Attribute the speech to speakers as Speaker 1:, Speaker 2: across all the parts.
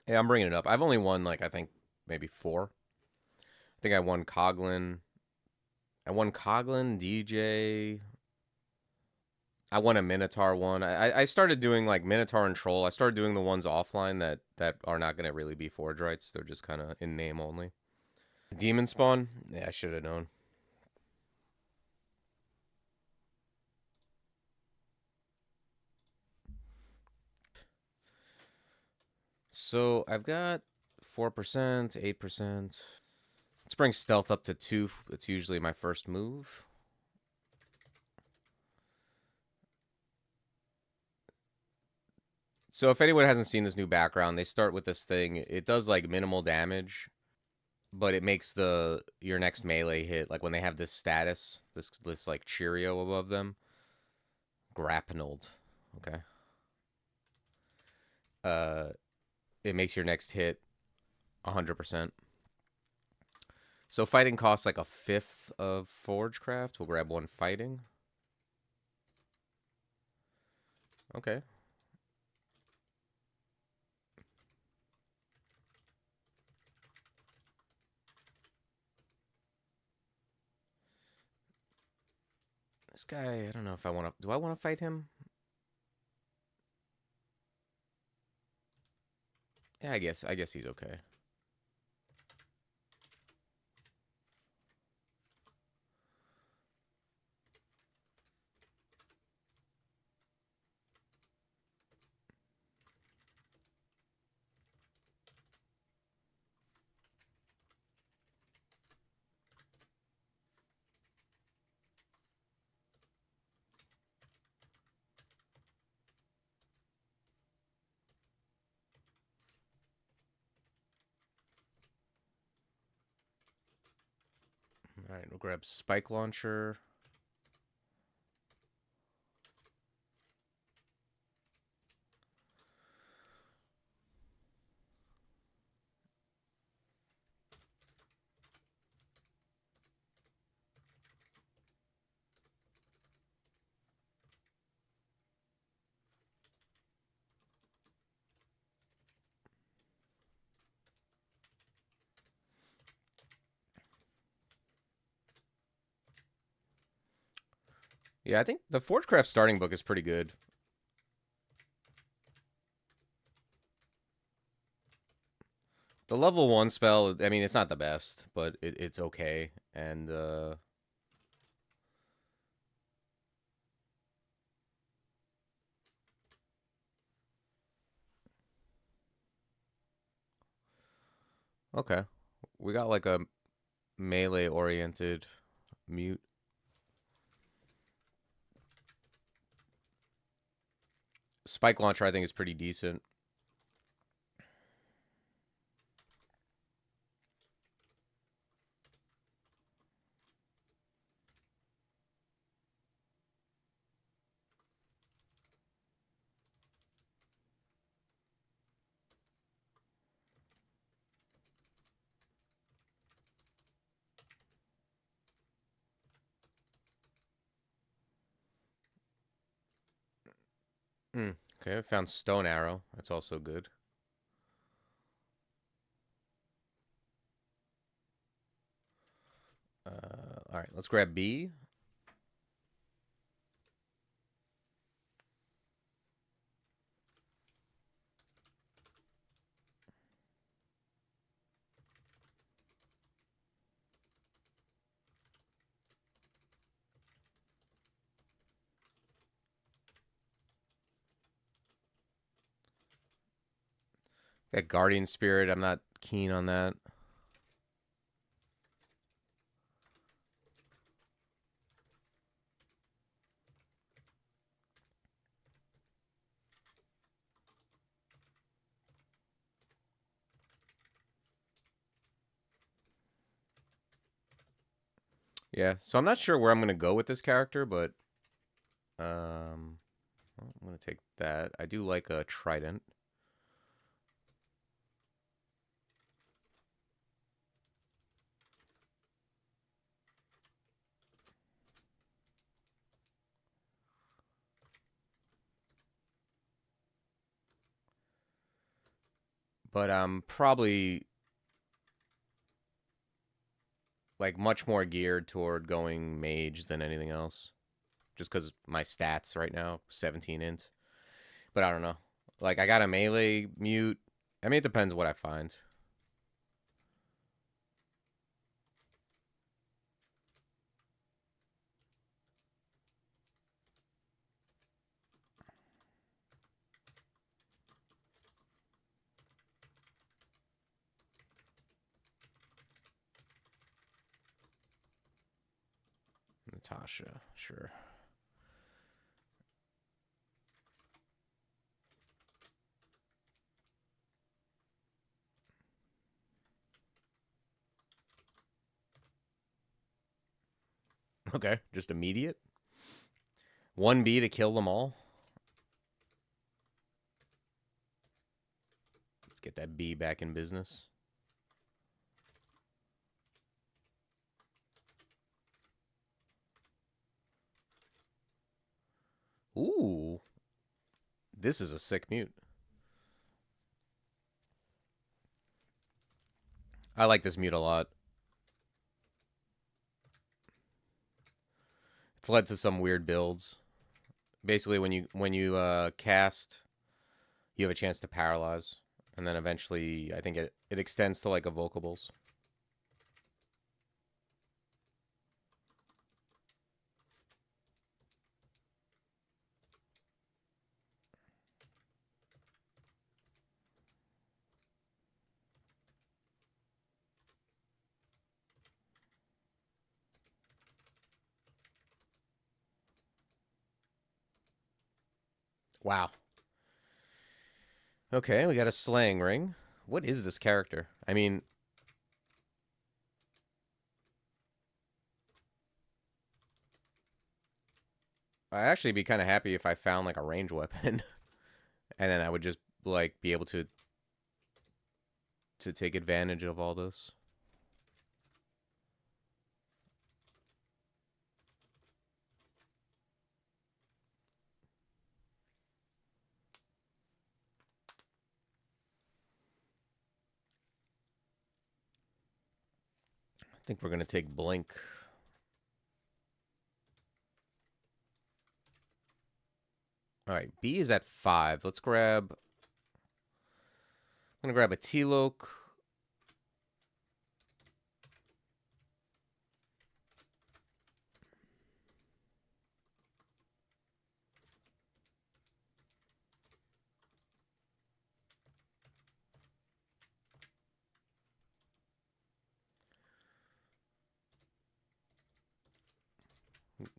Speaker 1: Yeah, I'm bringing it up. I've only won like I think maybe four. I think I won Coglin. I won Coglin, DJ. I won a Minotaur one. I started doing like Minotaur and Troll. I started doing the ones offline that are not gonna really be Forgewrights. They're just kind of in name only. Demonspawn. Yeah, I should have known. So I've got 4%, 8%. Let's bring stealth up to 2. It's usually my first move. So if anyone hasn't seen this new background, they start with this thing. It does like minimal damage, but it makes the your next melee hit like when they have this status, this like Cheerio above them, grappled. Okay. Uh, it makes your next hit 100%. So fighting costs like a fifth of Forgecraft. We'll grab one fighting. Okay. This guy, I don't know if I want to. Do I want to fight him? Yeah, I guess he's okay. All right, we'll grab Spike Launcher. Yeah, I think the Forgecraft starting book is pretty good. The level 1 spell, I mean, it's not the best, but it's okay. And okay. We got like a melee oriented mute. Spike Launcher, I think, is pretty decent. Okay, I found Stone Arrow. That's also good. All right, let's grab B. Got Guardian Spirit. I'm not keen on that. Yeah, so I'm not sure where I'm going to go with this character, but I'm going to take that. I do like a Trident. But I'm probably like much more geared toward going mage than anything else. Just because my stats right now, 17 int. But I don't know. Like, I got a melee mute. I mean, it depends what I find. Natasha, sure. Okay, just immediate. 1B to kill them all. Let's get that B back in business. Ooh. This is a sick mute. I like this mute a lot. It's led to some weird builds. Basically, when you cast, you have a chance to paralyze, and then eventually, I think it extends to like evocables. Wow. Okay, we got a slaying ring. What is this character? I mean, I'd actually be kind of happy if I found like a range weapon, and then I would just like be able to take advantage of all this. I think we're gonna take blink. All right, B is at 5. Let's grab. I'm gonna grab a T-Loke.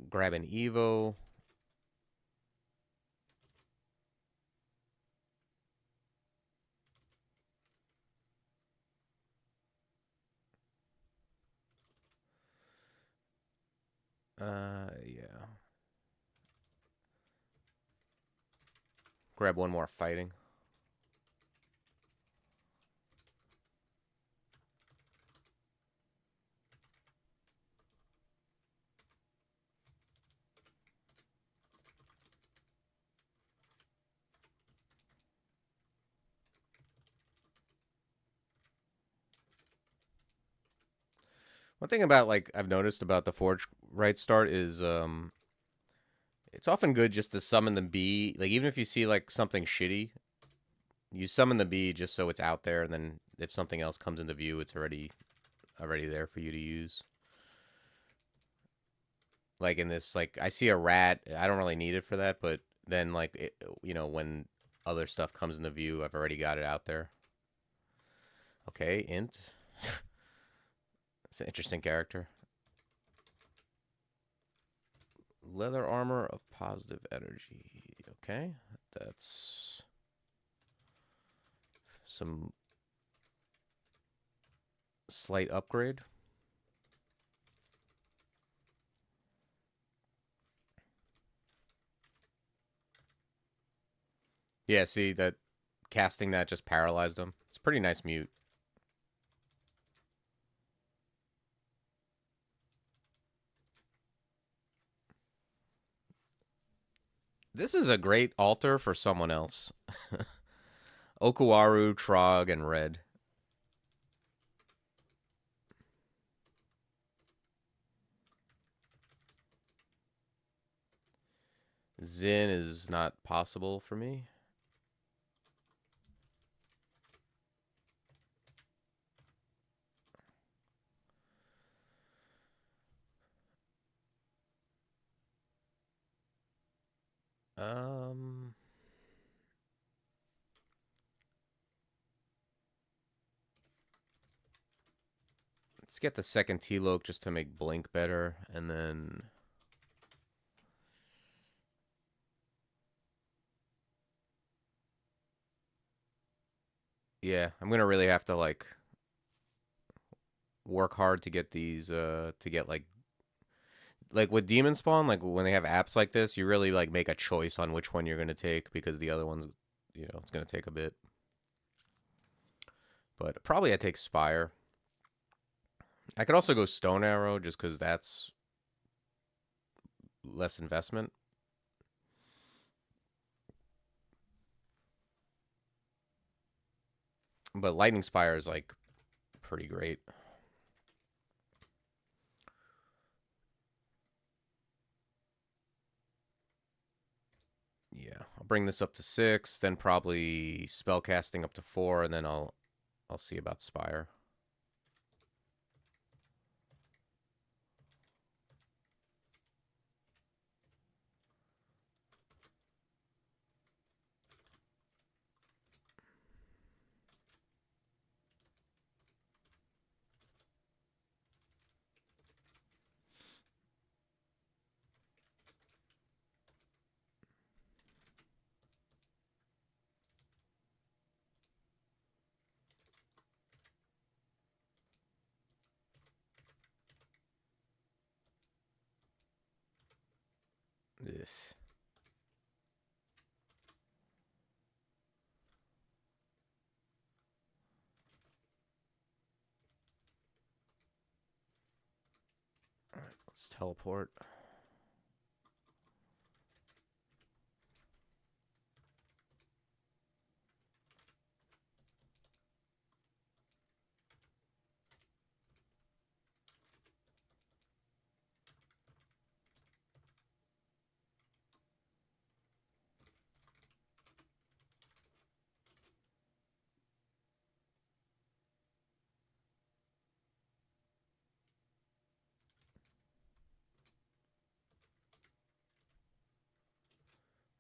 Speaker 1: Grab an Evo. Yeah. Grab one more fighting. One thing about like I've noticed about the Forgewright start is it's often good just to summon the B. Like even if you see like something shitty, you summon the B just so it's out there, and then if something else comes into view, it's already there for you to use. Like in this, like I see a rat, I don't really need it for that, but then like when other stuff comes into view, I've already got it out there. Okay, int. It's an interesting character. Leather armor of positive energy. Okay, that's some slight upgrade. Yeah, see that casting that just paralyzed him. It's a pretty nice mute. This is a great altar for someone else. Okuaru, Trog, and red. Zin is not possible for me. Let's get the second T-Loke just to make Blink better, and then... Yeah, I'm gonna really have to, like, work hard to get these, to get, like with Demonspawn, like, when they have apps like this, you really, like, make a choice on which one you're gonna take, because the other one's, you know, it's gonna take a bit. But probably I take Spire. I could also go Stone Arrow, just because that's less investment. But Lightning Spire is, like, pretty great. Yeah, I'll bring this up to 6, then probably spellcasting up to 4, and then I'll see about Spire. This. All right, let's teleport.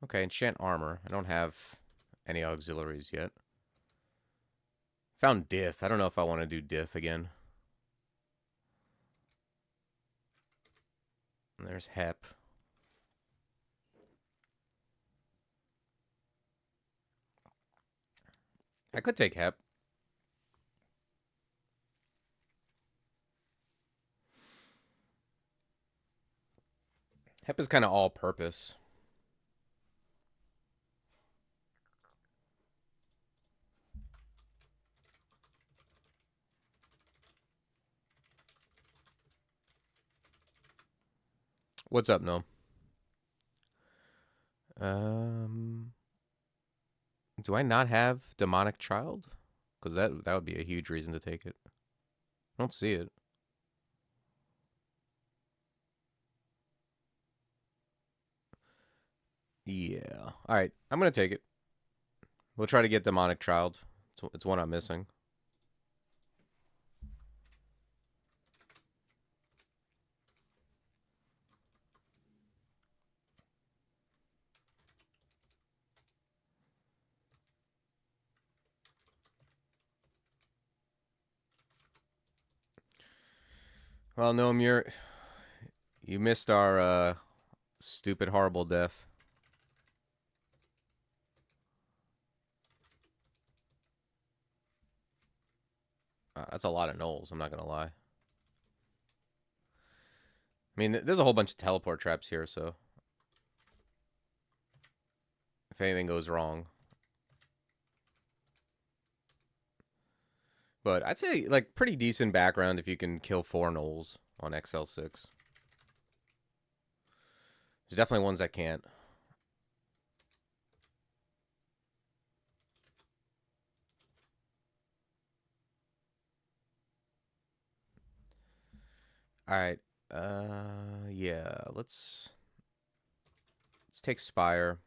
Speaker 1: Okay, enchant armor. I don't have any auxiliaries yet. Found Dith. I don't know if I want to do Dith again. And there's Hep. I could take Hep. Hep is kind of all-purpose. What's up, Gnome? Do I not have Demonic Child? Because that would be a huge reason to take it. I don't see it. Yeah. All right, I'm going to take it. We'll try to get Demonic Child. It's one I'm missing. Well, Gnome, you missed our stupid, horrible death. That's a lot of gnolls, I'm not going to lie. I mean, there's a whole bunch of teleport traps here, so if anything goes wrong. But I'd say, like, pretty decent background if you can kill 4 gnolls on XL6. There's definitely ones that can't. All right. Yeah. Let's take Spire.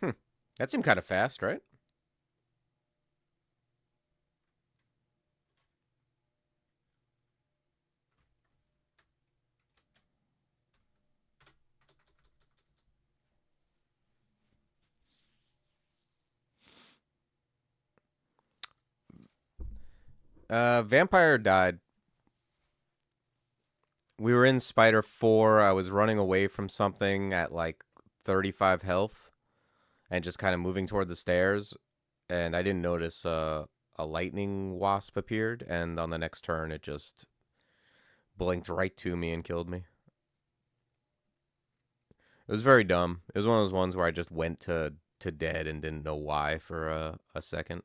Speaker 1: Hmm. That seemed kind of fast, right? Vampire died. We were in Spider 4. I was running away from something at like 35 health and just kind of moving toward the stairs. And I didn't notice a lightning wasp appeared. And on the next turn, it just blinked right to me and killed me. It was very dumb. It was one of those ones where I just went to dead and didn't know why for a second.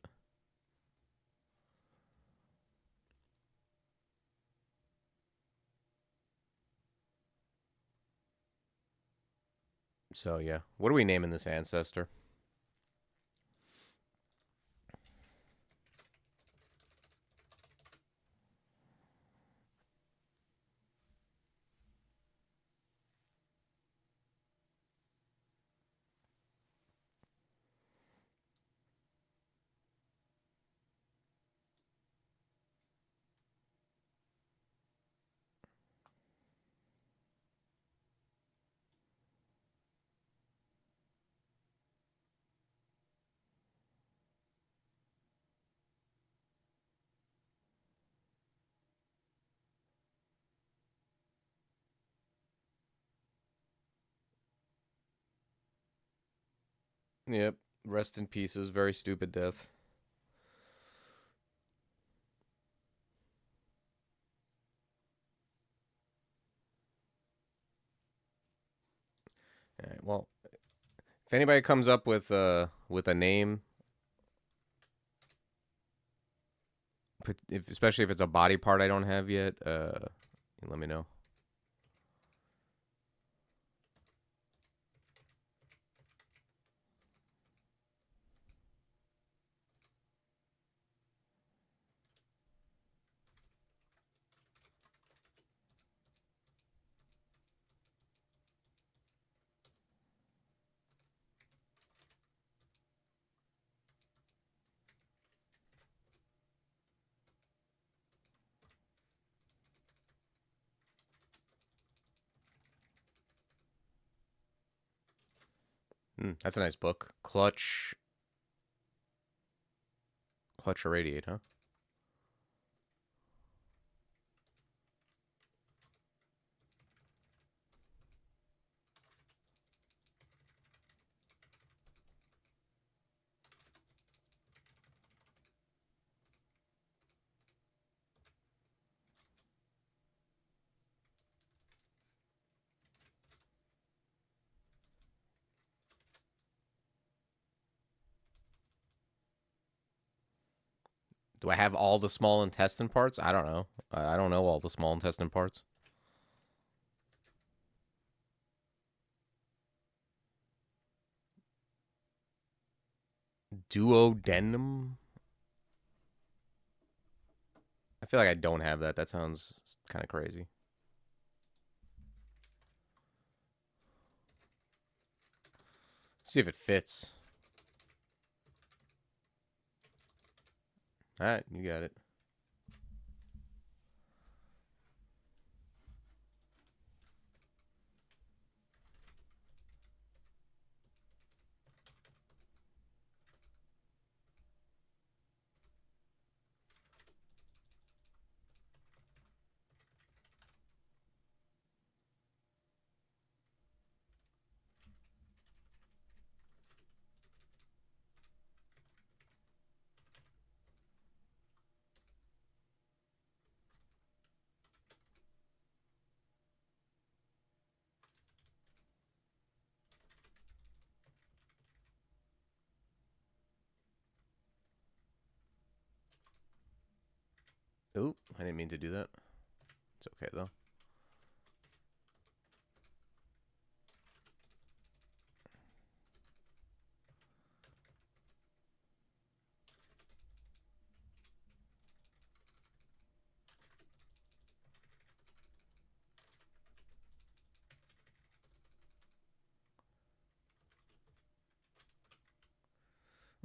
Speaker 1: So yeah, what are we naming this ancestor? Yep. Rest in pieces. Very stupid death. All right, well, if anybody comes up with a name, especially if it's a body part I don't have yet, let me know. That's a nice book. Clutch Irradiate, huh? Do I have all the small intestine parts? I don't know. I don't know all the small intestine parts. Duodenum? I feel like I don't have that. That sounds kind of crazy. See if it fits. All right, you got it. Oop, I didn't mean to do that. It's okay, though.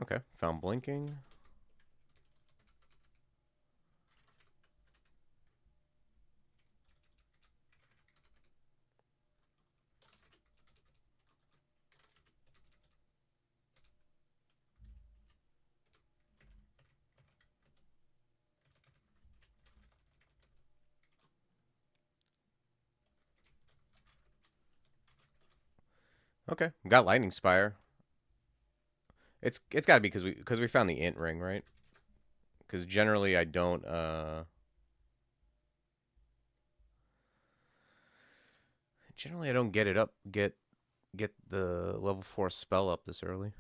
Speaker 1: Okay, found blinking. Okay, got lightning spire. It's got to be because we found the int ring, right? Because generally I don't get it up get the level 4 spell up this early.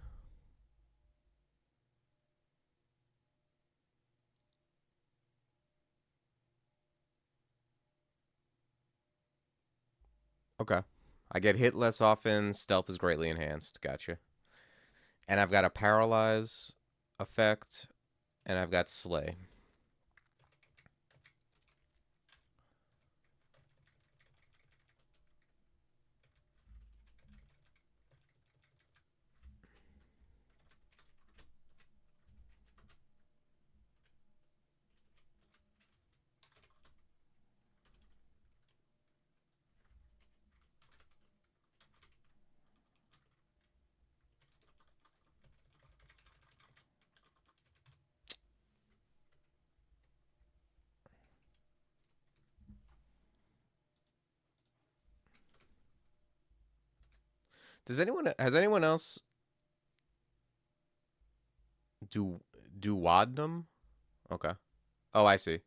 Speaker 1: Okay. I get hit less often. Stealth is greatly enhanced. Gotcha. And I've got a paralyze effect, and I've got slay. Has anyone else do Wadnum? Okay. Oh, I see.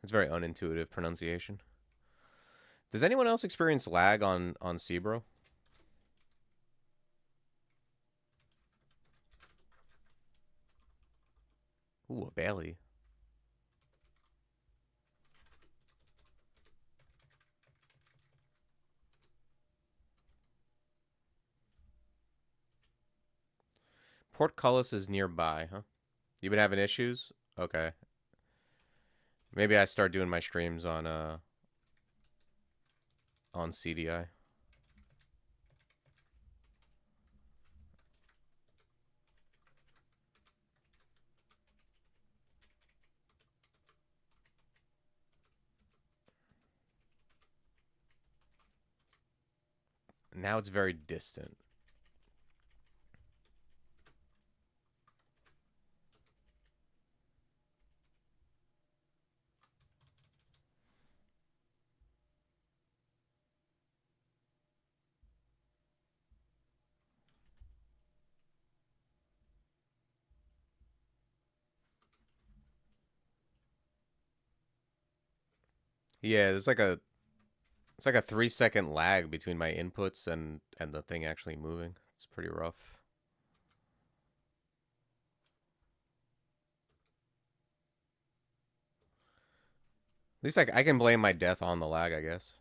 Speaker 1: It's very unintuitive pronunciation. Does anyone else experience lag on Cebro? Ooh, a Bailey. Portcullis is nearby, huh? You been having issues? Okay. Maybe I start doing my streams on CDI. Now it's very distant. Yeah, it's like a 3-second lag between my inputs and the thing actually moving. It's pretty rough. At least I can blame my death on the lag, I guess.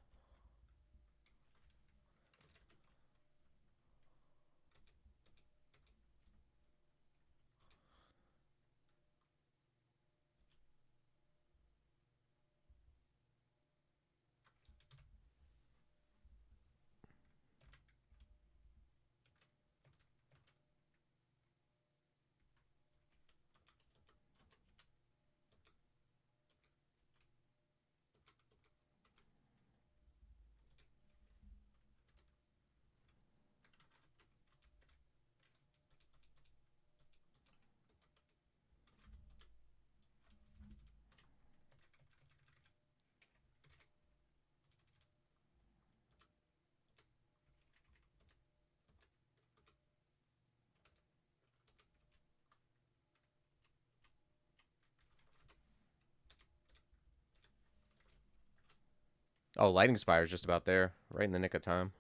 Speaker 1: Oh, Lightning Spire is just about there, right in the nick of time.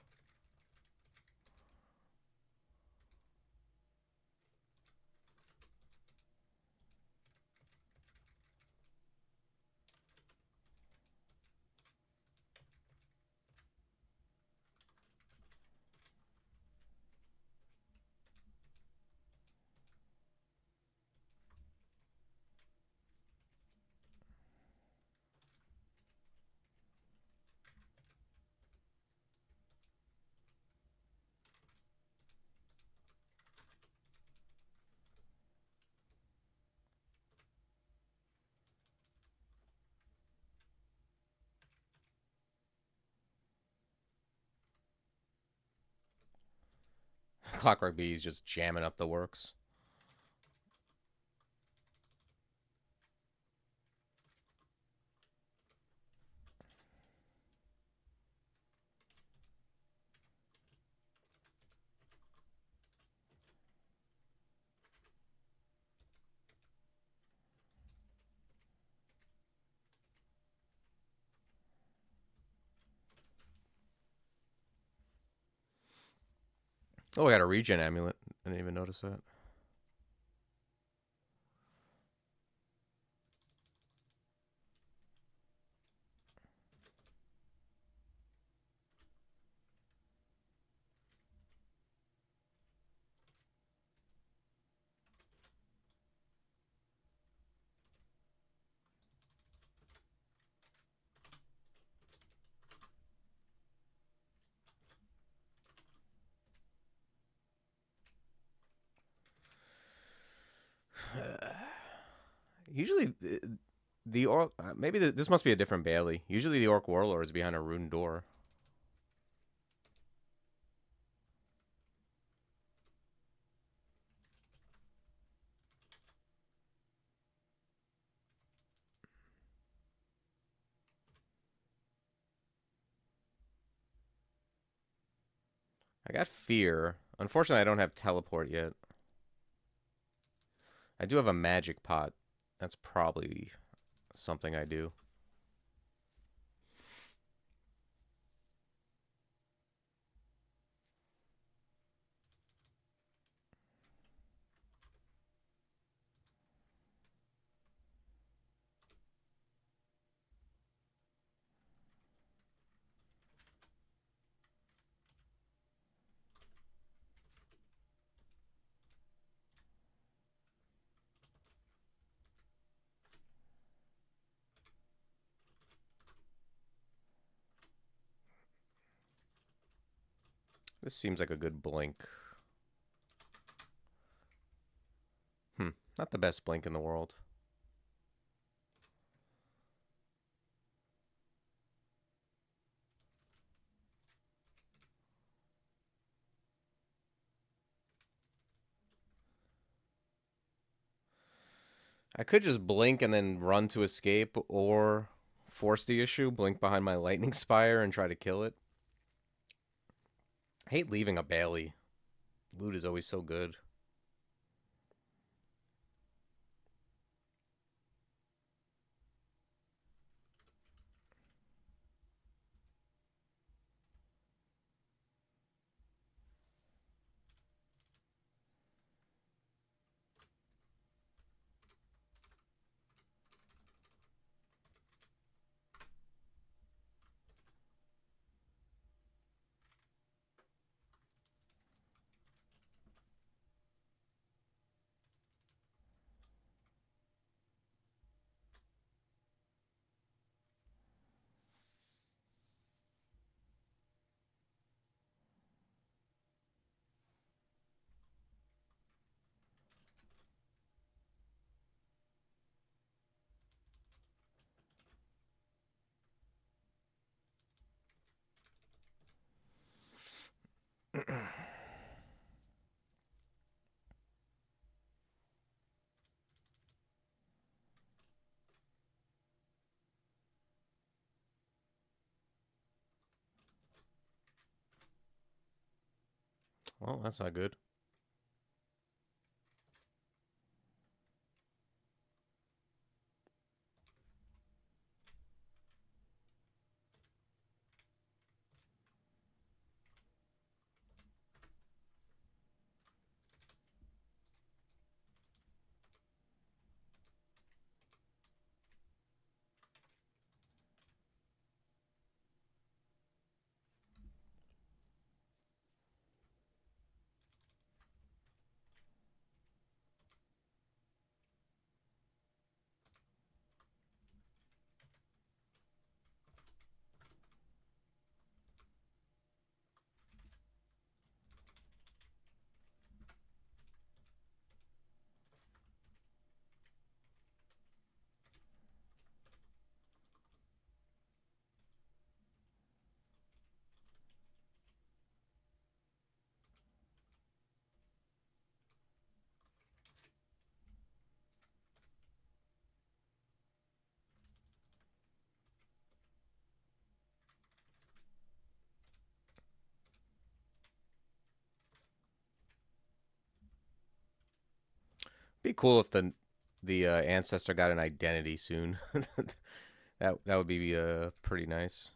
Speaker 1: Clockwork Bee's just jamming up the works. Oh, I got a regen amulet. I didn't even notice that. Usually, the orc. Maybe this must be a different Bailey. Usually, the orc warlord is behind a ruined door. I got fear. Unfortunately, I don't have teleport yet. I do have a magic pot. That's probably something I do. This seems like a good blink. Not the best blink in the world. I could just blink and then run to escape, or force the issue, blink behind my lightning spire and try to kill it. I hate leaving a Bailey. Loot is always so good. Well, that's not good. Be cool if the ancestor got an identity soon. That would be pretty nice.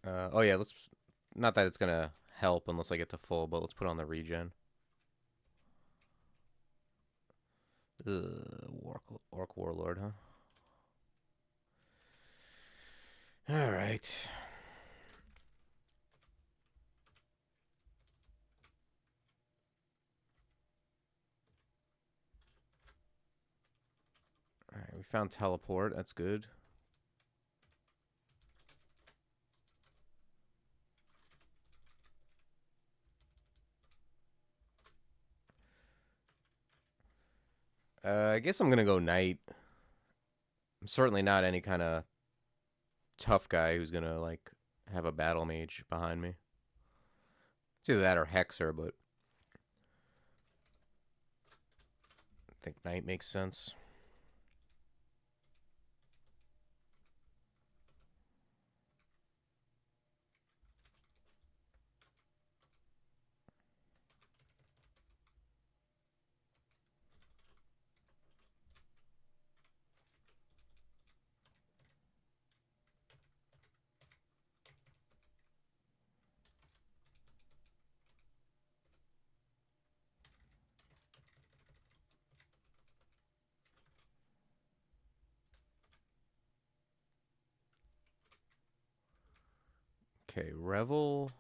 Speaker 1: Oh yeah, let's. Not that it's gonna help unless I get to full, but let's put on the regen. Orc Warlord, huh? All right. All right, we found teleport. That's good. I guess I'm gonna go knight. I'm certainly not any kind of tough guy who's gonna like have a battle mage behind me. It's either that or hexer, but I think knight makes sense. Okay, Revel.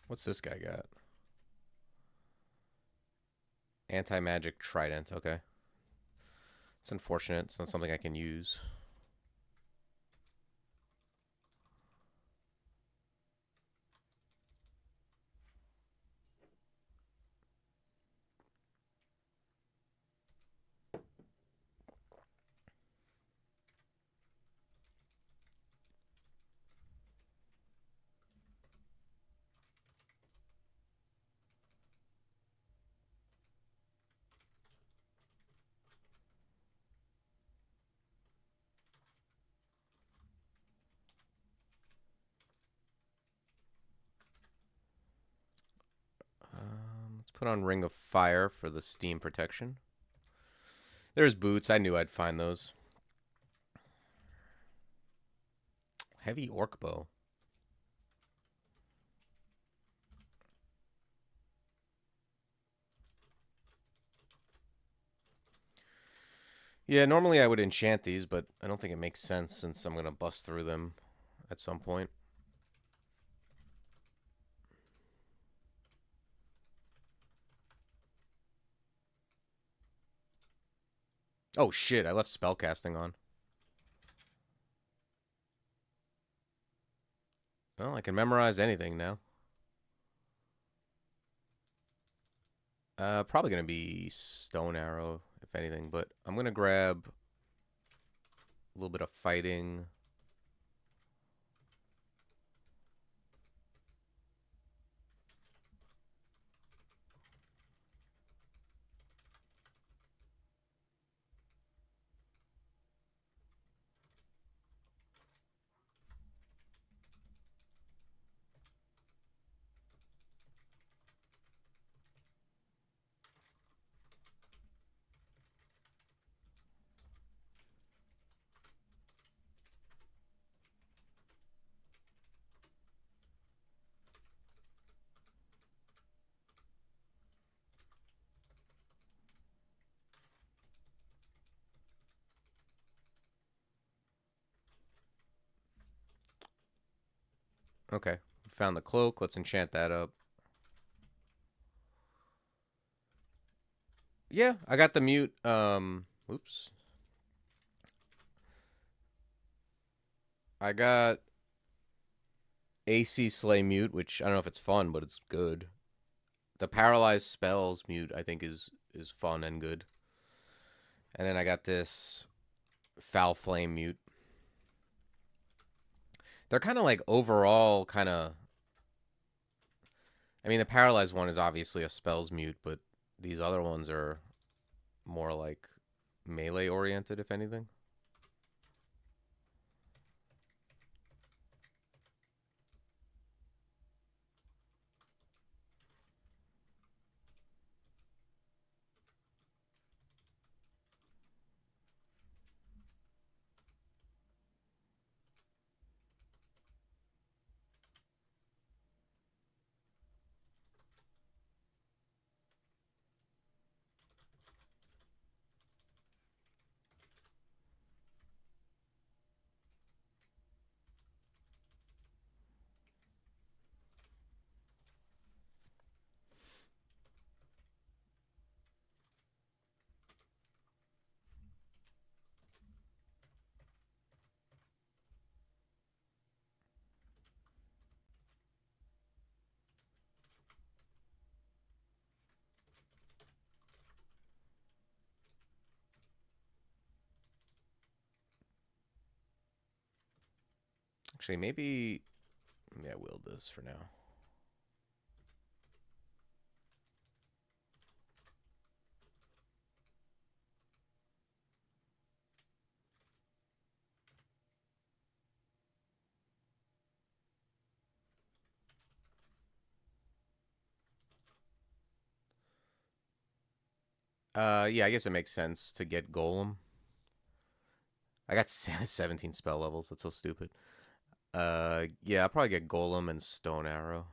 Speaker 1: What's this guy got? Anti-magic trident. Okay. It's unfortunate. It's not something I can use. Let's put on Ring of Fire for the steam protection. There's boots. I knew I'd find those. Heavy orc bow. Yeah, normally I would enchant these, but I don't think it makes sense since I'm going to bust through them at some point. Oh shit, I left spellcasting on. Well, I can memorize anything now. Probably going to be Stone Arrow, if anything, but I'm going to grab a little bit of fighting. Okay, found the cloak. Let's enchant that up. Yeah, I got the mute. Oops. I got AC Slay mute, which I don't know if it's fun, but it's good. The paralyzed spells mute, I think, is fun and good. And then I got this foul flame mute. They're kind of like overall kind of. I mean, the paralyzed one is obviously a spells mute, but these other ones are more like melee oriented, if anything. Actually, maybe I will this for now. Yeah, I guess it makes sense to get Golem. I got 17 spell levels. That's so stupid. Yeah, I'll probably get Golem and Stone Arrow.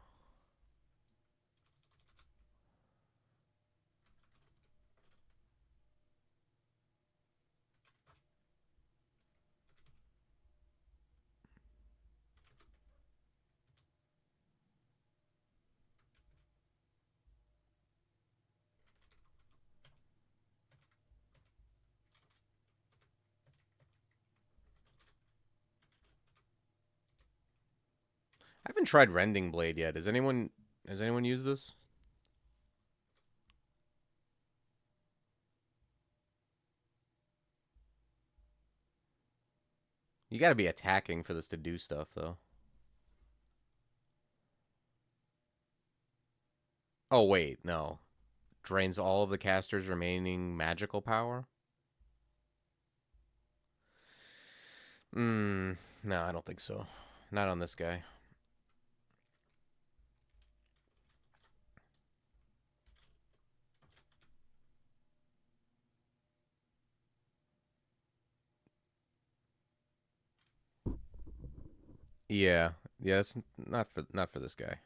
Speaker 1: I haven't tried Rending Blade yet. Has anyone used this? You got to be attacking for this to do stuff, though. Oh wait, no. Drains all of the caster's remaining magical power. No, I don't think so. Not on this guy. Yeah, yeah, it's not for this guy.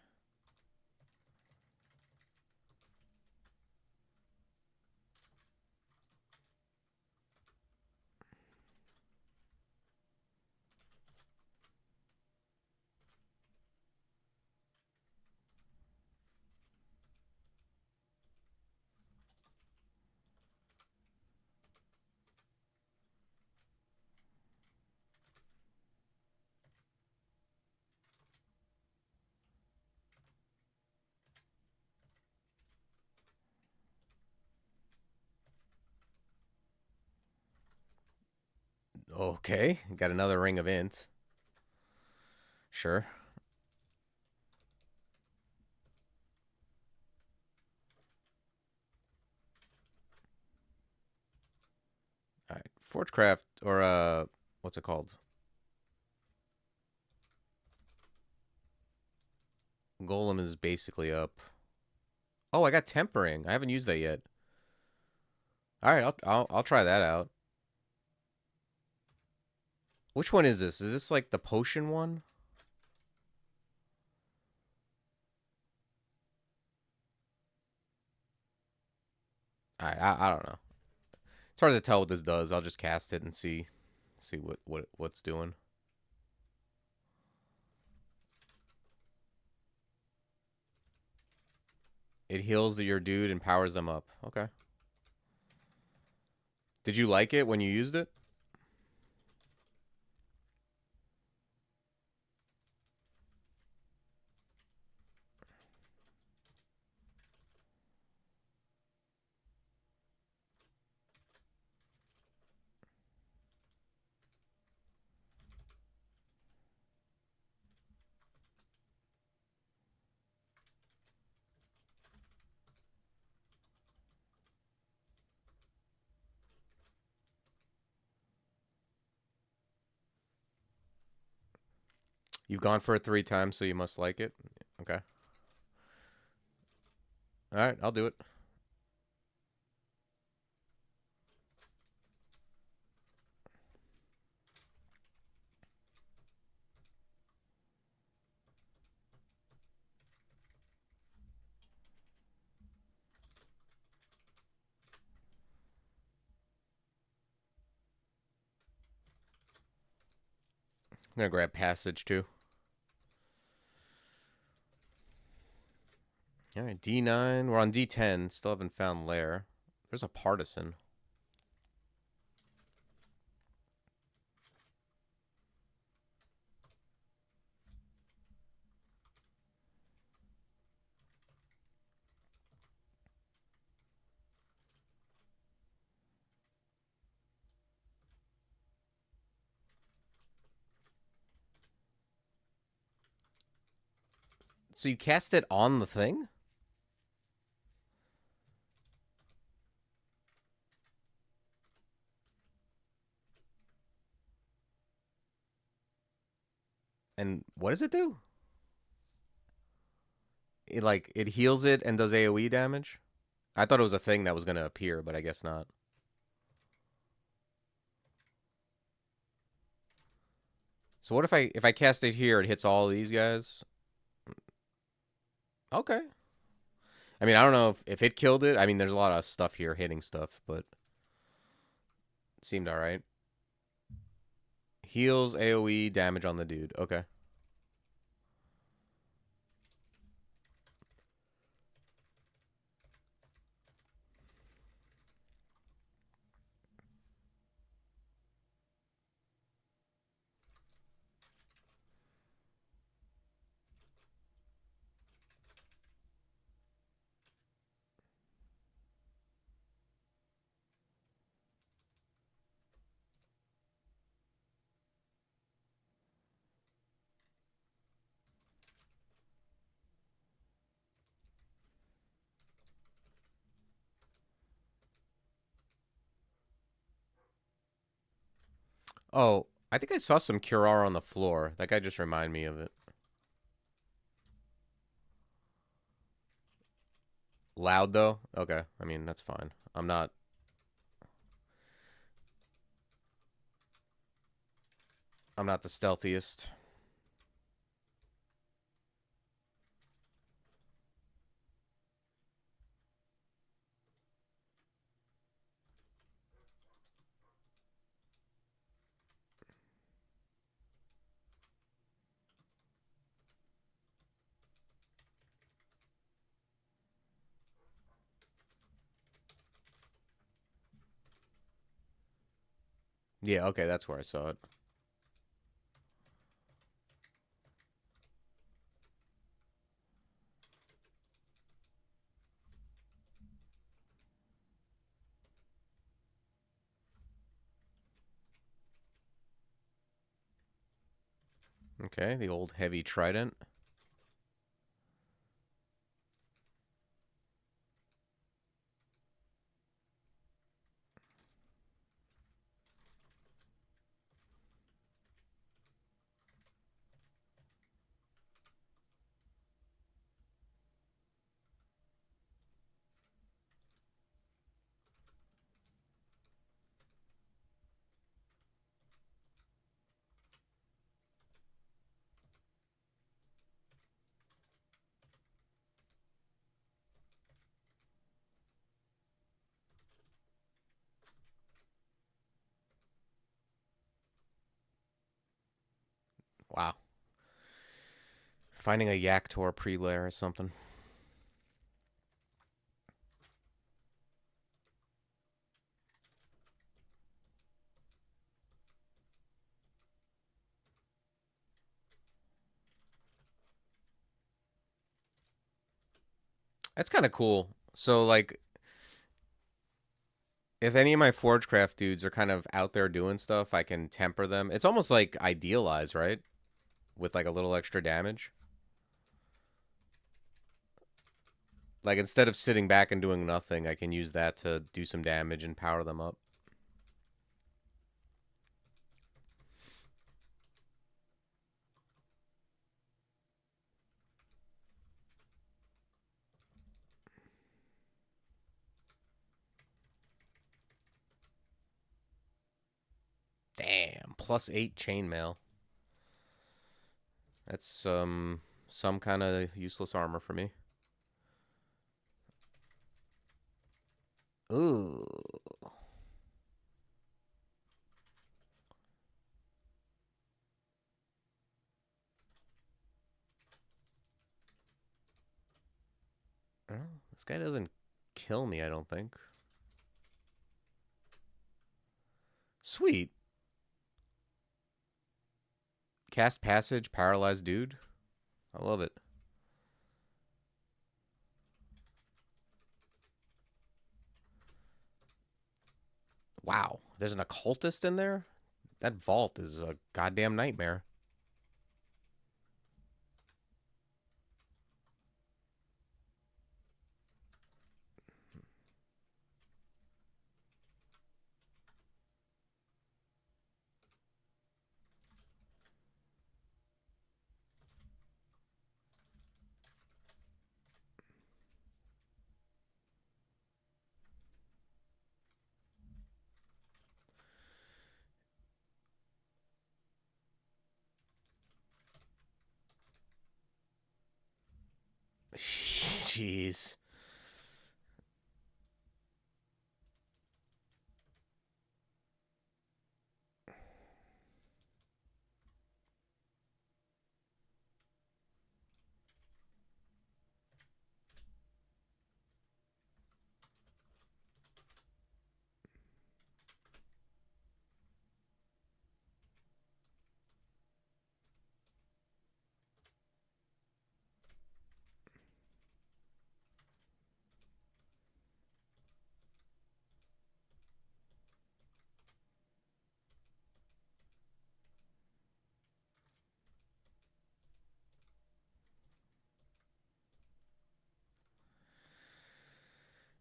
Speaker 1: Okay, got another ring of int. Sure. All right, Forgecraft or what's it called? Golem is basically up. Oh, I got tempering. I haven't used that yet. All right, I'll try that out. Which one is this? Is this like the potion one? All right, I don't know. It's hard to tell what this does. I'll just cast it and see what's doing. It heals your dude and powers them up. Okay. Did you like it when you used it? You've gone for it 3 times, so you must like it. Okay. All right, I'll do it. I'm gonna grab passage too. All right, D9. We're on D10. Still haven't found lair. There's a partisan. So you cast it on the thing? And what does it do? It heals it and does AoE damage? I thought it was a thing that was gonna appear, but I guess not. So what if I cast it here, it hits all of these guys? Okay. I mean, I don't know if it killed it. I mean, there's a lot of stuff here hitting stuff, but it seemed all right. Heals AoE damage on the dude. Okay. Oh, I think I saw some Curar on the floor. That guy just reminded me of it. Loud though? Okay. I mean, that's fine. I'm not the stealthiest. Yeah, okay, that's where I saw it. Okay, the old heavy trident. Wow. Finding a Yaktor pre-lair or something. That's kind of cool. So like, if any of my Forgecraft dudes are kind of out there doing stuff, I can temper them. It's almost like idealize, right? With like a little extra damage. Like instead of sitting back and doing nothing, I can use that to do some damage and power them up. Damn, +8 chainmail. That's some kind of useless armor for me. Ooh. Well, this guy doesn't kill me, I don't think. Sweet. Cast passage, paralyzed dude. I love it. Wow, there's an occultist in there? That vault is a goddamn nightmare. Jeez.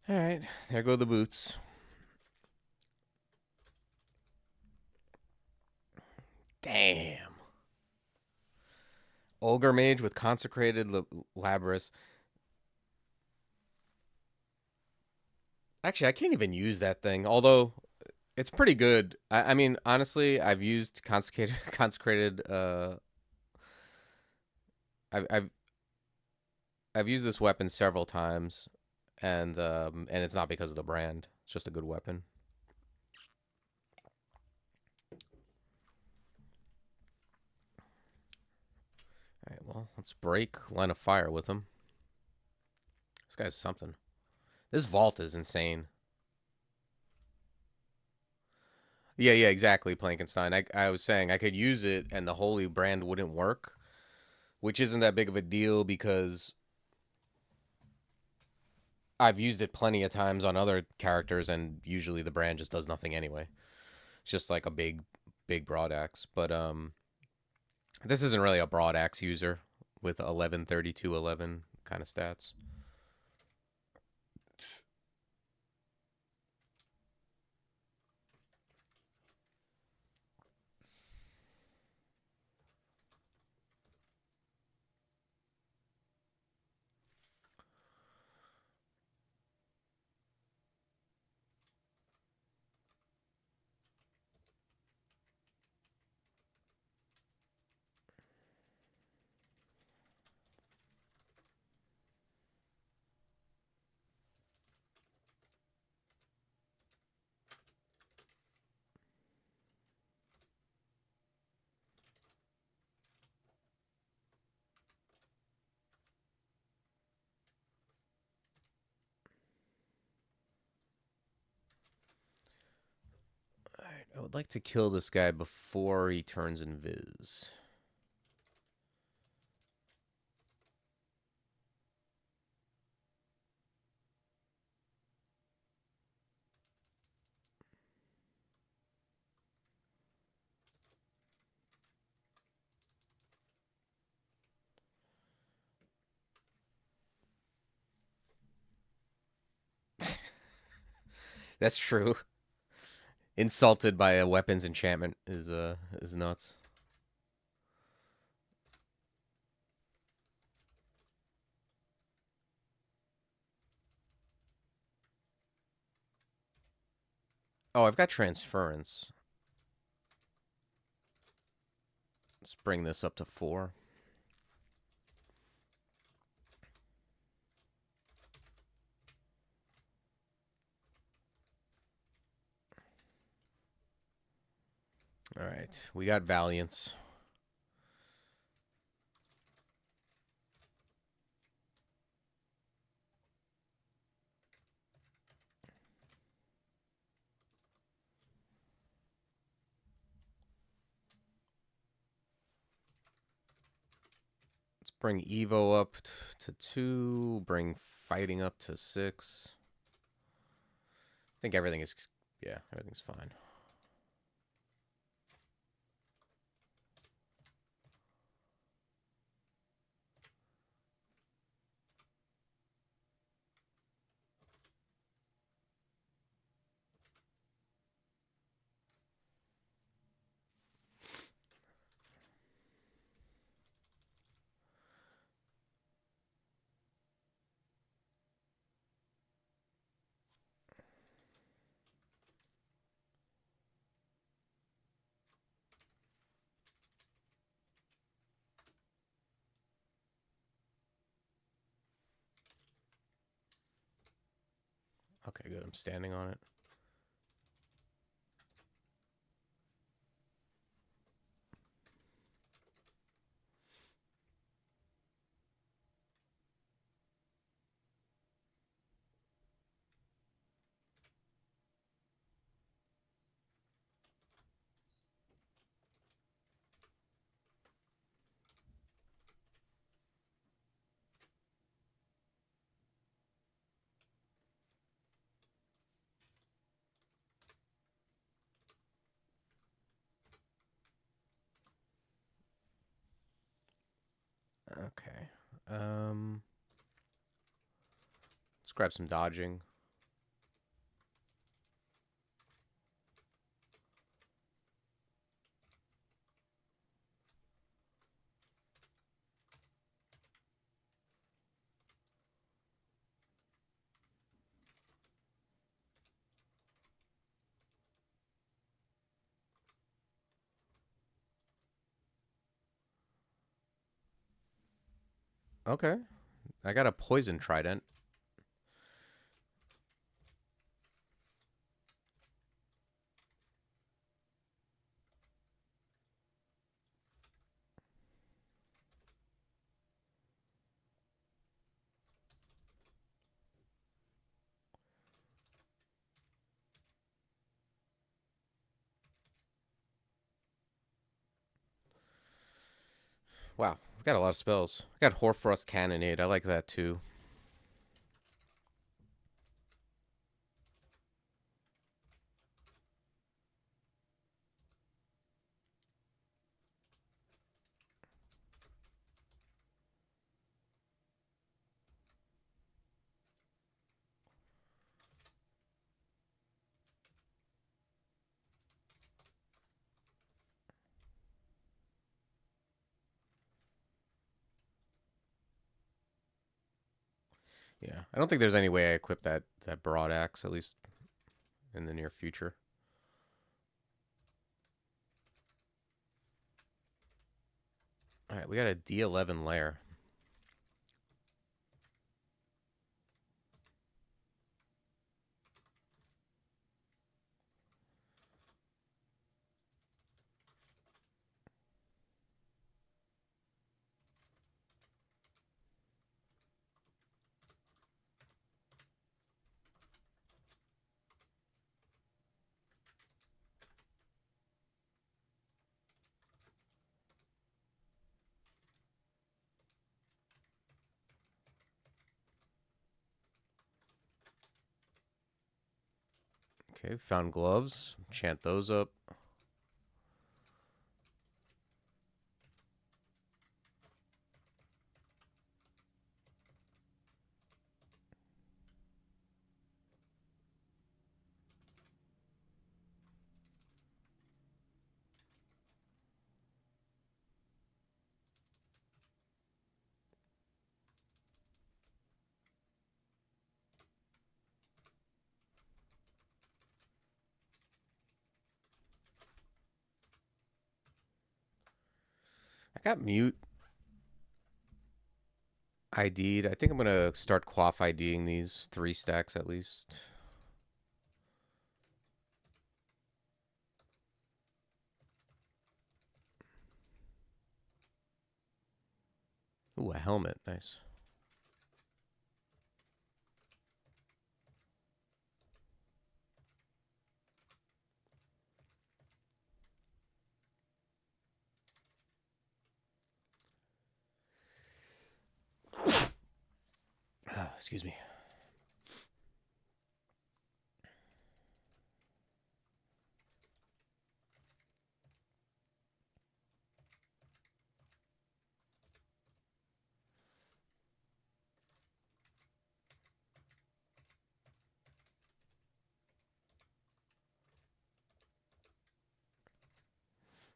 Speaker 1: All right, there go the boots. Damn. Ogre Mage with Consecrated Labrys. Actually, I can't even use that thing. Although it's pretty good. I mean, honestly, I've used consecrated. Consecrated. I've, I've I've used this weapon several times, and it's not because of the brand. It's just a good weapon. All right, well, let's break line of fire with him. This guy's something. This vault is insane. Yeah, exactly, Plankenstein. I was saying I could use it and the holy brand wouldn't work, which isn't that big of a deal because I've used it plenty of times on other characters and usually the brand just does nothing anyway. It's just like a big broad axe. But this isn't really a broad axe user with 11, 32, 11 kind of stats. Alright, I would like to kill this guy before he turns invis. That's true. Insulted by a weapons enchantment is nuts. Oh, I've got transference. Let's bring this up to 4. All right, we got Valiance. Let's bring Evo up to 2. Bring fighting up to 6. I think everything is, yeah, everything's fine. Okay, good. I'm standing on it. Okay. Let's grab some dodging. Okay. I got a poison trident. Wow, we've got a lot of spells. I got Horfrost Cannonade. I like that too. Yeah, I don't think there's any way I equip that broad axe, at least in the near future. All right, we got a D11 layer. Okay, found gloves. Chant those up. I got mute ID'd. I think I'm gonna start quaff IDing these 3 stacks at least. Ooh, a helmet. Nice. Excuse me.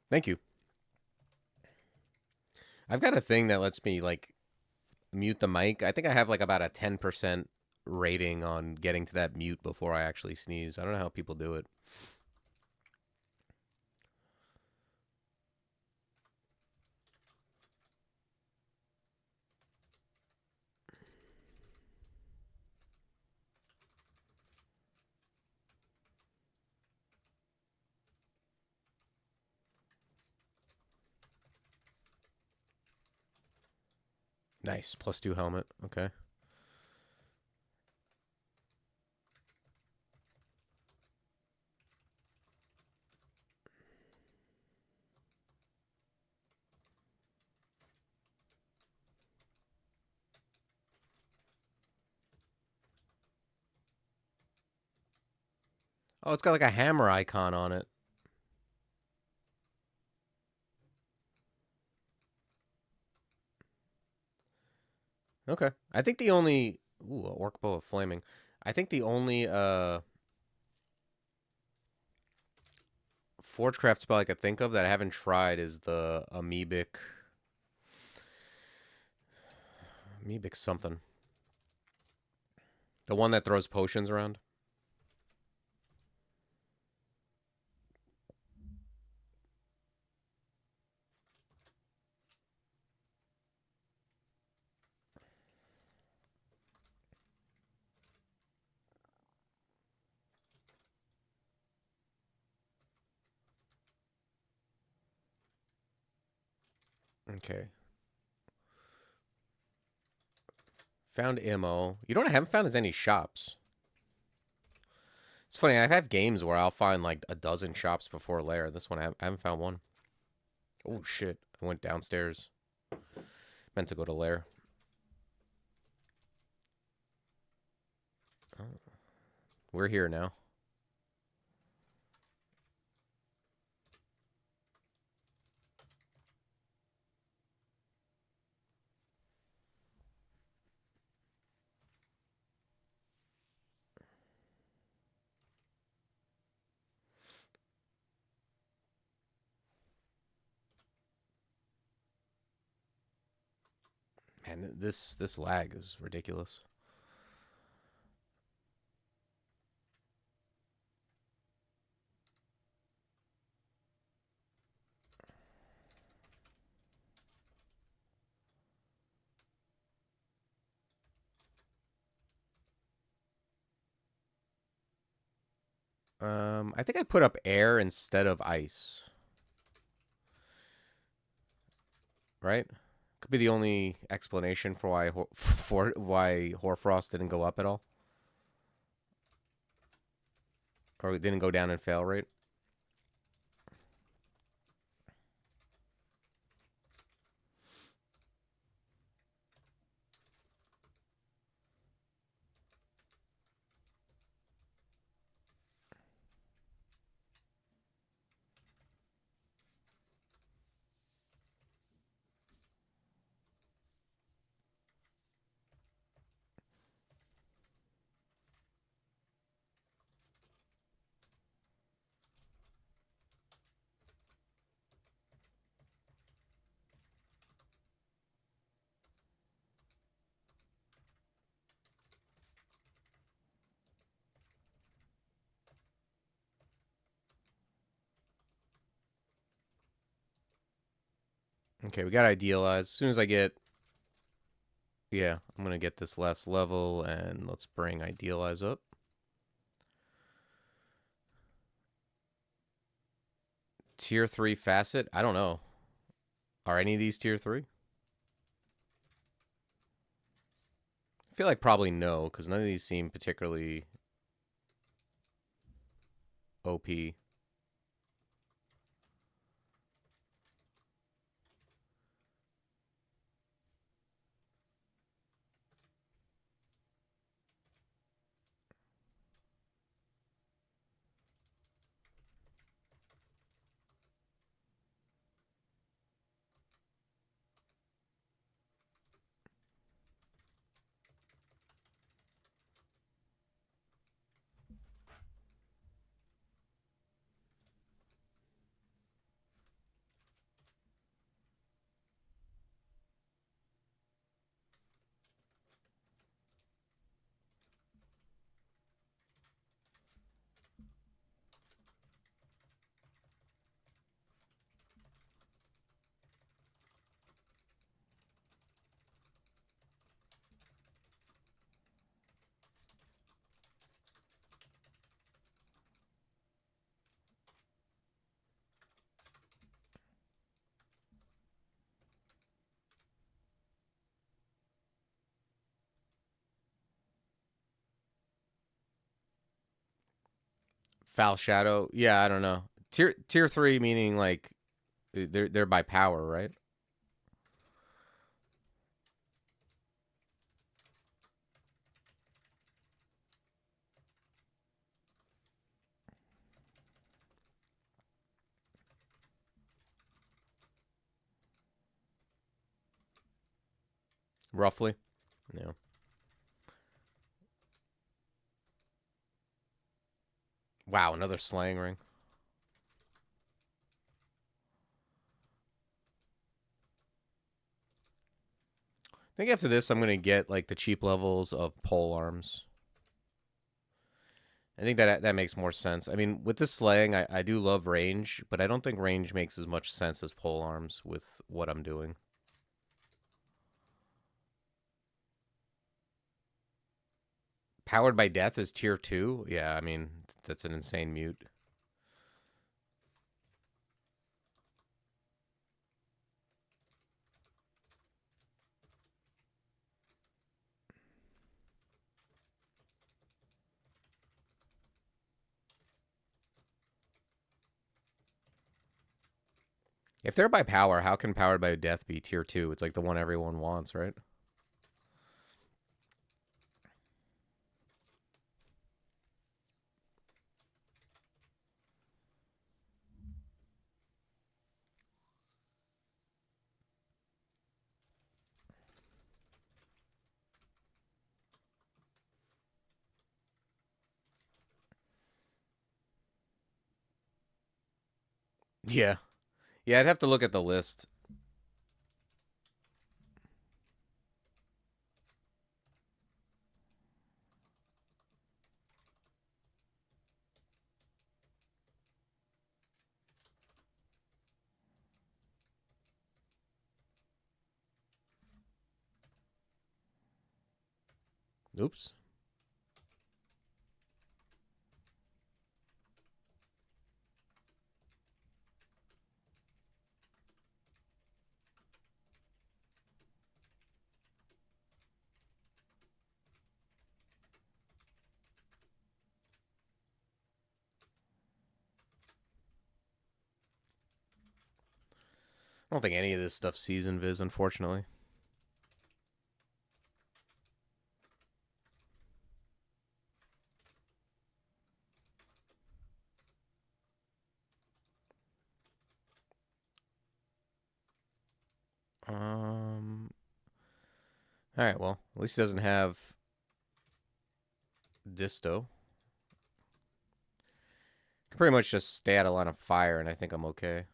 Speaker 1: Thank you. I've got a thing that lets me like mute the mic. I think I have like about a 10% rating on getting to that mute before I actually sneeze. I don't know how people do it. Nice. +2 helmet. Okay. Oh, it's got like a hammer icon on it. Okay. I think the only... Ooh, a orc bow of flaming. I think the only Forgecraft spell I could think of that I haven't tried is the amoebic something. The one that throws potions around. Okay. Found ammo. You know what I haven't found is any shops. It's funny, I've had games where I'll find like a dozen shops before lair. This one, I haven't found one. Oh, shit. I went downstairs. Meant to go to lair. Oh. We're here now. Man, this lag is ridiculous. I think I put up air instead of ice. Right? Could be the only explanation for why Hoarfrost didn't go up at all, or it didn't go down in fail rate. Okay, we got idealized. As soon as I get, yeah, I'm gonna get this last level, and let's bring idealize up. Tier 3 facet? I don't know. Are any of these tier 3? I feel like probably no, because none of these seem particularly OP. Foul Shadow? Yeah, I don't know. Tier 3 meaning like they're by power, right? Roughly. Yeah. Wow, another slang ring. I think after this, I'm gonna get like the cheap levels of pole arms. I think that makes more sense. I mean, with this slaying, I do love range, but I don't think range makes as much sense as pole arms with what I'm doing. Powered by Death is tier 2? Yeah, I mean, that's an insane mute. If they're by power, how can Powered by Death be tier 2? It's like the one everyone wants, right? Yeah. Yeah, I'd have to look at the list. Oops. I don't think any of this stuff's season viz, unfortunately. All right, well, at least he doesn't have Disto. Can pretty much just stay out of line of fire, and I think I'm okay.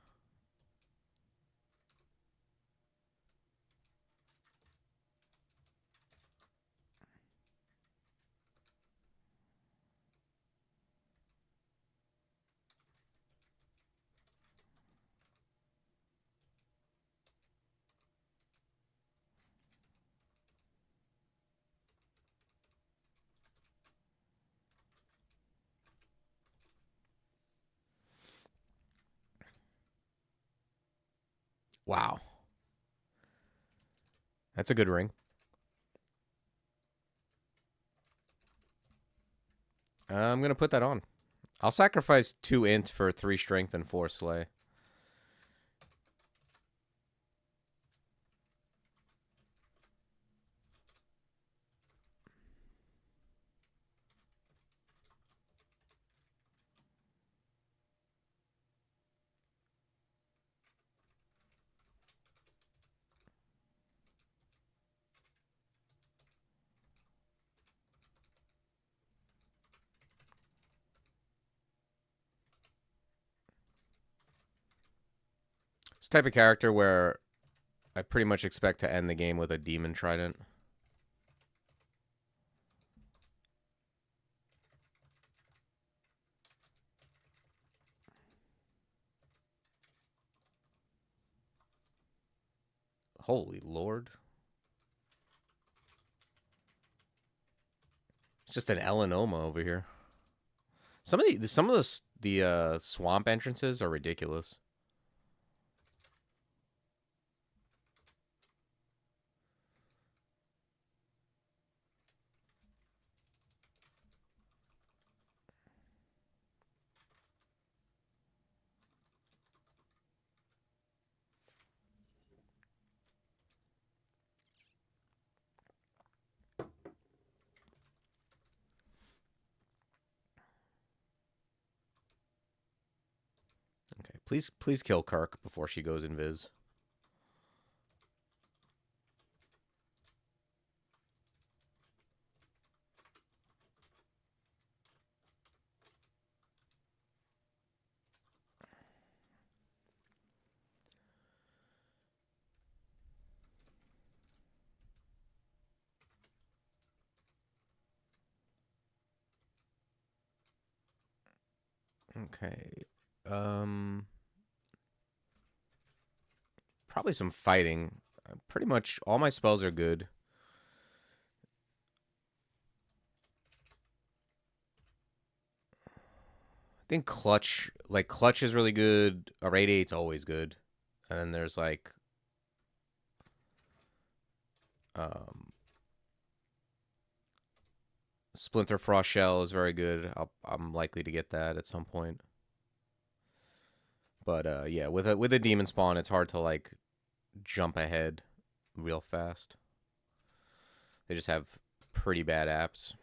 Speaker 1: Wow. That's a good ring. I'm going to put that on. I'll sacrifice 2 int for 3 strength and 4 slay. It's the type of character where I pretty much expect to end the game with a demon trident. Holy Lord. It's just an Elenoma over here. Some of the swamp entrances are ridiculous. Okay, please kill Kirk before she goes invis. Okay. Probably some fighting. Pretty much all my spells are good. I think clutch is really good. Irradiate's always good. And then there's like Splinter Frost Shell is very good. I'm likely to get that at some point. But yeah, with a Demonspawn, it's hard to like jump ahead real fast. They just have pretty bad apps.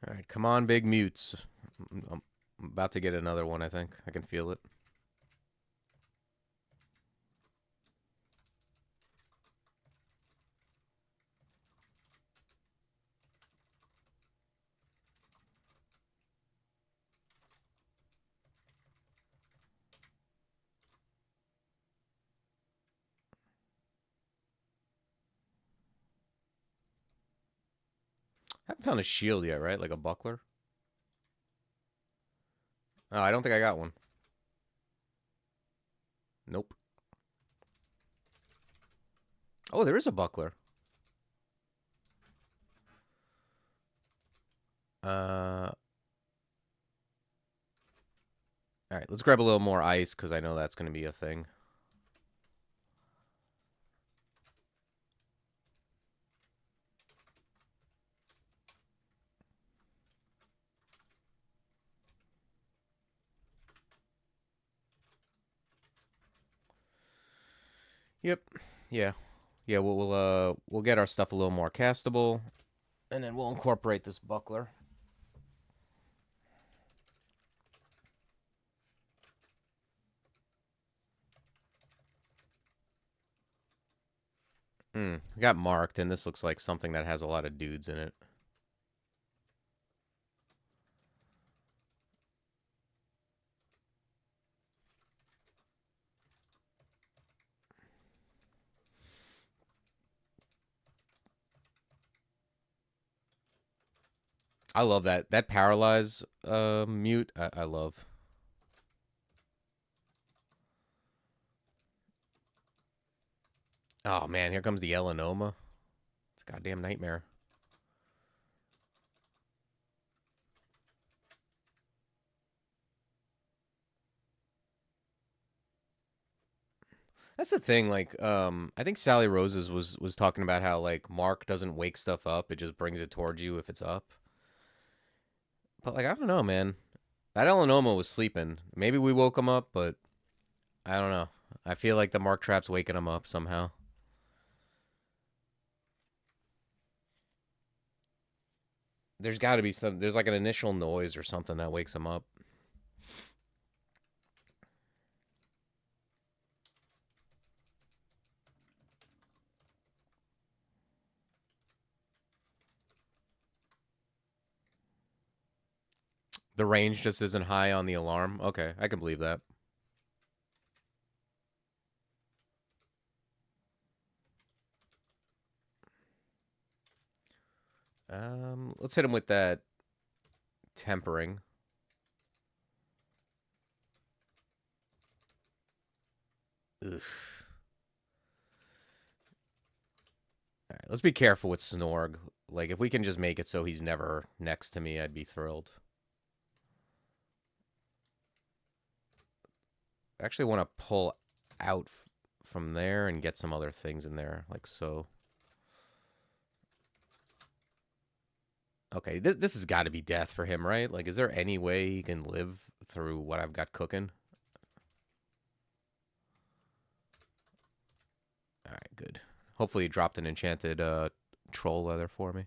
Speaker 1: All right, come on, big mutes. I'm about to get another one, I think. I can feel it. I haven't found a shield yet, right? Like a buckler? Oh, I don't think I got one. Nope. Oh, there is a buckler. All right, let's grab a little more ice because I know that's going to be a thing. Yep. Yeah. Yeah, we'll get our stuff a little more castable, and then we'll incorporate this buckler. We got marked, and this looks like something that has a lot of dudes in it. I love that. That paralyze mute, I love. Oh, man, here comes the Elanoma. It's a goddamn nightmare. That's the thing, like, I think Sally Roses was talking about how, like, Mark doesn't wake stuff up. It just brings it towards you if it's up. But, like, I don't know, man. That Elanoma was sleeping. Maybe we woke him up, but I don't know. I feel like the Mark Trap's waking him up somehow. There's got to be some. There's like an initial noise or something that wakes him up. The range just isn't high on the alarm. Okay, I can believe that. Let's hit him with that tempering. Oof. All right, let's be careful with Snorg. Like, if we can just make it so he's never next to me, I'd be thrilled. I actually want to pull out from there and get some other things in there, like so. Okay, this has got to be death for him, right? Like, is there any way he can live through what I've got cooking? All right, good. Hopefully he dropped an enchanted troll leather for me.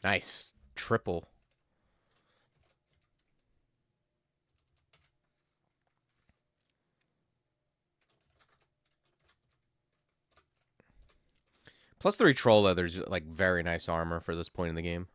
Speaker 1: Nice. Triple. +3 troll leather's like very nice armor for this point in the game.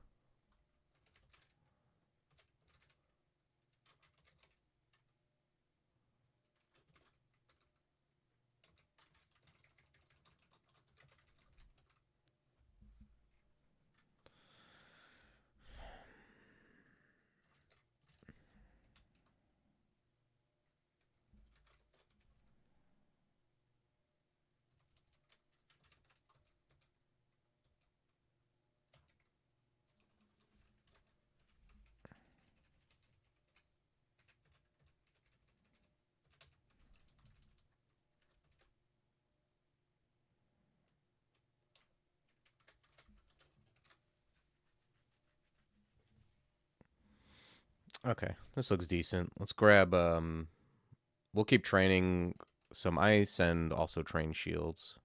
Speaker 1: Okay, this looks decent. Let's grab we'll keep training some ice and also train shields.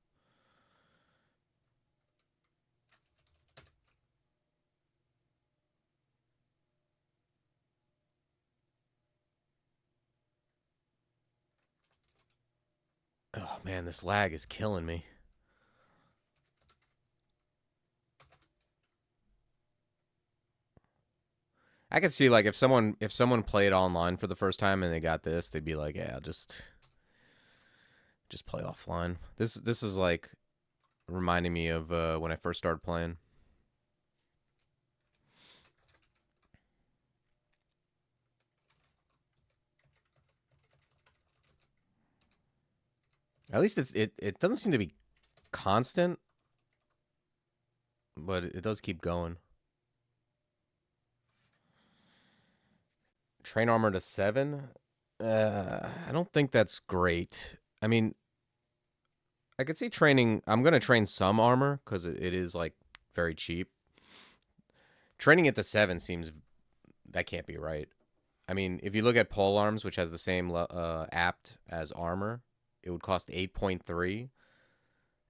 Speaker 1: Oh man, this lag is killing me. I could see like if someone played online for the first time and they got this, they'd be like, yeah, I'll just play offline. This is like reminding me of when I first started playing. At least it doesn't seem to be constant, but it does keep going. Train armor to 7? I don't think that's great. I mean, I could see training. I'm gonna train some armor because it is like very cheap. Training it to 7 seems that can't be right. I mean, if you look at pole arms, which has the same apt as armor, it would cost 8.3,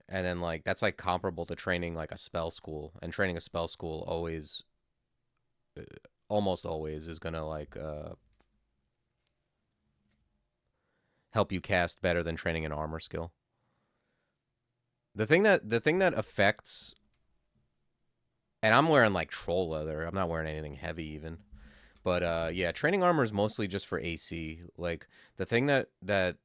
Speaker 1: and then like that's like comparable to training like a spell school, and training a spell school always, almost always, is gonna like help you cast better than training an armor skill. The thing that affects, and I'm wearing like troll leather. I'm not wearing anything heavy even. But yeah, training armor is mostly just for AC. Like the thing that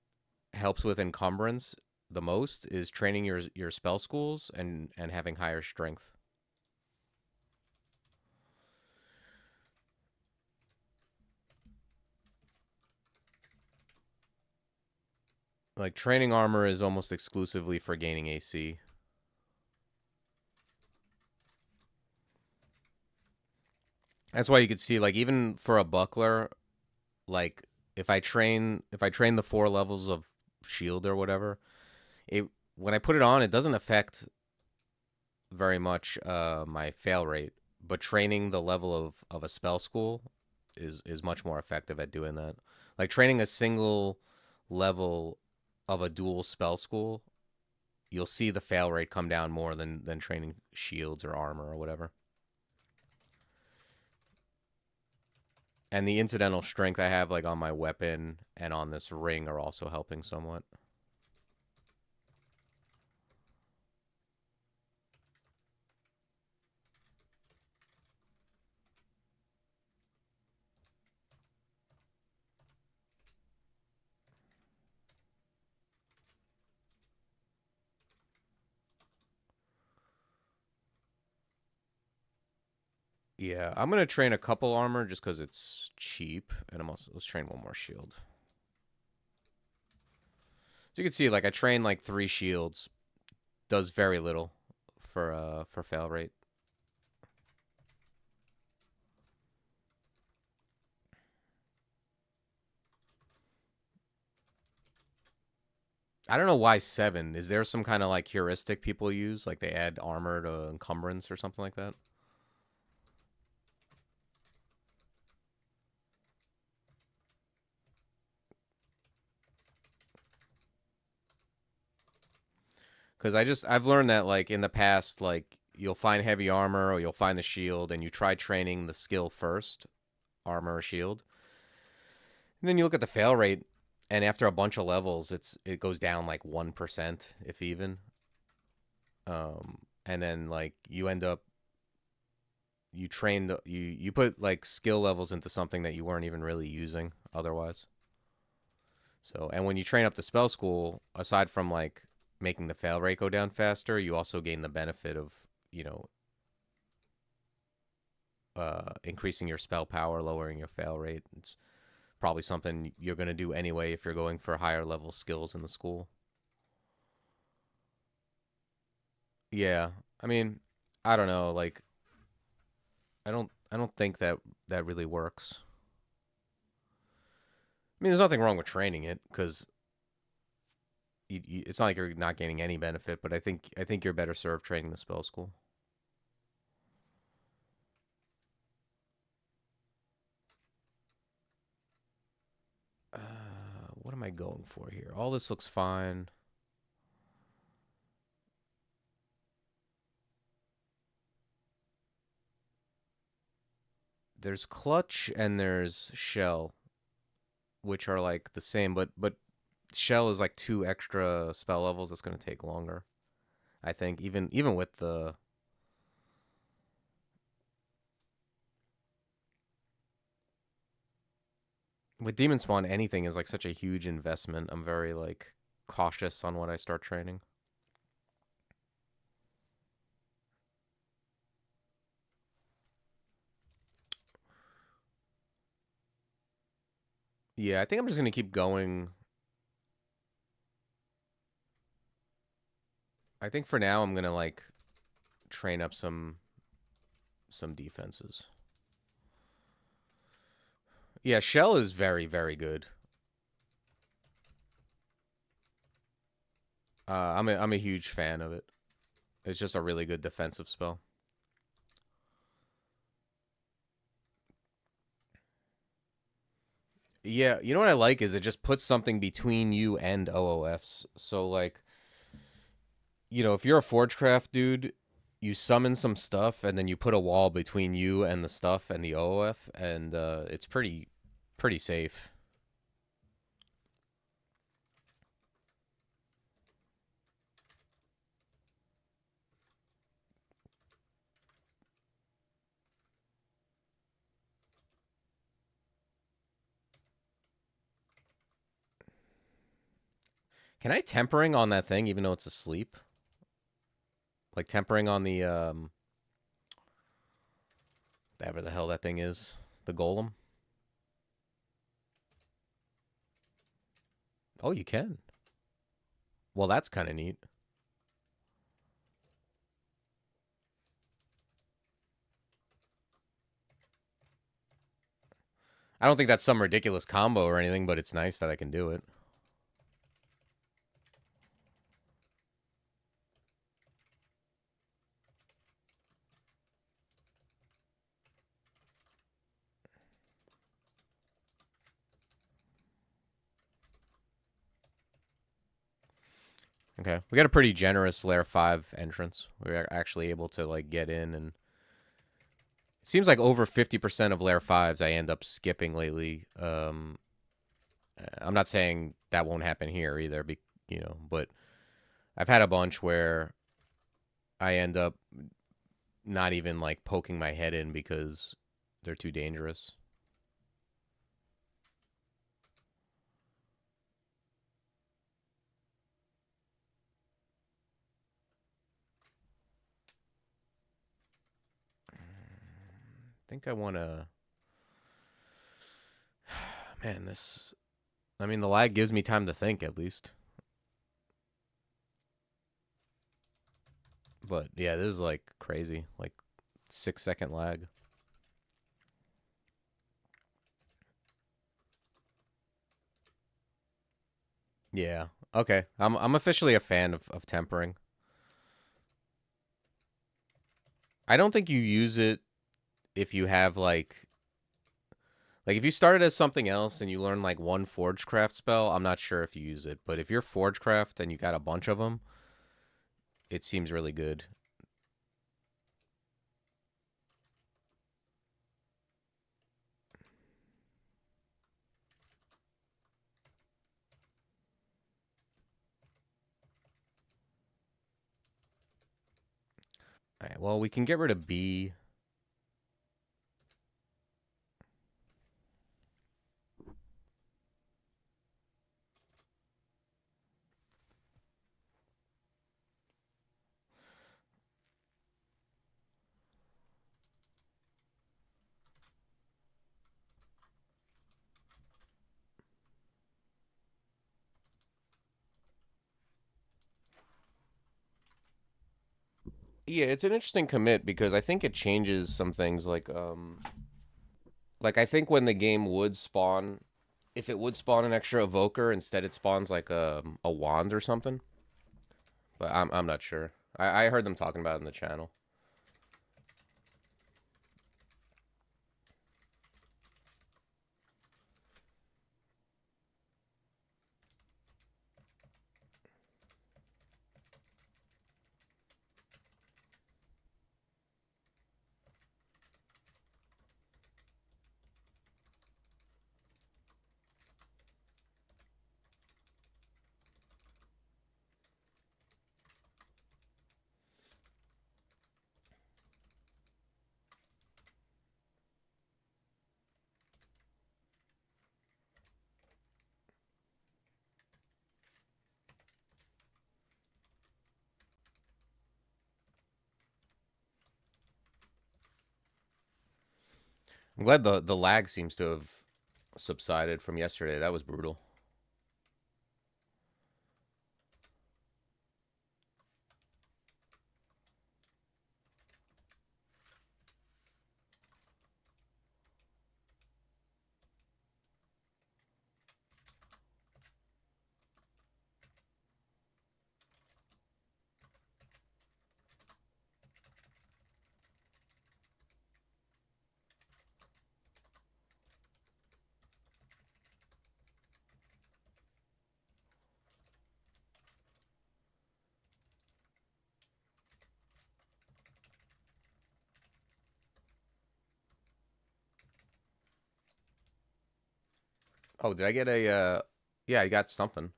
Speaker 1: helps with encumbrance the most is training your spell schools and having higher strength. Like training armor is almost exclusively for gaining AC. That's why you could see like even for a buckler, like if I train the 4 levels of shield or whatever, it when I put it on, it doesn't affect very much my fail rate, but training the level of a spell school is much more effective at doing that. Like training a single level of a dual spell school, you'll see the fail rate come down more than training shields or armor or whatever. And the incidental strength I have like on my weapon and on this ring are also helping somewhat. Yeah, I'm gonna train a couple armor just because it's cheap, and I'm also let's train one more shield. So you can see, like I train like 3 shields, does very little for fail rate. I don't know why 7. Is there some kind of like heuristic people use, like they add armor to encumbrance or something like that? Because I've learned that like in the past, like you'll find heavy armor or you'll find the shield, and you try training the skill first, armor or shield, and then you look at the fail rate, and after a bunch of levels, it goes down like 1%, if even. And then like you end up you train you put like skill levels into something that you weren't even really using otherwise. So, and when you train up the spell school, aside from like making the fail rate go down faster, you also gain the benefit of, you know, increasing your spell power, lowering your fail rate. It's probably something you're going to do anyway if you're going for higher level skills in the school. Yeah. I mean, I don't know, like I don't think that really works. I mean, there's nothing wrong with training it because it's not like you're not gaining any benefit, but I think you're better served training the spell school. What am I going for here? All this looks fine. There's clutch and there's shell, which are like the same, but shell is like 2 extra spell levels. That's gonna take longer. I think even with Demonspawn, anything is like such a huge investment. I'm very like cautious on what I start training. Yeah, I think I'm just gonna keep going. I think for now I'm gonna like train up some defenses. Yeah, Shell is very, very good. I'm a huge fan of it. It's just a really good defensive spell. Yeah, you know what I like is it just puts something between you and OOFs. So like, if you're a Forgecraft dude, you summon some stuff and then you put a wall between you and the stuff and the OOF, and it's pretty safe. Can I tempering on that thing even though it's asleep? Like tempering on the whatever the hell that thing is, the golem. Oh, you can. Well, that's kind of neat. I don't think that's some ridiculous combo or anything, but it's nice that I can do it. Okay, we got a pretty generous layer 5 entrance. We're actually able to like get in, and it seems like over 50% of layer 5s I end up skipping lately. I'm not saying that won't happen here either, but I've had a bunch where I end up not even like poking my head in because they're too dangerous. I think I want to. Man, this. I mean, the lag gives me time to think at least. But yeah, this is like crazy. Like 6-second lag. Yeah. Okay. I'm officially a fan of tempering. I don't think you use it if you have like if you started as something else and you learn like one Forgecraft spell, I'm not sure if you use it. But if you're Forgecraft and you got a bunch of them, it seems really good. All right, well, we can get rid of B. Yeah, it's an interesting commit because I think it changes some things like I think when the game would spawn, if it would spawn an extra evoker, instead it spawns like a wand or something. But I'm not sure. I heard them talking about it in the channel. I'm glad the lag seems to have subsided from yesterday. That was brutal. Oh, did I get a, yeah, I got something.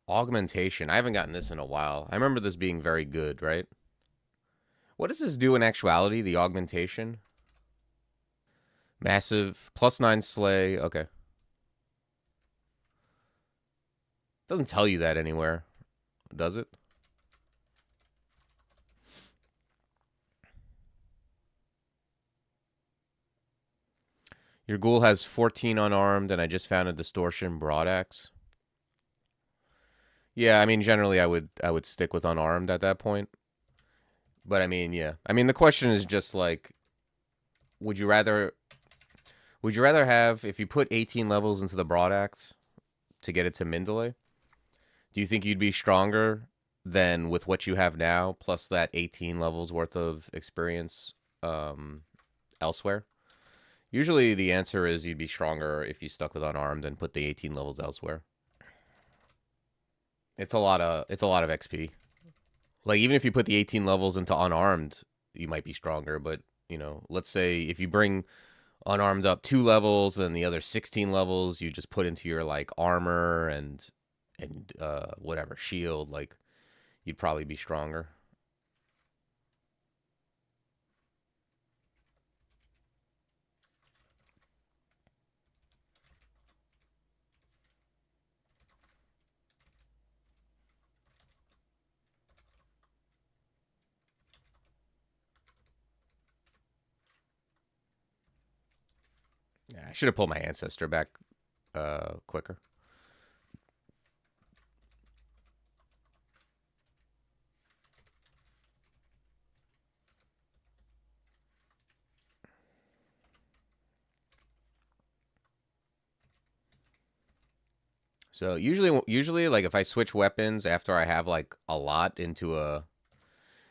Speaker 1: Augmentation. I haven't gotten this in a while. I remember this being very good, right? What does this do in actuality, the augmentation? Massive, +9 slay, okay. Doesn't tell you that anywhere, does it? Your ghoul has 14 unarmed, and I just found a distortion broadaxe. Yeah, I mean, generally, I would stick with unarmed at that point. But I mean, yeah. I mean, the question is just like, would you rather have, if you put 18 levels into the broadaxe to get it to Mindale, do you think you'd be stronger than with what you have now, plus that 18 levels worth of experience elsewhere? Usually the answer is you'd be stronger if you stuck with unarmed and put the 18 levels elsewhere. It's a lot of XP. Like even if you put the 18 levels into unarmed, you might be stronger, but let's say if you bring unarmed up 2 levels, then the other 16 levels you just put into your like armor and whatever shield, like you'd probably be stronger. Yeah, I should have pulled my ancestor back quicker. So usually like if I switch weapons after I have like a lot into a,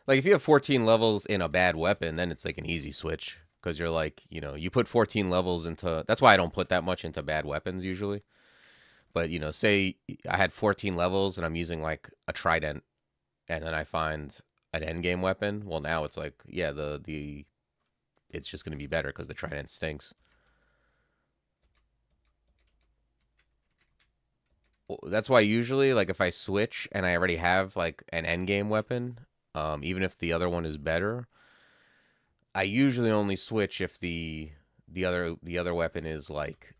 Speaker 1: like if you have 14 levels in a bad weapon, then it's like an easy switch because you're like, you put 14 levels into, that's why I don't put that much into bad weapons usually. But say I had 14 levels and I'm using like a trident, and then I find an end game weapon. Well, now it's like, yeah, the it's just going to be better because the trident stinks. That's why usually, like, if I switch and I already have like an end game weapon, even if the other one is better, I usually only switch if the other weapon is like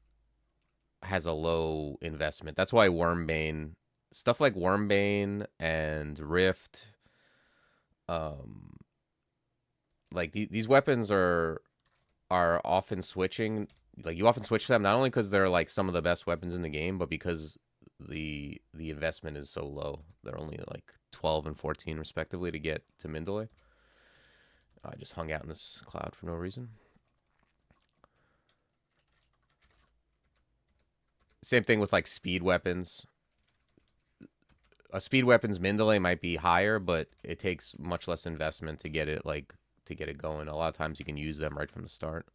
Speaker 1: has a low investment. That's why Wormbane, stuff like Wormbane and Rift, um, like these weapons are often switching. Like you often switch them not only because they're like some of the best weapons in the game, but because the investment is so low. They're only like 12 and 14 respectively to get to Mindale. I just hung out in this cloud for no reason. Same thing with like speed weapons. A speed weapon's Mindale might be higher, but it takes much less investment to get it going. A lot of times you can use them right from the start.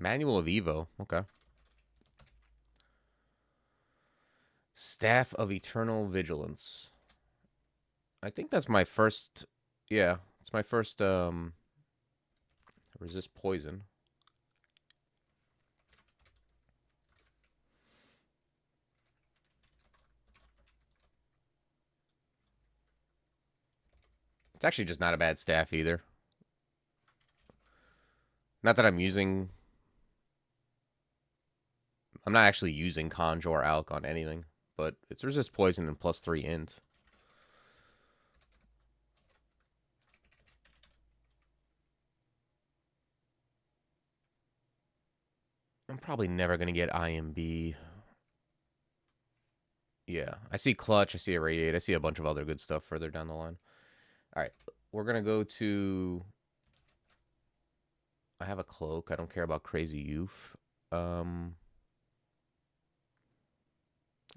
Speaker 1: Manual of Evo. Okay. Staff of Eternal Vigilance. I think that's my first. Yeah, it's my first. Resist poison. It's actually just not a bad staff either. Not that I'm using. I'm not actually using Conjure or Alk on anything, but it's resist poison and +3 int. I'm probably never gonna get IMB. Yeah, I see Clutch, I see Irradiate, I see a bunch of other good stuff further down the line. All right, we're gonna go to. I have a cloak. I don't care about Crazy Youth. Um,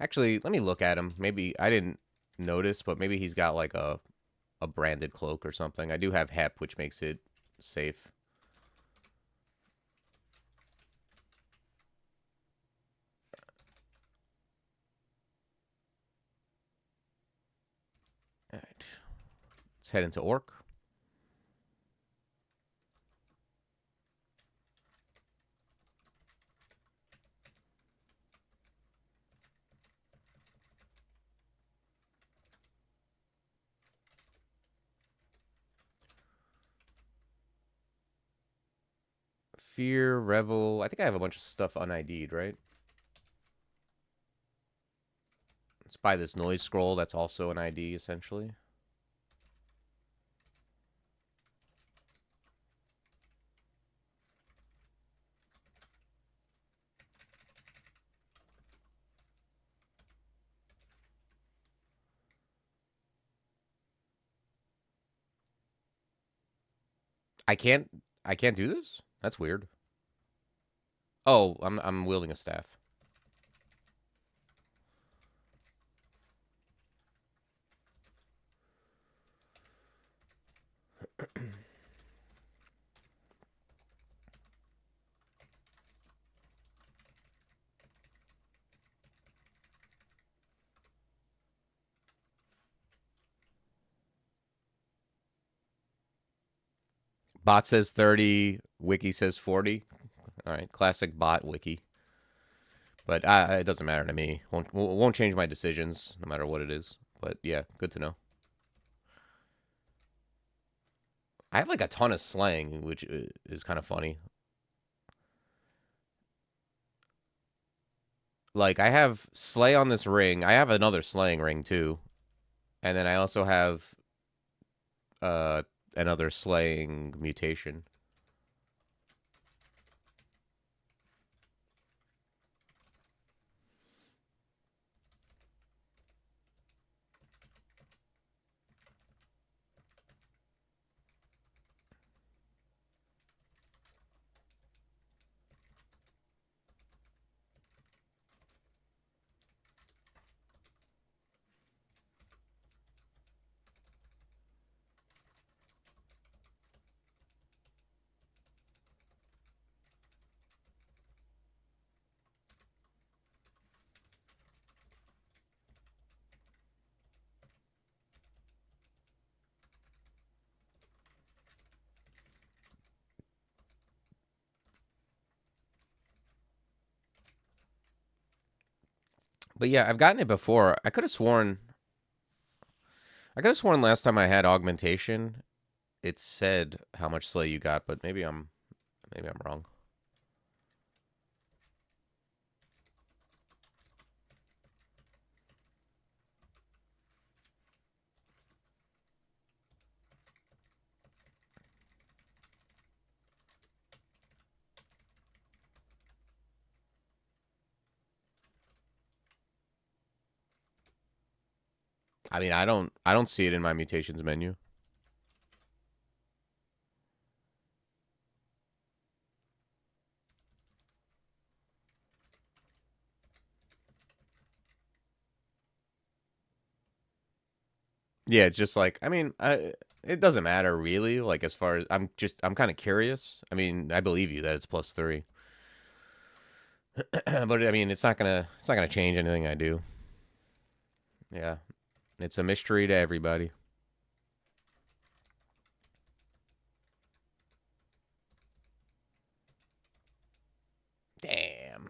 Speaker 1: Actually, let me look at him. Maybe I didn't notice, but maybe he's got like a a branded cloak or something. I do have HEP, which makes it safe. All right. Let's head into Orc. Fear, Revel. I think I have a bunch of stuff un-ID'd, right? Let's buy this noise scroll. That's also an ID, essentially. I can't do this? That's weird. Oh, I'm wielding a staff. Bot says 30, wiki says 40. All right, classic bot wiki. But it doesn't matter to me. Won't change my decisions no matter what it is. But yeah, good to know. I have like a ton of slang, which is kind of funny. Like I have slay on this ring. I have another slaying ring too, and then I also have another slaying mutation. But yeah, I've gotten it before. I could have sworn last time I had augmentation, it said how much slay you got, but maybe I'm wrong. I mean, I don't see it in my mutations menu. Yeah, it's just like, I mean, it doesn't matter really. Like as far as I'm kind of curious. I mean, I believe you that it's +3, but I mean, it's not gonna change anything I do. Yeah, it's a mystery to everybody. Damn.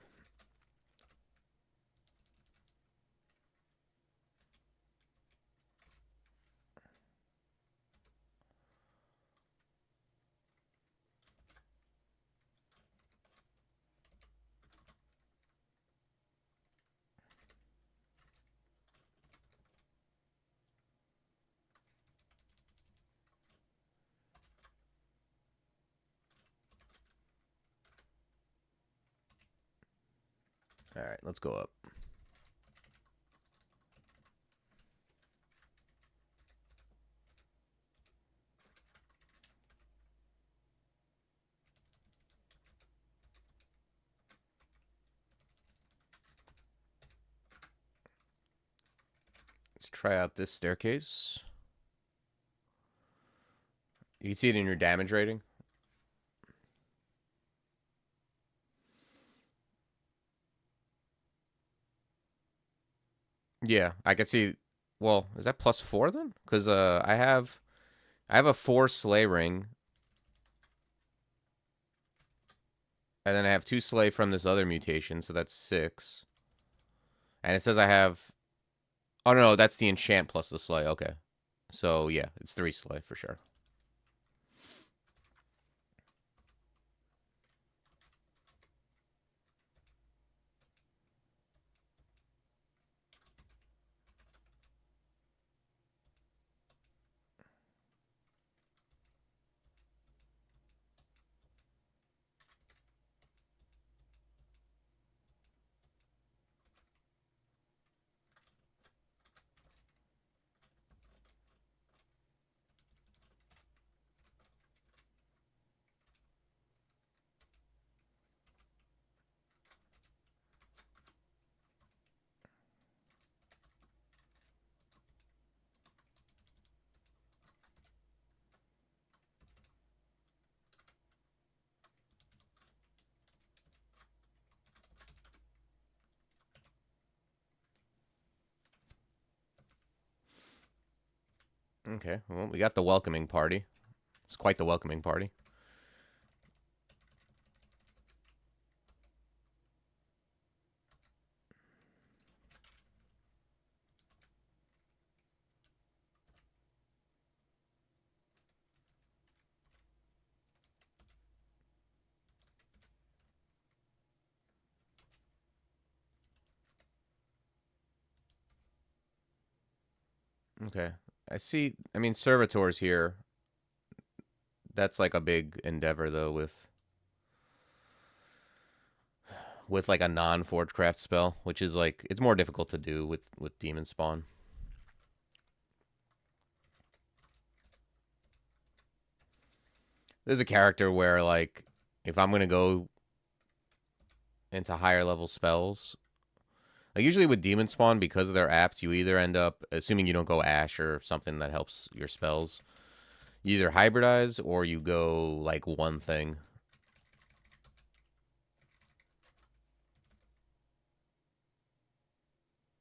Speaker 1: All right, let's go up. Let's try out this staircase. You can see it in your damage rating. Yeah, I can see. Well, is that +4 then? Because I have a 4 Slay ring, and then I have 2 Slay from this other mutation, so that's 6. And it says I have. Oh no, that's the enchant plus the Slay. Okay, so yeah, it's 3 Slay for sure. Okay, well, we got the welcoming party. It's quite the welcoming party. Okay, I see. I mean, servitors here. That's like a big endeavor though with like a non-Forgecraft spell, which is like it's more difficult to do with Demonspawn. There's a character where like if I'm gonna go into higher level spells, like usually with Demonspawn because of their apps, you either end up assuming you don't go Ash or something that helps your spells. You either hybridize or you go like one thing.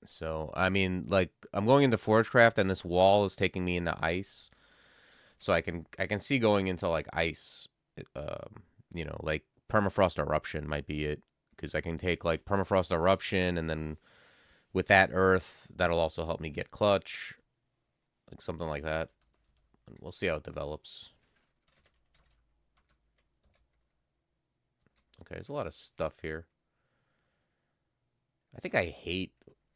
Speaker 1: So I mean, like I'm going into Forgecraft and this wall is taking me into ice, so I can see going into like ice, like permafrost eruption might be it because I can take like permafrost eruption and then with that earth that'll also help me get clutch, like something like that. And we'll see how it develops. Okay, there's a lot of stuff here. I think I hate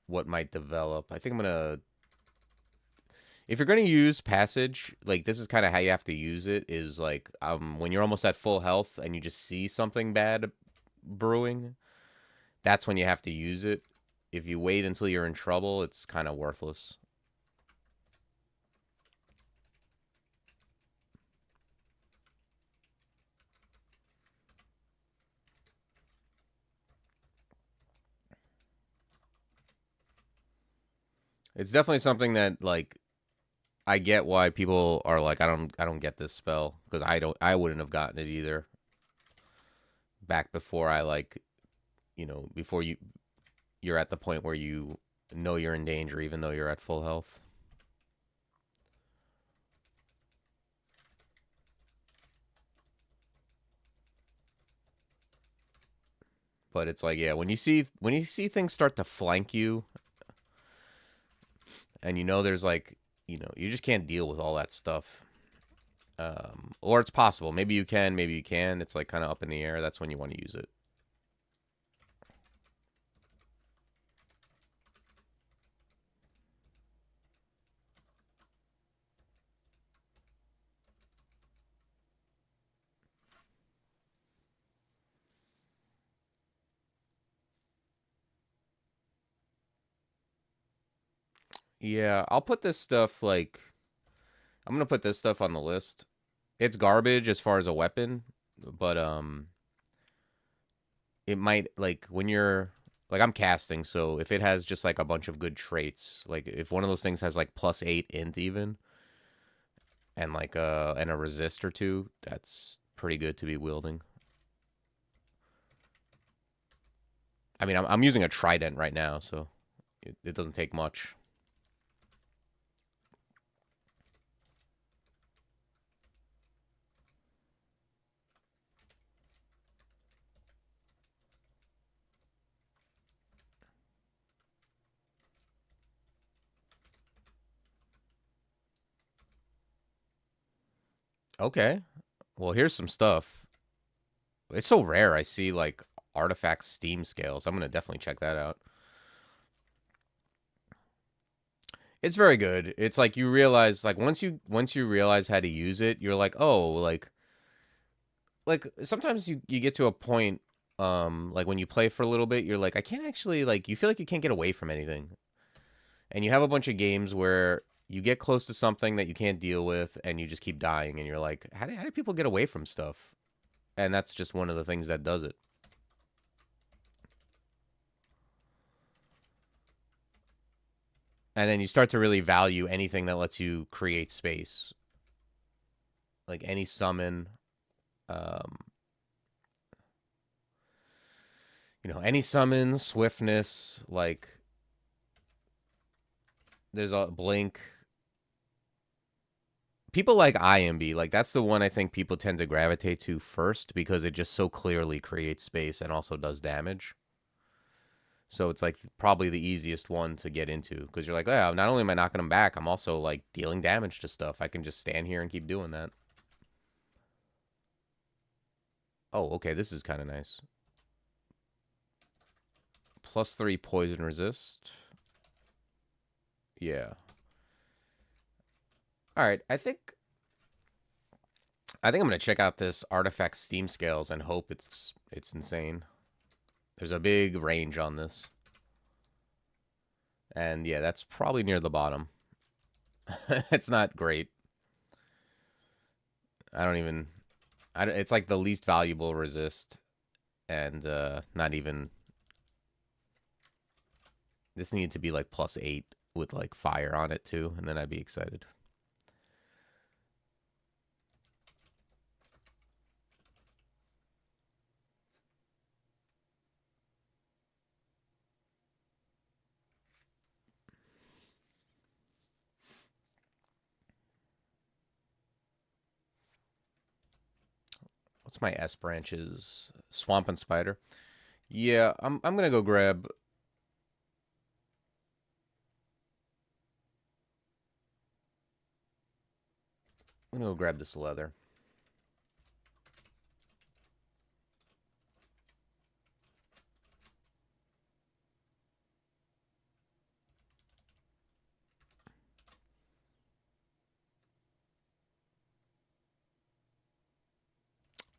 Speaker 1: what might develop. I think I'm gonna. If you're gonna use passage, like this is kind of how you have to use it. Is like when you're almost at full health and you just see something bad brewing, that's when you have to use it. If you wait until you're in trouble, it's kind of worthless. It's definitely something that like I get why people are like I don't get this spell because I wouldn't have gotten it either back before I like before you're at the point where you know you're in danger even though you're at full health. But it's like, yeah, when you see things start to flank you, and there's like, you just can't deal with all that stuff. Or it's possible. Maybe you can, maybe you can. It's like kind of up in the air. That's when you want to use it. Yeah, I'll put this stuff like I'm gonna put this stuff on the list. It's garbage as far as a weapon, but it might like when you're like I'm casting, so if it has just like a bunch of good traits, like if one of those things has like +8 int even, and like and a resist or two, that's pretty good to be wielding. I mean, I'm using a trident right now, so it doesn't take much. Okay. Well, here's some stuff. It's so rare I see like artifact Steam scales. I'm gonna definitely check that out. It's very good. It's like you realize like once you realize how to use it, you're like, "Oh, like sometimes you get to a point like when you play for a little bit, you're like, I can't actually like you feel like you can't get away from anything. And you have a bunch of games where you get close to something that you can't deal with and you just keep dying and you're like, how do people get away from stuff? And that's just one of the things that does it. And then you start to really value anything that lets you create space. Like any summon, um, any summon, swiftness, like there's a blink. People like IMB, like that's the one I think people tend to gravitate to first because it just so clearly creates space and also does damage. So it's like probably the easiest one to get into because you're like, oh, not only am I knocking them back, I'm also like dealing damage to stuff. I can just stand here and keep doing that. Oh, okay, this is kind of nice. +3 poison resist. Yeah. All right, I think I'm gonna check out this artifact Steam scales and hope it's insane. There's a big range on this, and yeah, that's probably near the bottom. It's not great. I don't even. It's like the least valuable resist, and not even. This needed to be like +8 with like fire on it too, and then I'd be excited. What's my S branches? Swamp and Spider. Yeah, I'm gonna go grab. I'm gonna go grab this leather.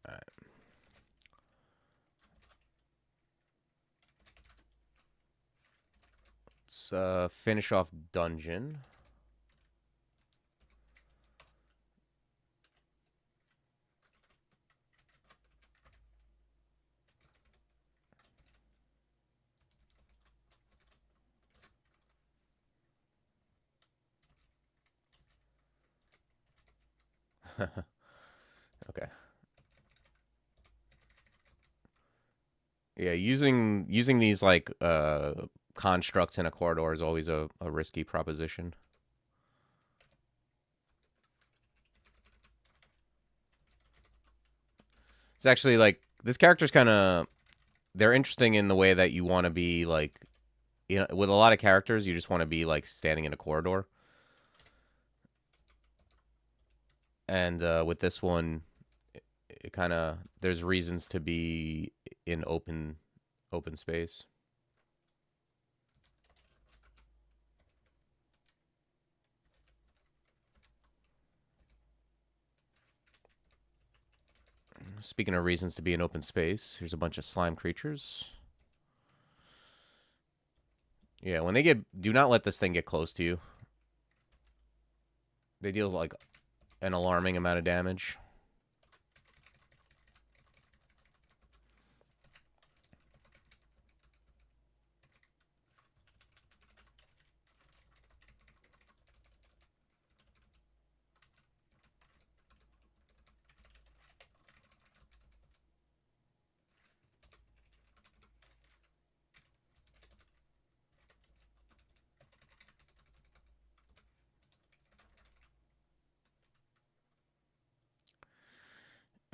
Speaker 1: All right. Let's finish off dungeon. Okay. Yeah, using these like constructs in a corridor is always a risky proposition. It's actually like this character's kind of they're interesting in the way that you want to be like with a lot of characters you just want to be like standing in a corridor. And with this one it kind of there's reasons to be in open space. Speaking of reasons to be in open space, here's a bunch of slime creatures. Yeah, when they do not let this thing get close to you. They deal like an alarming amount of damage.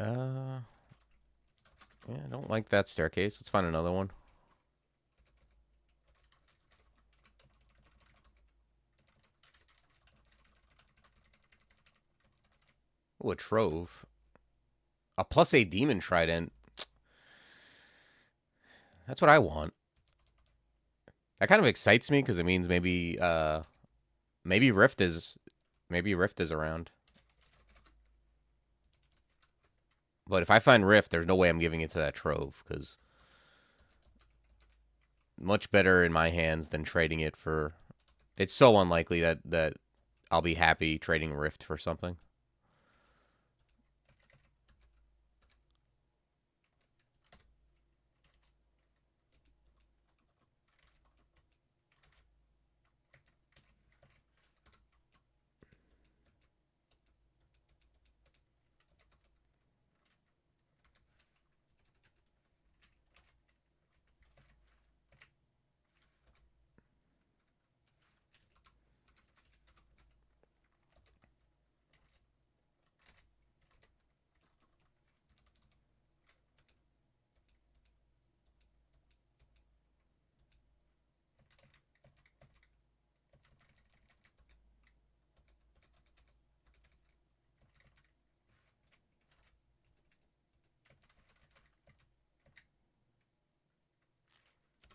Speaker 1: Yeah, I don't like that staircase. Let's find another one. Ooh, a trove. A +8 demon trident. That's what I want. That kind of excites me because it means maybe Rift is around. But if I find Rift, there's no way I'm giving it to that trove because much better in my hands than trading it for. It's so unlikely that I'll be happy trading Rift for something.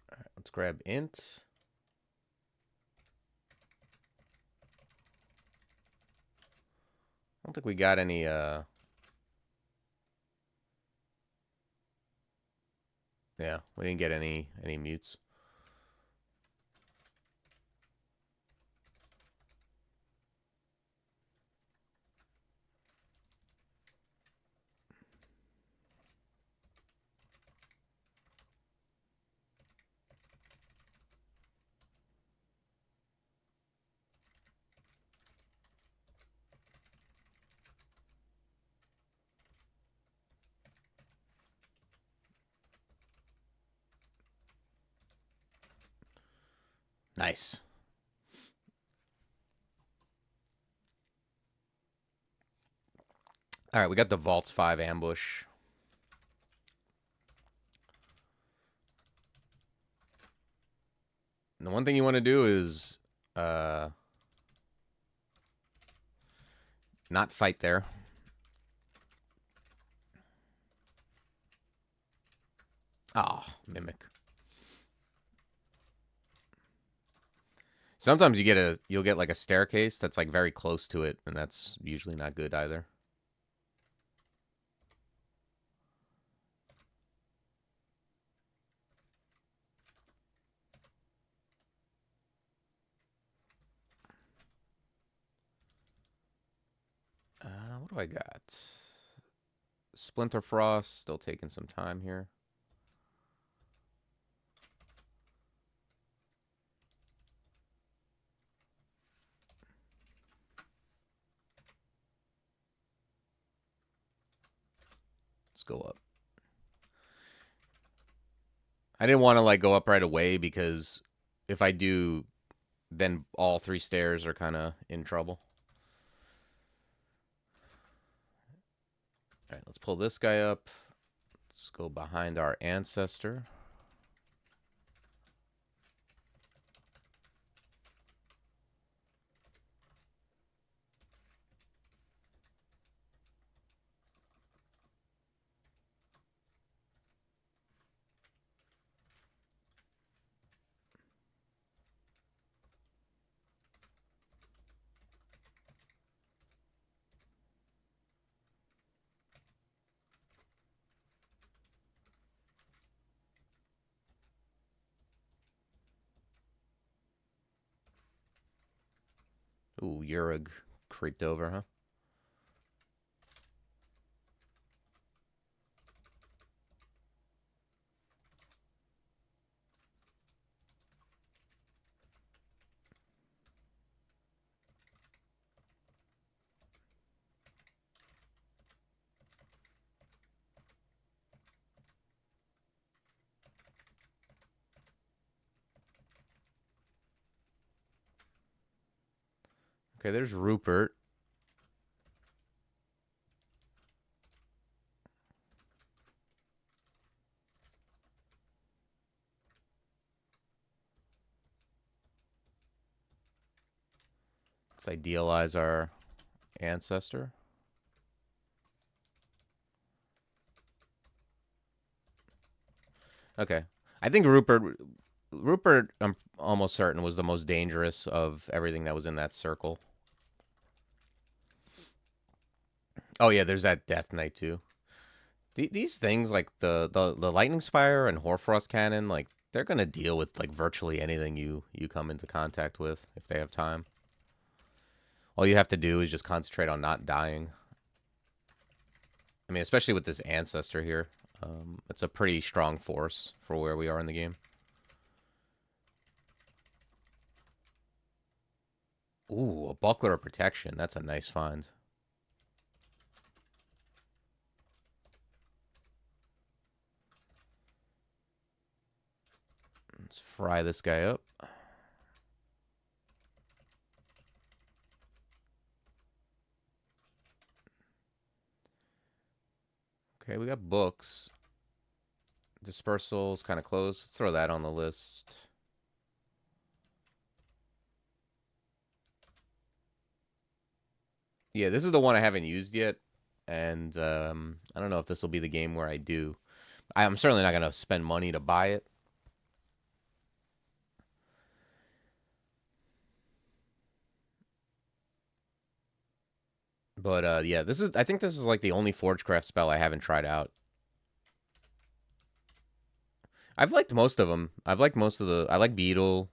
Speaker 1: All right, let's grab int. I don't think we got any yeah, we didn't get any mutes. Nice. All right, we got the Vaults 5 ambush. And the one thing you want to do is not fight there. Oh, Mimic. Sometimes you'll get like a staircase that's like very close to it, and that's usually not good either. What do I got? Splinter Frost, still taking some time here. Let's go up. I didn't want to like go up right away because if I do, then all 3 stairs are kind of in trouble. All right, let's pull this guy up. Let's go behind our ancestor. Ooh, Urug creeped over, huh? Okay, there's Rupert. Let's idealize our ancestor. Okay. I think Rupert, I'm almost certain, was the most dangerous of everything that was in that circle. Oh, yeah, there's that Death Knight, too. These things, like the Lightning Spire and Hoarfrost Cannon, like, they're going to deal with, like, virtually anything you come into contact with if they have time. All you have to do is just concentrate on not dying. I mean, especially with this Ancestor here. It's a pretty strong force for where we are in the game. Ooh, a Buckler of Protection. That's a nice find. Let's fry this guy up. Okay, we got books. Dispersal's kind of close. Let's throw that on the list. Yeah, this is the one I haven't used yet. And I don't know if this will be the game where I do. I'm certainly not going to spend money to buy it. But yeah, I think this is like the only Forgecraft spell I haven't tried out. I've liked most of them. I've liked most of I like Beetle.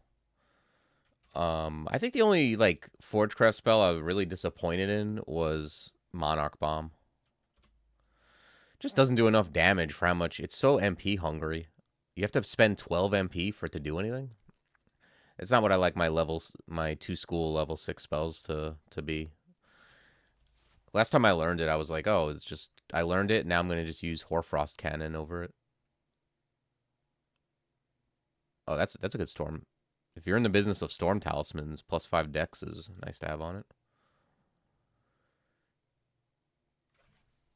Speaker 1: I think the only like Forgecraft spell I was really disappointed in was Monarch Bomb. Just doesn't do enough damage for how much it's so MP hungry. You have to spend 12 MP for it to do anything. It's not what I like my 2 school level 6 spells to be. Last time I learned it, I was like, oh, it's just I learned it. Now I'm gonna just use Hoarfrost Cannon over it. Oh, that's a good storm. If you're in the business of storm talismans, +5 dex is nice to have on it.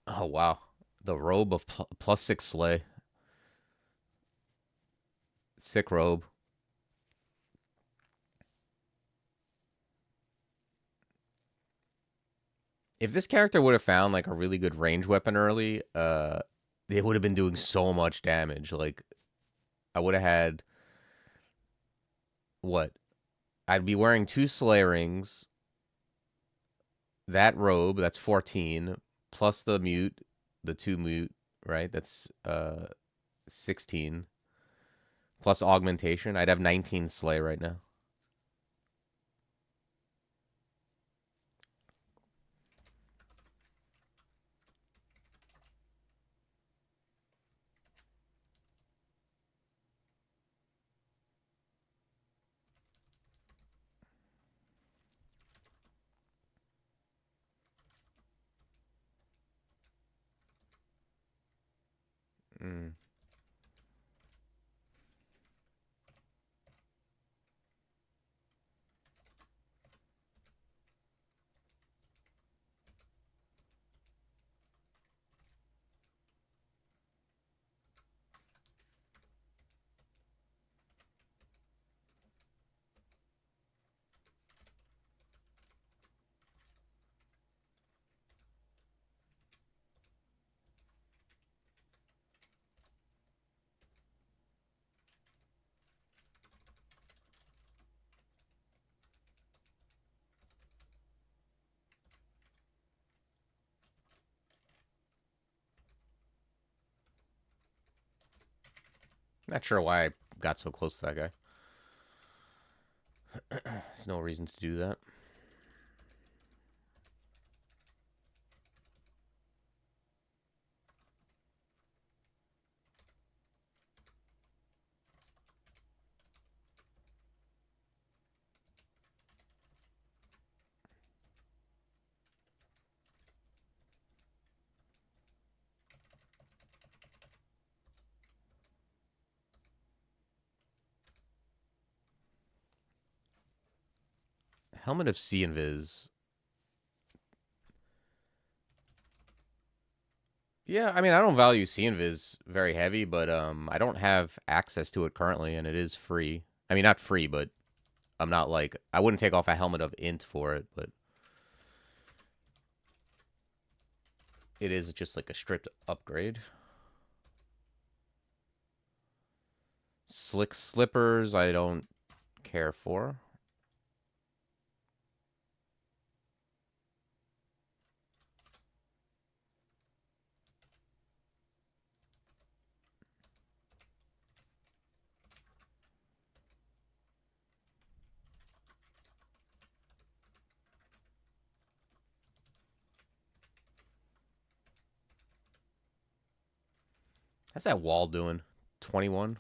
Speaker 1: Oh wow, the robe of +6 slay. Sick robe. If this character would have found like a really good range weapon early, it would have been doing so much damage. Like I would have had what? I'd be wearing 2 Slay Rings, that robe, that's 14, plus the mute, the 2 mute, right? That's 16. Plus augmentation. I'd have 19 Slay right now. Mm. Not sure why I got so close to that guy. There's no reason to do that. Helmet of Sea Invis. Yeah, I mean, I don't value Sea Invis very heavy, but I don't have access to it currently, and it is free. I mean, not free, but I'm not like, I wouldn't take off a helmet of int for it, but it is just like a stripped upgrade. Slick slippers, I don't care for. How's that wall doing? 21?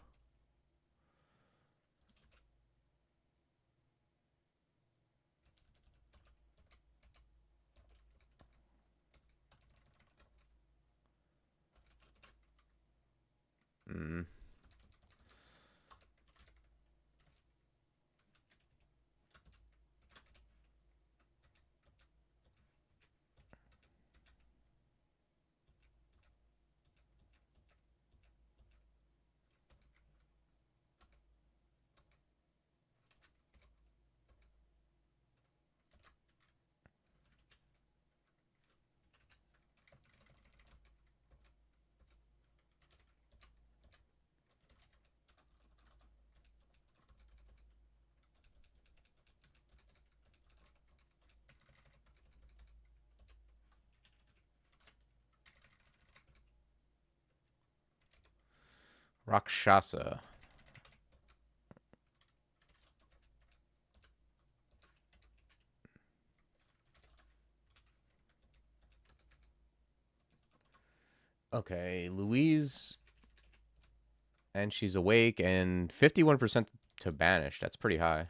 Speaker 1: Mm. Rakshasa. Okay, Louise. And she's awake, and 51% to banish. That's pretty high.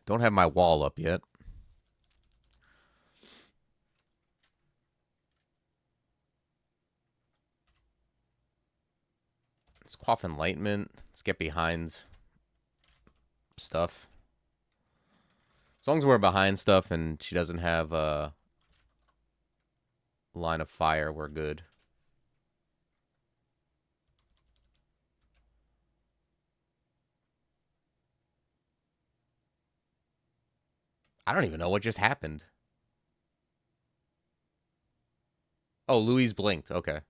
Speaker 1: Don't have my wall up yet. Let's quaff enlightenment. Let's get behind stuff. As long as we're behind stuff and she doesn't have a line of fire, we're good. I don't even know what just happened. Oh, Louise blinked. Okay.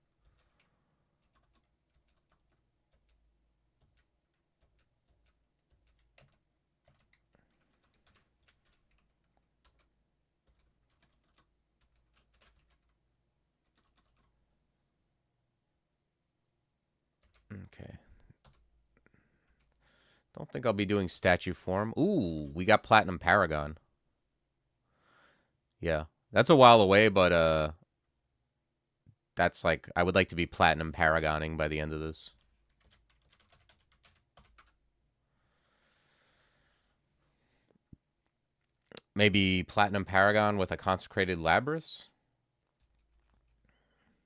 Speaker 1: Okay. Don't think I'll be doing statue form. Ooh, we got Platinum Paragon. Yeah. That's a while away, but that's like, I would like to be Platinum Paragoning by the end of this. Maybe Platinum Paragon with a Consecrated Labrys?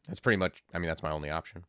Speaker 1: That's pretty much, I mean, that's my only option.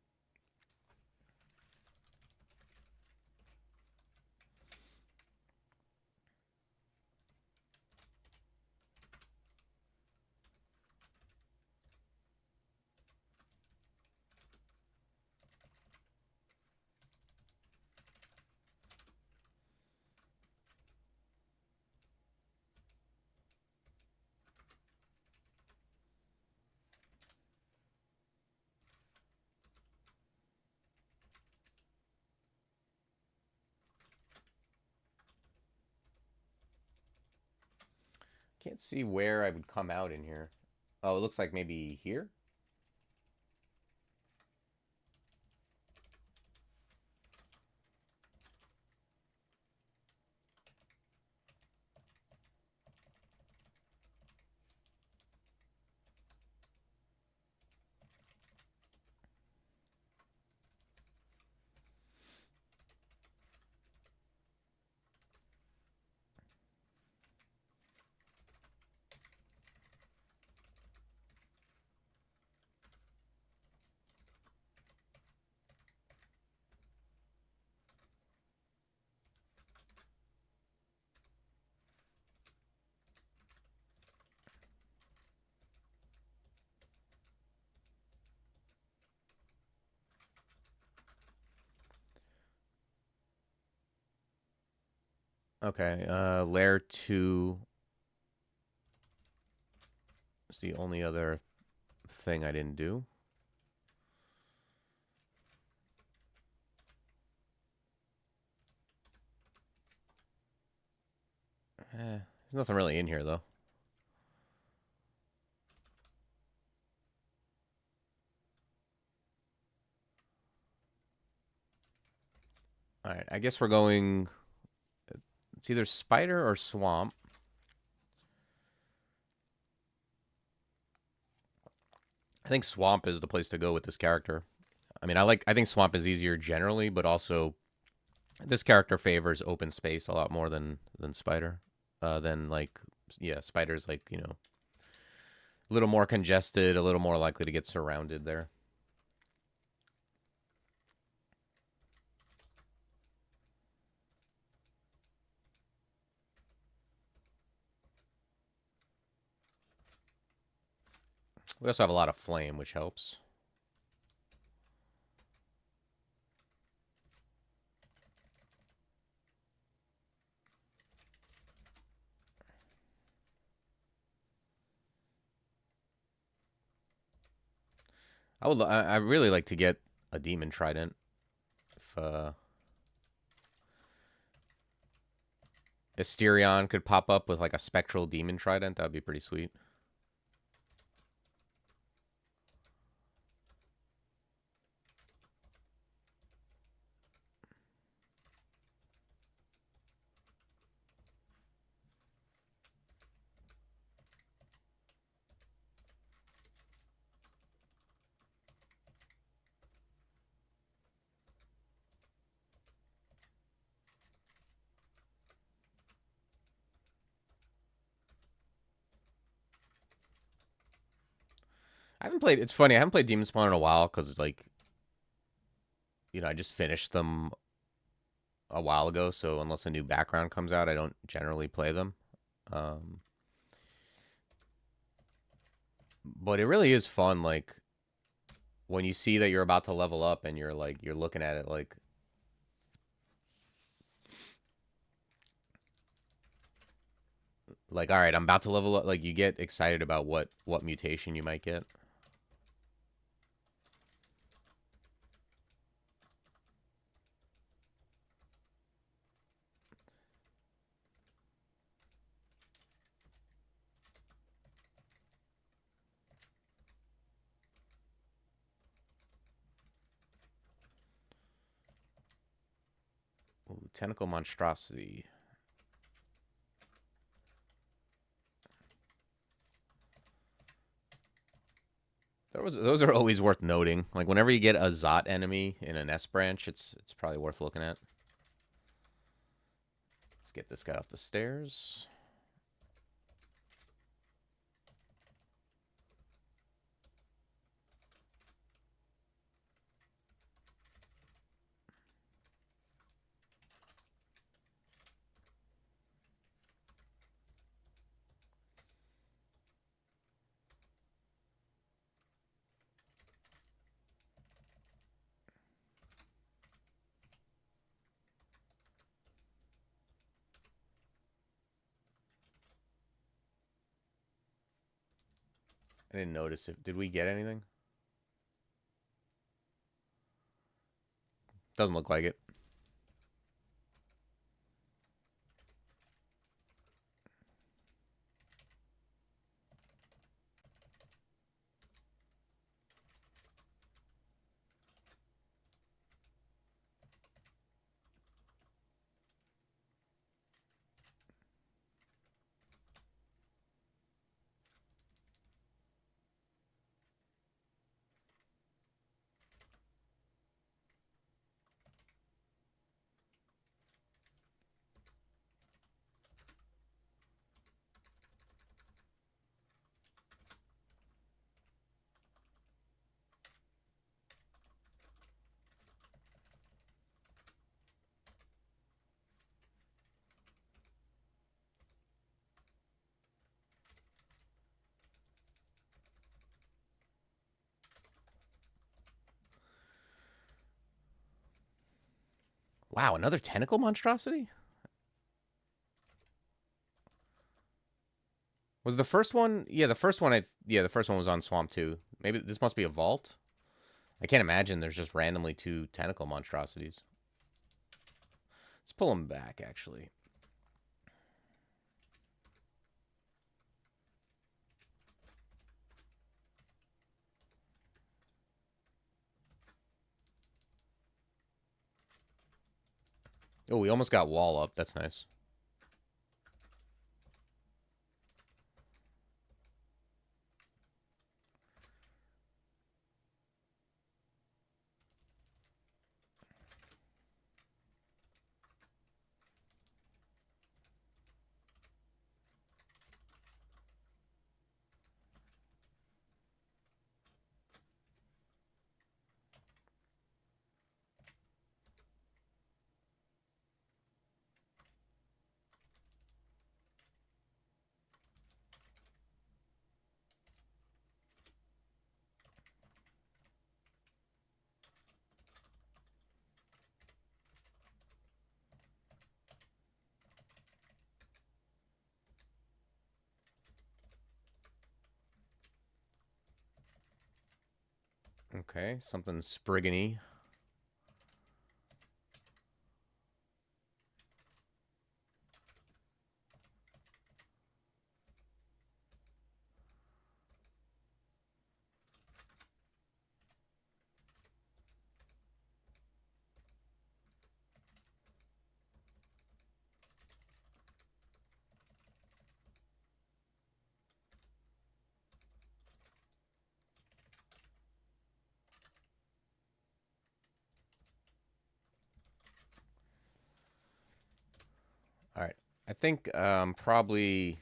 Speaker 1: Can't see where I would come out in here. Oh, it looks like maybe here? Okay, layer 2 is the only other thing I didn't do. There's nothing really in here, though. All right, I guess we're going... It's either spider or swamp. I think swamp is the place to go with this character. I mean, I think swamp is easier generally, but also this character favors open space a lot more than spider. Than like, yeah, spider's like, you know, a little more congested, a little more likely to get surrounded there. We also have a lot of flame, which helps. I really like to get a demon trident. If Asterion could pop up with like a spectral demon trident, that would be pretty sweet. I haven't played. It's funny. I haven't played Demonspawn in a while because it's like, you know, I just finished them a while ago. So unless a new background comes out, I don't generally play them. Um, but it really is fun. Like when you see that you're about to level up and you're like you're looking at it like all right, I'm about to level up. Like you get excited about what mutation you might get. Ooh, tentacle monstrosity. Those are always worth noting. Like whenever you get a Zot enemy in an S branch, it's probably worth looking at. Let's get this guy off the stairs. I didn't notice it. Did we get anything? Doesn't look like it. Wow, another tentacle monstrosity? Was the first one? Yeah, the first one. The first one was on Swamp 2. Maybe this must be a vault. I can't imagine there's just randomly 2 tentacle monstrosities. Let's pull them back, actually. Oh, we almost got wall up. That's nice. Okay, something spriggany. All right. I think probably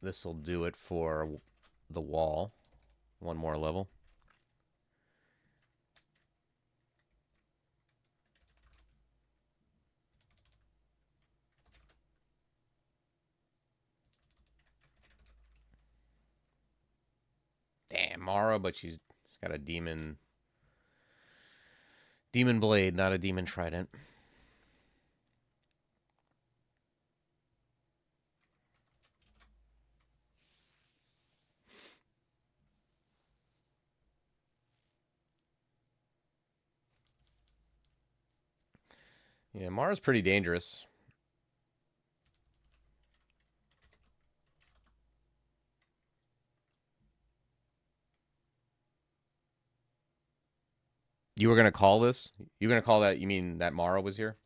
Speaker 1: this will do it for the wall. One more level. Damn, Mara, but she's got a demon blade, not a demon trident. Yeah, Mara's pretty dangerous. You were gonna call this? You were gonna call that? You mean that Mara was here?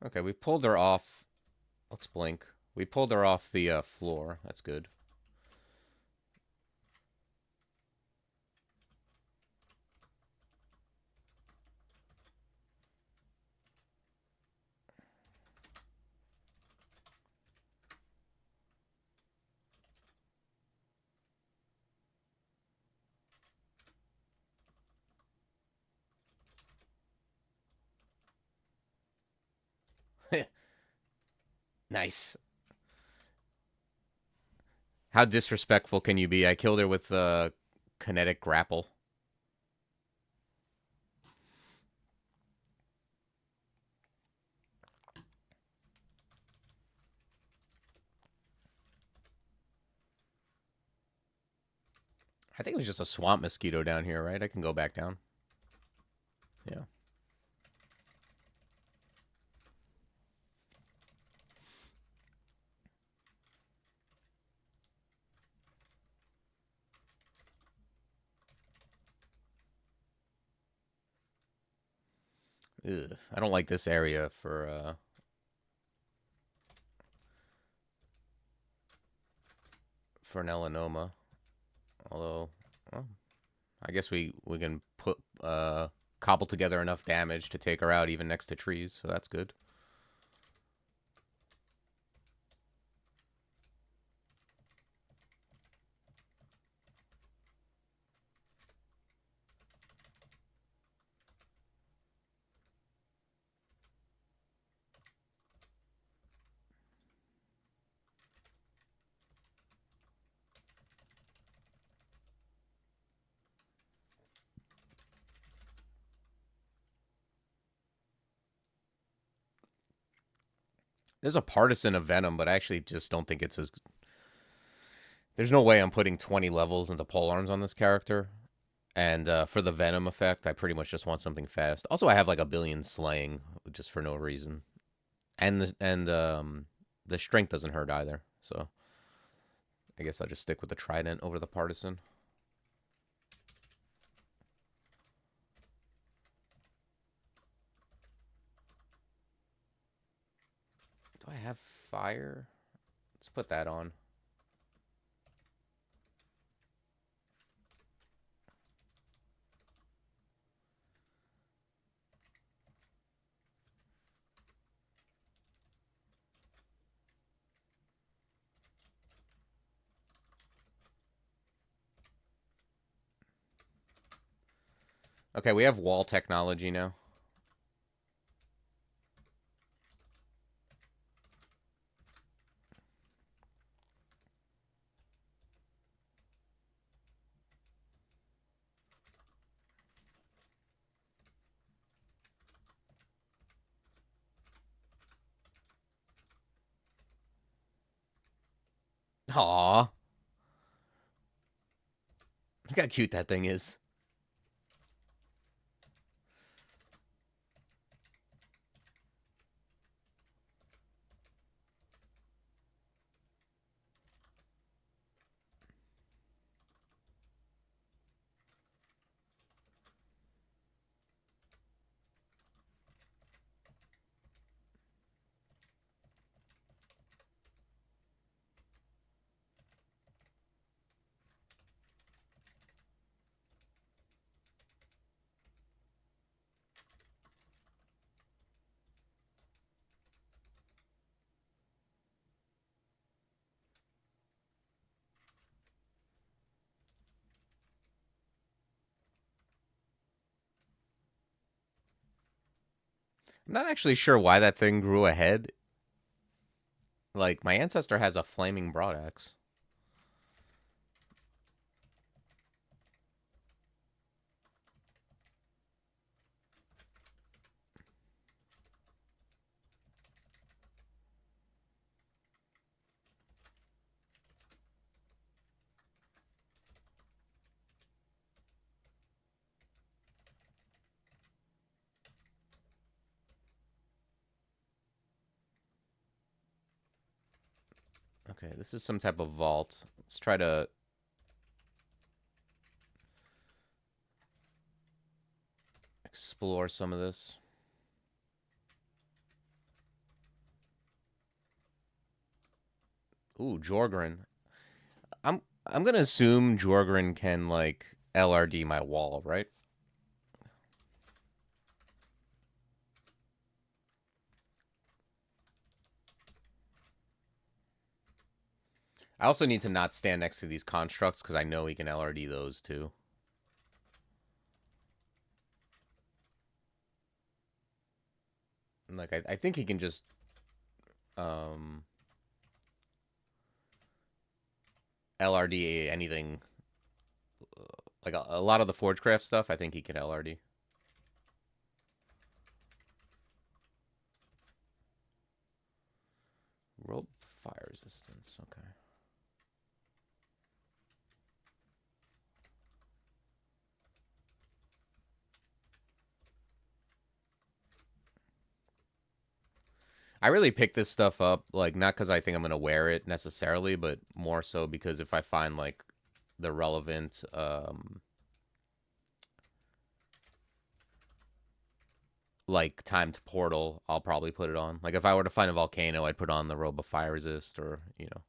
Speaker 1: Okay, we pulled her off. Let's blink. We pulled her off the floor. That's good. Nice. How disrespectful can you be? I killed her with kinetic grapple. I think it was just a swamp mosquito down here, right? I can go back down. Yeah. Ugh, I don't like this area for an Elanoma. Although, well, I guess we can put cobble together enough damage to take her out even next to trees, so that's good. There's a partisan of Venom, but I actually just don't think it's as. There's no way I'm putting 20 levels into polearms on this character. And for the Venom effect, I pretty much just want something fast. Also, I have like a billion slaying just for no reason, and the strength doesn't hurt either. So I guess I'll just stick with the trident over the partisan. Do I have fire? Let's put that on. Okay, we have wall technology now. Aww. Look how cute that thing is. I'm not actually sure why that thing grew ahead. Like, my ancestor has a flaming broadaxe. Okay, this is some type of vault. Let's try to explore some of this. Ooh, Jorgren. I'm gonna assume Jorgren can like LRD my wall, right? I also need to not stand next to these constructs because I know he can LRD those too. And like I think he can just LRD anything. Like a lot of the Forgecraft stuff, I think he can LRD. Rope fire resistance, okay. I really pick this stuff up, like, not because I think I'm going to wear it necessarily, but more so because if I find, like, the relevant, like, timed portal, I'll probably put it on. Like, if I were to find a volcano, I'd put on the robe of fire resist or, you know.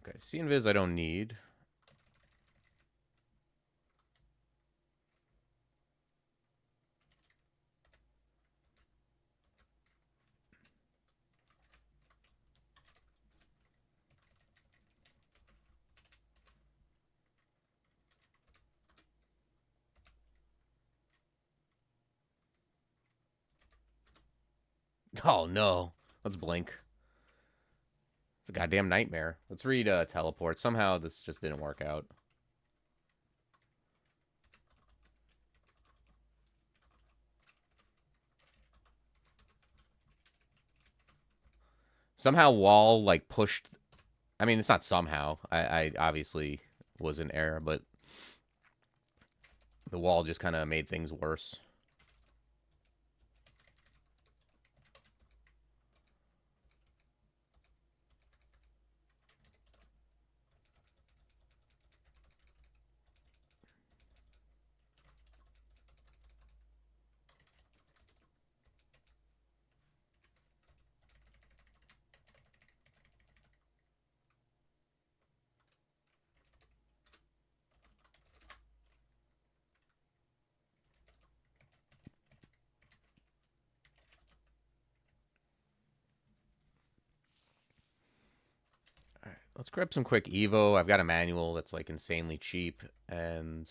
Speaker 1: Okay, see invis I don't need. Oh, no. Let's blink. It's a goddamn nightmare. Let's read teleport. Somehow this just didn't work out. Somehow wall, like, pushed... I mean, it's not somehow. I obviously was in error, but the wall just kind of made things worse. All right, let's grab some quick Evo. I've got a manual that's, like, insanely cheap, and...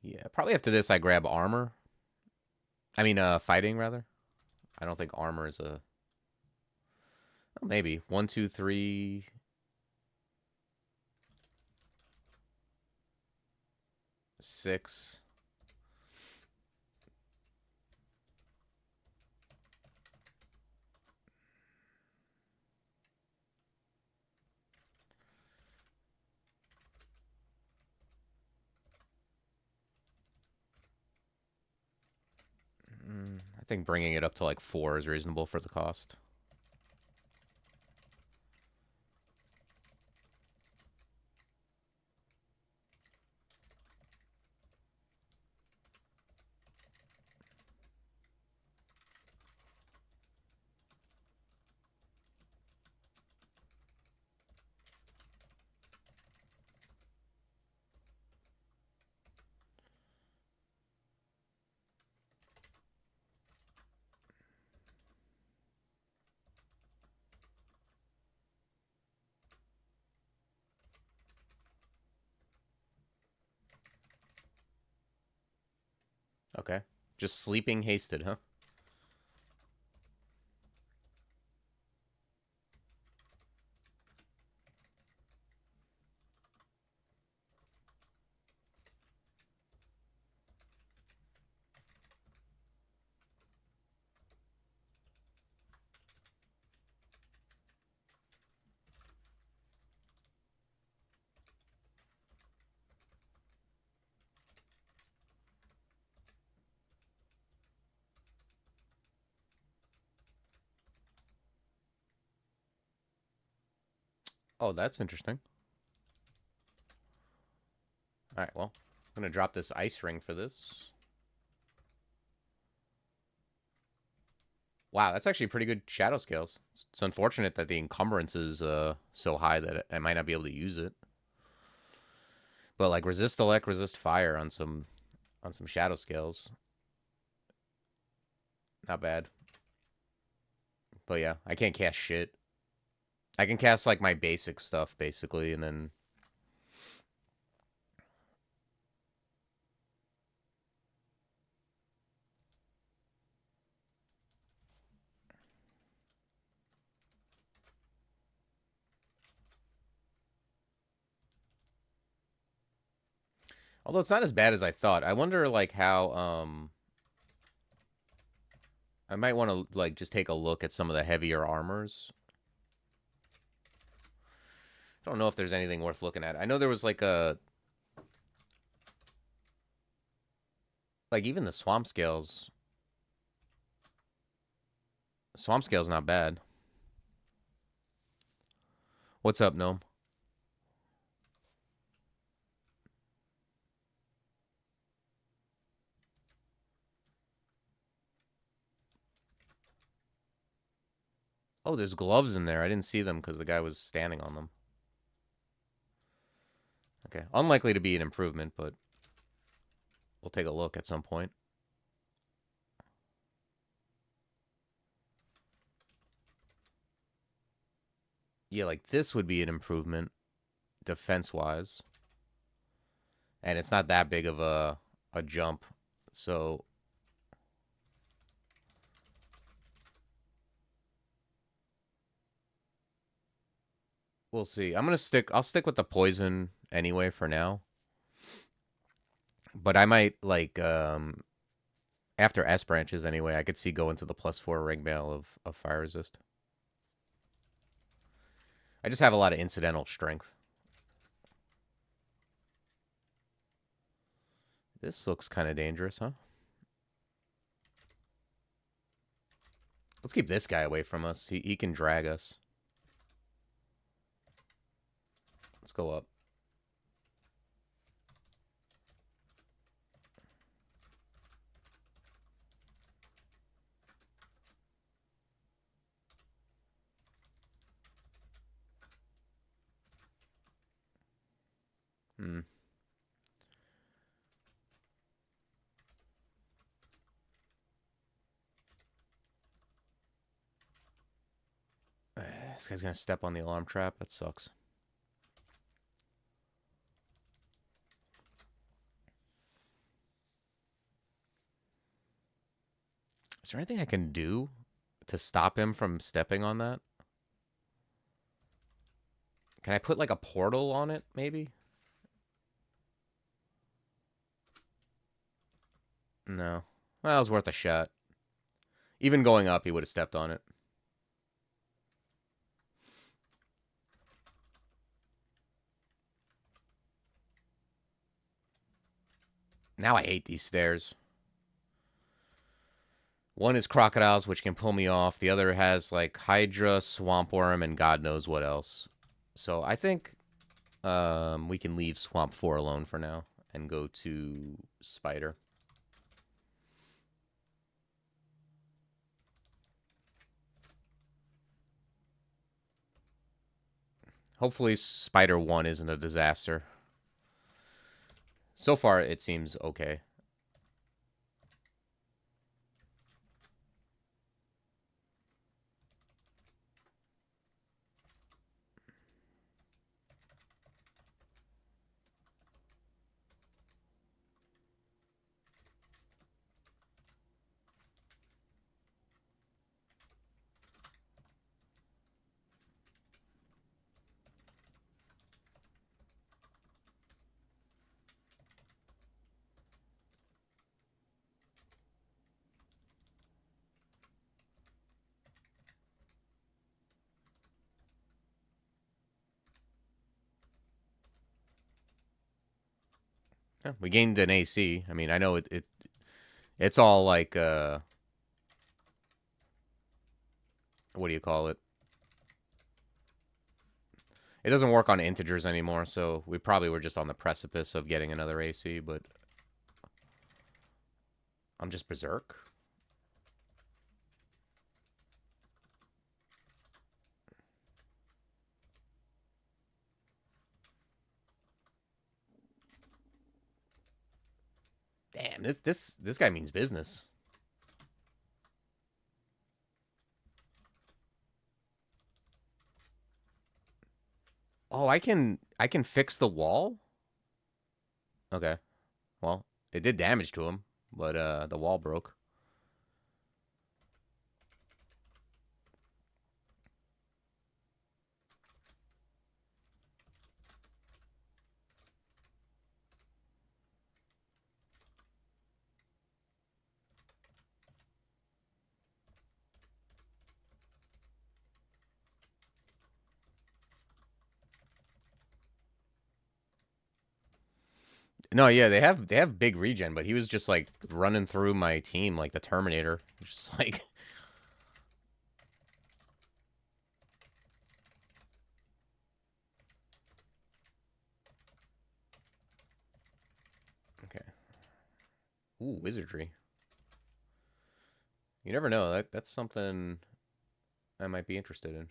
Speaker 1: yeah, probably after this I grab armor. I mean, fighting, rather. I don't think armor is a... oh, maybe. 1, 2, 3... 6... I think bringing it up to like 4 is reasonable for the cost. Okay. Just sleeping hasted, huh? Oh, that's interesting. Alright, well, I'm going to drop this ice ring for this. Wow, that's actually pretty good shadow scales. It's unfortunate that the encumbrance is so high that I might not be able to use it. But like resist elect, resist fire on some shadow scales. Not bad. But yeah, I can't cast shit. I can cast like my basic stuff basically, and then although it's not as bad as I thought. I wonder like how I might want to like just take a look at some of the heavier armors. I don't know if there's anything worth looking at. I know there was like even the swamp scales. Swamp scale's not bad. What's up, Gnome? Oh, there's gloves in there. I didn't see them because the guy was standing on them. Okay. Unlikely to be an improvement, but we'll take a look at some point. Yeah, like this would be an improvement defense-wise. And it's not that big of a jump. So We'll see. I'll stick with the poison anyway for now. But I might like after S branches anyway, I could see going to the +4 ring mail of fire resist. I just have a lot of incidental strength. This looks kind of dangerous, huh? Let's keep this guy away from us. He can drag us. Let's go up. Hmm. This guy's gonna step on the alarm trap. That sucks. Is there anything I can do to stop him from stepping on that? Can I put like a portal on it, maybe? No. Well, that was worth a shot. Even going up, he would have stepped on it. Now I hate these stairs. One is crocodiles, which can pull me off. The other has like Hydra, Swamp Worm, and God knows what else. So I think we can leave Swamp 4 alone for now and go to Spider. Hopefully Spider 1 isn't a disaster. So far, it seems okay. Yeah, we gained an AC. I mean, I know it's all like what do you call it? It doesn't work on integers anymore, so we probably were just on the precipice of getting another AC, but I'm just berserk. Damn, this guy means business. Oh, I can fix the wall? Okay. Well, it did damage to him, but the wall broke. No, yeah, they have big regen, but he was just like running through my team like the Terminator. Just like okay. Ooh, wizardry. You never know. That's something I might be interested in.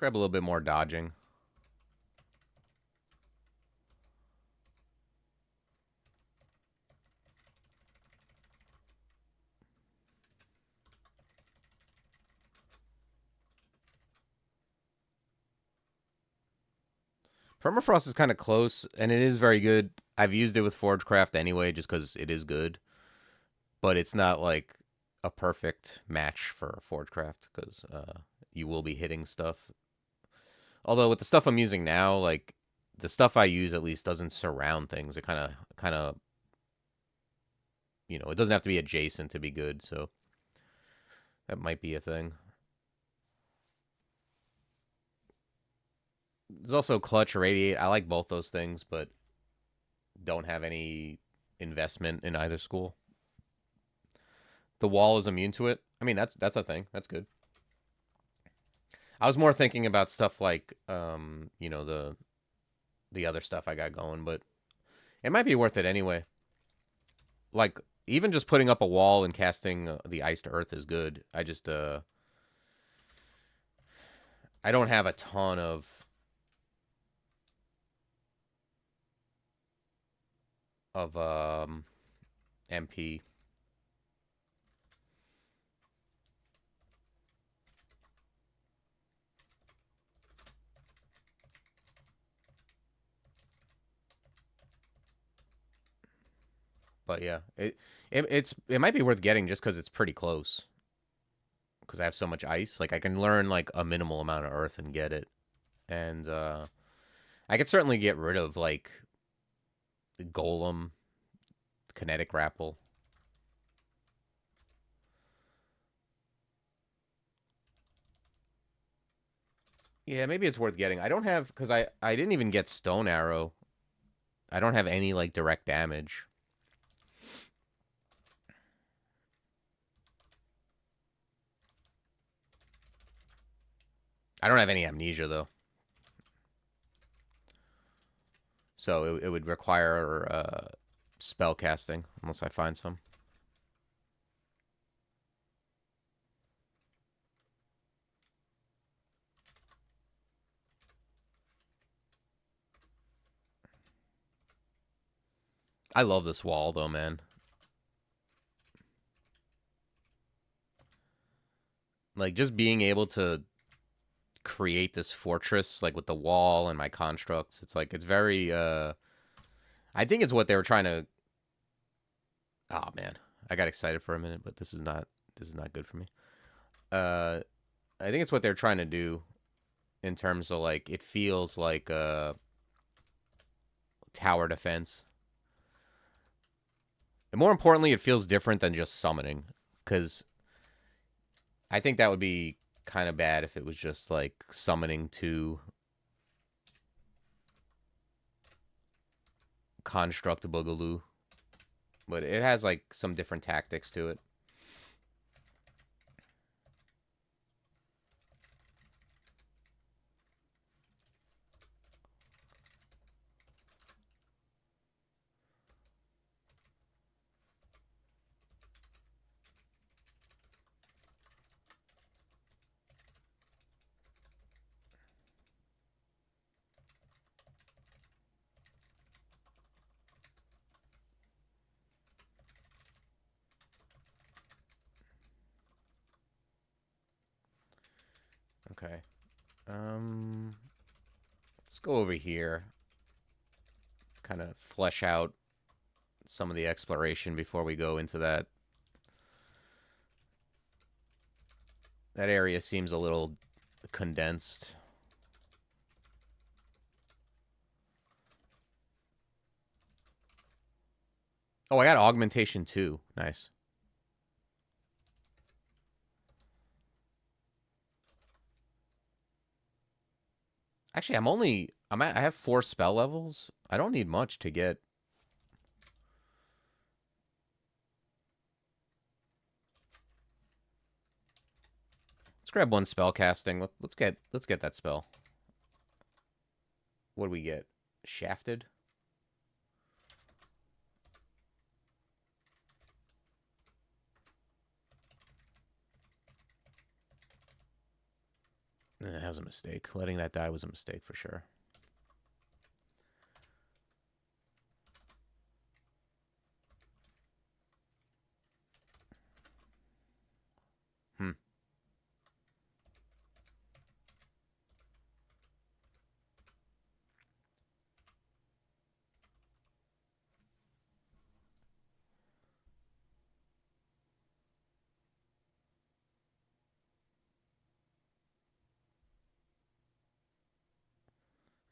Speaker 1: grab a little bit more dodging. Permafrost is kind of close, and it is very good. I've used it with Forgecraft anyway, just because it is good. But it's not like a perfect match for Forgecraft, because you will be hitting stuff. Although with the stuff I'm using now, like the stuff I use at least doesn't surround things. It kind of, it doesn't have to be adjacent to be good. So that might be a thing. There's also Clutch or Radiate. I like both those things, but don't have any investment in either school. The wall is immune to it. I mean, that's a thing. That's good. I was more thinking about stuff like, the other stuff I got going, but it might be worth it anyway. Like, even just putting up a wall and casting the Iced Earth is good. I just, I don't have a ton of MP. But yeah, it might be worth getting just because it's pretty close. Because I have so much ice, like I can learn like a minimal amount of earth and get it, and I could certainly get rid of like golem, kinetic grapple. Yeah, maybe it's worth getting. I don't have because I didn't even get stone arrow. I don't have any like direct damage. I don't have any amnesia though. So it would require spell casting unless I find some. I love this wall though, man. Like just being able to create this fortress like with the wall and my constructs. It's like it's very I think it's what they were trying to. Oh man, I got excited for a minute, but this is not good for me. I think it's what they're trying to do in terms of like it feels like tower defense. And more importantly, it feels different than just summoning because I think that would be kind of bad if it was just like summoning to construct boogaloo. But it has like some different tactics to it. Okay. Let's go over here. Kind of flesh out some of the exploration before we go into that. That area seems a little condensed. Oh, I got augmentation too. Nice. Actually, I have 4 spell levels. I don't need much to get. Let's grab one spell casting. Let's get that spell. What do we get? Shafted? That was a mistake. Letting that die was a mistake for sure.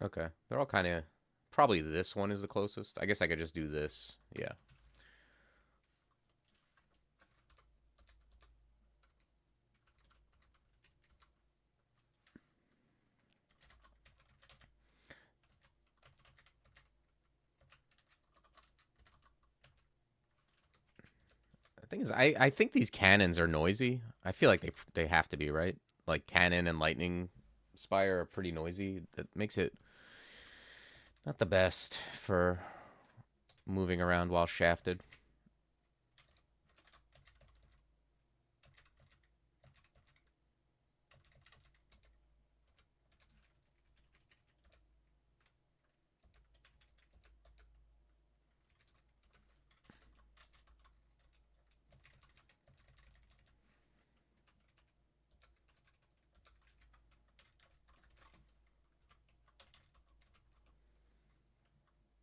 Speaker 1: Okay. They're all kind of... Probably this one is the closest. I guess I could just do this. Yeah. The thing is, I think these cannons are noisy. I feel like they have to be, right? Like cannon and lightning spire are pretty noisy. That makes it not the best for moving around while shafted.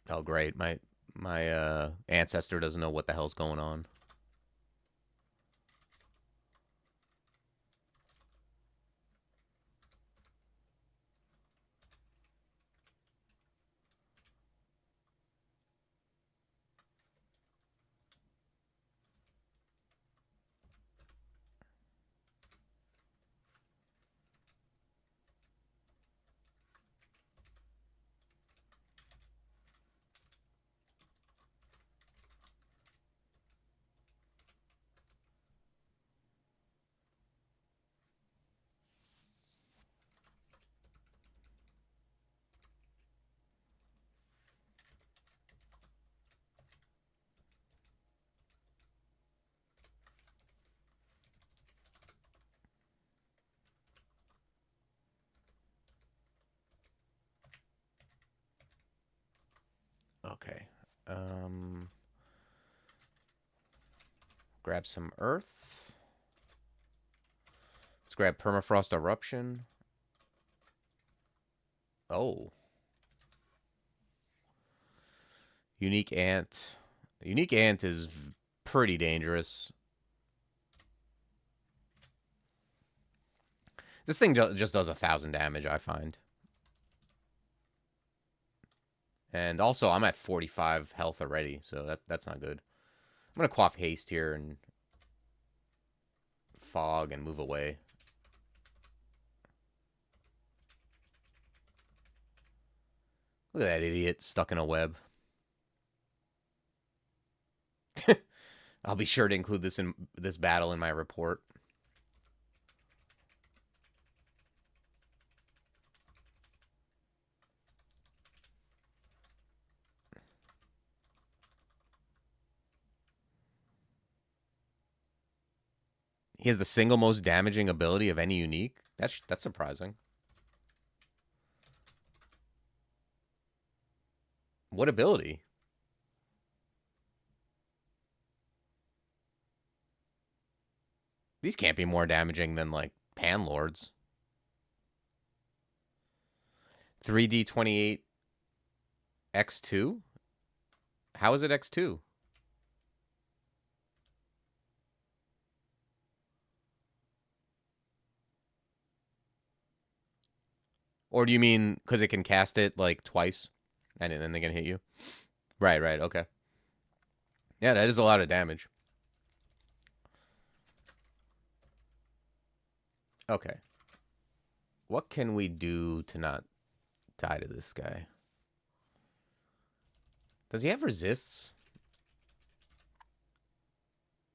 Speaker 1: Oh, great. My ancestor doesn't know what the hell's going on. Okay. Grab some earth. Let's grab permafrost eruption. Oh. Unique ant. Unique ant is pretty dangerous. This thing just does 1,000 damage, I find. And also, I'm at 45 health already, so that's not good. I'm going to quaff haste here and fog and move away. Look at that idiot stuck in a web. I'll be sure to include this battle in my report. He has the single most damaging ability of any unique. That's surprising. What ability? These can't be more damaging than, like, Panlords. 3d28 x2? How is it x2? Or do you mean because it can cast it, like, twice and then they can hit you? Right, okay. Yeah, that is a lot of damage. Okay. What can we do to not die to this guy? Does he have resists?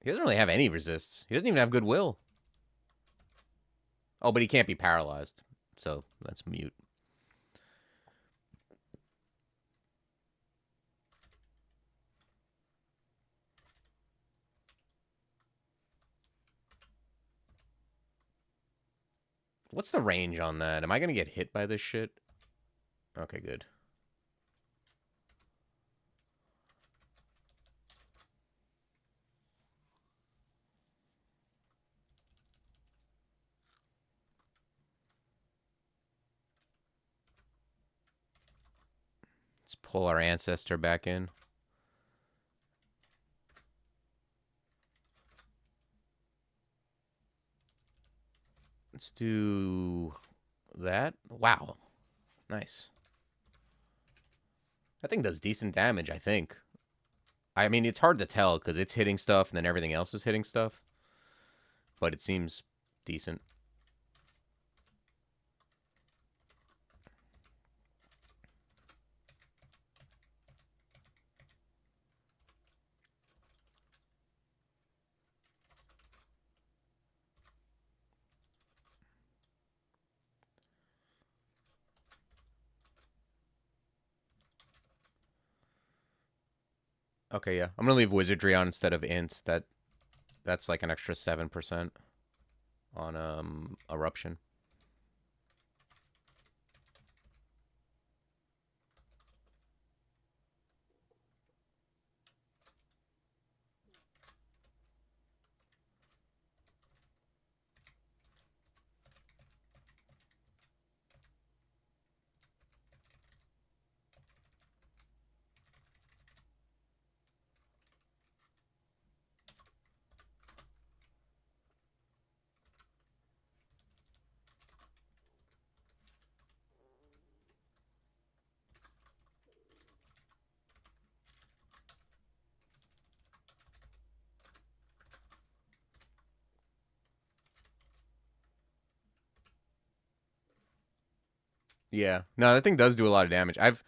Speaker 1: He doesn't really have any resists. He doesn't even have goodwill. Oh, but he can't be paralyzed. So that's mute. What's the range on that? Am I gonna get hit by this shit? Okay, good. Let's pull our ancestor back in. Let's do that. Wow. Nice. That thing does decent damage, I think. I mean, it's hard to tell because it's hitting stuff and then everything else is hitting stuff. But it seems decent. Okay, yeah. I'm gonna leave Wizardry on instead of Int. That's like an extra 7% on Eruption. Yeah. No, that thing does do a lot of damage. I don't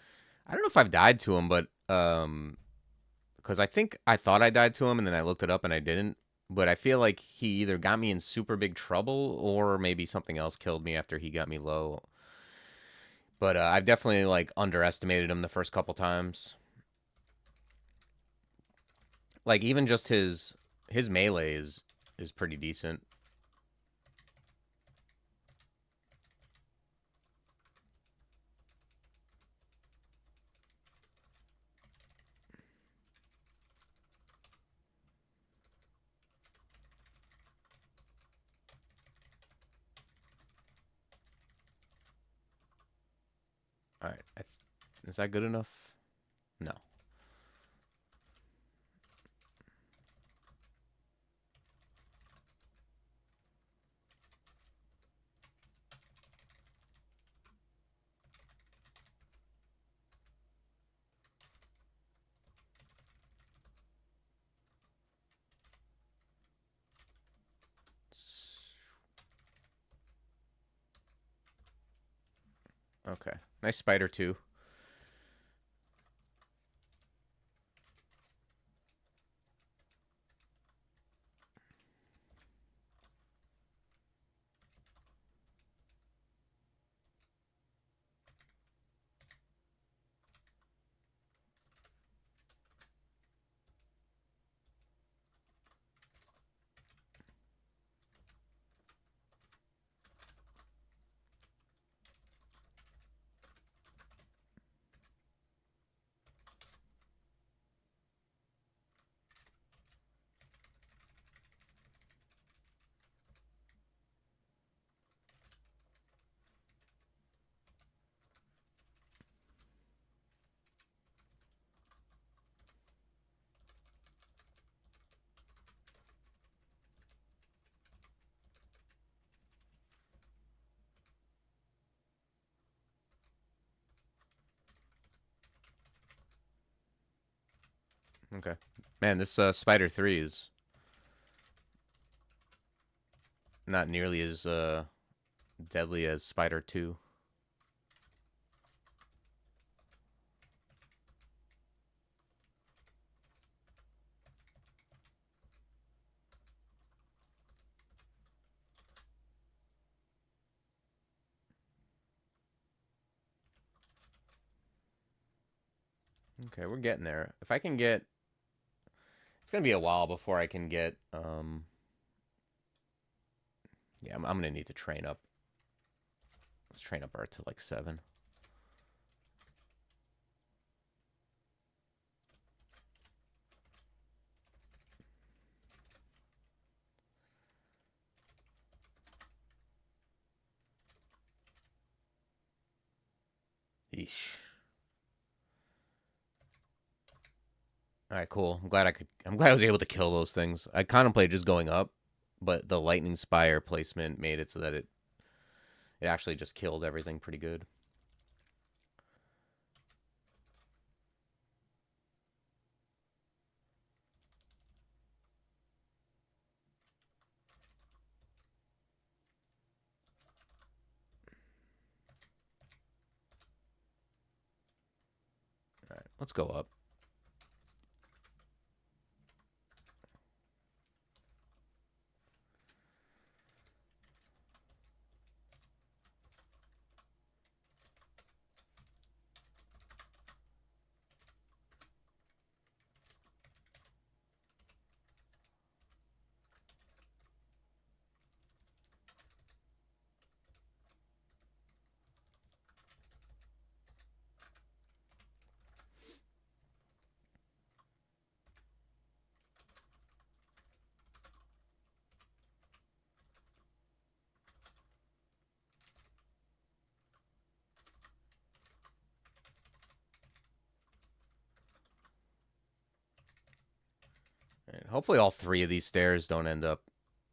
Speaker 1: know if I've died to him, but because I think I thought I died to him and then I looked it up and I didn't. But I feel like he either got me in super big trouble or maybe something else killed me after he got me low. But I've definitely like underestimated him the first couple times. Like even just his melee is pretty decent. All right, is that good enough? No. Okay, nice spider too. Okay, man, this spider 3 is not nearly as deadly as spider 2. Okay, we're getting there. If I can get, it's gonna be a while before I can get. Yeah, I'm gonna need to train up. Let's train up Earth to like 7. Yeesh. All right, cool. I'm glad I was able to kill those things. I contemplated just going up, but the lightning spire placement made it so that it actually just killed everything pretty good. All right, let's go up. And hopefully all 3 of these stairs don't end up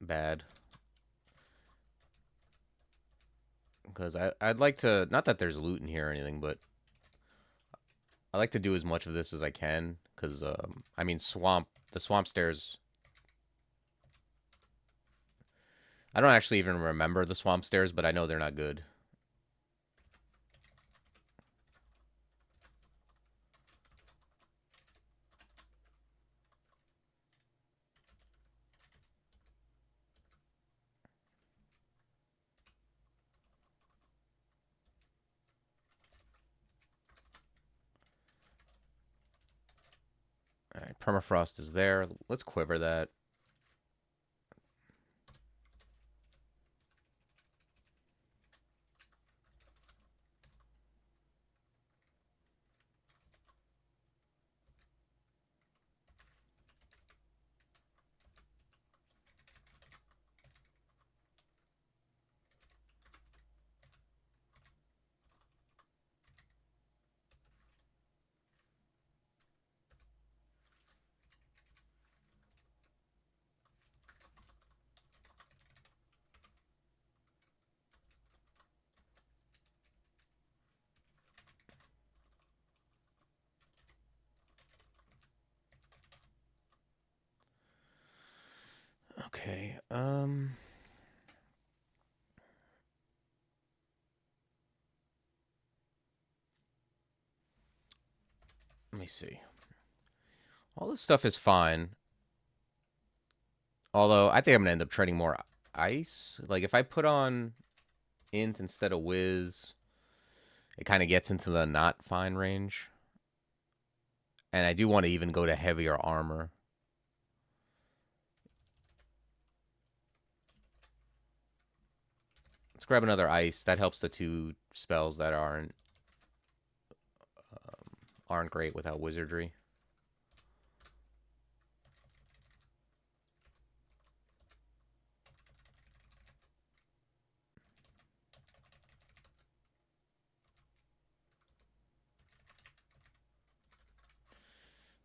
Speaker 1: bad. Because I'd like to, not that there's loot in here or anything, but I like to do as much of this as I can. Because, I mean, the swamp stairs. I don't actually even remember the swamp stairs, but I know they're not good. All right, permafrost is there. Let's quiver that. Okay, let me see. All this stuff is fine. Although, I think I'm going to end up trading more ice. Like, if I put on int instead of whiz, it kind of gets into the not fine range. And I do want to even go to heavier armor. Let's grab another ice. That helps the 2 spells that aren't great without wizardry.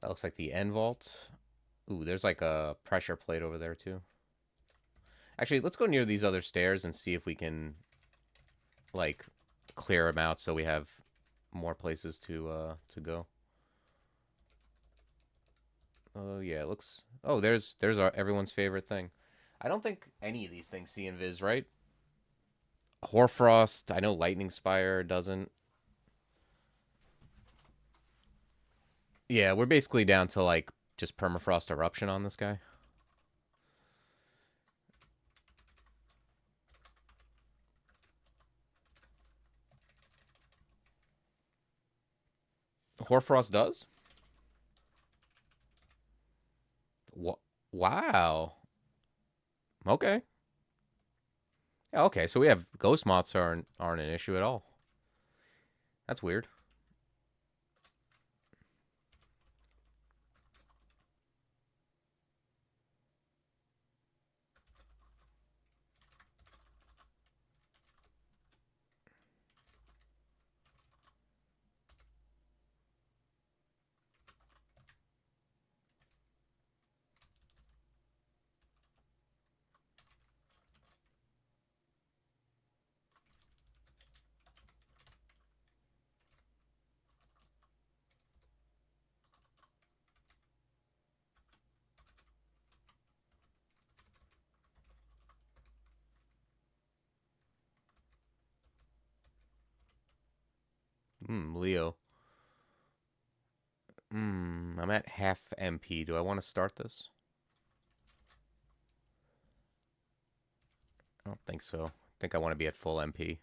Speaker 1: That looks like the end vault. Ooh, there's like a pressure plate over there too. Actually, let's go near these other stairs and see if we can, like, clear them out so we have more places to go. Oh yeah, it looks. Oh, there's everyone's favorite thing. I don't think any of these things see invis, right? Hoarfrost. I know Lightning Spire doesn't. Yeah, we're basically down to like just permafrost eruption on this guy. Hoarfrost does? Wow. Okay. Yeah, okay, so we have ghost moths aren't an issue at all. That's weird. Leo. I'm at half MP. Do I want to start this? I don't think so. I think I want to be at full MP.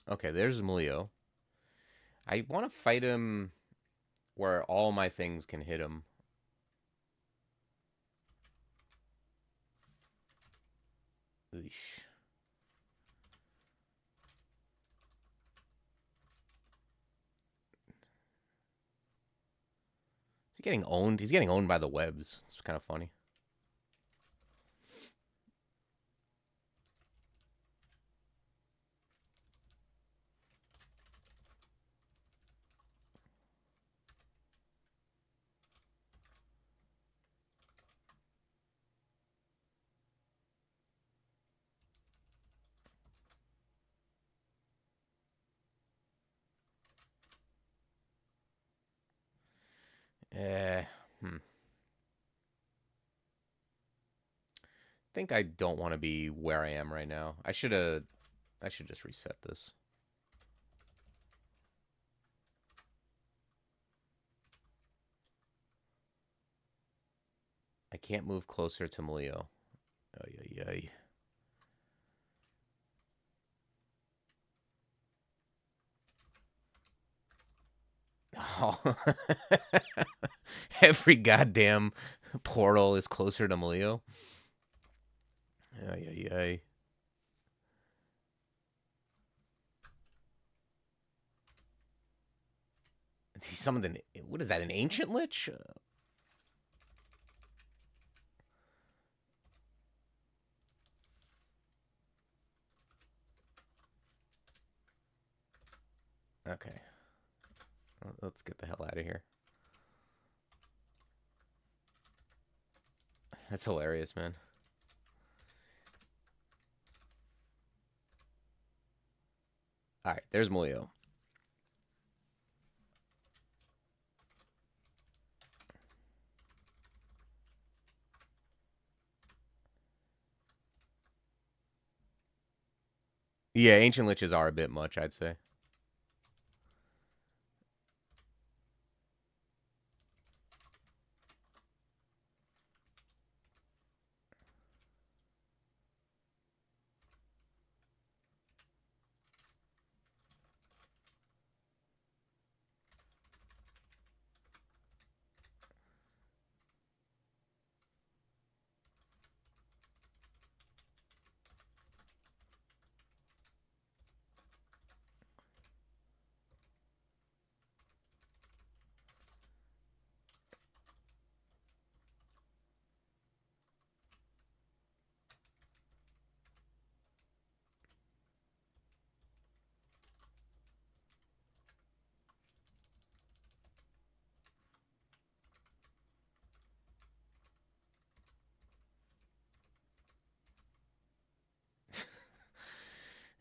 Speaker 1: Okay, there's Leo. I want to fight him where all my things can hit him. Eesh. Is he getting owned? He's getting owned by the webs. It's kind of funny. Eh, think I don't want to be where I am right now. I should just reset this. I can't move closer to Leo. Ay, ay, ay. Oh. Every goddamn portal is closer to Leo. Ay, ay, ay. He summoned an... What is that, an Ancient Lich? Okay. Let's get the hell out of here. That's hilarious, man. Alright, there's Molio. Yeah, Ancient Liches are a bit much, I'd say.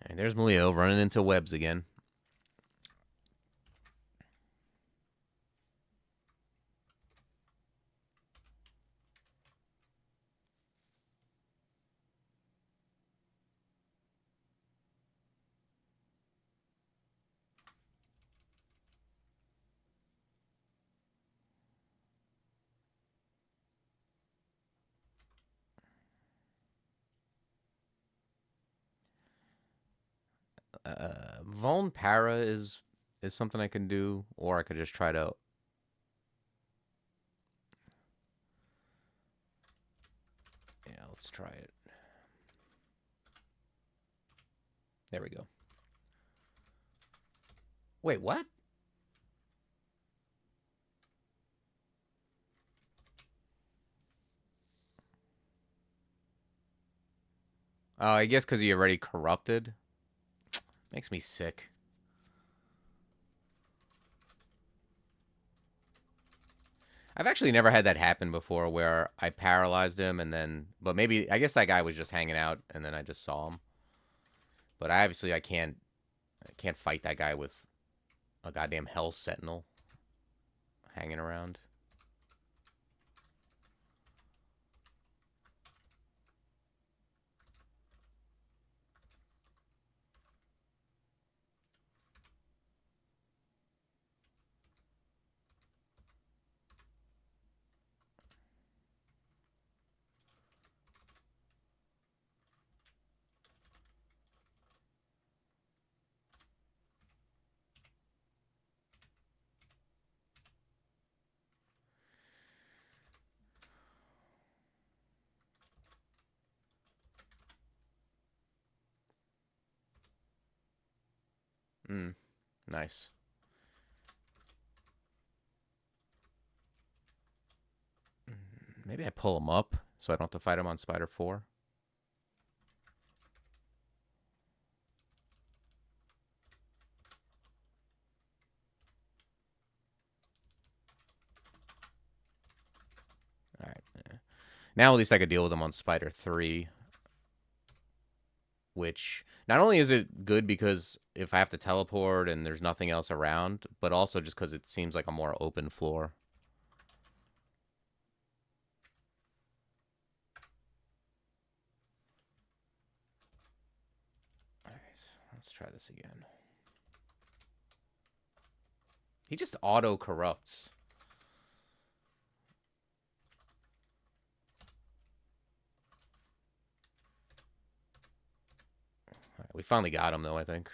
Speaker 1: And there's Molio running into webs again. Vuln Para is something I can do, or I could just try to. Yeah, let's try it. There we go. Wait, what? Oh, I guess because he already corrupted. Makes me sick. I've actually never had that happen before where I paralyzed him and then, but maybe, I guess that guy was just hanging out and then I just saw him. But obviously I can't fight that guy with a goddamn Hell Sentinel hanging around. Nice. Maybe I pull him up so I don't have to fight him on Spider 4. Alright. Now at least I could deal with him on Spider 3. Which, not only is it good because if I have to teleport and there's nothing else around, but also just because it seems like a more open floor. Alright, let's try this again. He just auto-corrupts. Right, we finally got him, though, I think.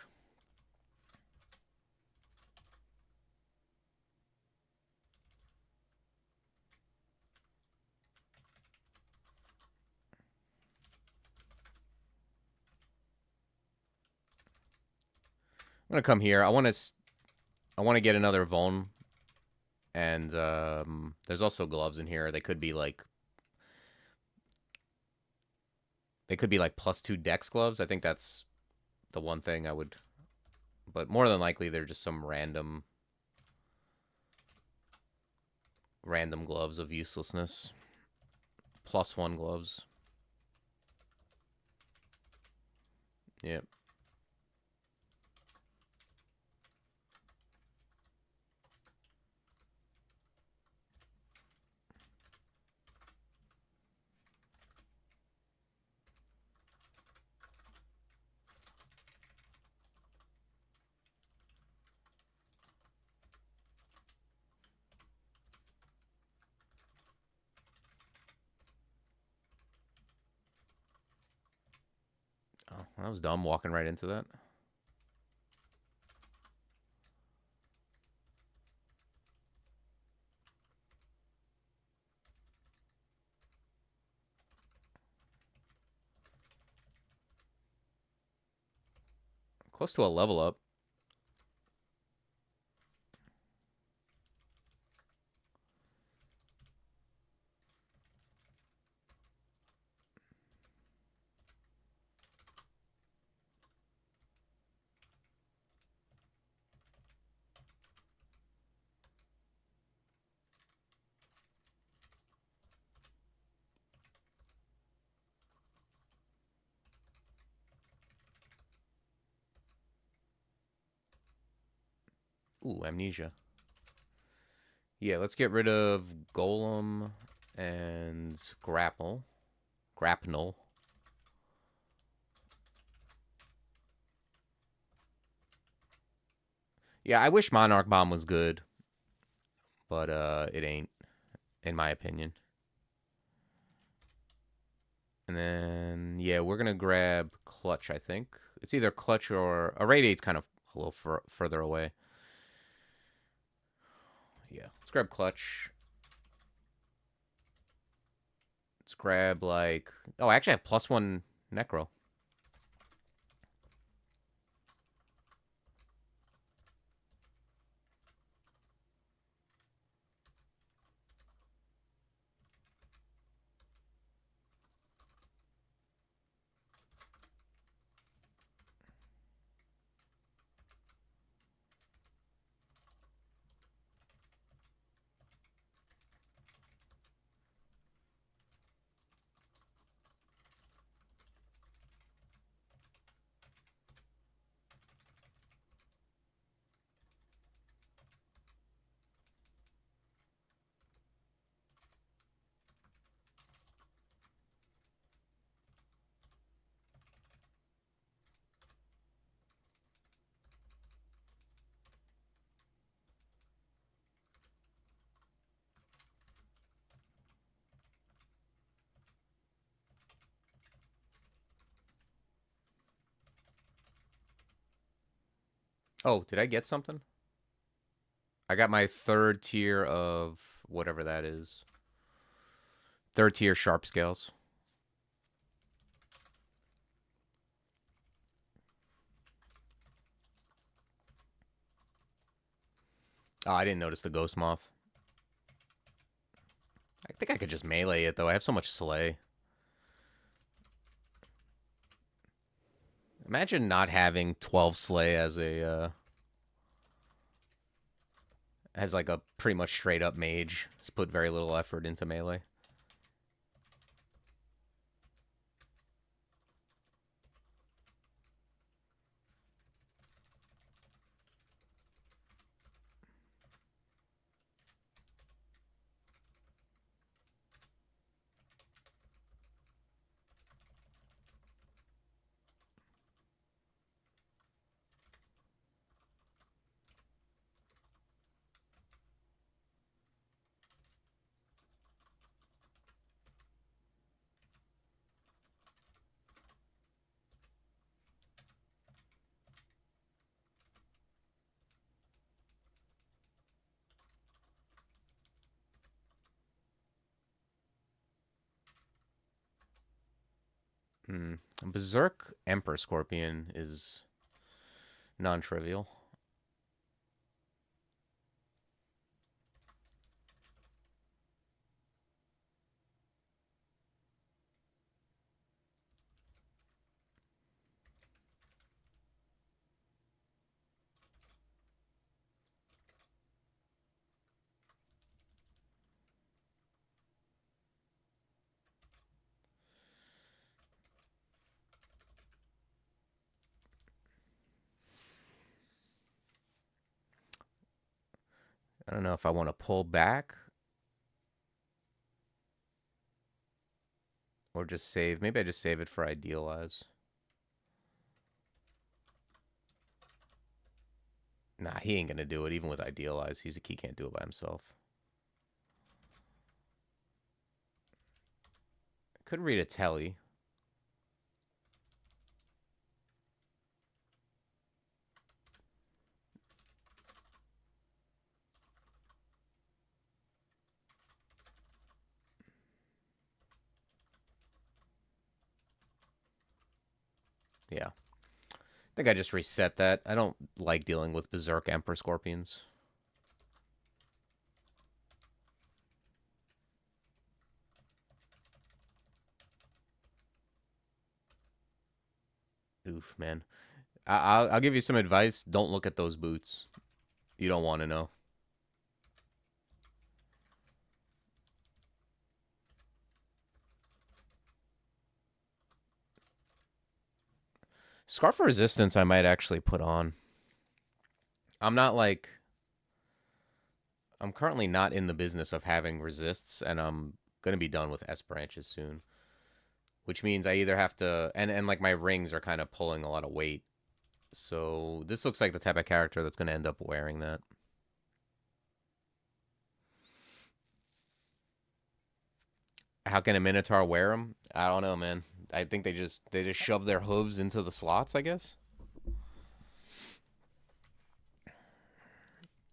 Speaker 1: I'm gonna come here. I want to get another Vuln. And there's also gloves in here. They could be like +2 dex gloves. I think that's the one thing I would, but more than likely they're just some random gloves of uselessness. +1 gloves. Yep. Oh, that was dumb walking right into that. Close to a level up. Ooh, amnesia. Yeah, let's get rid of Golem and Grapnel. Yeah, I wish Monarch Bomb was good, but it ain't, in my opinion. And then, yeah, we're going to grab Clutch, I think. It's either Clutch or... Irradiate's kind of a little further away. Yeah, let's grab Clutch. Let's grab, like... Oh, I actually have +1 Necro. Oh, did I get something? I got my 3rd tier of whatever that is. 3rd tier sharp scales. Oh, I didn't notice the Ghost Moth. I think I could just melee it, though. I have so much Slay. Imagine not having 12 Slay as a... as like a pretty much straight up mage. Just put very little effort into melee. Berserk Emperor Scorpion is non-trivial. I don't know if I want to pull back or just save. Maybe I just save it for Idealize. Nah, he ain't going to do it even with Idealize. He can't do it by himself. I could read a telly. Yeah. I think I just reset that. I don't like dealing with Berserk Emperor Scorpions. Oof, man. I'll give you some advice. Don't look at those boots. You don't want to know. Scarf of Resistance I might actually put on. I'm not like... I'm currently not in the business of having resists, and I'm going to be done with S branches soon. Which means I either have to... And like my rings are kind of pulling a lot of weight. So this looks like the type of character that's going to end up wearing that. How can a Minotaur wear them? I don't know, man. I think they just shove their hooves into the slots, I guess.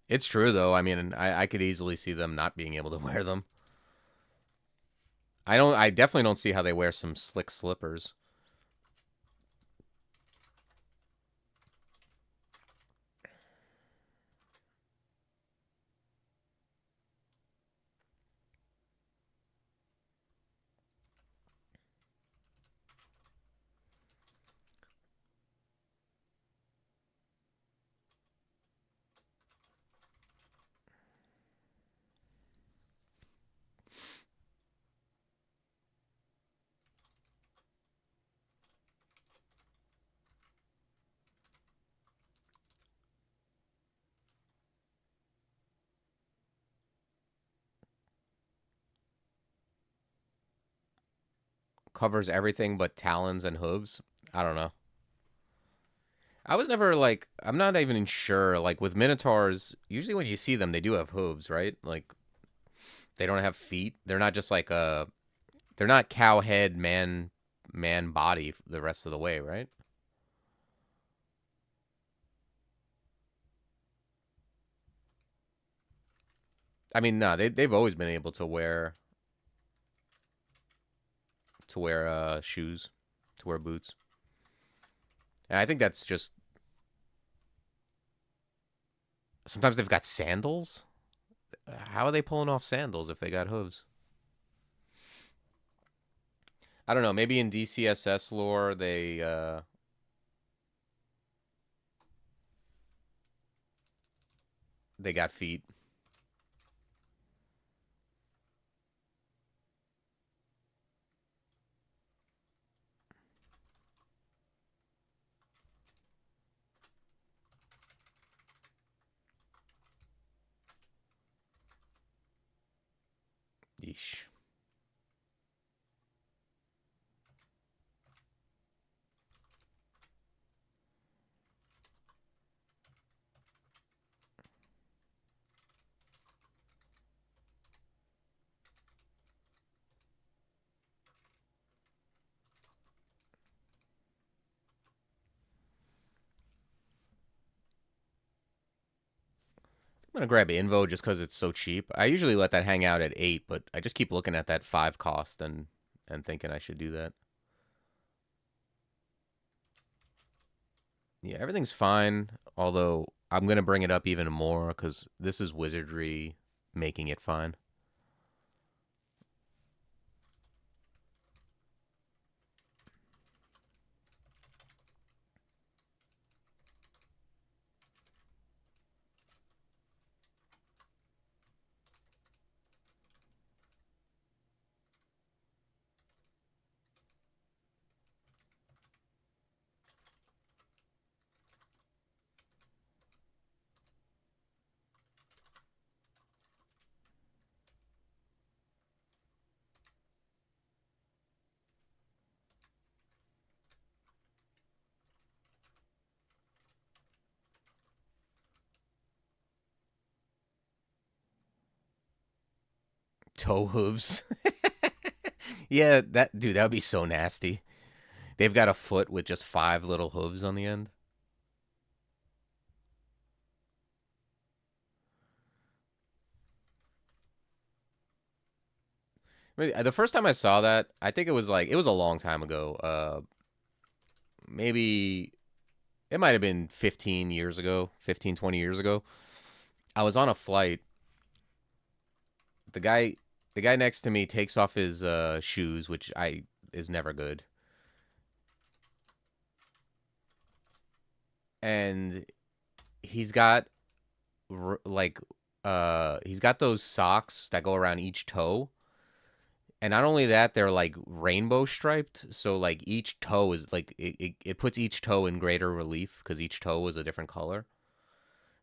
Speaker 1: It's true though. I mean, I could easily see them not being able to wear them. I definitely don't see how they wear some slick slippers. Covers everything but talons and hooves. I don't know. I was never like I'm not even sure. Like with Minotaurs, usually when you see them, they do have hooves, right? Like they don't have feet. They're not just like a. They're not cow head man body the rest of the way, right? I mean, no, they've always been able to wear shoes, to wear boots. And I think that's just sometimes they've got sandals. How are they pulling off sandals if they got hooves? I don't know. Maybe in DCSS lore they got feet. Yeesh. I'm gonna grab Invo just because it's so cheap. I usually let that hang out at 8, but I just keep looking at that 5 cost and thinking I should do that. Yeah, everything's fine. Although I'm gonna bring it up even more because this is wizardry making it fine. Toe hooves. Yeah, that dude, that would be so nasty. They've got a foot with just 5 little hooves on the end. I mean, the first time I saw that, I think it was a long time ago. Maybe it might have been 15 years ago, 15 20 years ago. I was on a flight. The guy the guy next to me takes off his shoes, which I is never good. And he's got like he's got those socks that go around each toe. And not only that, they're like rainbow striped. So like each toe is like it puts each toe in greater relief because each toe is a different color.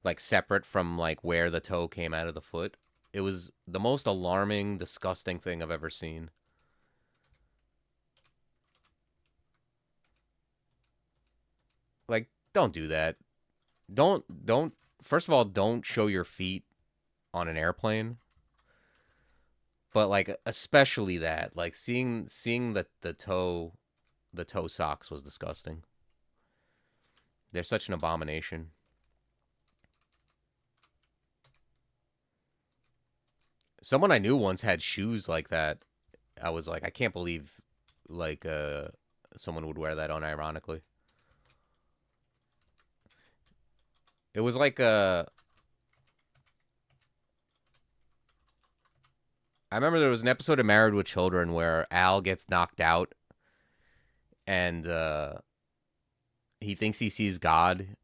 Speaker 1: Like separate from like where the toe came out of the foot. It was the most alarming, disgusting thing I've ever seen. Like, don't do that. Don't first of all, don't show your feet on an airplane. But like especially that, like seeing the toe socks was disgusting. They're such an abomination. Someone I knew once had shoes like that. I was like, I can't believe like someone would wear that unironically. It was like I remember there was an episode of Married with Children where Al gets knocked out and he thinks he sees God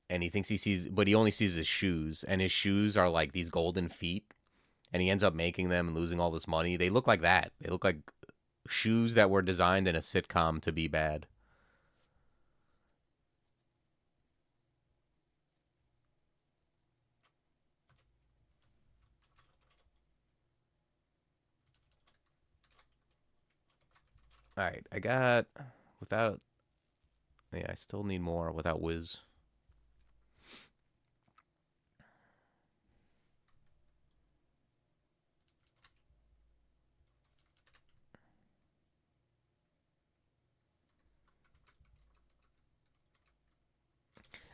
Speaker 1: and he thinks he sees, but he only sees his shoes, and his shoes are like these golden feet, and he ends up making them and losing all this money. They look like that. They look like shoes that were designed in a sitcom to be bad. All right, I got without. Yeah, I still need more without whiz.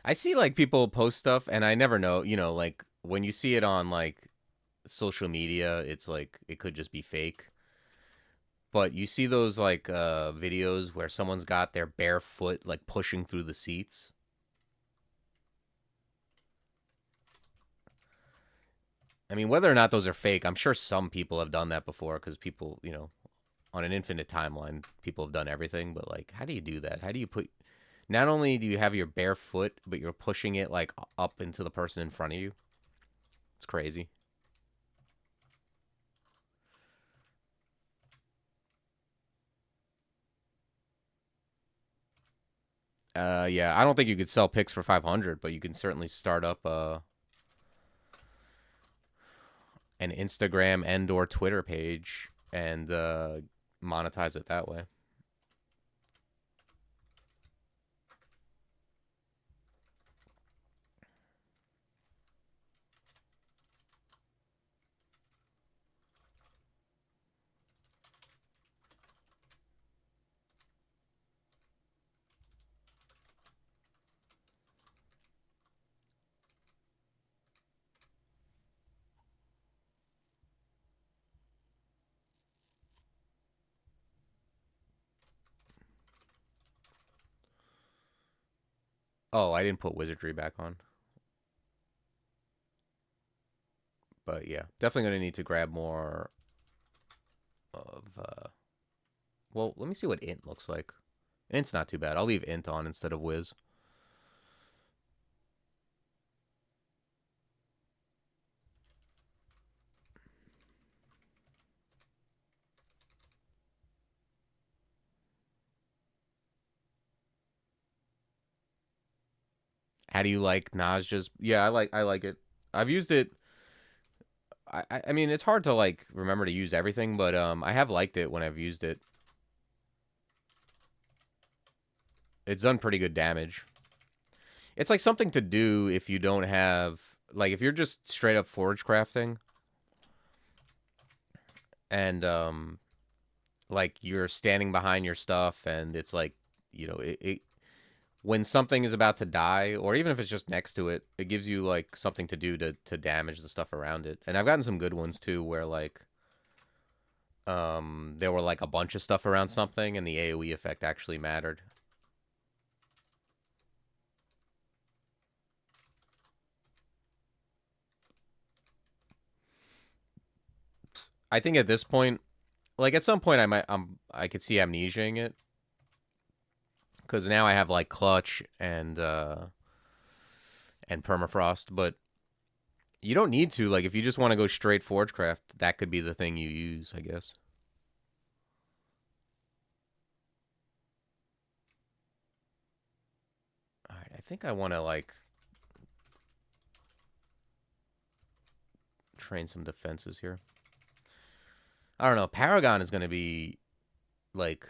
Speaker 1: I see like people post stuff, and I never know. Like when you see it on like social media, it's like it could just be fake. But you see those like videos where someone's got their bare foot like pushing through the seats. I mean, whether or not those are fake, I'm sure some people have done that before because people, on an infinite timeline, people have done everything. But like, how do you do that? How do you put? Not only do you have your bare foot, but you're pushing it like up into the person in front of you. It's crazy. Yeah, I don't think you could sell pics for 500, but you can certainly start up an Instagram and or Twitter page and monetize it that way. Oh, I didn't put wizardry back on. But yeah, definitely gonna need to grab more of. Well, let me see what int looks like. Int's not too bad. I'll leave int on instead of whiz. How do you like Najja's? Yeah, I like it. I've used it. I mean, it's hard to like remember to use everything, but I have liked it when I've used it. It's done pretty good damage. It's like something to do if you don't have like if you're just straight up forge crafting and like you're standing behind your stuff and it's like it when something is about to die or even if it's just next to it, it gives you like something to do to damage the stuff around it. And I've gotten some good ones too where like there were like a bunch of stuff around something and the AoE effect actually mattered. I think at this point, like at some point I could see amnesiaing it because now I have like clutch and permafrost, but you don't need to. Like if you just want to go straight forgecraft, that could be the thing you use, I guess. All right, I think I want to like train some defenses here. I don't know. Paragon is going to be like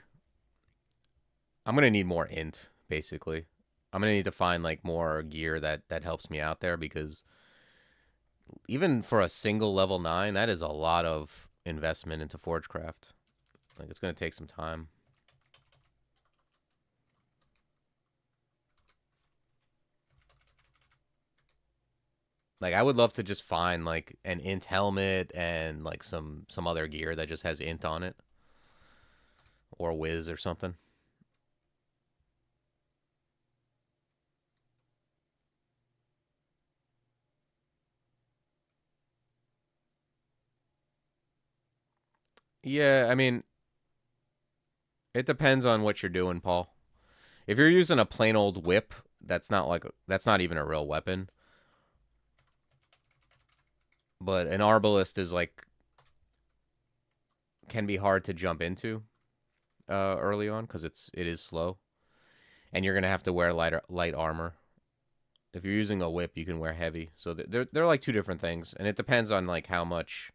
Speaker 1: I'm going to need more int basically. I'm going to need to find like more gear that helps me out there because even for a single level 9, that is a lot of investment into Forgecraft. Like, it's going to take some time. Like, I would love to just find like an int helmet and like some other gear that just has int on it, or whiz or something. Yeah, I mean, it depends on what you're doing, Paul. If you're using a plain old whip, that's not even a real weapon. But an arbalist is like can be hard to jump into early on because it is slow, and you're gonna have to wear light armor. If you're using a whip, you can wear heavy. So they're like two different things, and it depends on like how much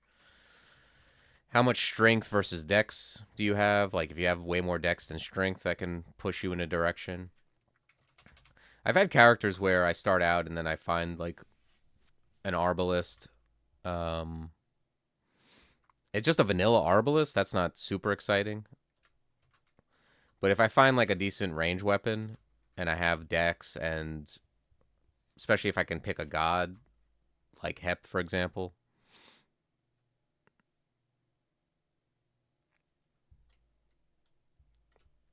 Speaker 1: strength versus dex do you have. Like if you have way more dex than strength, that can push you in a direction. I've had characters where I start out and then I find like an arbalist. Um, it's just a vanilla arbalist. That's not super exciting. But if I find like a decent range weapon and I have dex, and especially if I can pick a god like Hep, for example.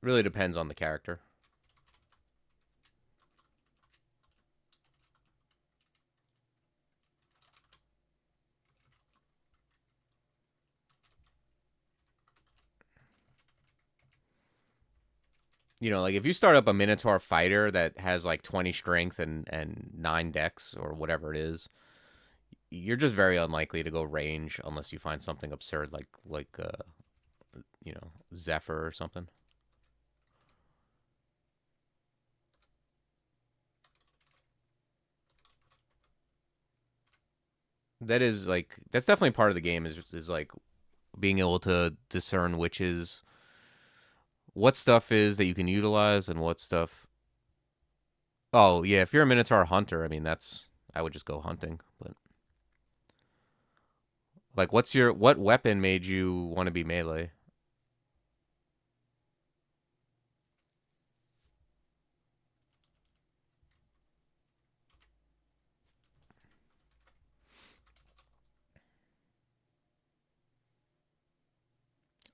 Speaker 1: Really depends on the character. You know, like if you start up a Minotaur fighter that has like 20 strength and 9 dex or whatever it is, you're just very unlikely to go range unless you find something absurd like you know, Zephyr or something. That is like that's definitely part of the game is like being able to discern which is what stuff is that you can utilize and what stuff. Oh, yeah, if you're a Minotaur hunter, I mean that's I would just go hunting, but like what weapon made you want to be melee?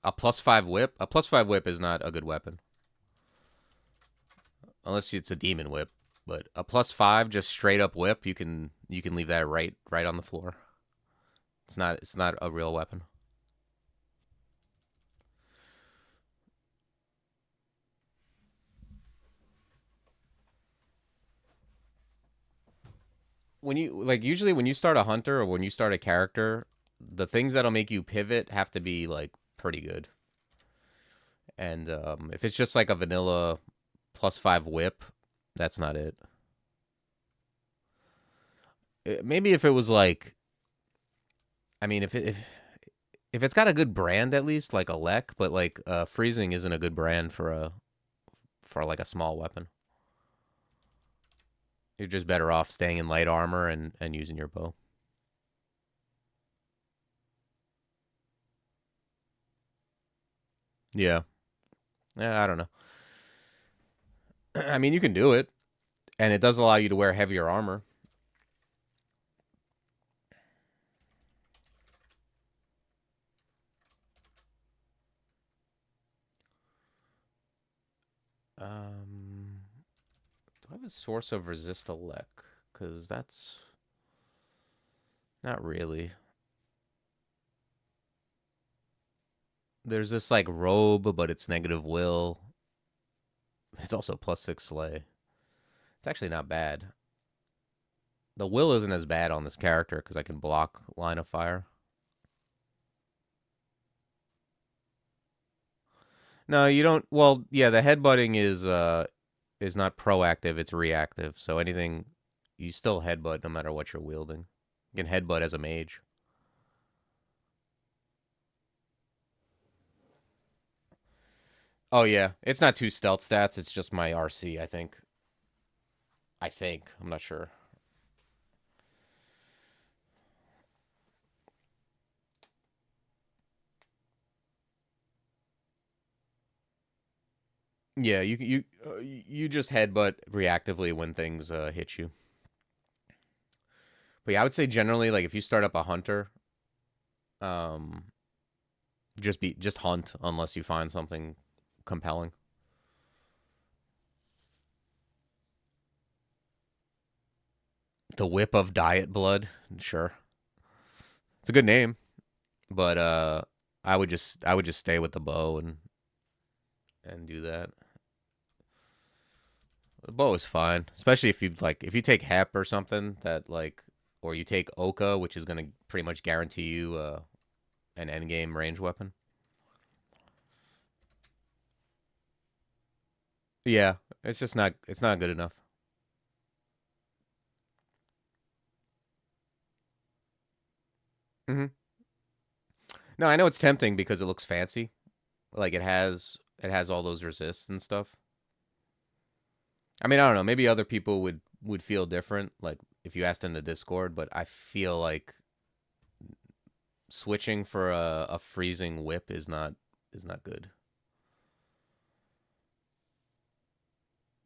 Speaker 1: A +5 whip? A +5 whip is not a good weapon. Unless it's a demon whip. But a +5 just straight up whip, you can leave that right on the floor. It's not a real weapon. When you like usually when you start a hunter or when you start a character, the things that'll make you pivot have to be like pretty good. And if it's just like a vanilla +5 whip, that's not it. Maybe if it was like, I mean, if it's got a good brand at least, like a Lek, but like freezing isn't a good brand for like a small weapon. You're just better off staying in light armor and using your bow. Yeah, yeah, I don't know. I mean, you can do it, and it does allow you to wear heavier armor. Do I have a source of resist a Lek? Because that's not really. There's this like robe, but it's negative will. It's also +6 slay. It's actually not bad. The will isn't as bad on this character because I can block line of fire. No, you don't. Well, yeah, the headbutting is not proactive; it's reactive. So anything you still headbutt no matter what you're wielding. You can headbutt as a mage. Oh yeah, it's not two stealth stats. It's just my RC. I think. I think I'm not sure. Yeah, you just headbutt reactively when things hit you. But yeah, I would say generally, like if you start up a hunter, um, just hunt unless you find something compelling. The Whip of Diet Blood, sure, it's a good name, but I would just stay with the bow and do that. The bow is fine, especially if you take Hep or something that like, or you take Oka, which is gonna pretty much guarantee you an end game range weapon. Yeah, it's not good enough. Hmm. No, I know it's tempting because it looks fancy. Like it has all those resists and stuff. I mean, I don't know. Maybe other people would feel different, like if you asked in the Discord. But I feel like switching for a freezing whip is not good.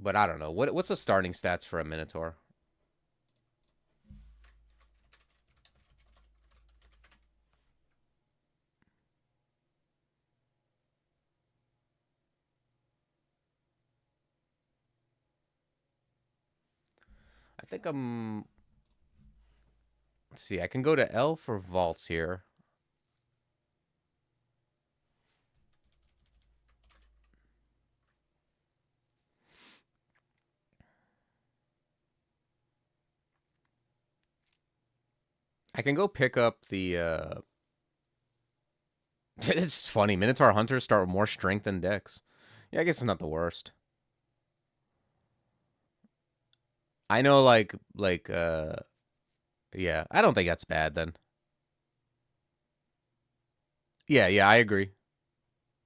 Speaker 1: But I don't know. What's the starting stats for a Minotaur? I think I'm. Let's see. I can go to Elf or Vaults here. I can go pick up the. It's funny. Minotaur hunters start with more strength than Dex. Yeah, I guess it's not the worst. I know, yeah. I don't think that's bad then. Yeah, yeah, I agree.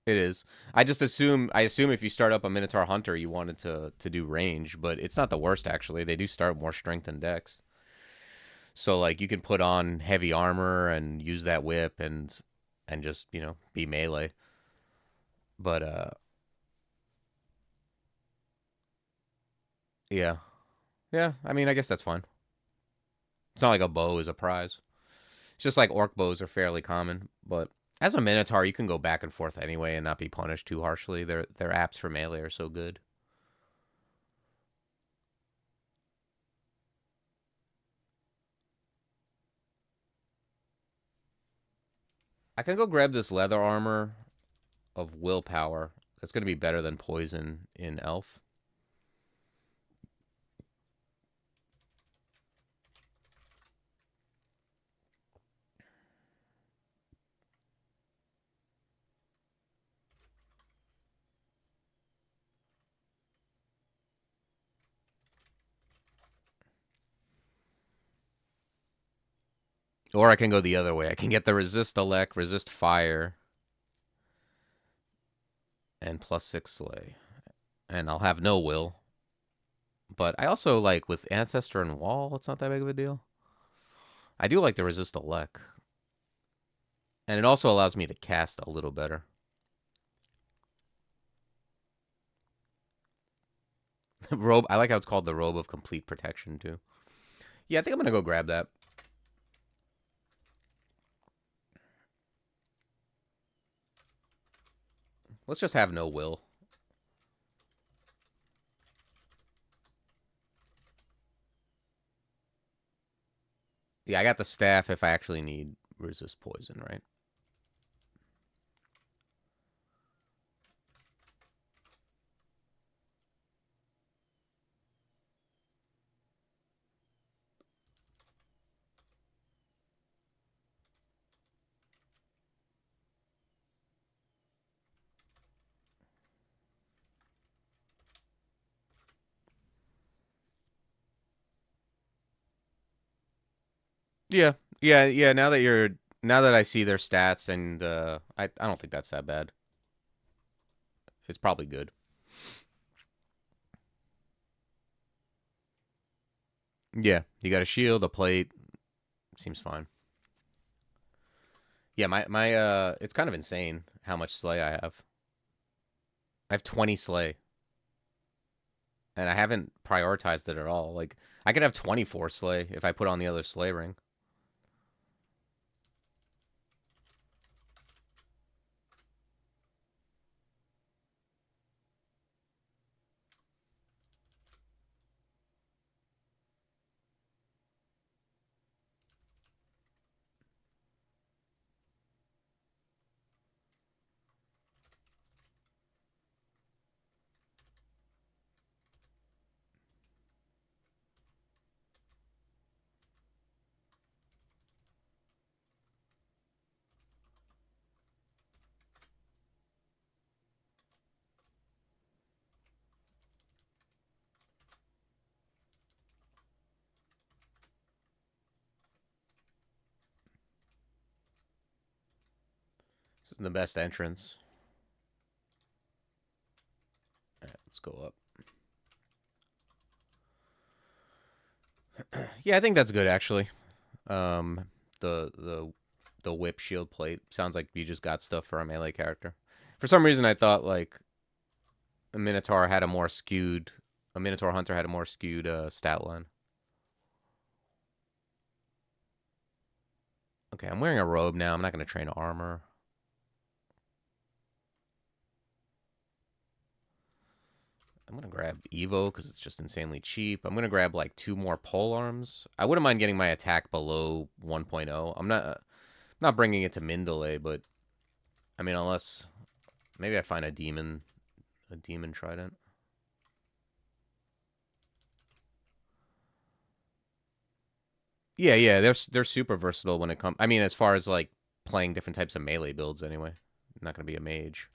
Speaker 1: It is. I assume if you start up a Minotaur Hunter, you wanted to do range, but it's not the worst actually. They do start with more strength than Dex. So like you can put on heavy armor and use that whip and just, be melee. But yeah. Yeah, I mean, I guess that's fine. It's not like a bow is a prize. It's just like orc bows are fairly common, but as a Minotaur, you can go back and forth anyway and not be punished too harshly. Their apps for melee are so good. I can go grab this leather armor of willpower. That's going to be better than poison in elf. Or I can go the other way. I can get the resist elect, resist fire, and +6 slay. And I'll have no will. But I also like with ancestor and wall, it's not that big of a deal. I do like the resist elect. And it also allows me to cast a little better. Robe, I like how it's called the robe of complete protection too. Yeah, I think I'm gonna go grab that. Let's just have no will. Yeah, I got the staff if I actually need resist poison, right? Yeah, yeah, yeah. Now that I see their stats, and I don't think that's that bad. It's probably good. Yeah, you got a shield, a plate. Seems fine. Yeah, my it's kind of insane how much slay I have. I have 20 slay. And I haven't prioritized it at all. Like, I could have 24 Slay if I put on the other Slay ring. This is the best entrance. All right, let's go up. Yeah, I think that's good actually. Um, the whip shield plate sounds like you just got stuff for a melee character. For some reason, I thought like a Minotaur had a more skewed, a Minotaur Hunter had a more skewed stat line. Okay, I'm wearing a robe now. I'm not gonna train armor. I'm gonna grab Evo because it's just insanely cheap. I'm gonna grab like 2 more pole arms. I wouldn't mind getting my attack below 1.0. I'm not bringing it to min delay, but I mean unless maybe I find a demon trident. Yeah, yeah, they're super versatile when it comes. I mean, as far as like playing different types of melee builds, anyway. I'm not gonna be a mage.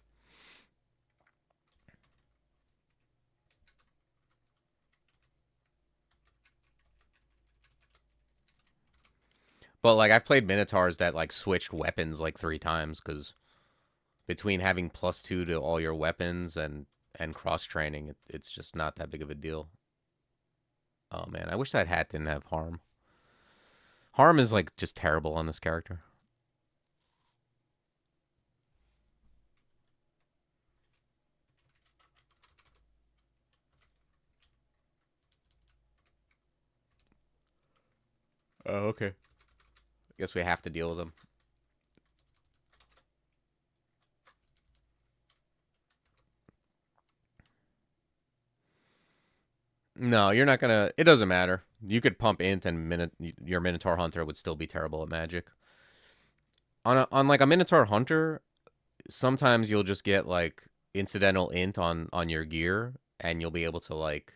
Speaker 1: But like I've played Minotaurs that like switched weapons like 3 times because between having +2 to all your weapons and cross training, it's just not that big of a deal. Oh man, I wish that hat didn't have harm. Harm is like just terrible on this character. Oh, okay. I guess we have to deal with him. No, you're not gonna. It doesn't matter. You could pump int and your Minotaur Hunter would still be terrible at magic. On like a Minotaur Hunter, sometimes you'll just get like incidental int on your gear, and you'll be able to like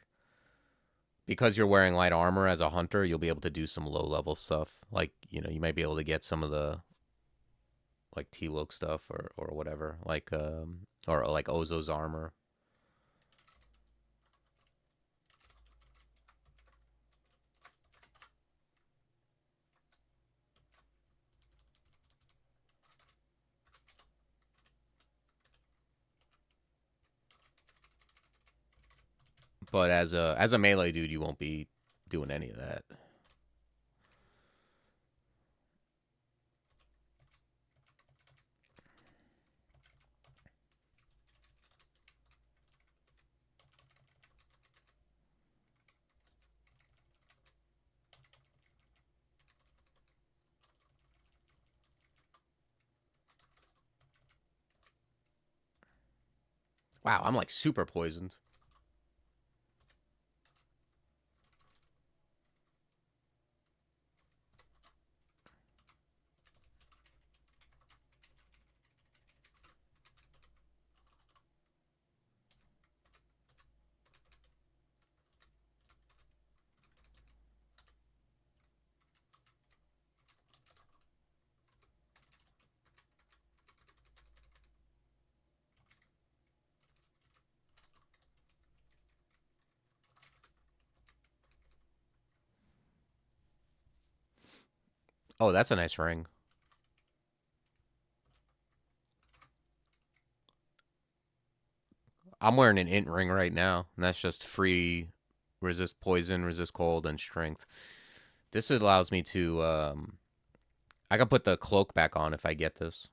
Speaker 1: because you're wearing light armor as a hunter, you'll be able to do some low level stuff. Like you might be able to get some of the like T-Loke stuff or whatever, like or like Ozo's armor. But as a melee dude, you won't be doing any of that. Wow, I'm like super poisoned. Oh, that's a nice ring. I'm wearing an int ring right now, and that's just free resist poison, resist cold, and strength. This allows me to I can put the cloak back on if I get this.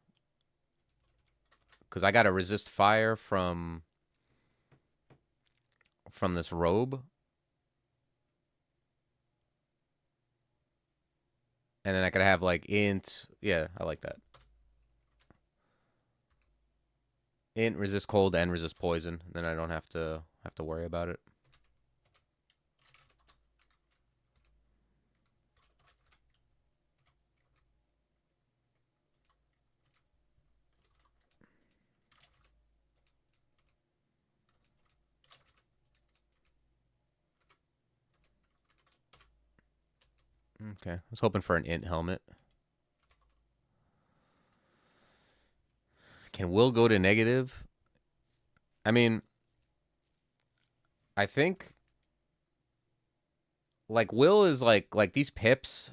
Speaker 1: Because I got to resist fire from from this robe. And then I could have like int. Yeah, I like that. Int, resist cold, and resist poison. Then I don't have to worry about it. Okay, I was hoping for an int helmet. Can will go to negative? I mean, I think like will is like these pips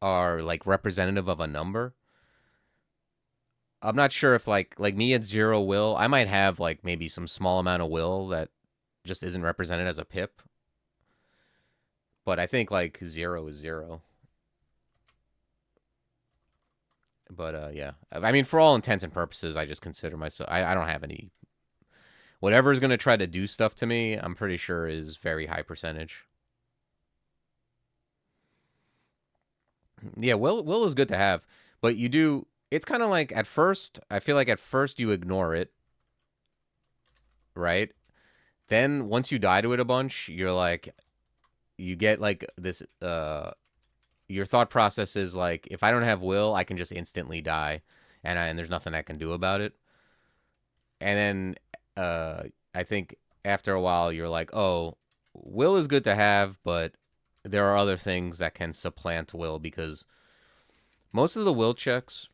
Speaker 1: are like representative of a number. I'm not sure if like me at 0 will, I might have like maybe some small amount of will that just isn't represented as a pip. But I think like 0 is 0. But yeah, I mean, for all intents and purposes, I just consider myself. I don't have any. Whatever is going to try to do stuff to me, I'm pretty sure is very high percentage. Yeah, will is good to have, but you do. It's kind of like at first. I feel like at first you ignore it, right? Then once you die to it a bunch, you're like, you get like this. Your thought process is like, if I don't have will, I can just instantly die, and there's nothing I can do about it. And then I think after a while you're like, oh, will is good to have, but there are other things that can supplant will, because most of the will checks,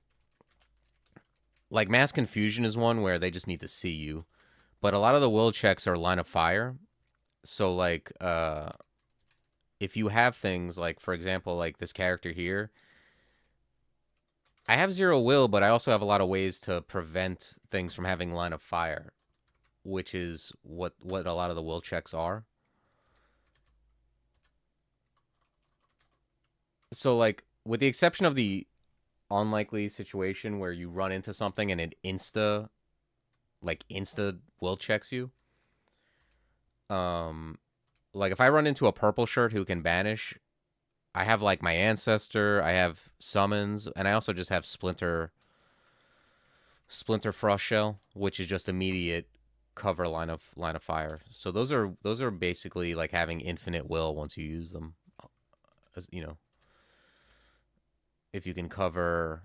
Speaker 1: like mass confusion is one where they just need to see you, but a lot of the will checks are line of fire. So like if you have things like, for example, like this character here, I have 0 will, but I also have a lot of ways to prevent things from having line of fire, which is what a lot of the will checks are. So like with the exception of the unlikely situation where you run into something and it insta will checks you. Like if I run into a purple shirt who can banish, I have like my ancestor, I have summons, and I also just have splinter frost shell, which is just immediate cover line of fire. So those are basically like having infinite will once you use them. As, you know, if you can cover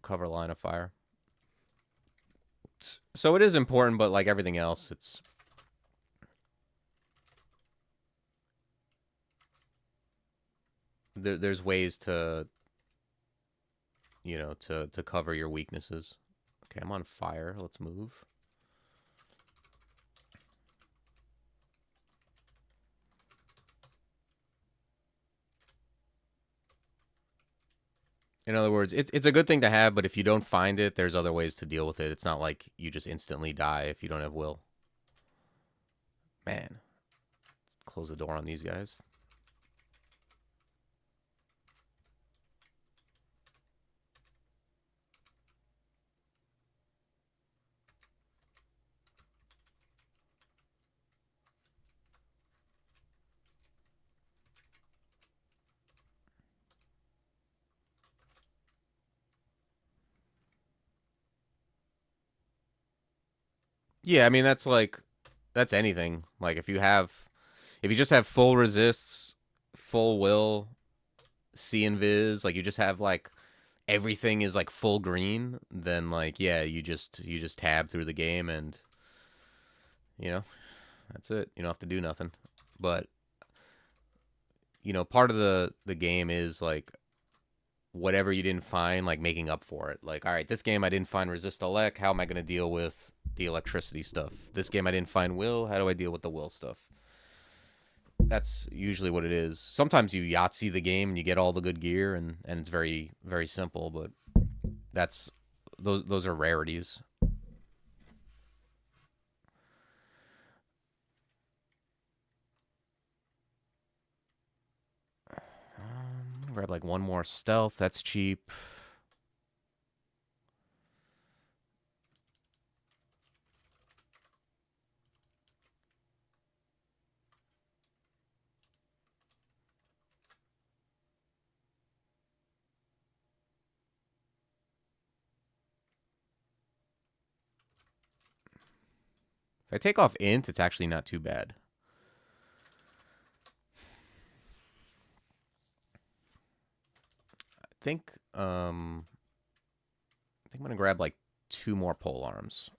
Speaker 1: line of fire. So it is important, but like everything else, it's there's ways to, you know, to cover your weaknesses. Okay, I'm on fire. Let's move. In other words, it's a good thing to have, but if you don't find it, there's other ways to deal with it. It's not like you just instantly die if you don't have will. Man, close the door on these guys. Yeah, I mean that's anything. Like if you just have full resists, full will, see invis, like you just have like everything is like full green, then like yeah, you just tab through the game and you know, that's it. You don't have to do nothing. But you know, part of the game is like whatever you didn't find, like making up for it. Like, all right, this game I didn't find resist elect. How am I going to deal with the electricity stuff? This game I didn't find will. How do I deal with the will stuff? That's usually what it is. Sometimes you Yahtzee the game and you get all the good gear, and it's very very simple. But that's those are rarities. Grab like one more stealth. That's cheap. If I take off int, it's actually not too bad. I think I'm gonna grab like 2 more pole arms.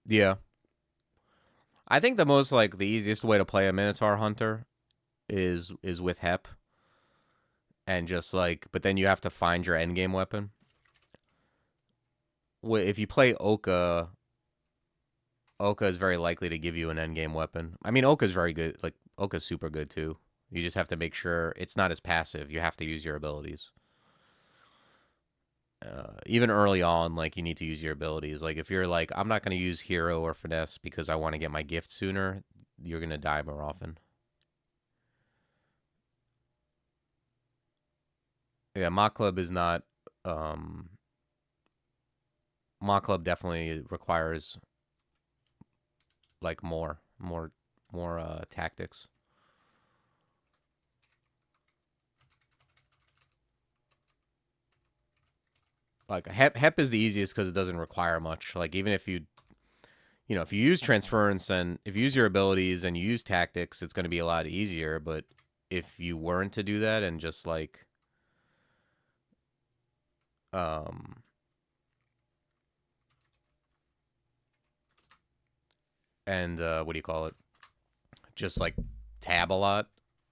Speaker 1: Yeah. I think the most like the easiest way to play a Minotaur Hunter is with Hep. And just like, but then you have to find your endgame weapon. If you play Oka, Oka is very likely to give you an endgame weapon. I mean, Oka's very good. Like, Oka's super good too. You just have to make sure it's not as passive. You have to use your abilities. Even early on, like, you need to use your abilities. Like, if you're like, I'm not going to use hero or finesse because I want to get my gift sooner, you're going to die more often. Yeah, Mach Club is not. Mach Club definitely requires like more tactics. Like Hep is the easiest because it doesn't require much. Like even if if you use transference and if you use your abilities and you use tactics, it's going to be a lot easier. But if you weren't to do that and just like um and what do you call it? Just like tab a lot,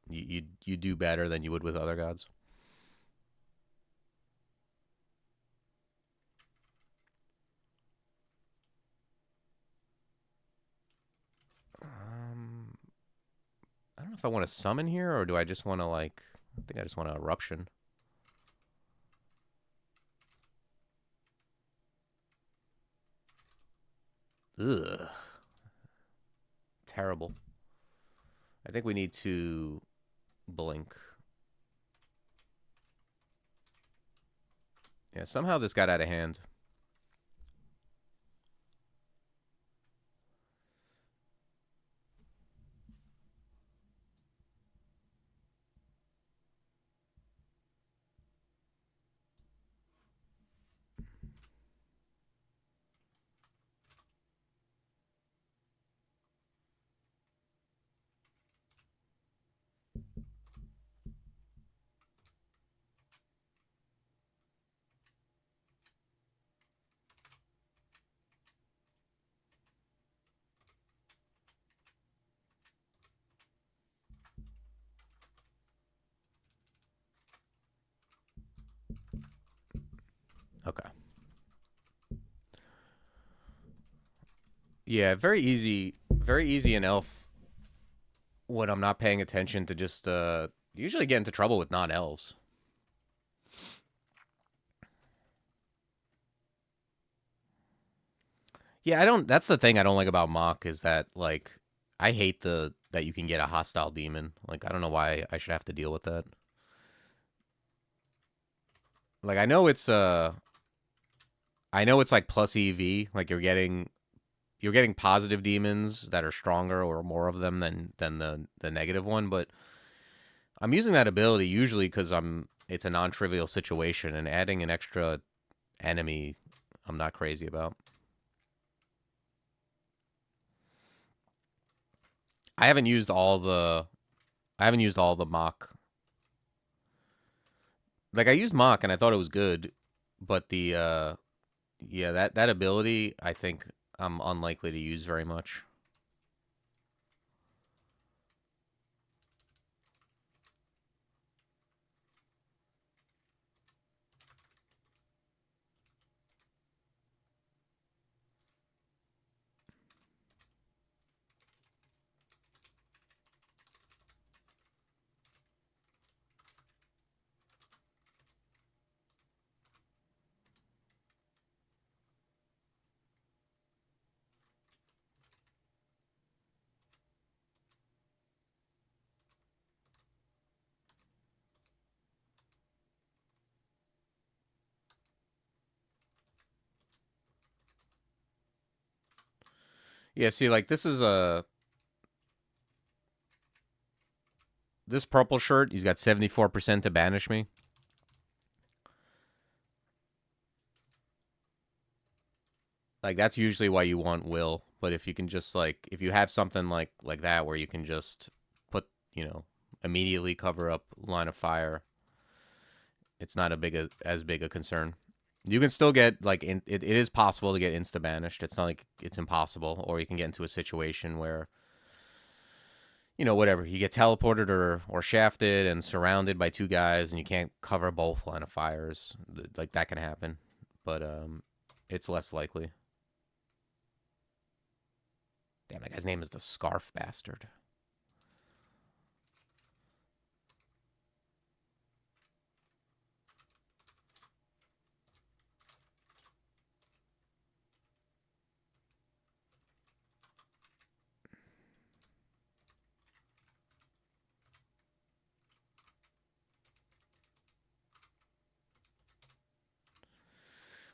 Speaker 1: you do better than you would with other gods. I don't know if I want to summon here or do I just want to like. I think I just want to eruption. Ugh, terrible. I think we need to blink. Yeah, somehow this got out of hand. Okay. Yeah, very easy in elf when I'm not paying attention to just usually get into trouble with non-elves. Yeah, I don't that's the thing I don't like about Mach is that like I hate the that you can get a hostile demon. Like I don't know why I should have to deal with that. Like I know it's like plus EV, like you're getting positive demons that are stronger or more of them than the negative one, but I'm using that ability usually cuz it's a non-trivial situation and adding an extra enemy I'm not crazy about. I haven't used all the Mach. Like I used Mach and I thought it was good, but the yeah, that ability I think I'm unlikely to use very much. Yeah, see, like this is a this purple shirt. He's got 74% to banish me. Like that's usually why you want will. But if you can just like if you have something like that where you can just put immediately cover up line of fire, it's not as big a concern. You can still get like it is possible to get insta banished. It's not like it's impossible, or you can get into a situation where whatever you get teleported or shafted and surrounded by two guys, and you can't cover both line of fires. Like that can happen, but it's less likely. Damn, that guy's name is the Scarf Bastard.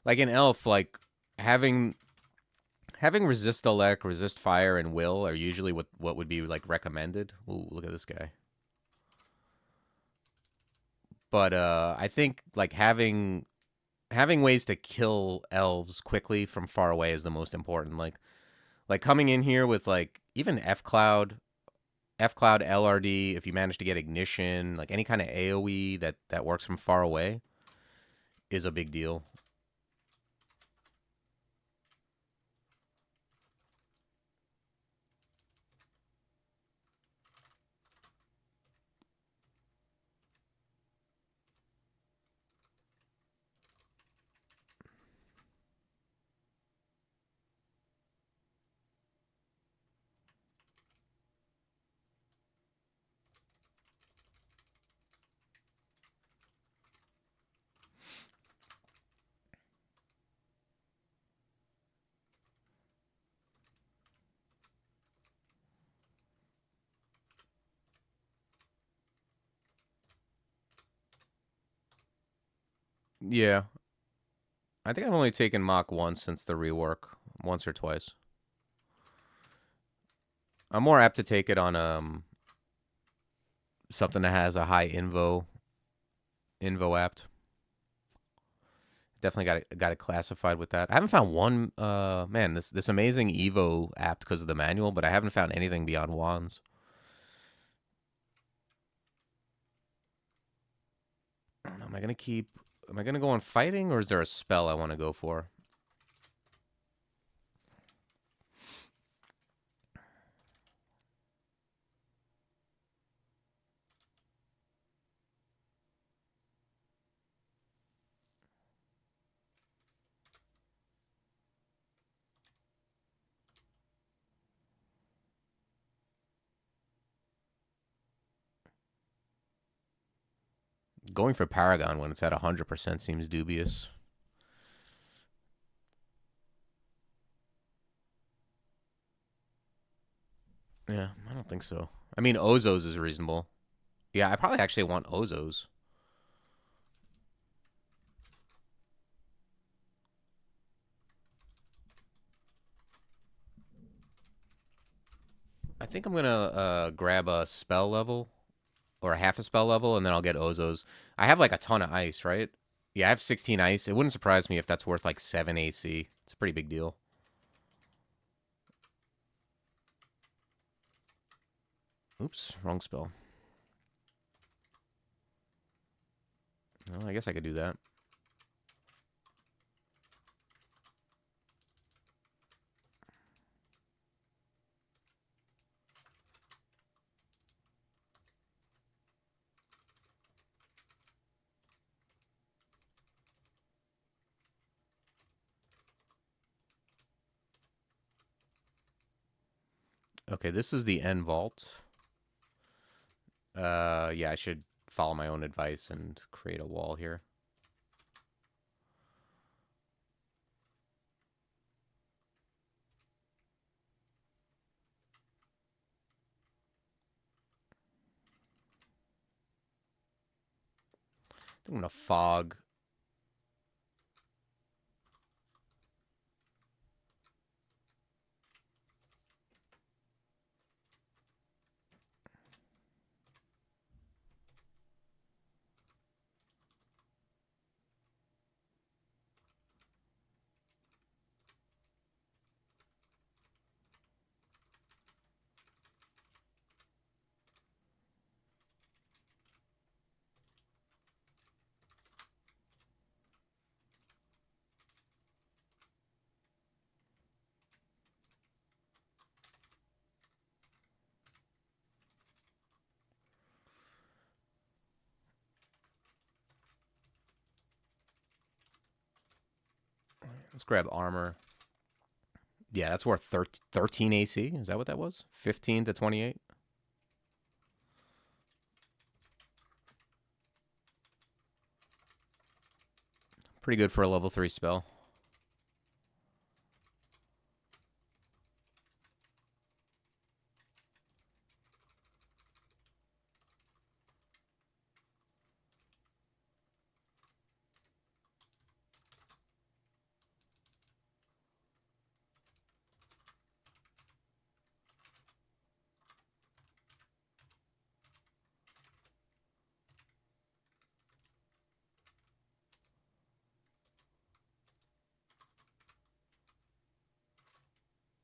Speaker 1: Like an elf, like having resist elect, resist fire, and will are usually what would be like recommended. Ooh, look at this guy. But I think like having ways to kill elves quickly from far away is the most important. Like coming in here with like even F Cloud LRD, if you manage to get ignition, like any kind of AoE that works from far away is a big deal. Yeah, I think I've only taken Mach once since the rework, once or twice. I'm more apt to take it on something that has a high invo apt. Definitely got it classified with that. I haven't found one man this amazing Evo apt because of the manual, but I haven't found anything beyond wands. I don't know. Am I gonna go on fighting, or is there a spell I want to go for? Going for Paragon when it's at 100% seems dubious. Yeah, I don't think so. I mean, Ozos is reasonable. Yeah, I probably actually want Ozos. I think I'm gonna grab a spell level or a half a spell level, and then I'll get Ozos. I have like a ton of ice, right? Yeah, I have 16 ice. It wouldn't surprise me if that's worth like 7 AC. It's a pretty big deal. Oops, wrong spell. Well, I guess I could do that. Okay, this is the end vault. Yeah, I should follow my own advice and create a wall here. I'm gonna fog. Let's grab armor. Yeah, that's worth 13 AC. Is that what that was? 15 to 28? Pretty good for a level 3 spell.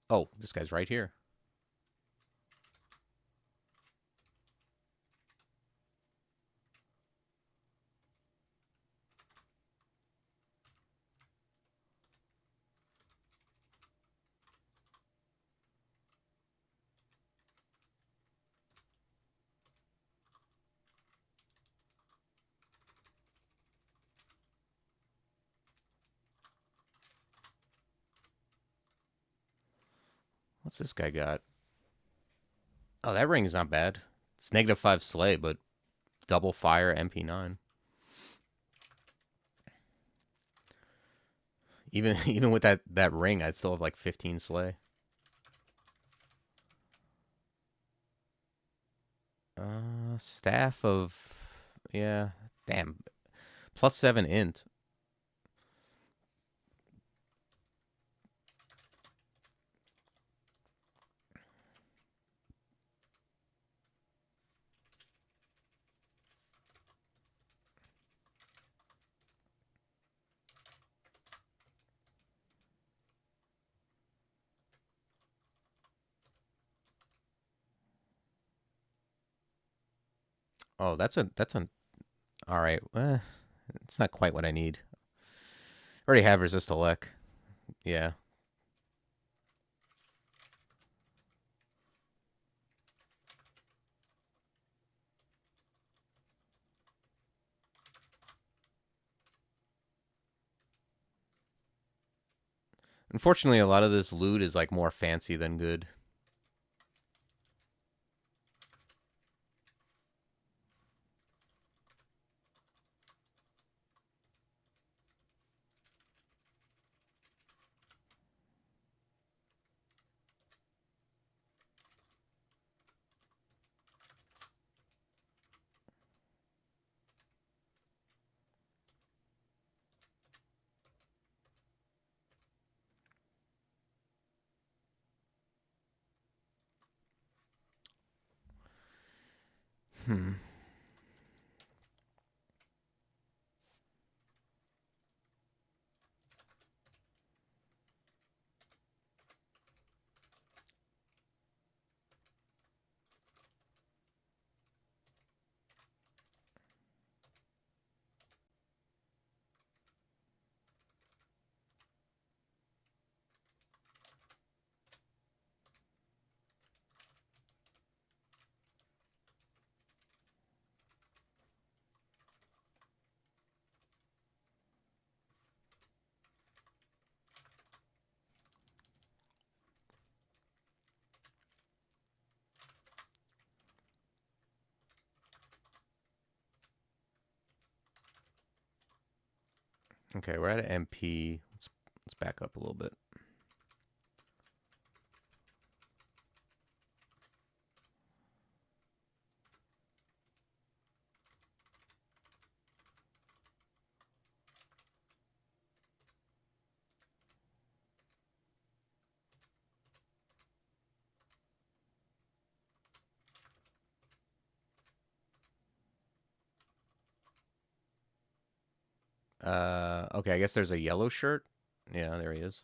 Speaker 1: Oh, this guy's right here. What's this guy got? Oh, that ring is not bad. It's -5 slay, but double fire MP9. Even with that ring, I'd still have like 15 slay. Staff of, yeah, damn, +7 int. Oh, that's an all right. It's not quite what I need. Already have resist elect. Yeah. Unfortunately, a lot of this loot is like more fancy than good. Hmm. Okay, we're at an MP. Let's back up a little bit. Okay, I guess there's a yellow shirt. Yeah, there he is.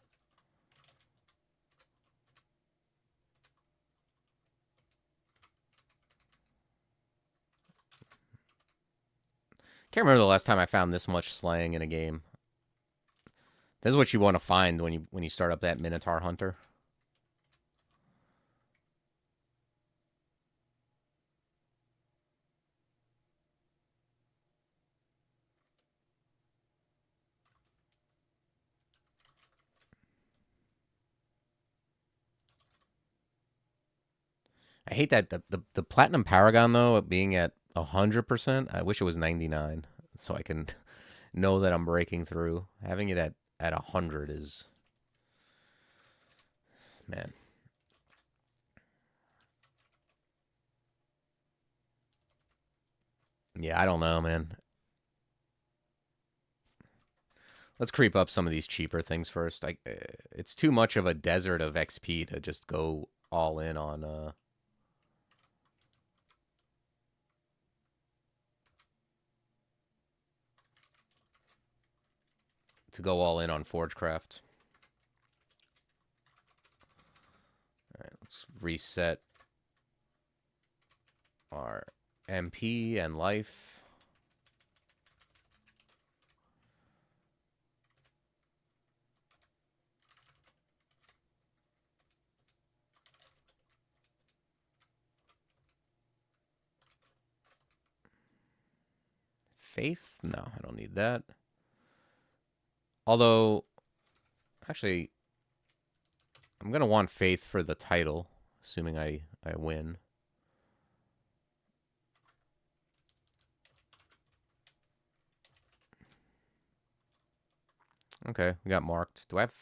Speaker 1: Can't remember the last time I found this much slang in a game. This is what you want to find when you start up that Minotaur Hunter. I hate that the Platinum Paragon though being at 100%. I wish it was 99 so I can know that I'm breaking through. Having it at 100 is, man. Yeah, I don't know, man. Let's creep up some of these cheaper things first. It's too much of a desert of XP to just go all in on Forgecraft. All right, let's reset our MP and life. Faith? No, I don't need that. Although, actually, I'm going to want faith for the title, assuming I win. Okay, we got marked. Do I have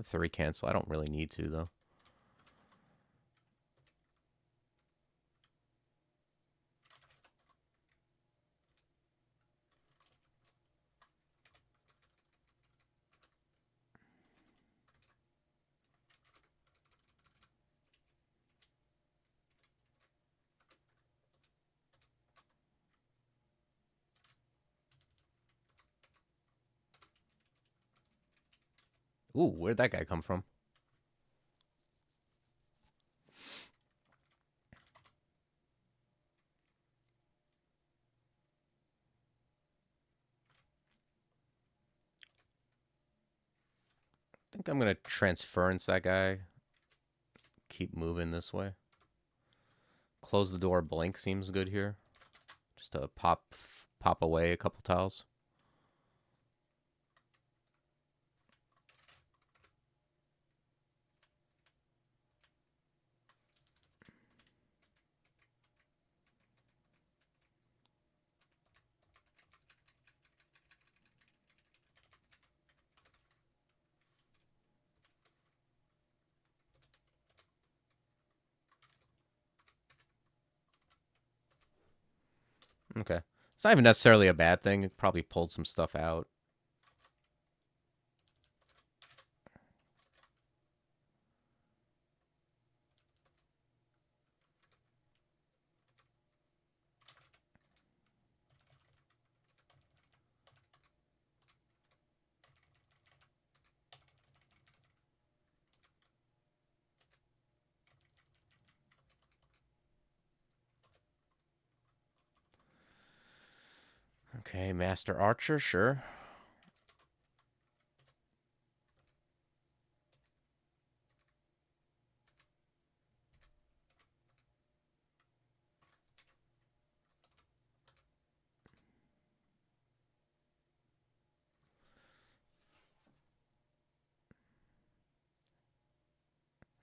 Speaker 1: 3 cancel? I don't really need to, though. Ooh, where'd that guy come from? I think I'm going to transference that guy. Keep moving this way. Close the door. Blink seems good here. Just to pop away a couple tiles. Okay. It's not even necessarily a bad thing. It probably pulled some stuff out. Okay, Master Archer, sure.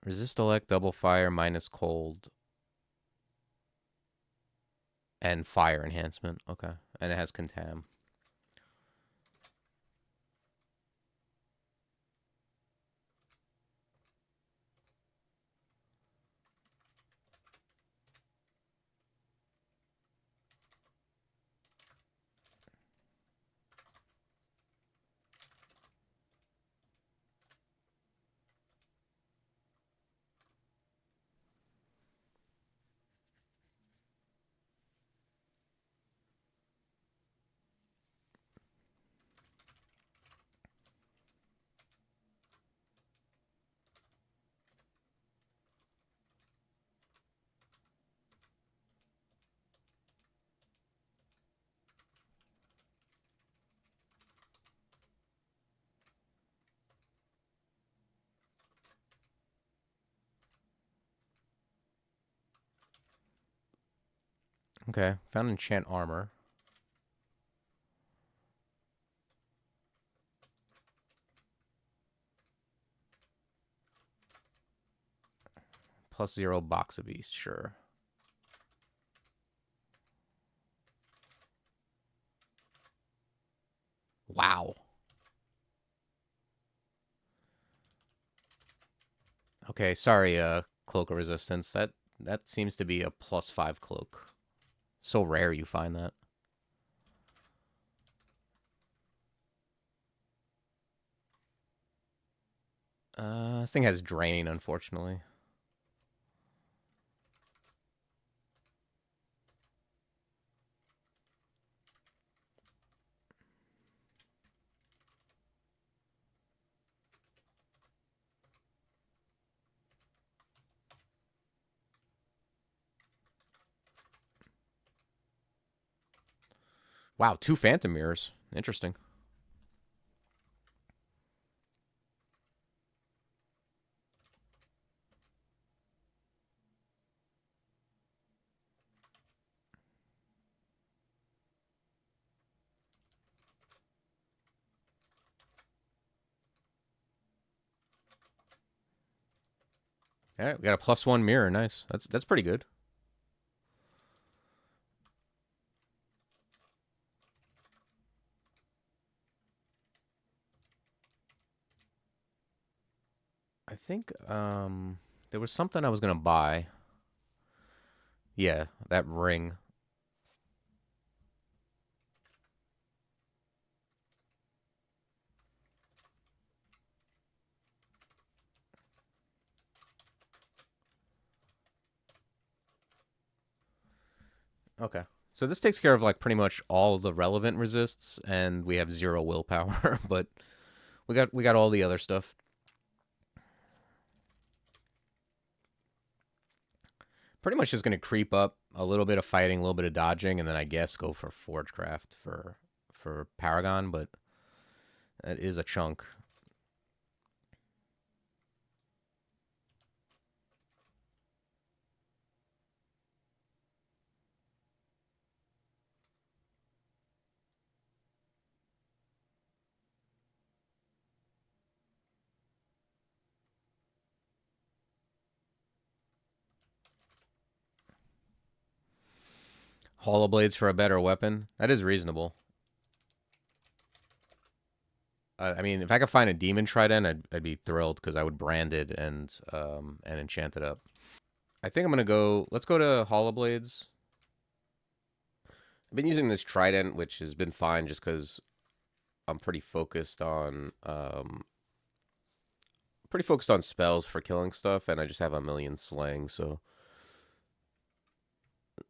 Speaker 1: Resist elect, double fire, minus cold, and fire enhancement. Okay. And it has contam. Okay. Found enchant armor. +0 box of beast, sure. Wow. Okay, sorry, cloak of resistance. That seems to be a +5 cloak. So rare you find that. This thing has drain, unfortunately. Wow, 2 phantom mirrors. Interesting. All right, we got a +1 mirror. Nice. That's pretty good. I think there was something I was gonna buy. Yeah, that ring. Okay. So this takes care of like pretty much all the relevant resists, and we have 0 willpower, but we got all the other stuff. Pretty much just gonna creep up a little bit of fighting, a little bit of dodging, and then I guess go for Forgecraft for Paragon, but that is a chunk. Hollow Blades for a better weapon. That is reasonable. I mean, if I could find a Demon Trident, I'd be thrilled because I would brand it and enchant it up. I think I'm gonna go. Let's go to Hollow Blades. I've been using this Trident, which has been fine just because I'm pretty focused on spells for killing stuff, and I just have a million slaying, so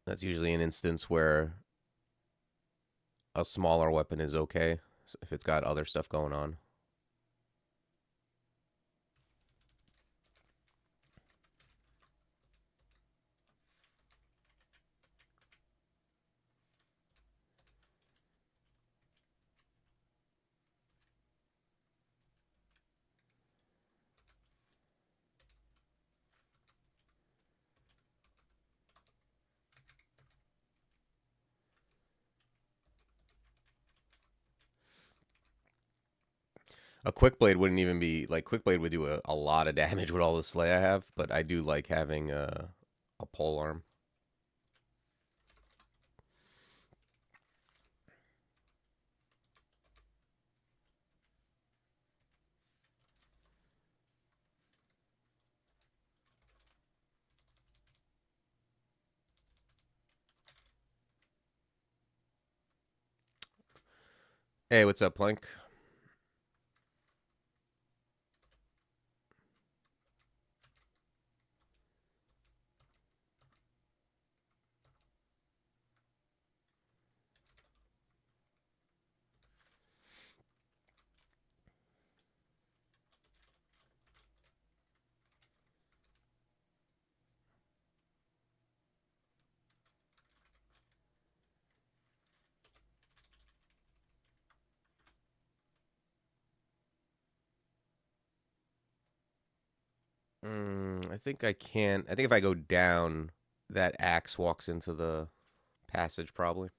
Speaker 1: that's usually an instance where a smaller weapon is okay if it's got other stuff going on. A quick blade wouldn't even be like quick blade would do a lot of damage with all the slay I have, but I do like having a pole arm. Hey, what's up, Plank? I think I can. I think if I go down, that axe walks into the passage probably.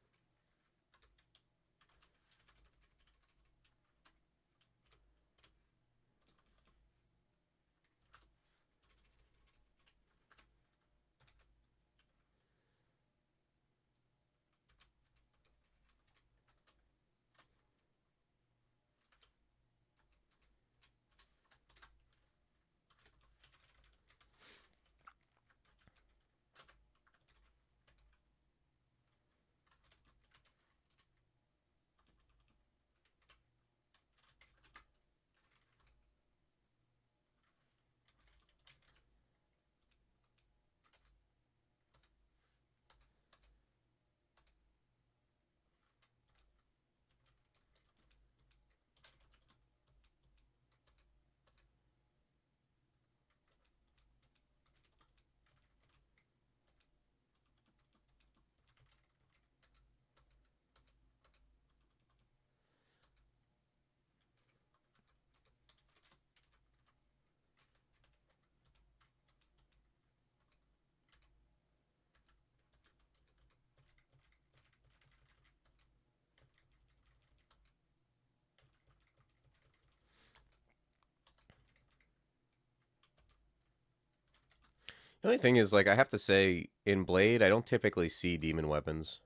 Speaker 1: The only thing is, like, I have to say, in Blade, I don't typically see demon weapons.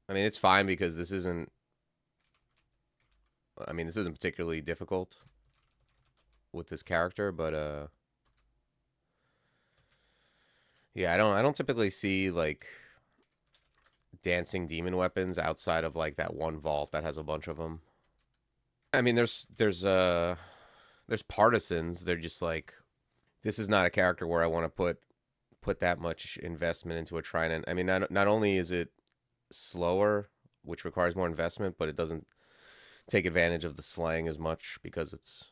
Speaker 1: I mean, it's fine because this isn't. I mean, this isn't particularly difficult with this character, but yeah, I don't typically see like dancing demon weapons outside of like that one vault that has a bunch of them. I mean, there's partisans. They're just like, this is not a character where I want to put that much investment into a trident. I mean, not only is it slower, which requires more investment, but it doesn't take advantage of the slang as much because it's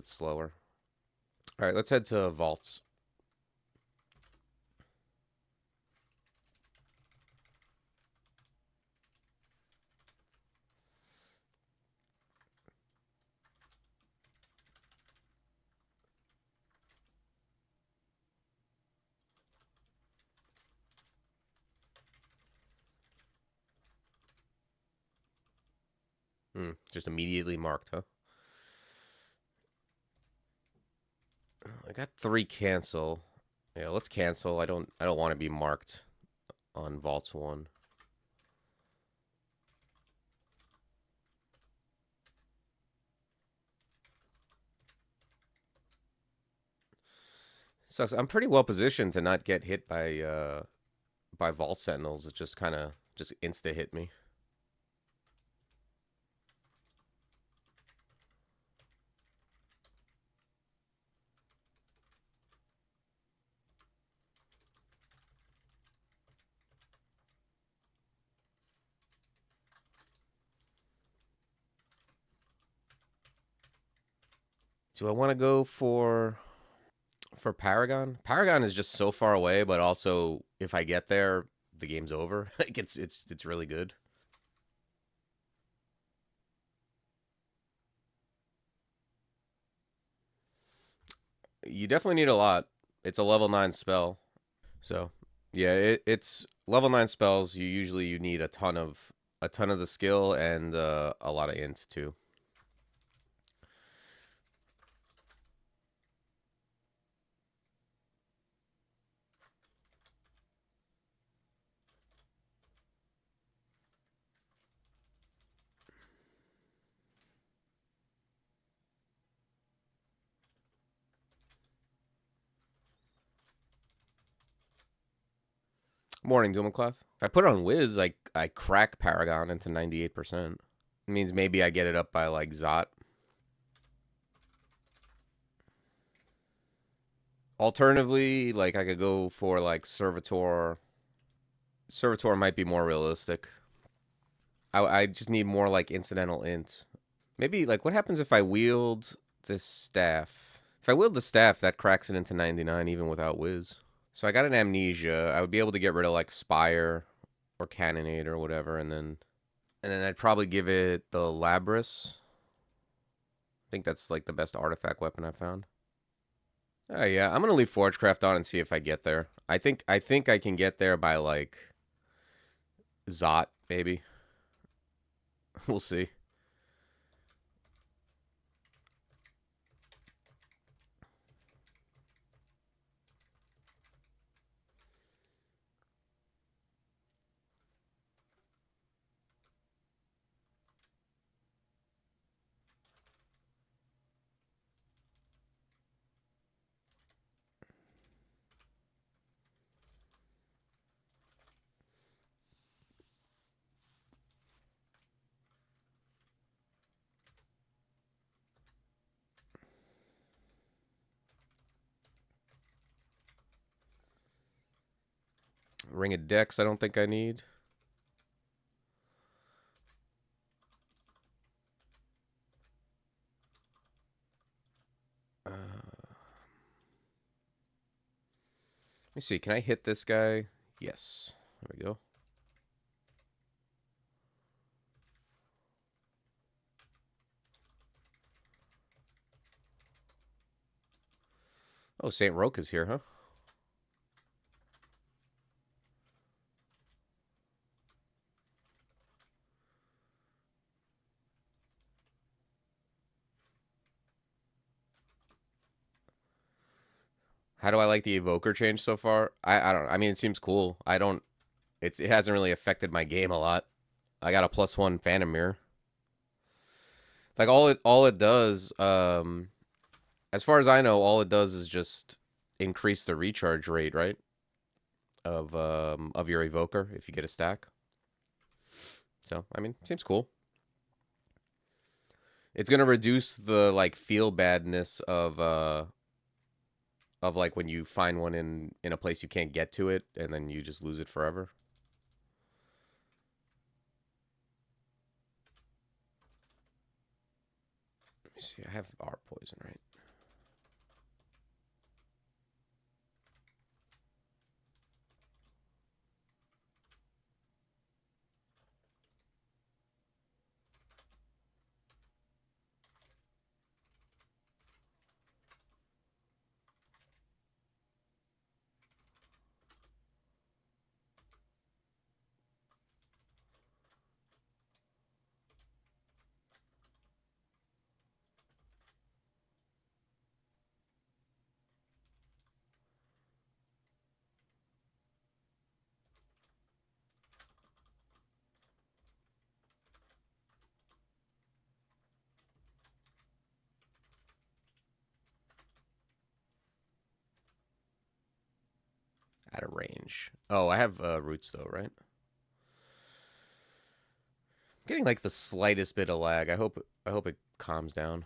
Speaker 1: slower. All right, let's head to vaults. Just immediately marked, huh? I got 3 cancel. Yeah, let's cancel. I don't want to be marked on vaults 1. Sucks. I'm pretty well positioned to not get hit by vault sentinels. It just kind of just insta hit me. Do I want to go for Paragon? Paragon is just so far away, but also if I get there, the game's over. Like it's really good. You definitely need a lot. It's a level 9 spell. So, yeah, it's level 9 spells. You need a ton of the skill and a lot of int too. Morning, Doomcloth. If I put it on Wiz, I crack Paragon into 98%. It means maybe I get it up by like Zot. Alternatively, like I could go for like Servitor. Servitor might be more realistic. I just need more like incidental int. Maybe like what happens if I wield this staff? If I wield the staff, that cracks it into 99 even without Wiz. So I got an Amnesia. I would be able to get rid of like Spire or Cannonade or whatever, and then I'd probably give it the Labrys. I think that's like the best artifact weapon I've found. Oh yeah, I'm gonna leave Forgecraft on and see if I get there. I think I can get there by like Zot, maybe. We'll see. Ring of Dex, I don't think I need. Let me see. Can I hit this guy? Yes. There we go. Oh, Saint Roque is here, huh? How do I like the evoker change so far? I don't know. I mean, it seems cool. I don't. It hasn't really affected my game a lot. I got a +1 Phantom Mirror. Like all it does, as far as I know, all it does is just increase the recharge rate, right? Of your evoker if you get a stack. So I mean, seems cool. It's gonna reduce the like feel badness of like when you find one in a place you can't get to it and then you just lose it forever. Let me see. I have R poison, right? Out of range. Oh, I have roots though, right? I'm getting like the slightest bit of lag. I hope it calms down.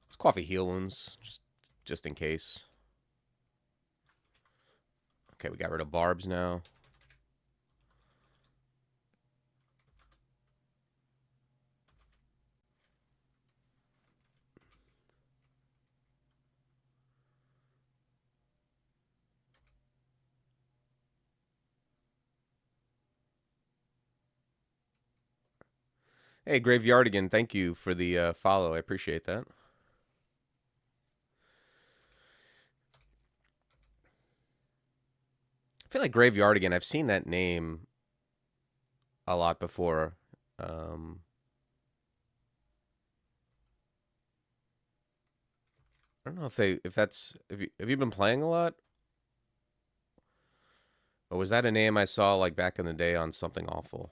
Speaker 1: It's coffee heal wounds, just in case. Okay, we got rid of barbs now. Hey, Graveyardigan, thank you for the follow. I appreciate that. I feel like Graveyardigan, I've seen that name a lot before. Um, I don't know if you been playing a lot, or was that a name I saw like back in the day on Something Awful?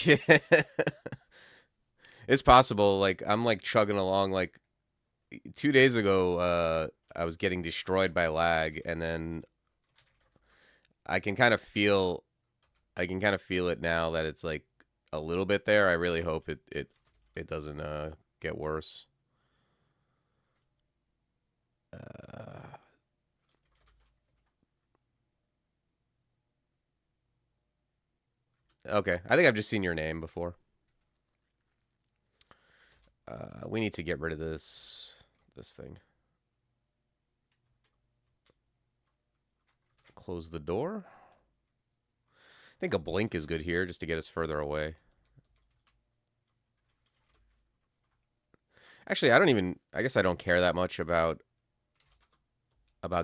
Speaker 1: Yeah, it's possible. Like I'm like chugging along. Like 2 days ago, I was getting destroyed by lag, and then I can kind of feel I can kind of feel it now that it's like a little bit there. I really hope it doesn't get worse. Uh, okay, I think I've just seen your name before. We need to get rid of this thing. Close the door. I think a blink is good here just to get us further away. Actually, I guess I don't care that much about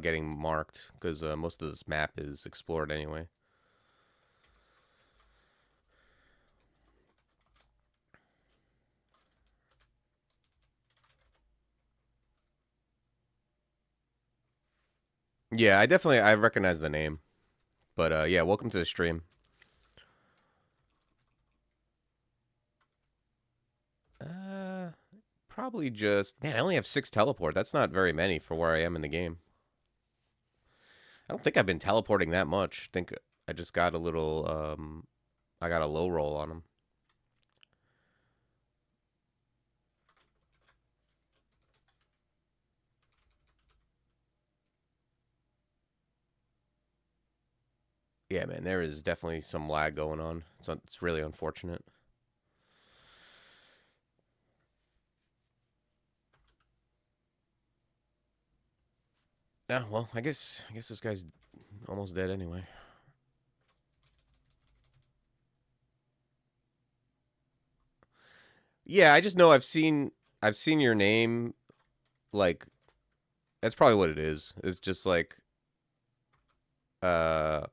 Speaker 1: getting marked because most of this map is explored anyway. Yeah, I recognize the name, but yeah, welcome to the stream. Uh, Probably just man. I only have 6 teleport. That's not very many for where I am in the game. I don't think I've been teleporting that much. I think I just got a little. I got a low roll on them. Yeah, man, there is definitely some lag going on. It's really unfortunate. Yeah, well, I guess this guy's almost dead anyway. Yeah, I just know I've seen your name, like that's probably what it is. It's just uh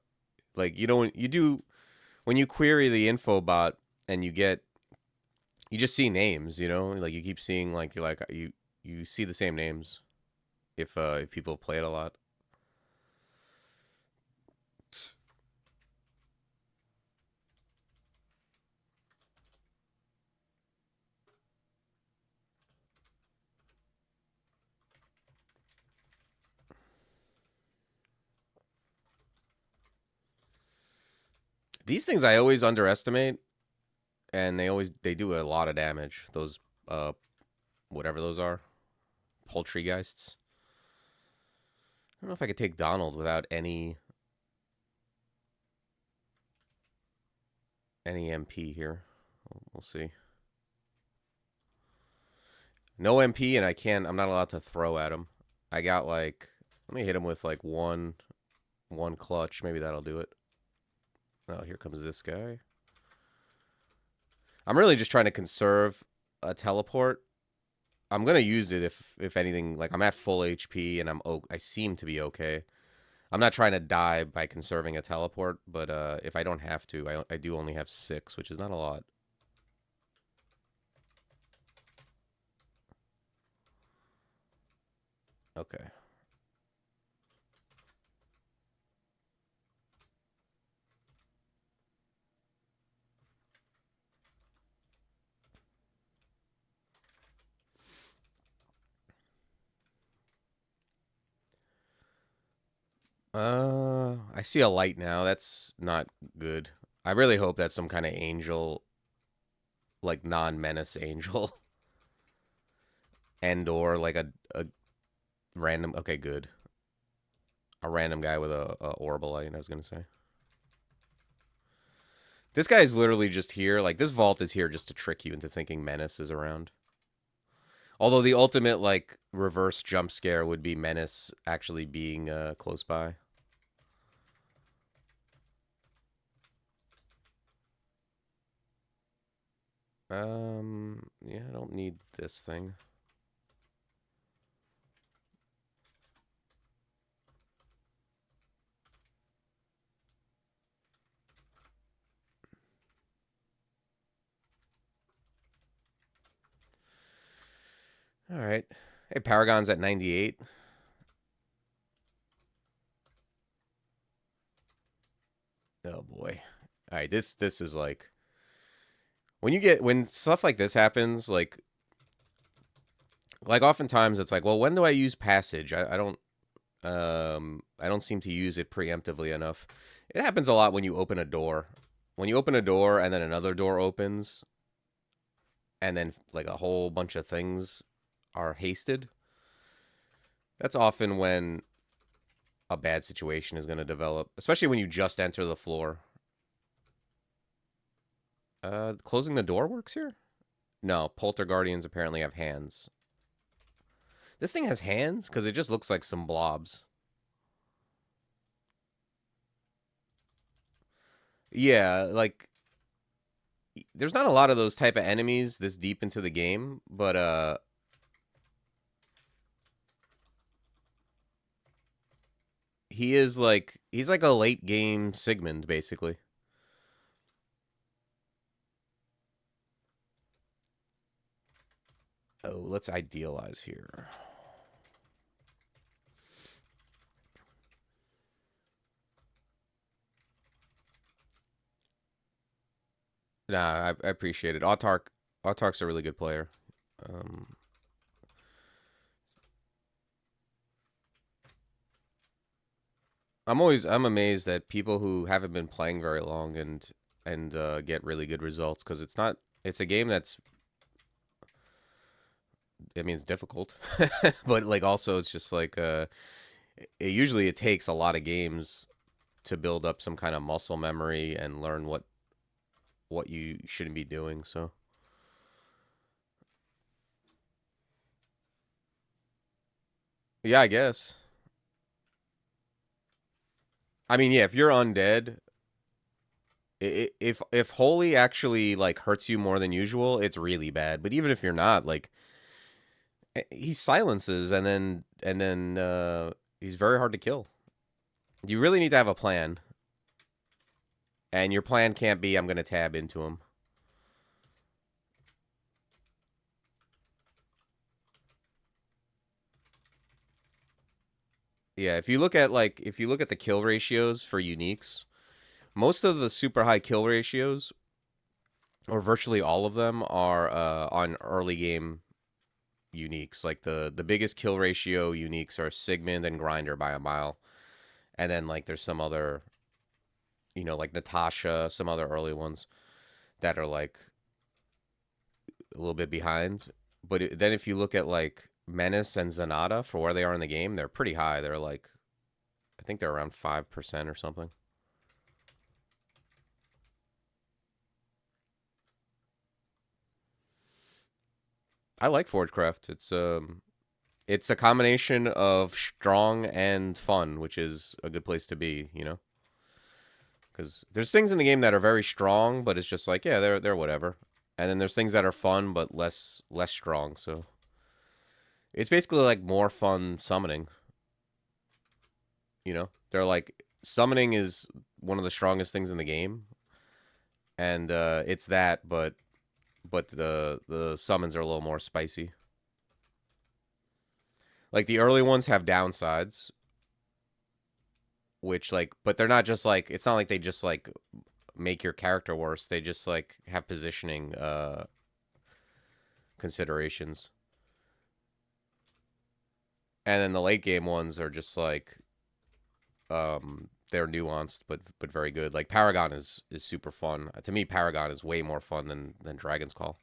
Speaker 1: like you don't you do when you query the info bot and you just see names, like you keep seeing like you see the same names if people play it a lot. These things I always underestimate, and they do a lot of damage. Those whatever those are, poultrygeists. I don't know if I could take Donald without any MP here. We'll see. No MP, and I'm not allowed to throw at him. I got let me hit him with like one clutch. Maybe that'll do it. Oh, here comes this guy. I'm really just trying to conserve a teleport. I'm gonna use it if anything. Like I'm at full HP and I seem to be okay. I'm not trying to die by conserving a teleport, but if I don't have to, I do only have 6, which is not a lot. Okay. I see a light now. That's not good. I really hope that's some kind of angel, like non-menace angel, and or like a random. Okay, good. A random guy with a orbital light. I was gonna say. This guy is literally just here. Like this vault is here just to trick you into thinking menace is around. Although the ultimate like reverse jump scare would be menace actually being close by. Yeah, I don't need this thing. All right. Hey, Paragon's at 98. Oh boy. All right, this is like when stuff like this happens, like oftentimes it's like, well, when do I use passage? I don't seem to use it preemptively enough. It happens a lot when you open a door. When you open a door and then another door opens and then like a whole bunch of things are hasted. That's often when a bad situation is going to develop, especially when you just enter the floor. Closing the door works here? No, Polter Guardians apparently have hands. This thing has hands? Because it just looks like some blobs. Yeah, like there's not a lot of those type of enemies this deep into the game, but he's like a late game Sigmund basically. Oh, let's idealize here. Nah, I appreciate it. Autark's a really good player. Um, I'm amazed at people who haven't been playing very long and get really good results because it's a game that's I mean it's difficult, but like also it's just like it takes a lot of games to build up some kind of muscle memory and learn what you shouldn't be doing. So yeah, I guess. I mean, yeah, if you're undead, if holy actually like hurts you more than usual, it's really bad. But even if you're not, like he silences and then he's very hard to kill. You really need to have a plan. And your plan can't be I'm going to tab into him. Yeah, if you look at the kill ratios for uniques, most of the super high kill ratios, or virtually all of them, are on early game uniques. Like the biggest kill ratio uniques are Sigmund and Grinder by a mile, and then like there's some other, like Natasha, some other early ones that are like a little bit behind. But then if you look at like Menace and Zenata for where they are in the game, they're pretty high. They're like, I think they're around 5% or something. I like Forgecraft. It's a combination of strong and fun, which is a good place to be, Because there's things in the game that are very strong, but it's just like, yeah, they're whatever. And then there's things that are fun but less strong. So it's basically like more fun summoning. They're like summoning is one of the strongest things in the game, and it's that, but the summons are a little more spicy. Like the early ones have downsides, which like, but they're not just like, it's not like they just like make your character worse. They just like have positioning considerations. And then the late game ones are just like they're nuanced but very good. Like Paragon is super fun. To me, Paragon is way more fun than Dragon's Call.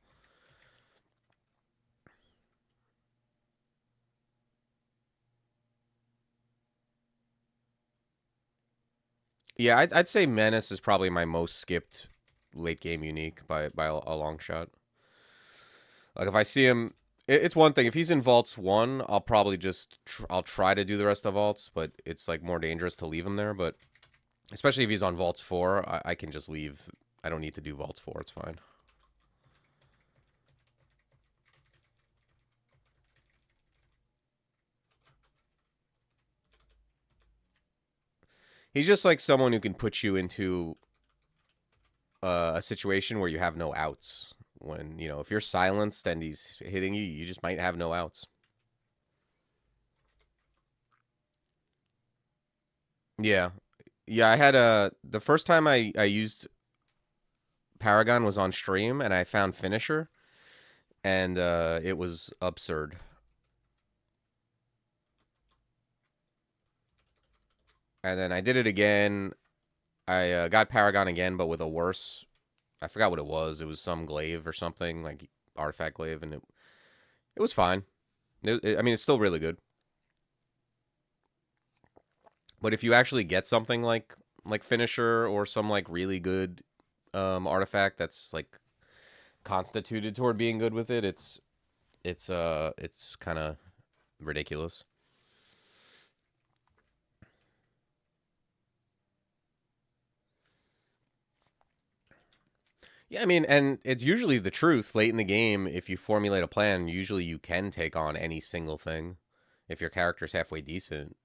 Speaker 1: Yeah, I'd say Menace is probably my most skipped late game unique by a long shot. Like if I see him, it's one thing. If he's in vaults 1, I'll probably just I'll try to do the rest of vaults, but it's like more dangerous to leave him there. But especially if he's on vaults 4, I can just leave. I don't need to do vaults 4. It's fine. He's just like someone who can put you into a situation where you have no outs. When if you're silenced and he's hitting you, you just might have no outs. Yeah, yeah. I had the first time I used Paragon was on stream, and I found Finisher, and it was absurd. And then I did it again. I got Paragon again, but with a worse. I forgot what it was. It was some glaive or something like artifact glaive, and it was fine. I mean, it's still really good. But if you actually get something like Finisher or some like really good artifact that's like constituted toward being good with it, it's kind of ridiculous. Yeah, I mean, and it's usually the truth late in the game. If you formulate a plan, usually you can take on any single thing if your character's halfway decent.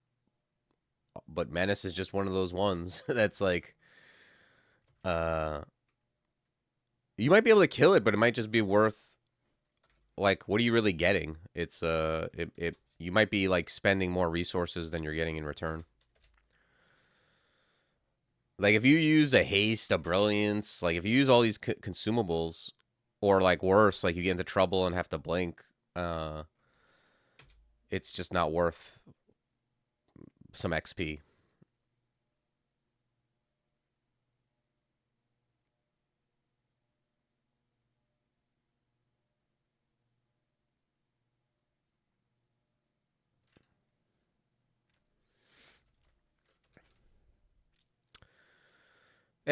Speaker 1: But Menace is just one of those ones that's like, uh, you might be able to kill it, but it might just be worth like, what are you really getting? It you might be like spending more resources than you're getting in return. Like if you use a haste, a brilliance, like if you use all these consumables, or like worse, like you get into trouble and have to blink, uh, it's just not worth some XP.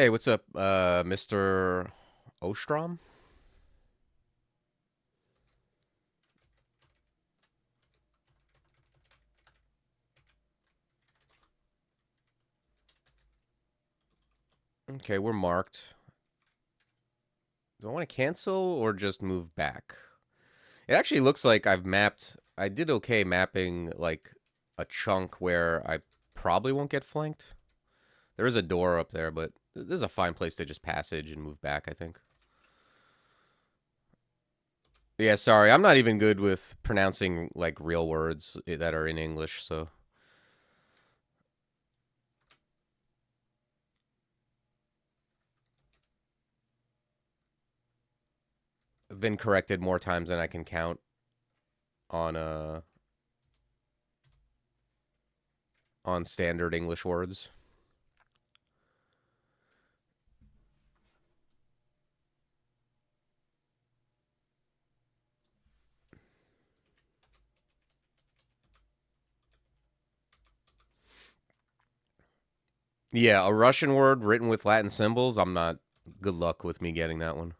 Speaker 1: Hey, what's up, Mr. Ostrom? Okay, we're marked. Do I want to cancel or just move back? It actually looks like I've mapped. I did okay mapping like a chunk where I probably won't get flanked. There is a door up there, but this is a fine place to just passage and move back, I think. Yeah, sorry. I'm not even good with pronouncing like real words that are in English, so I've been corrected more times than I can count on on standard English words. Yeah, a Russian word written with Latin symbols, I'm not good luck with me getting that one.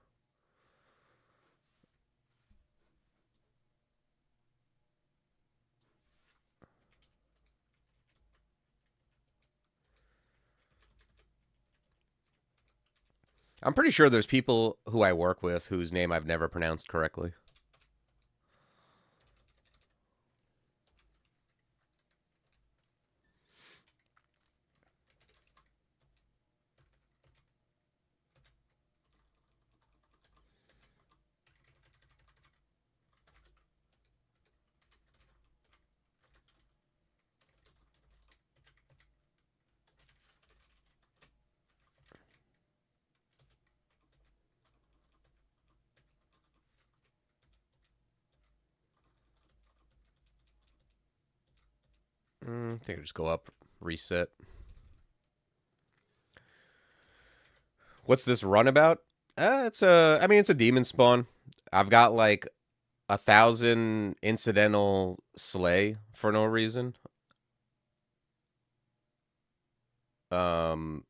Speaker 1: I'm pretty sure there's people who I work with whose name I've never pronounced correctly. I think I just go up, reset. What's this run about? It's a. I mean, it's a demon spawn. I've got like 1,000 incidental slay for no reason. Um,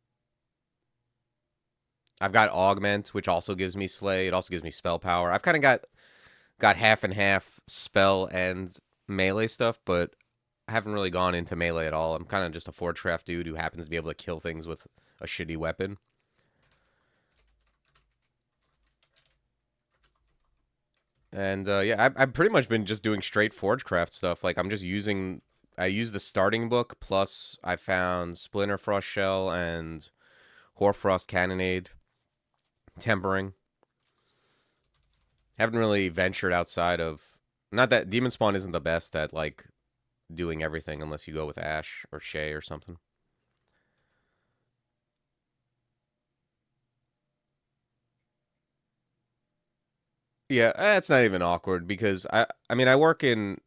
Speaker 1: I've got augment, which also gives me slay. It also gives me spell power. I've kind of got half and half spell and melee stuff, but I haven't really gone into melee at all. I'm kind of just a Forgewright dude who happens to be able to kill things with a shitty weapon. And yeah, I've pretty much been just doing straight Forgecraft stuff. Like I'm just using, I use the starting book plus I found Splinterfrost Shell and Hoarfrost Cannonade tempering. Haven't really ventured outside of. Not that Demonspawn isn't the best at like doing everything unless you go with Ash or Shay or something. Yeah, it's not even awkward because I mean I've worked in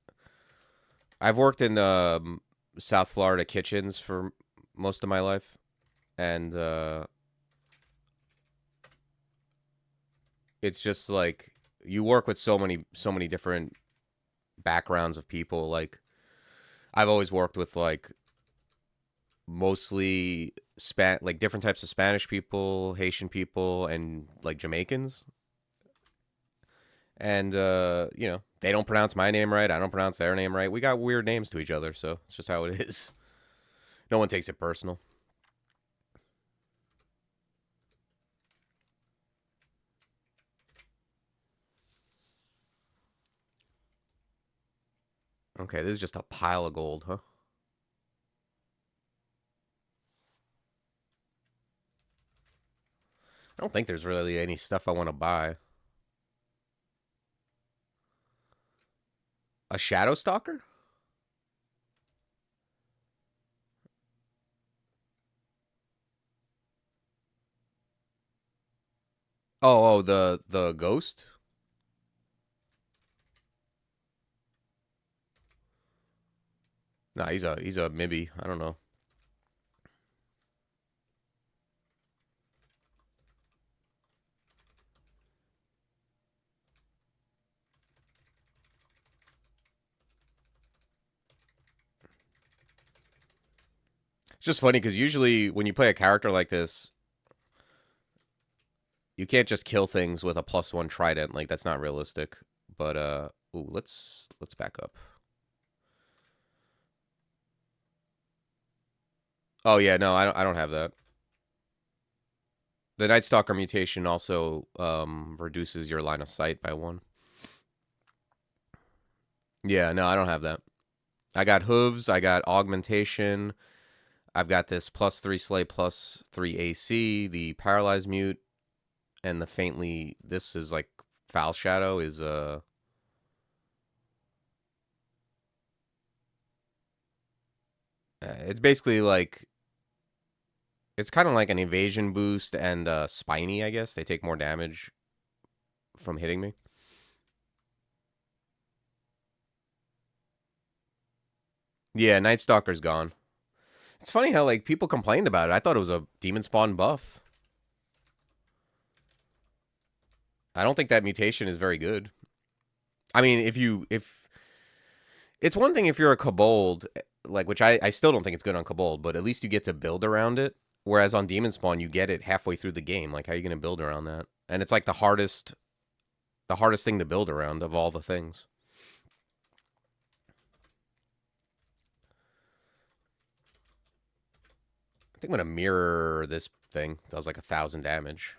Speaker 1: South Florida kitchens for most of my life, and it's just like you work with so many different backgrounds of people. Like I've always worked with like mostly like different types of Spanish people, Haitian people, and like Jamaicans. And you know, they don't pronounce my name right. I don't pronounce their name right. We got weird names to each other, so it's just how it is. No one takes it personal. Okay, this is just a pile of gold, huh? I don't think there's really any stuff I want to buy. A Shadow Stalker? Oh, the ghost? Nah, he's a Mibby. I don't know. It's just funny because usually when you play a character like this, You can't just kill things with a +1 trident. Like that's not realistic. But ooh, let's back up. Oh yeah, no, I don't have that. The Night Stalker mutation also reduces your line of sight by 1. Yeah, no, I don't have that. I got hooves, I got augmentation, I've got this +3 slay, +3 AC, the paralyzed mute, and the faintly. This is like foul shadow is it's basically like it's kind of like an evasion boost and spiny. I guess they take more damage from hitting me. Yeah, Night Stalker's gone. It's funny how like people complained about it. I thought it was a Demonspawn buff. I don't think that mutation is very good. I mean, if it's one thing if you're a kobold, like which I still don't think it's good on kobold, but at least you get to build around it. Whereas on Demonspawn, you get it halfway through the game. Like, how are you going to build around that? And it's like the hardest thing to build around of all the things. I think I'm going to mirror this thing. Does like 1,000 damage.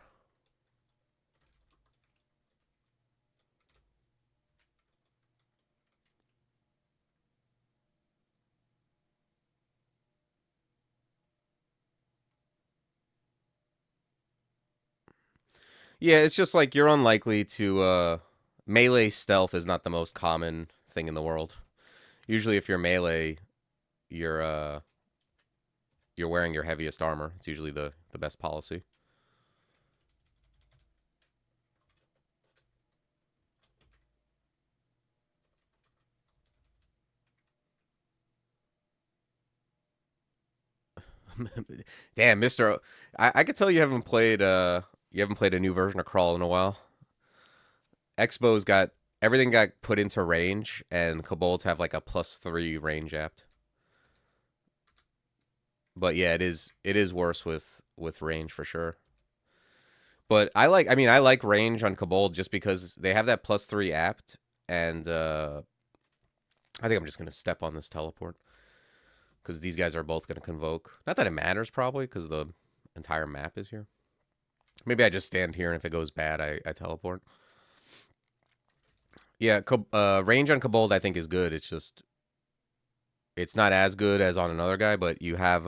Speaker 1: Yeah, it's just like you're unlikely to melee stealth is not the most common thing in the world. Usually if you're melee, you're uh you're wearing your heaviest armor. It's usually the best policy. Damn, Mister, I could tell you haven't played a new version of Crawl in a while. Expo's got everything got put into range, and Kobolds have like a +3 range apt. But yeah, it is worse with range for sure. But I like range on Kobold just because they have that +3 apt, and I think I'm just gonna step on this teleport because these guys are both gonna convoke. Not that it matters probably because the entire map is here. Maybe I just stand here, and if it goes bad, I teleport. Yeah, range on Kobold I think is good. It's just it's not as good as on another guy, but you have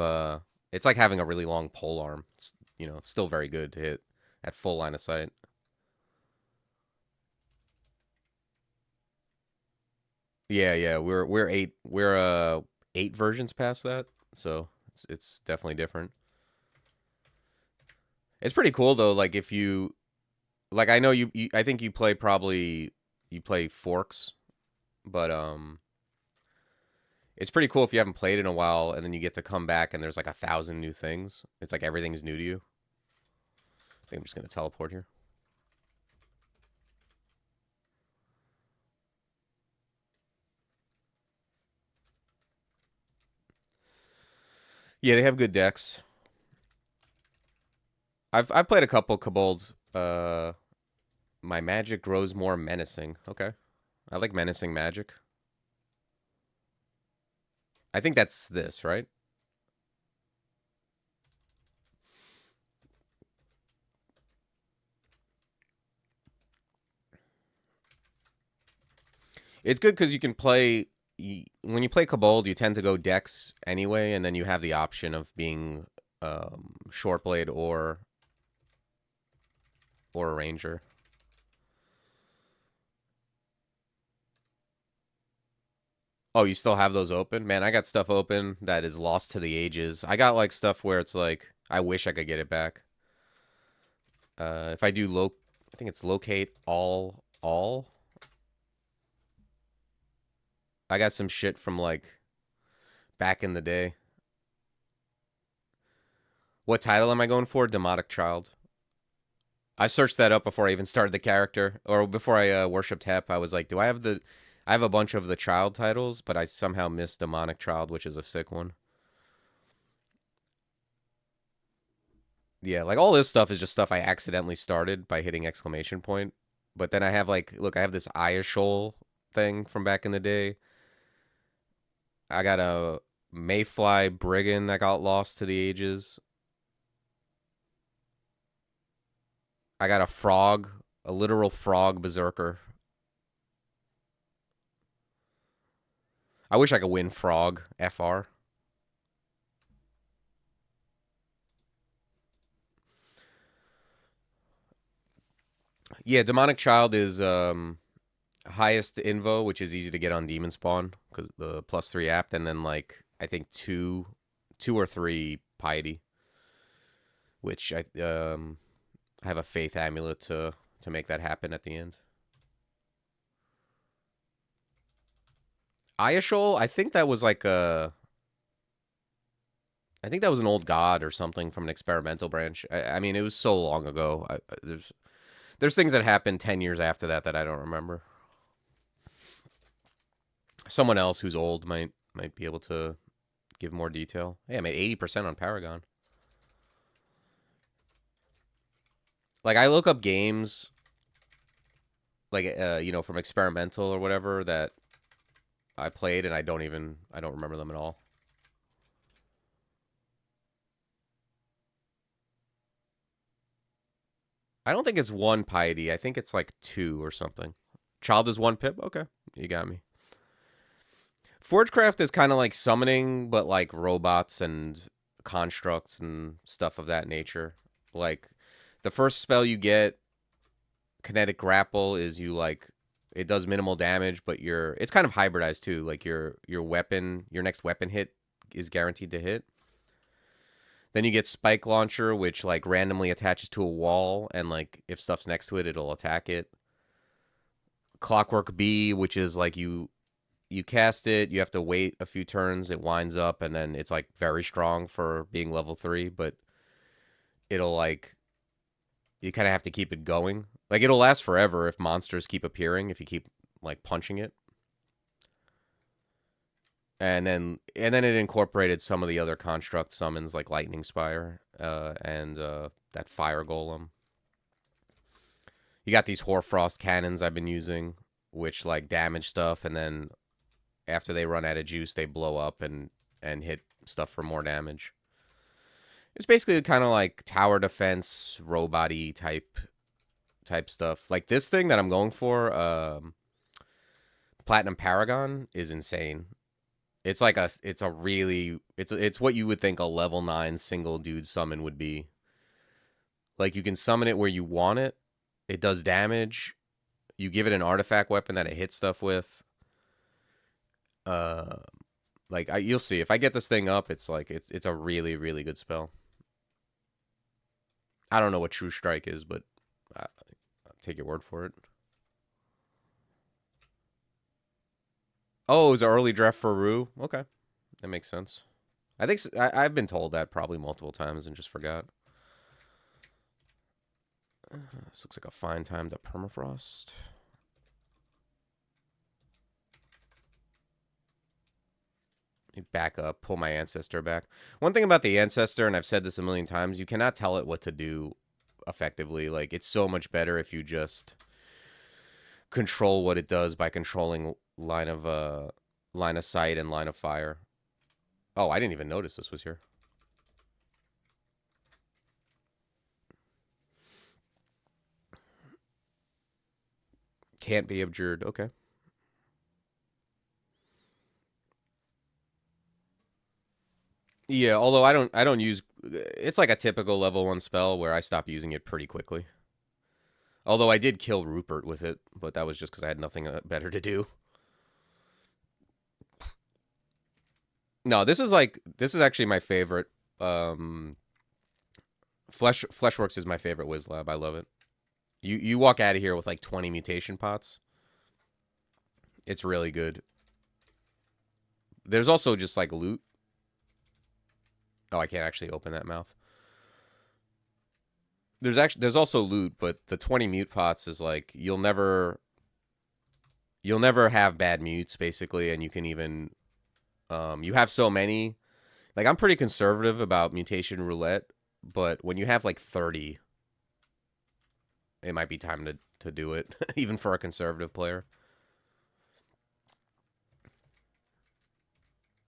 Speaker 1: it's like having a really long pole arm. It's still very good to hit at full line of sight. Yeah, yeah, we're 8 versions past that, so it's definitely different. It's pretty cool though. Like if you like, I know I think you play forks, but it's pretty cool if you haven't played in a while, and then you get to come back and there's like 1,000 new things. It's like everything's new to you. I think I'm just gonna teleport here. Yeah, they have good decks. I've played a couple Kobold. My magic grows more menacing. Okay, I like menacing magic. I think that's this, right? It's good because you can play when you play Kobold, you tend to go Dex anyway, and then you have the option of being short blade or a ranger. Oh, you still have those open? Man, I got stuff open that is lost to the ages. I got like stuff where it's like I wish I could get it back. If I do I think it's locate all. I got some shit from like back in the day. What title am I going for? Demotic Child. I searched that up before I even started the character, or before I worshipped Hep. I was like, do I have the? I have a bunch of the child titles, but I somehow missed Demonic Child, which is a sick one. Yeah, like all this stuff is just stuff I accidentally started by hitting exclamation point. But then I have like, look, I have this Ayashol thing from back in the day. I got a Mayfly Brigand that got lost to the ages. I got a frog, a literal frog berserker. I wish I could win frog FR. Yeah, Demonic Child is highest invo, which is easy to get on Demonspawn because the +3 app, and then like I think two or three piety, which I have a faith amulet to make that happen at the end. Ayashol, I think that was like I think that was an old god or something from an experimental branch. I mean, it was so long ago. There's things that happened 10 years after that that I don't remember. Someone else who's old might be able to give more detail. Hey, I made 80% on Paragon. Like I look up games like you know, from experimental or whatever that I played and I don't remember them at all. I don't think it's one piety. I think it's like two or something. Child is one pip? Okay. You got me. Forgecraft is kind of like summoning, but like robots and constructs and stuff of that nature. Like the first spell you get, Kinetic Grapple, is you like it does minimal damage, but it's kind of hybridized too. Like your weapon, your next weapon hit is guaranteed to hit. Then you get Spike Launcher, which like randomly attaches to a wall, and like if stuff's next to it, it'll attack it. Clockwork Bee, which is like you cast it, you have to wait a few turns, it winds up, and then it's like very strong for being level 3, but it'll like you kind of have to keep it going. Like it'll last forever if monsters keep appearing, if you keep like punching it. And then it incorporated some of the other construct summons like Lightning Spire and that Fire Golem. You got these Hoarfrost cannons I've been using, which like damage stuff, and then after they run out of juice, they blow up and hit stuff for more damage. It's basically kind of like tower defense, robot-y type stuff. Like this thing that I'm going for, Platinum Paragon, is insane. It's like it's what you would think a level 9 single dude summon would be. Like you can summon it where you want it. It does damage. You give it an artifact weapon that it hits stuff with. Like you'll see if I get this thing up, it's like it's a really really good spell. I don't know what True Strike is, but I'll take your word for it. Oh, it was an early draft for Rue. Okay, that makes sense. I think I've been told that probably multiple times and just forgot. This looks like a fine time to permafrost. Back up, pull my ancestor back. One thing about the ancestor, and I've said this a million times, you cannot tell it what to do effectively. Like it's so much better if you just control what it does by controlling line of sight and line of fire. Oh, I didn't even notice this was here. Can't be abjured. Okay. Yeah, although I don't use, it's like a typical level 1 spell where I stop using it pretty quickly. Although I did kill Rupert with it, but that was just because I had nothing better to do. No, this is actually my favorite. Fleshworks is my favorite Wiz Lab. I love it. You walk out of here with like 20 mutation pots. It's really good. There's also just like loot. Oh, I can't actually open that mouth. There's also loot, but the 20 mute pots is like you'll never have bad mutes basically, and you can even you have so many. Like I'm pretty conservative about mutation roulette, but when you have like 30, it might be time to do it, even for a conservative player.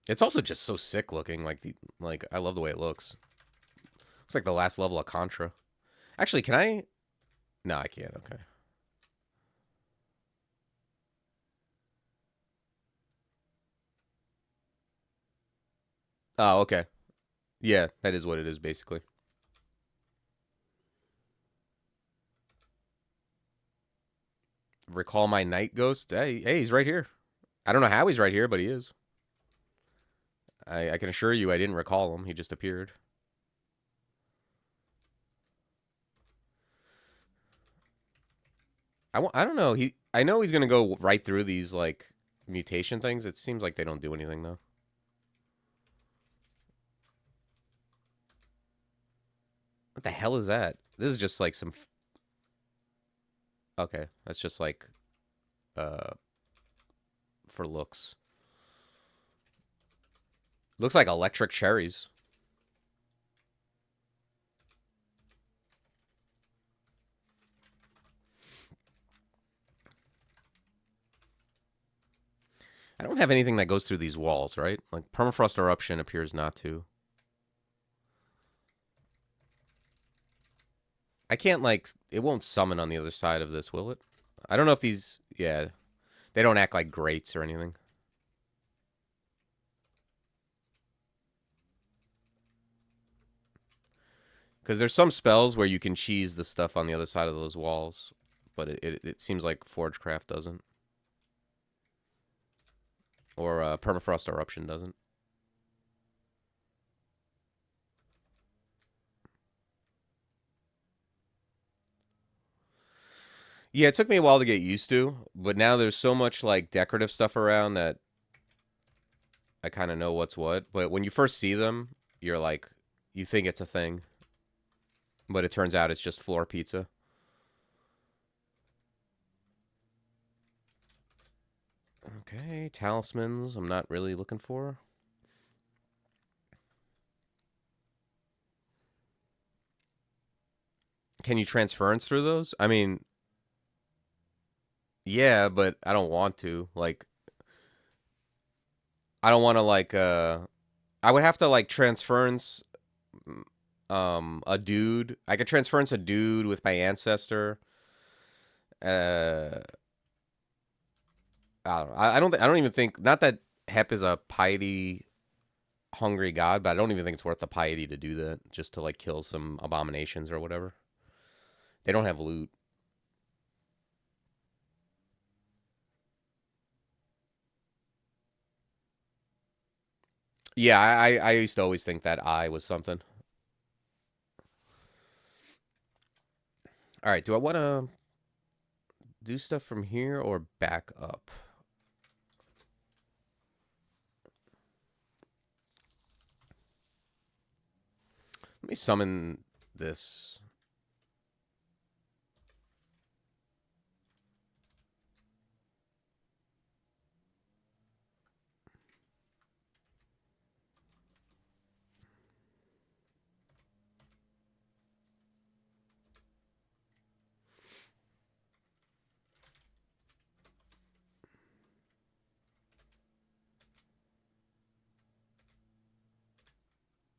Speaker 1: It's also just so sick looking. Like I love the way it looks. Looks like the last level of Contra. Actually, can I? No, I can't. Okay. Oh, okay. Yeah, that is what it is basically. Recall my night ghost. Hey, he's right here. I don't know how he's right here, but he is. I can assure you, I didn't recall him. He just appeared. I don't know. I know he's gonna go right through these like mutation things. It seems like they don't do anything though. What the hell is that? This is just like some. Okay, that's just like uh for looks. Looks like electric cherries. I don't have anything that goes through these walls, right? Like permafrost eruption appears not to. I can't like it won't summon on the other side of this, will it? I don't know if these yeah, they don't act like grates or anything. Because there's some spells where you can cheese the stuff on the other side of those walls, but it seems like Forgecraft doesn't. Or Permafrost Eruption doesn't. Yeah, it took me a while to get used to, but now there's so much like decorative stuff around that I kind of know what's what. But when you first see them, you're like, you think it's a thing, but it turns out it's just floor pizza. Okay, talismans I'm not really looking for. Can you transference through those? I mean, yeah, but I don't want to. Like, I don't want to like I would have to like transference a dude. I could transference a dude with my ancestor. Uh I don't even think not that Hep is a piety hungry god, but I don't even think it's worth the piety to do that just to like kill some abominations or whatever. They don't have loot. Yeah, I used to always think that I was something. All right, do I want to do stuff from here or back up? Let me summon this.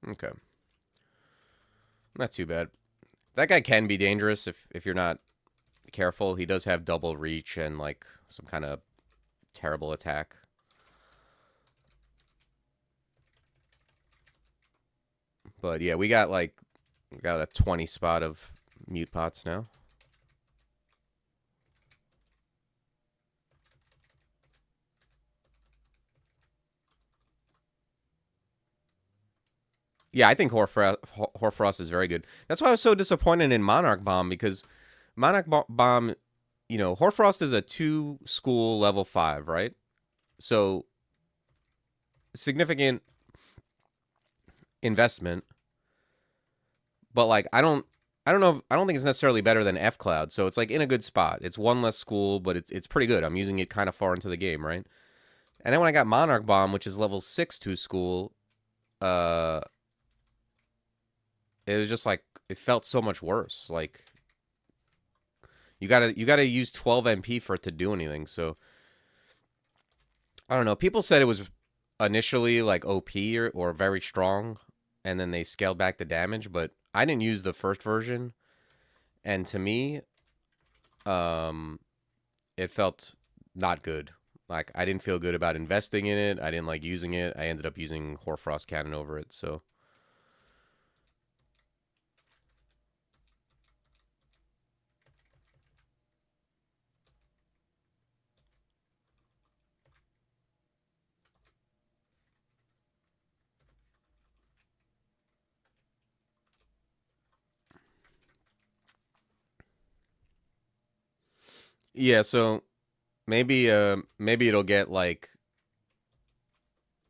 Speaker 1: Okay. Not too bad. That guy can be dangerous if you're not careful. He does have double reach and like some kind of terrible attack. But yeah, we got a 20 spot of mute pots now. Yeah, I think Horfrost is very good. That's why I was so disappointed in Monarch Bomb because Monarch Bomb, you know, Horfrost is a 2 school level 5, right? So significant investment, but like I don't think it's necessarily better than F Cloud. So it's like in a good spot. It's one less school, but it's pretty good. I'm using it kind of far into the game, right? And then when I got Monarch Bomb, which is level 6 2 school, uh it was just like it felt so much worse. Like you gotta use 12 MP for it to do anything. So I don't know. People said it was initially like OP or very strong, and then they scaled back the damage. But I didn't use the first version, and to me, um, it felt not good. Like I didn't feel good about investing in it. I didn't like using it. I ended up using Hoarfrost Cannon over it. So yeah, so maybe it'll get like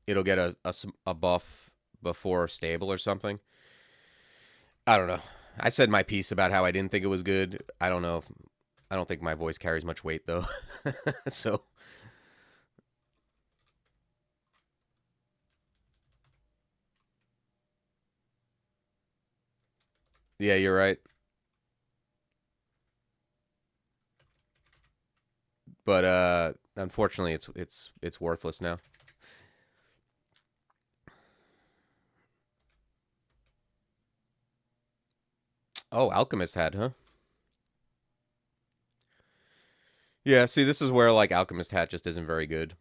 Speaker 1: it'll get a buff before stable or something. I don't know. I said my piece about how I didn't think it was good. I don't know. I don't think my voice carries much weight though. So yeah, you're right. But unfortunately, it's worthless now. Oh, Alchemist had, huh? Yeah. See, this is where like Alchemist hat just isn't very good.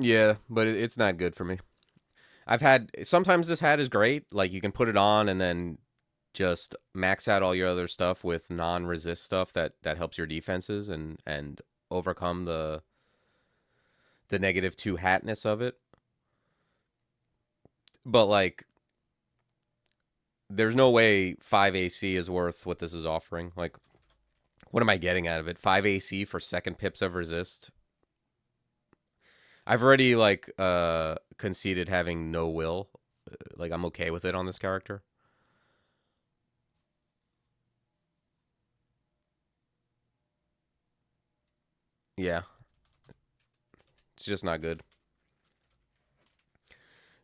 Speaker 1: Yeah, but it's not good for me. I've had sometimes this hat is great. Like you can put it on and then just max out all your other stuff with non-resist stuff that helps your defenses and overcome the -2 hatness of it. But like there's no way 5 AC is worth what this is offering. Like what am I getting out of it? 5 AC for second pips of resist. I've already like conceded having no will. Like I'm okay with it on this character. Yeah, it's just not good.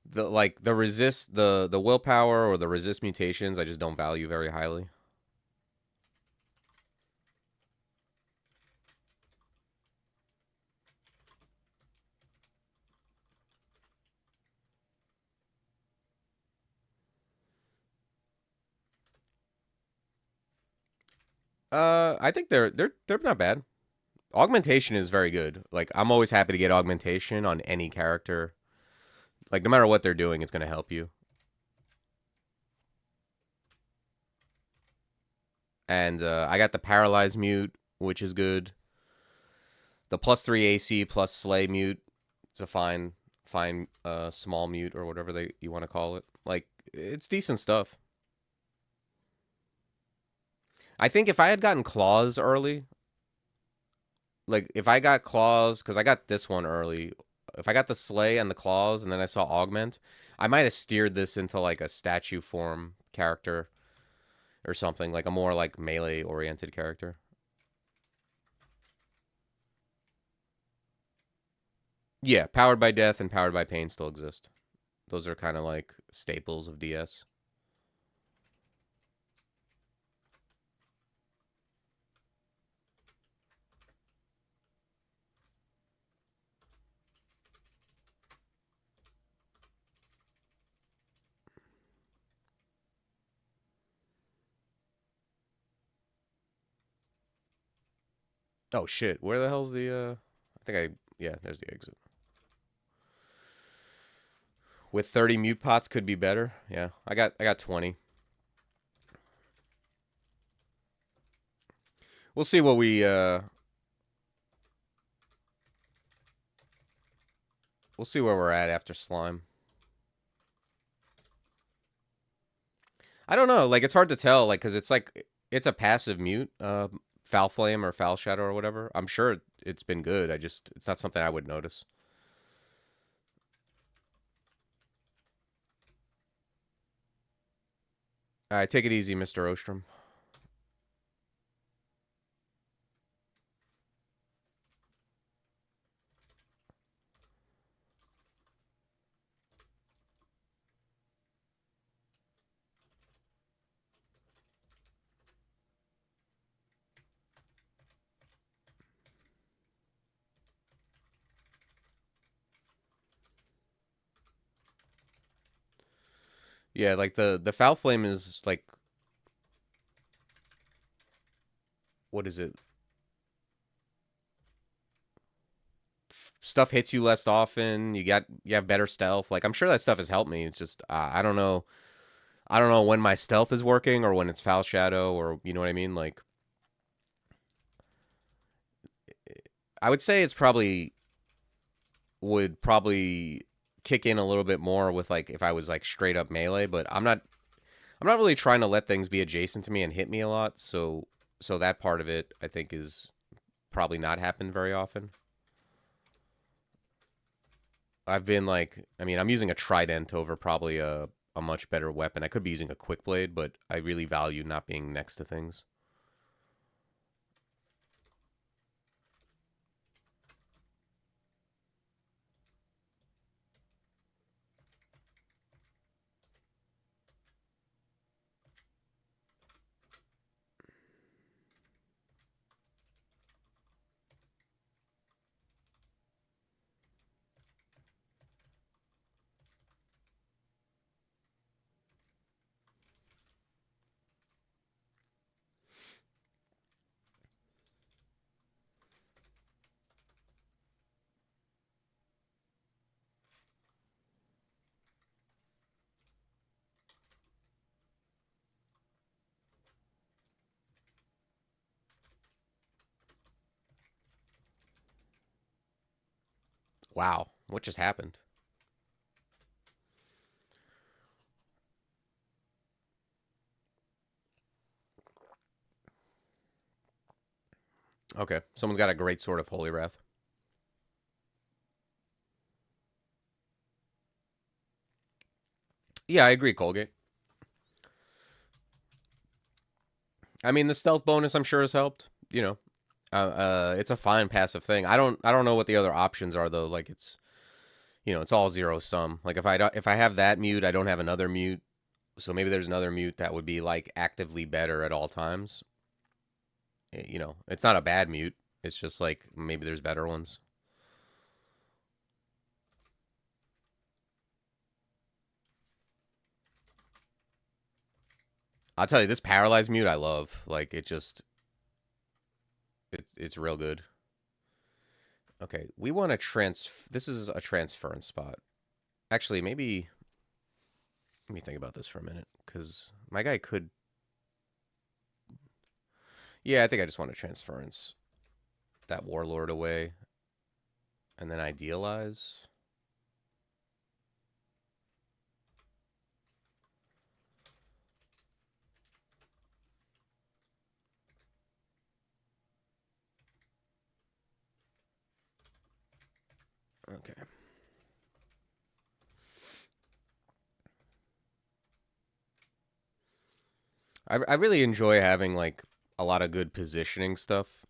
Speaker 1: The resist the willpower or the resist mutations I just don't value very highly. I think they're not bad. Augmentation is very good. Like I'm always happy to get augmentation on any character. Like no matter what they're doing, it's gonna help you. And I got the paralyzed mute, which is good. The +3 AC plus slay mute. It's a fine small mute or whatever you want to call it. Like it's decent stuff. I think if I had gotten claws early, like if I got claws because I got this one early, if I got the slay and the claws and then I saw augment, I might have steered this into like a statue form character or something, like a more like melee oriented character. Yeah, powered by death and powered by pain still exist. Those are kind of like staples of DS. Oh shit, where the hell's the I think I yeah, there's the exit. With 30 mute pots could be better. Yeah, I got 20. We'll see what we'll see where we're at after slime. I don't know, like it's hard to tell like cuz it's like it's a passive mute foul flame or foul shadow or whatever. I'm sure it's been good. It's not something I would notice. All right, take it easy, Mr. Ostrom. Yeah, like the foul flame is like, what is it? Stuff hits you less often. You have better stealth. Like I'm sure that stuff has helped me. It's just I don't know. I don't know when my stealth is working or when it's foul shadow or you know what I mean. Like I would say it's probably would probably kick in a little bit more with like if I was like straight up melee, but I'm not really trying to let things be adjacent to me and hit me a lot. So that part of it I think is probably not happened very often. I've been like, I mean, I'm using a trident over probably a much better weapon. I could be using a quick blade, but I really value not being next to things. Wow, what just happened? Okay, someone's got a great sword of Holy Wrath. Yeah, I agree, Colgate. I mean, the stealth bonus I'm sure has helped. You know, it's a fine passive thing. I don't know what the other options are though. Like it's it's all zero sum. Like if I have that mute, I don't have another mute. So maybe there's another mute that would be like actively better at all times. It's not a bad mute. It's just like maybe there's better ones. I'll tell you, this paralyzed mute I love. Like it's real good. Okay, we want to this is a transference spot. Actually, maybe let me think about this for a minute cuz my guy could. Yeah, I think I just want to transference that warlord away and then idealize. Okay. I really enjoy having like a lot of good positioning stuff.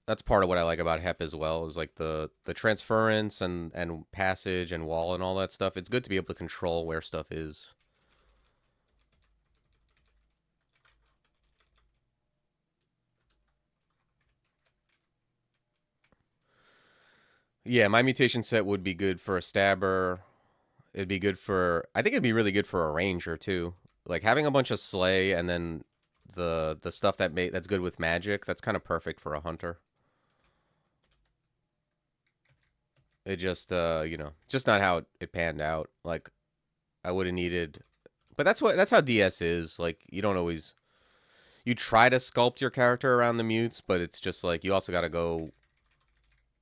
Speaker 1: That's part of what I like about Hep as well is like the transference and passage and wall and all that stuff. It's good to be able to control where stuff is. Yeah, my mutation set would be good for a stabber. It'd be good for I think it'd be really good for a ranger too. Like having a bunch of slay and then the stuff that's good with magic, that's kind of perfect for a hunter. It just just not how it panned out. Like I would have needed but that's how DS is. Like you don't always you try to sculpt your character around the mutes, but it's just like you also got to go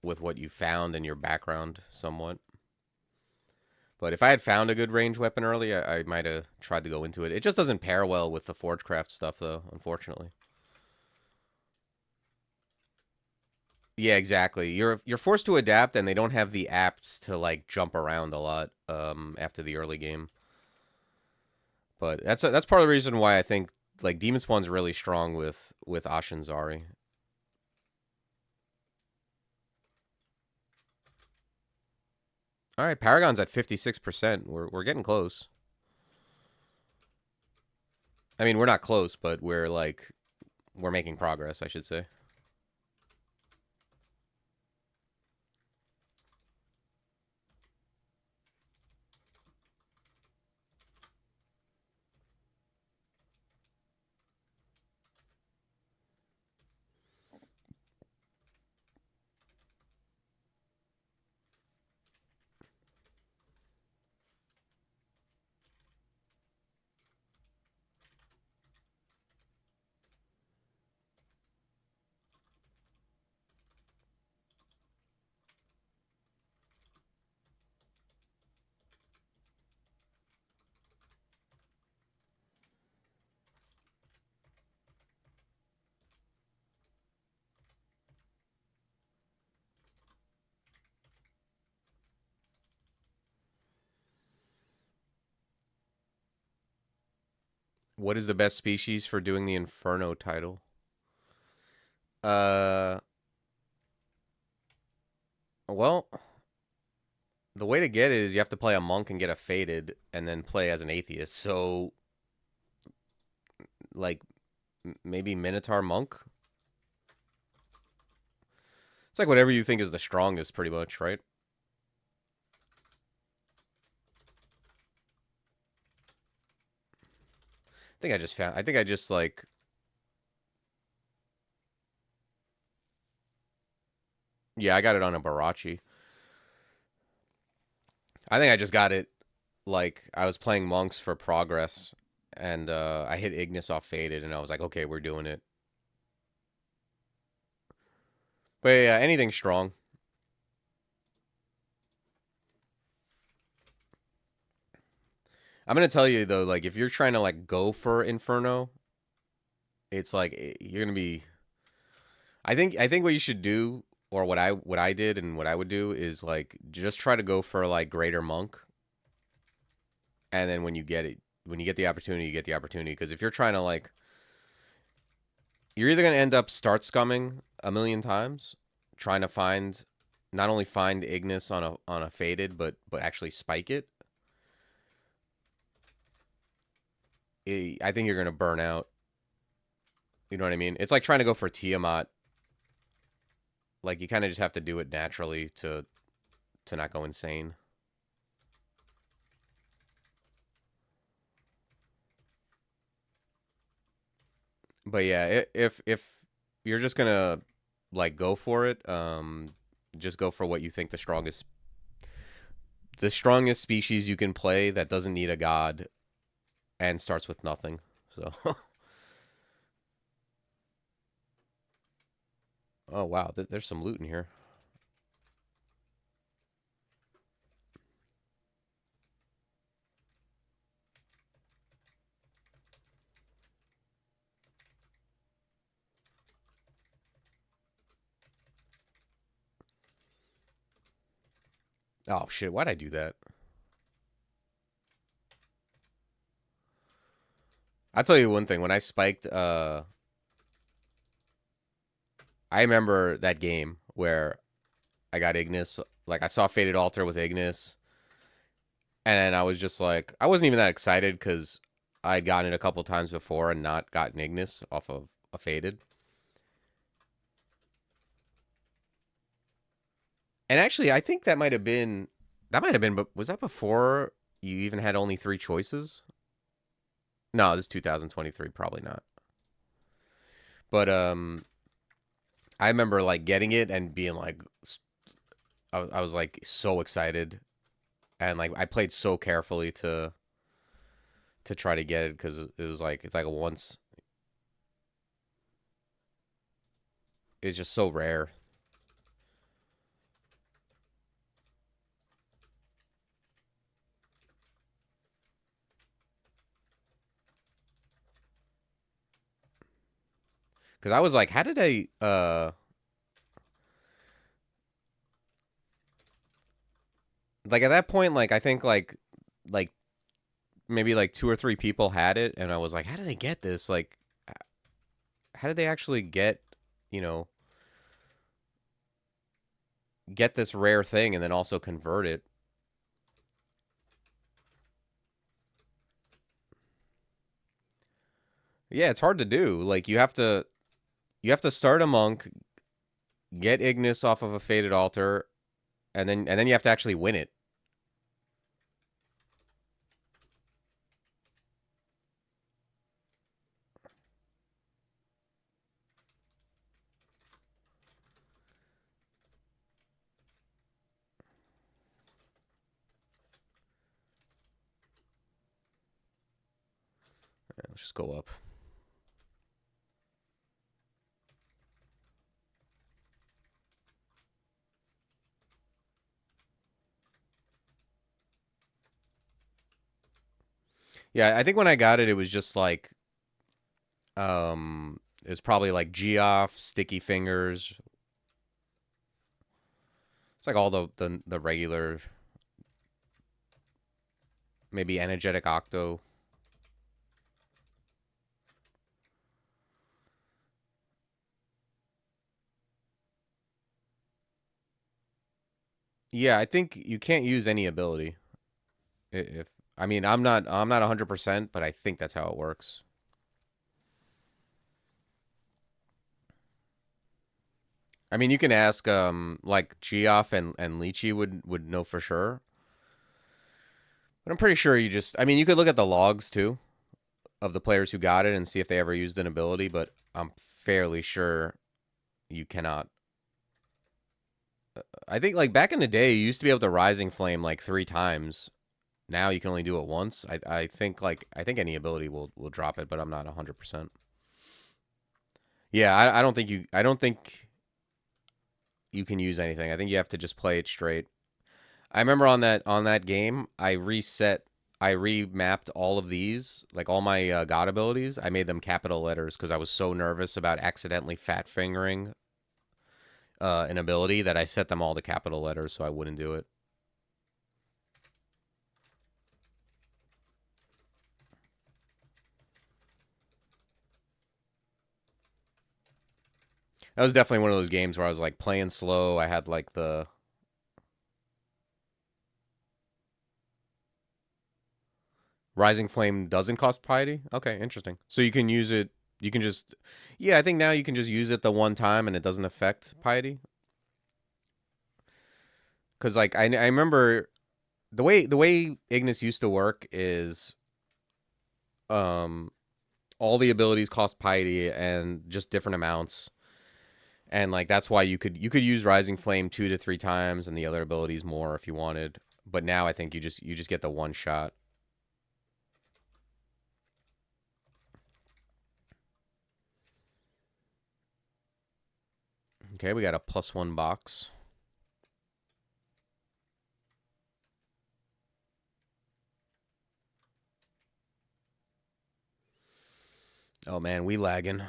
Speaker 1: with what you found in your background somewhat. But if I had found a good range weapon early, I might have tried to go into it. It just doesn't pair well with the Forgecraft stuff, though, unfortunately. Yeah, exactly. You're forced to adapt, and they don't have the apps to like jump around a lot after the early game. But that's part of the reason why I think like Demonspawn's really strong with Ashinzari. All right, Paragon's at 56%. We're getting close. I mean, we're not close, but we're making progress, I should say. What is the best species for doing the Inferno title? Uh, well, the way to get it is you have to play a monk and get a faded, and then play as an atheist. So, like, maybe Minotaur monk. It's like whatever you think is the strongest, pretty much, right? I think I just found. I think I just like. Yeah, I got it on a Barachi. I think I just got it like I was playing monks for progress, and I hit Ignis off faded, and I was like, okay, we're doing it. But yeah, anything strong. I'm gonna tell you though, like if you're trying to like go for Inferno, it's like you're gonna be. I think what you should do, or what I did and what I would do is like just try to go for like Greater Monk, and then when you get it, when you get the opportunity, you get the opportunity. Because if you're trying to like, you're either gonna end up start scumming a million times, trying to find, not only find Ignis on a faded, but actually spike it. I think you're gonna burn out. You know what I mean? It's like trying to go for Tiamat. Like you kind of just have to do it naturally to not go insane. But yeah, if you're just gonna like go for it, just go for what you think the strongest species you can play that doesn't need a god and starts with nothing. So, oh wow, there's some loot in here. Oh shit, why'd I do that? I'll tell you one thing. When I spiked, I remember that game where I got Ignis. Like I saw Faded Altar with Ignis, and I was just like, I wasn't even that excited because I'd gotten it a couple times before and not gotten Ignis off of a Faded. And actually, I think that might have been, but was that before you even had only three choices? No, this is 2023, probably not. But I remember like getting it and being like, I was like so excited, and like I played so carefully to try to get it because it was like it's like a once. It's just so rare. Because I was like, how did I? like at that point, like I think like maybe like 2 or 3 people had it, and I was like, how did they get this? Like, how did they actually get, you know, get this rare thing and then also convert it? Yeah, it's hard to do. Like you have to start a monk, get Ignis off of a faded altar, and then you have to actually win it. Let's just go up. Yeah, I think when I got it, it was just like it's probably like Geoff, Sticky Fingers. It's like all the regular, maybe Energetic Octo. Yeah, I think you can't use any ability. If I mean, I'm not 100%, but I think that's how it works. I mean, you can ask like Geoff and Lychee would know for sure. But I'm pretty sure you just I mean, you could look at the logs too of the players who got it and see if they ever used an ability, but I'm fairly sure you cannot. I think like back in the day, you used to be able to Rising Flame like 3 times. Now you can only do it once. I think any ability will drop it, but I'm not 100%. Yeah, I don't think you can use anything. I think you have to just play it straight. I remember on that game, I remapped all of these, like all my God abilities. I made them capital letters because I was so nervous about accidentally fat fingering an ability that I set them all to capital letters so I wouldn't do it. That was definitely one of those games where I was like playing slow. I had like the Rising Flame doesn't cost piety. Okay, interesting. So you can use it. You can just, yeah. I think now you can just use it the one time and it doesn't affect piety. Because like I remember the way Ignis used to work is um all the abilities cost piety and just different amounts. And like that's why you could use Rising Flame 2 to 3 times and the other abilities more if you wanted. But now I think you just get the one shot. Okay, we got a +1 box. Oh man, we lagging.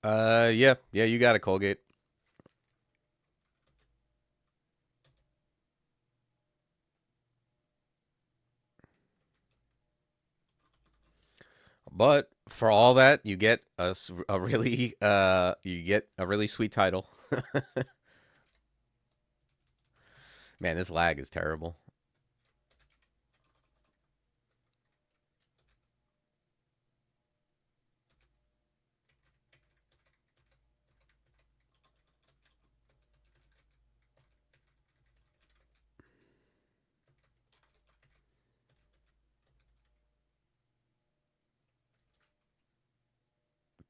Speaker 1: Yeah, you got a Colgate. But for all that, you get a really sweet title. Man, this lag is terrible.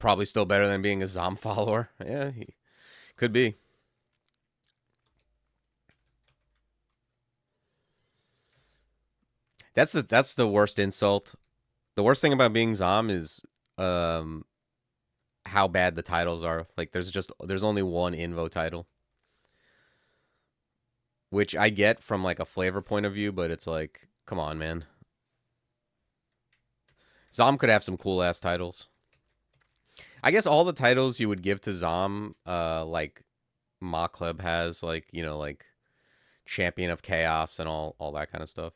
Speaker 1: probably still better than being a Zom follower. Yeah, he could be. That's the worst insult. The worst thing about being Zom is um how bad the titles are. Like there's only one Invo title, which I get from like a flavor point of view, but it's like, come on, man. Zom could have some cool ass titles. I guess all the titles you would give to Zom, like Makleb has, like, you know, like Champion of Chaos and all that kind of stuff.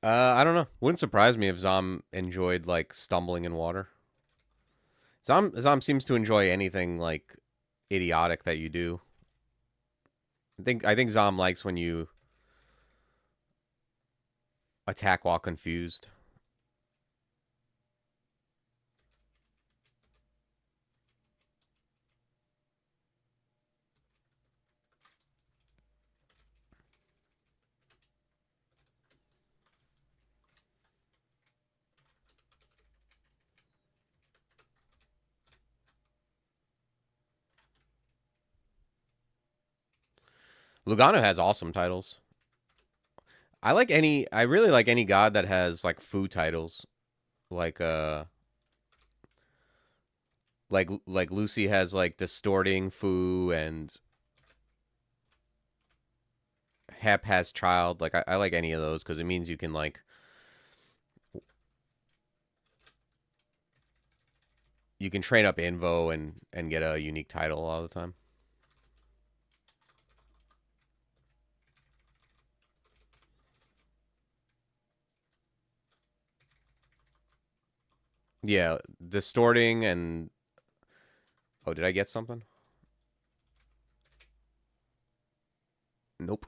Speaker 1: I don't know. Wouldn't surprise me if Zom enjoyed like stumbling in water. Zom seems to enjoy anything like idiotic that you do. I think Zom likes when you attack while confused. Lugano has awesome titles. I really like any god that has like foo titles. Like like Lucy has like distorting foo and Hep has child. Like I like any of those because it means you can like you can train up Invo and get a unique title all the time. Yeah, distorting and oh, did I get something? Nope.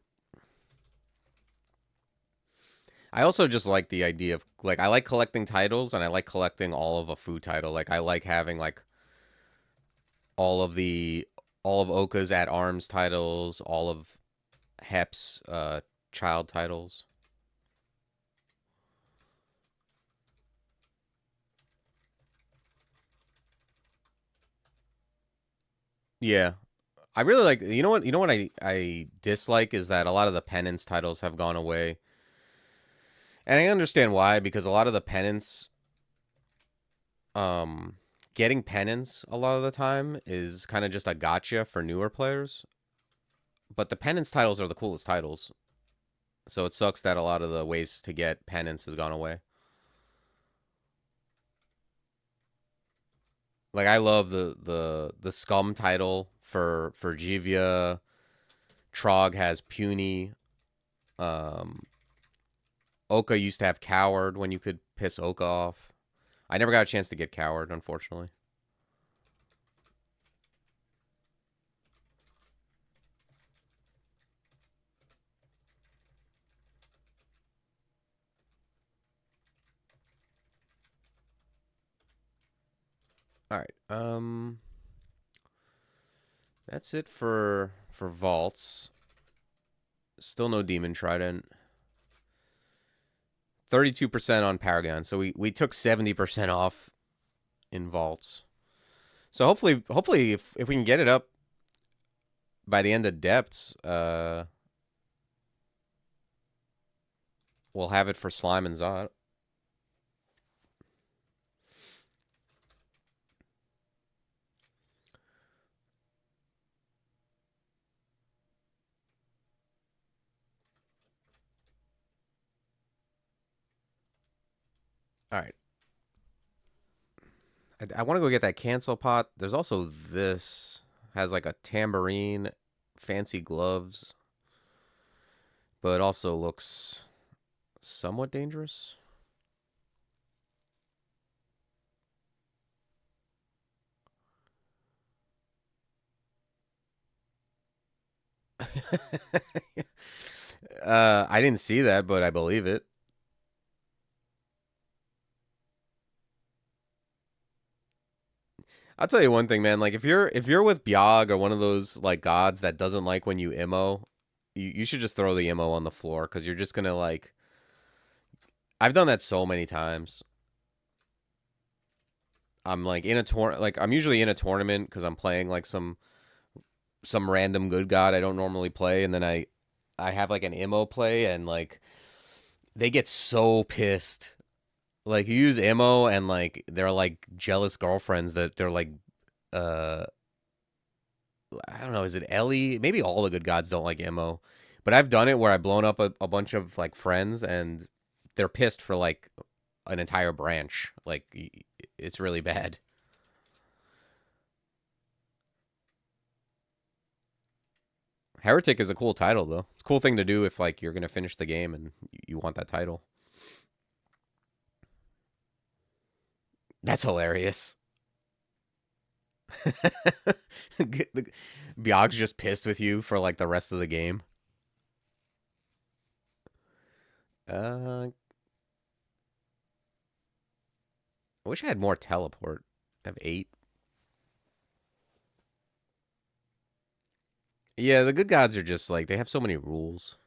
Speaker 1: I also just like the idea of like I like collecting titles and I like collecting all of a foo title. Like I like having like all of the all of Oka's at arms titles, all of Hep's child titles. Yeah. I really like you know what I dislike is that a lot of the penance titles have gone away. And I understand why because a lot of the penance um getting penance a lot of the time is kind of just a gotcha for newer players. But the penance titles are the coolest titles. So it sucks that a lot of the ways to get penance has gone away. Like I love the scum title for Jivia. Trog has puny. Um, Oka used to have coward when you could piss Oka off. I never got a chance to get coward, unfortunately. All right. That's it for vaults. Still no demon trident. 32% on Paragon. So we took 70% off in vaults. So hopefully if we can get it up by the end of depths, we'll have it for Slime and Zod. All right. I want to go get that cancel pot. There's also this has like a tambourine, fancy gloves, but also looks somewhat dangerous. I didn't see that, but I believe it. I'll tell you one thing, man. Like if you're with Biog or one of those like gods that doesn't like when you immo, you should just throw the immo on the floor because you're just gonna like. I've done that so many times. I'm like in a like I'm usually in a tournament because I'm playing like some random good god I don't normally play, and then I have like an immo play, and like they get so pissed. Like you use immo, and like they're like jealous girlfriends that they're like uh I don't know, is it Ellie? Maybe all the good gods don't like immo. But I've done it where I've blown up a bunch of like friends and they're pissed for like an entire branch. Like it's really bad. Heretic is a cool title though. It's a cool thing to do if like you're gonna finish the game and you want that title. That's hilarious. Biog's just pissed with you for like the rest of the game. I wish I had more teleport. I have 8. Yeah, the good gods are just like they have so many rules.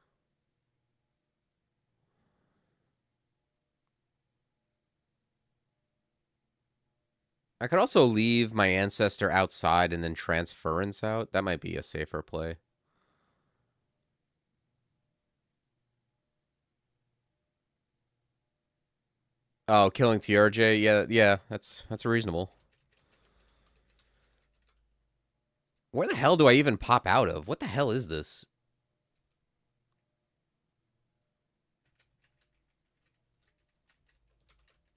Speaker 1: I could also leave my ancestor outside and then transference out. That might be a safer play. Oh, killing TRJ. Yeah, yeah, that's reasonable. Where the hell do I even pop out of? What the hell is this?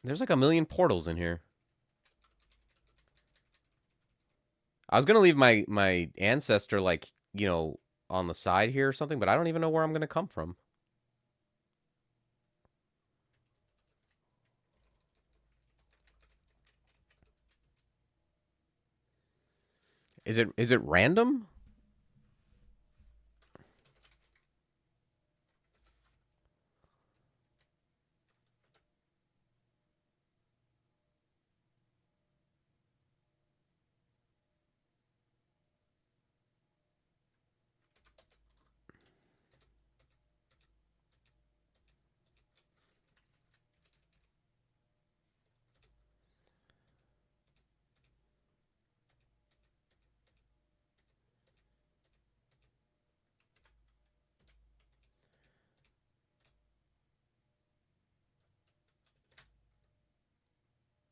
Speaker 1: There's like a million portals in here. I was gonna leave my ancestor like on the side here or something, but I don't even know where I'm gonna come from. Is it random?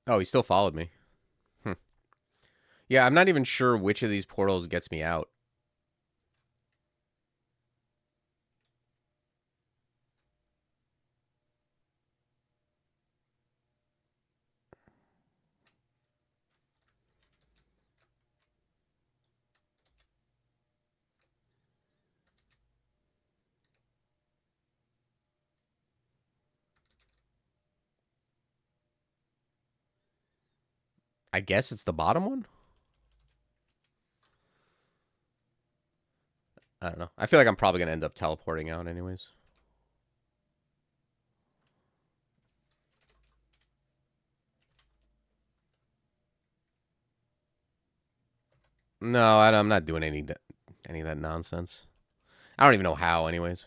Speaker 1: Oh, he still followed me. Hmm. Yeah, I'm not even sure which of these portals gets me out. I guess it's the bottom one. I don't know. I feel like I'm probably gonna end up teleporting out anyways. No, I'm not doing any of that nonsense. I don't even know how, anyways.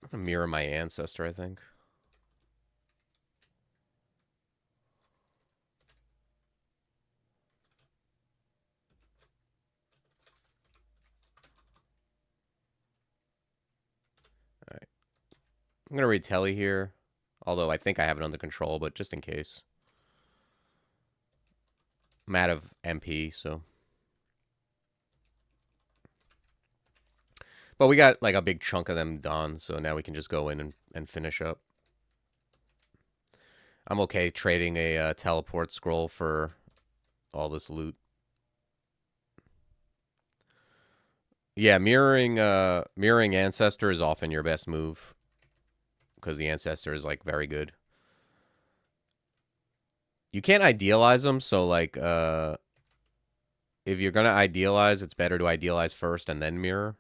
Speaker 1: I'm gonna mirror my ancestor, I think. All right. I'm gonna read Telly here. Although I think I have it under control, but just in case. I'm out of MP, so. But we got like a big chunk of them done, so now we can just go in and finish up. I'm okay trading a teleport scroll for all this loot. Yeah, mirroring Ancestor is often your best move. Because the Ancestor is like very good. You can't idealize them, so like if you're gonna idealize, it's better to idealize first and then mirror.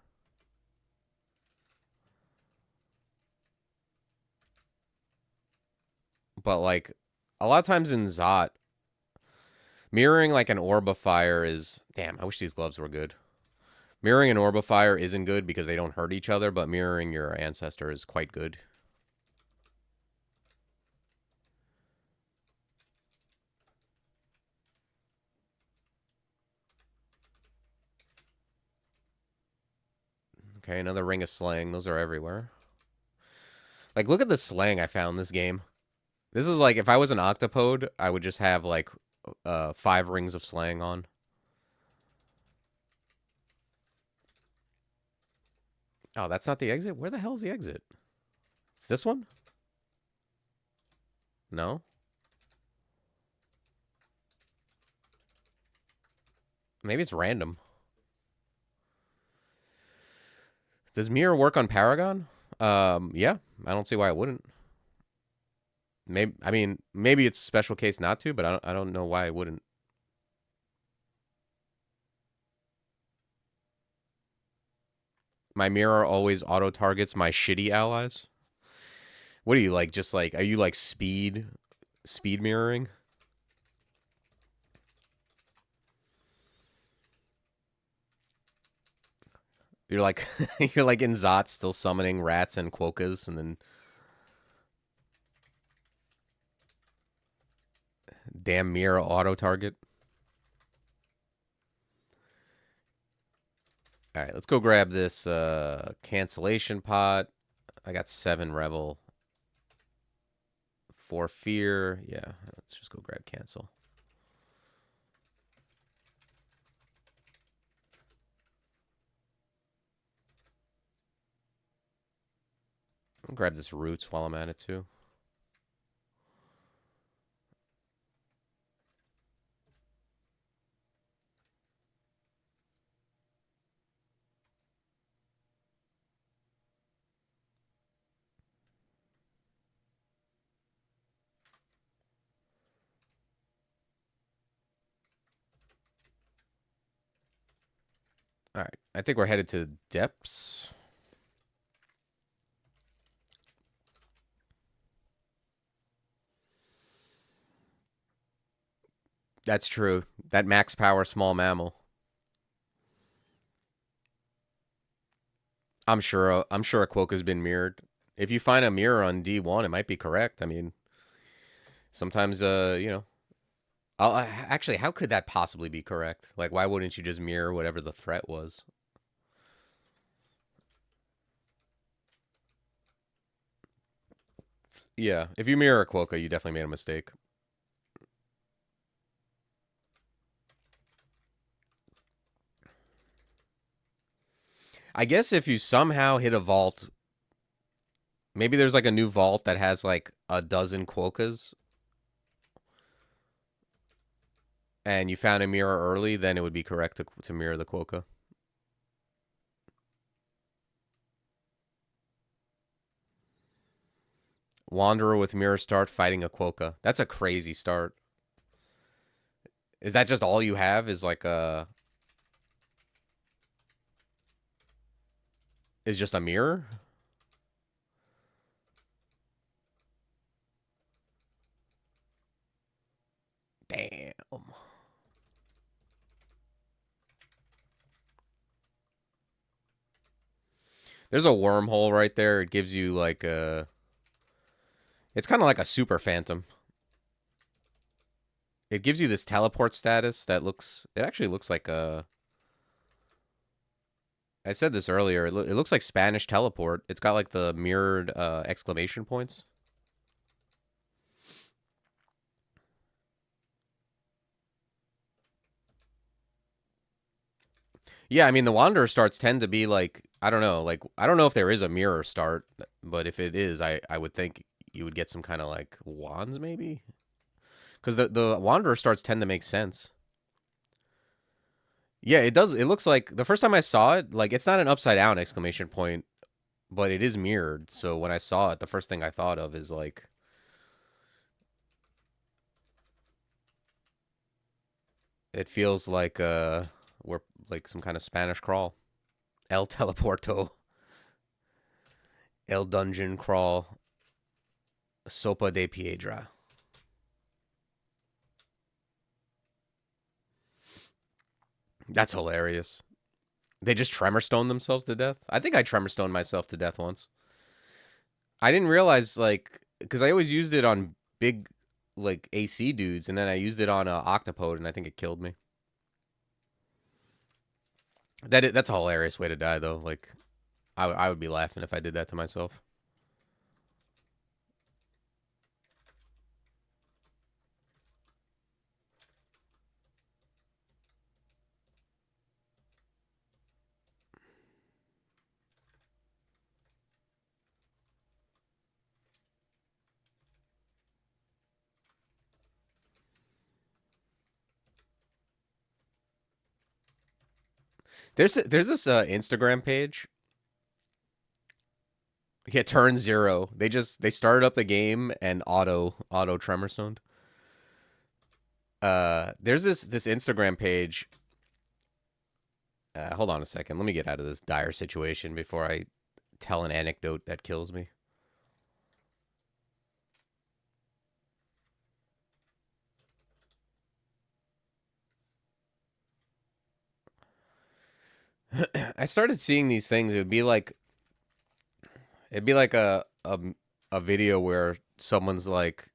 Speaker 1: But like a lot of times in Zot, mirroring like an Orb of Fire is damn, I wish these gloves were good. Mirroring an Orb of Fire isn't good because they don't hurt each other, but mirroring your Ancestor is quite good. Okay, another Ring of Slaying. Those are everywhere. Like, look at the slaying I found in this game. This is like, if I was an Octopode, I would just have, like, 5 rings of slaying on. Oh, that's not the exit? Where the hell is the exit? It's this one? No? Maybe it's random. Does mirror work on Paragon? Yeah. I don't see why it wouldn't. Maybe, I mean, maybe it's a special case not to, but I don't know why it wouldn't. My mirror always auto targets my shitty allies. What do you like? Just like, are you like speed mirroring? You're like you're like in Zot still summoning rats and quokkas and then damn mirror auto target. All right, let's go grab this cancellation pot. I got 7 Revel. 4 Fear. Yeah, let's just go grab cancel. I'll grab this Roots while I'm at it too. All right, I think we're headed to depths. That's true. That max power small mammal. I'm sure a Quokka's been mirrored. If you find a mirror on D1, it might be correct. I mean, sometimes you know, actually, how could that possibly be correct? Like, why wouldn't you just mirror whatever the threat was? Yeah, if you mirror a Quokka, you definitely made a mistake. I guess if you somehow hit a vault, maybe there's like a new vault that has like a dozen Quokkas, and you found a mirror early, then it would be correct to mirror the Quokka. Wanderer with mirror start fighting a Quokka. That's a crazy start. Is that just all you have? Is like a... Is just a mirror? Damn. There's a wormhole right there. It gives you like a... It's kind of like a super phantom. It gives you this teleport status that looks... It actually looks like a... I said this earlier. It looks like Spanish teleport. It's got like the mirrored exclamation points. Yeah, I mean the Wanderer starts tend to be like I don't know, like I don't know if there is a mirror start, but if it is, I would think you would get some kind of like wands maybe, because the Wanderer starts tend to make sense. Yeah, it does. It looks like the first time I saw it, like it's not an upside down exclamation point, but it is mirrored. So when I saw it, the first thing I thought of is like it feels like we're like some kind of Spanish crawl. El teleporto, el dungeon crawl, sopa de piedra. That's hilarious. They just tremor stone themselves to death. I think I tremor stoned myself to death once. I didn't realize like because I always used it on big like AC dudes, and then I used it on octopode, and I think it killed me. That's a hilarious way to die though. Like I would be laughing if I did that to myself. There's this Instagram page. Yeah, turn zero. They started up the game and auto tremor stoned. There's this Instagram page. Hold on a second. Let me get out of this dire situation before I tell an anecdote that kills me. I started seeing these things. It'd be like a video where someone's like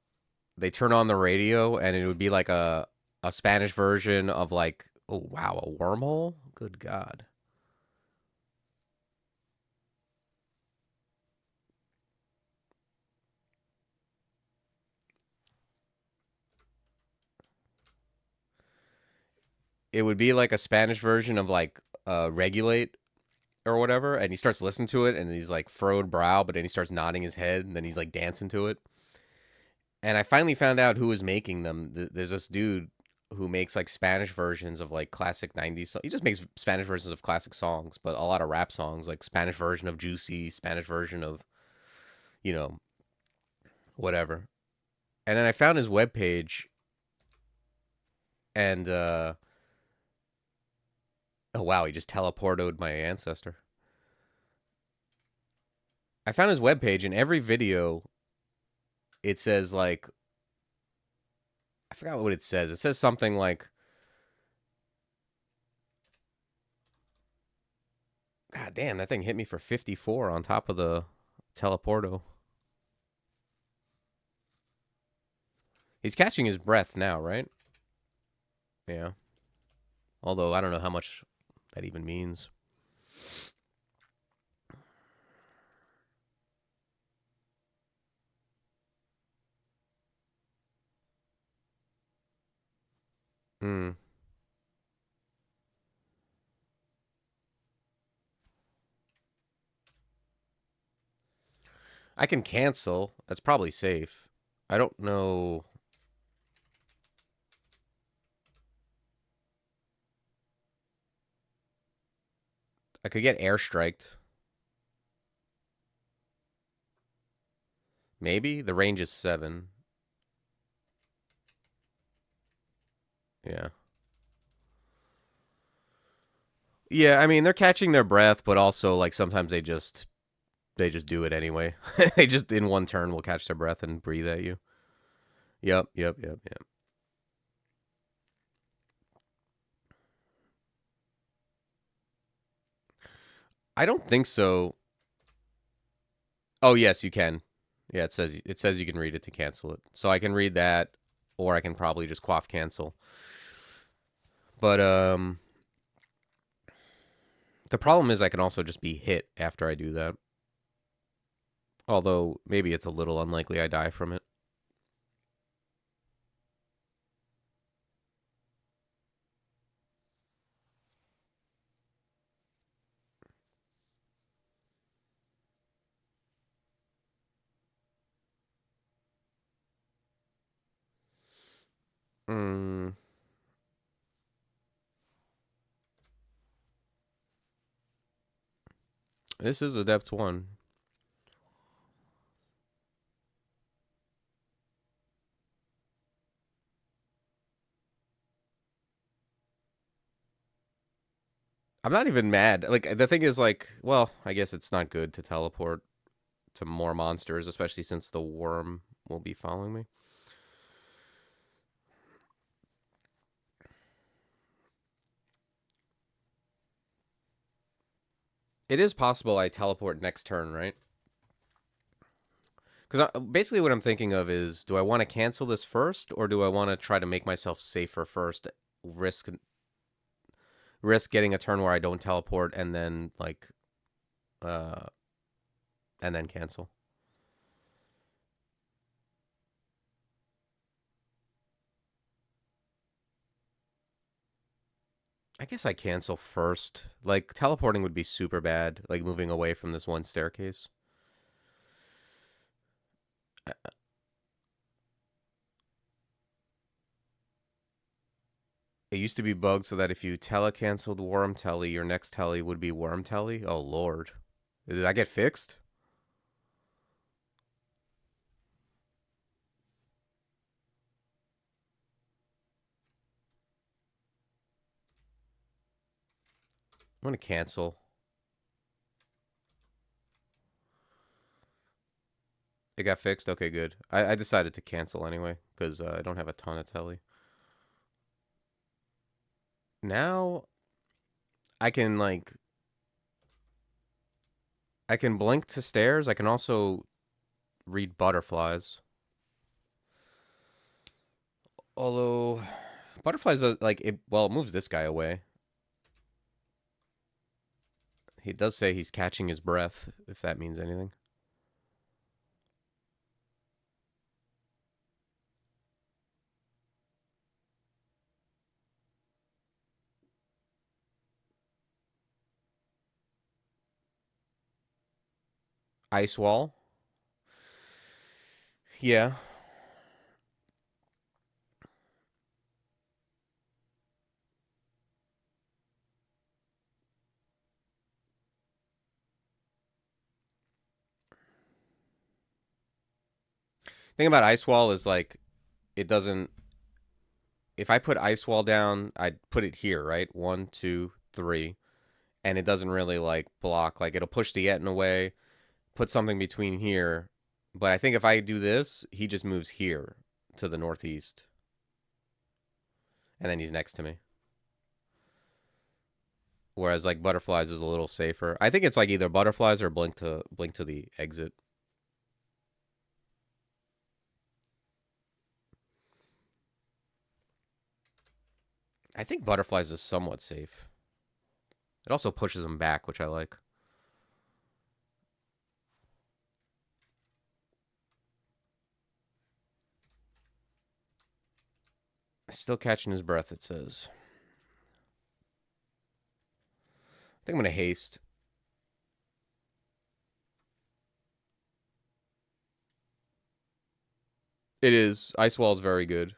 Speaker 1: they turn on the radio and it would be like a Spanish version of like oh wow a wormhole. Good God. It would be like a Spanish version of like regulate or whatever, and he starts listening to it, and he's like furrowed brow, but then he starts nodding his head, and then he's like dancing to it. And I finally found out who was making them. There's this dude who makes like Spanish versions of like classic '90s. He just makes Spanish versions of classic songs, but a lot of rap songs, like Spanish version of Juicy, Spanish version of you know whatever. And then I found his webpage, and oh wow, he just teleported my ancestor. I found his webpage, and every video it says like I forgot what it says. It says something like God damn, that thing hit me for 54 on top of the teleporto. He's catching his breath now, right? Yeah. Although I don't know how much that even means. Hmm. I can cancel. That's probably safe. I don't know. I could get airstriked. Maybe the range is 7. Yeah. Yeah, I mean they're catching their breath, but also like sometimes they just do it anyway. They just in one turn will catch their breath and breathe at you. Yep. I don't think so. Oh yes, you can. Yeah, it says you can read it to cancel it. So I can read that, or I can probably just quaff cancel. But the problem is I can also just be hit after I do that. Although maybe it's a little unlikely I die from it. Mm. This is a depth 1. I'm not even mad. Like, the thing is, like, well, I guess it's not good to teleport to more monsters, especially since the worm will be following me. It is possible I teleport next turn, right? Because basically what I'm thinking of is, do I want to cancel this first, or do I want to try to make myself safer first, risk getting a turn where I don't teleport, and then like, uh, and then cancel. I guess I cancel first. Like, teleporting would be super bad, like moving away from this one staircase. It used to be bugged so that if you telecanceled Worm Telly, your next telly would be Worm Telly. Oh lord, did that get fixed? I'm gonna cancel. It got fixed. Okay, good. I decided to cancel anyway because I don't have a ton of telly. Now I can like I can blink to stairs. I can also read butterflies. Although butterflies like it well it moves this guy away. He does say he's catching his breath, if that means anything. Ice wall. Yeah. Thing about ice wall is like it doesn't. If I put ice wall down, I'd put it here, right? 1, 2, 3, and it doesn't really like block. Like it'll push the Etin away, put something between here. But I think if I do this, he just moves here to the northeast, and then he's next to me. Whereas like butterflies is a little safer. I think it's like either butterflies or blink to the exit. I think butterflies is somewhat safe. It also pushes them back, which I like. Still catching his breath, it says. I think I'm going to haste. It is. Ice Wall is very good.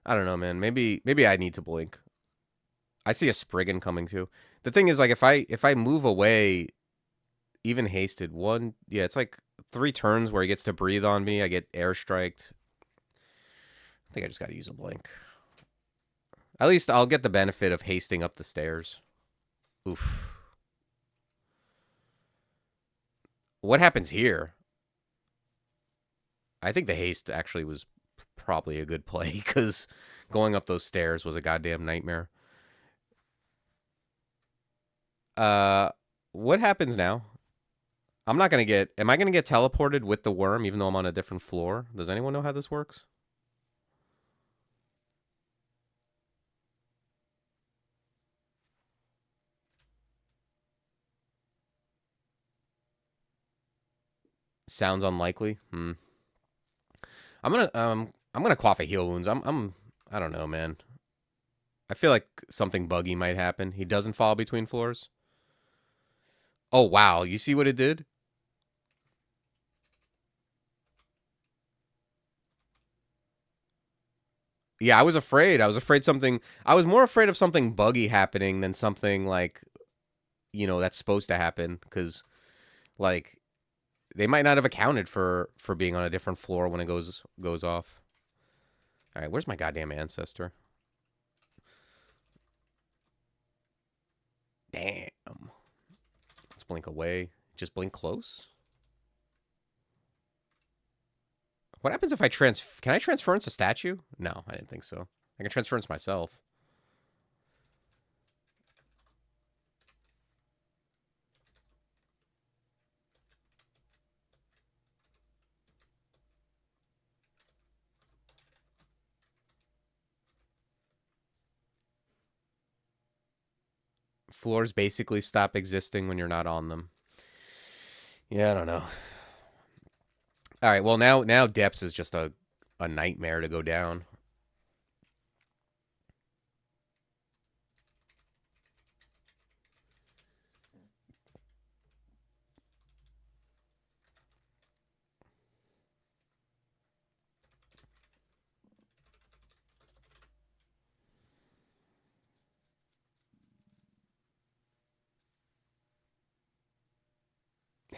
Speaker 1: I don't know, man. Maybe I need to blink. I see a Spriggan coming too. The thing is, like, if I move away, even hasted one, yeah, it's like 3 turns where he gets to breathe on me. I get airstriked. I think I just got to use a blink. At least I'll get the benefit of hasting up the stairs. Oof. What happens here? I think the haste actually was probably a good play because going up those stairs was a goddamn nightmare. Uh, what happens now? I'm not gonna get. Am I gonna get teleported with the worm even though I'm on a different floor? Does anyone know how this works? Sounds unlikely. I'm gonna quaff a heal wounds. I don't know, man. I feel like something buggy might happen. He doesn't fall between floors. Oh, wow. You see what it did? Yeah, I was afraid. I was afraid something... I was more afraid of something buggy happening than something, like, that's supposed to happen. Because, like, they might not have accounted for being on a different floor when it goes off. All right, where's my goddamn ancestor? Damn. Let's blink away. Just blink close? What happens if I Can I transference a statue? No, I didn't think so. I can transference myself. Floors basically stop existing when you're not on them. Yeah, I don't know. All right, well, now depths is just a nightmare to go down.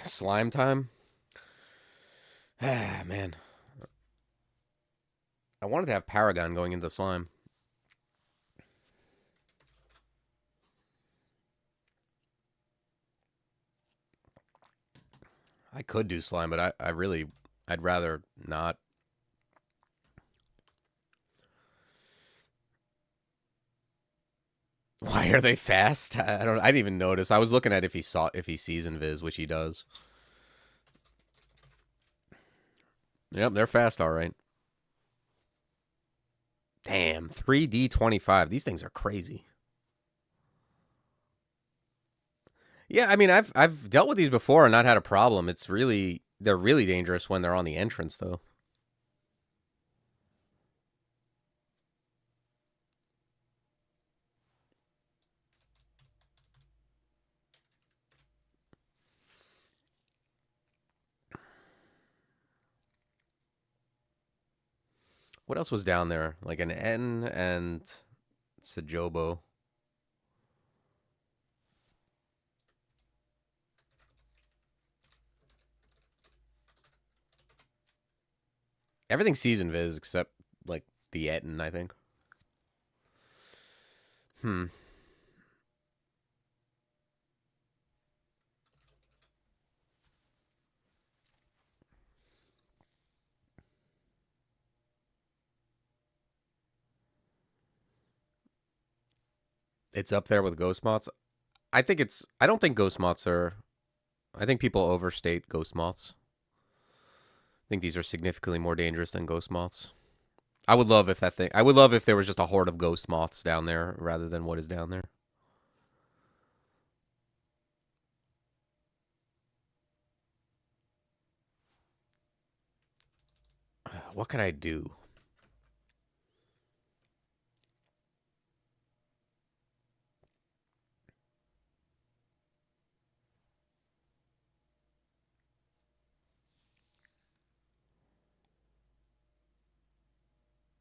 Speaker 1: Slime time? Ah, man. I wanted to have Paragon going into slime. I could do slime, but I'd rather not. Why are they fast? I didn't even notice. I was looking at if he sees invis, which he does. Yep, they're fast, all right. Damn, 3D25. These things are crazy. Yeah, I mean, I've dealt with these before and not had a problem. They're really dangerous when they're on the entrance, though. What else was down there? Like an N and Sajobo. Everything season viz except like the Etten, I think. Hmm. It's up there with ghost moths. I don't think ghost moths are. I think people overstate ghost moths. I think these are significantly more dangerous than ghost moths. I would love if that thing. I would love if there was just a horde of ghost moths down there rather than what is down there. What can I do?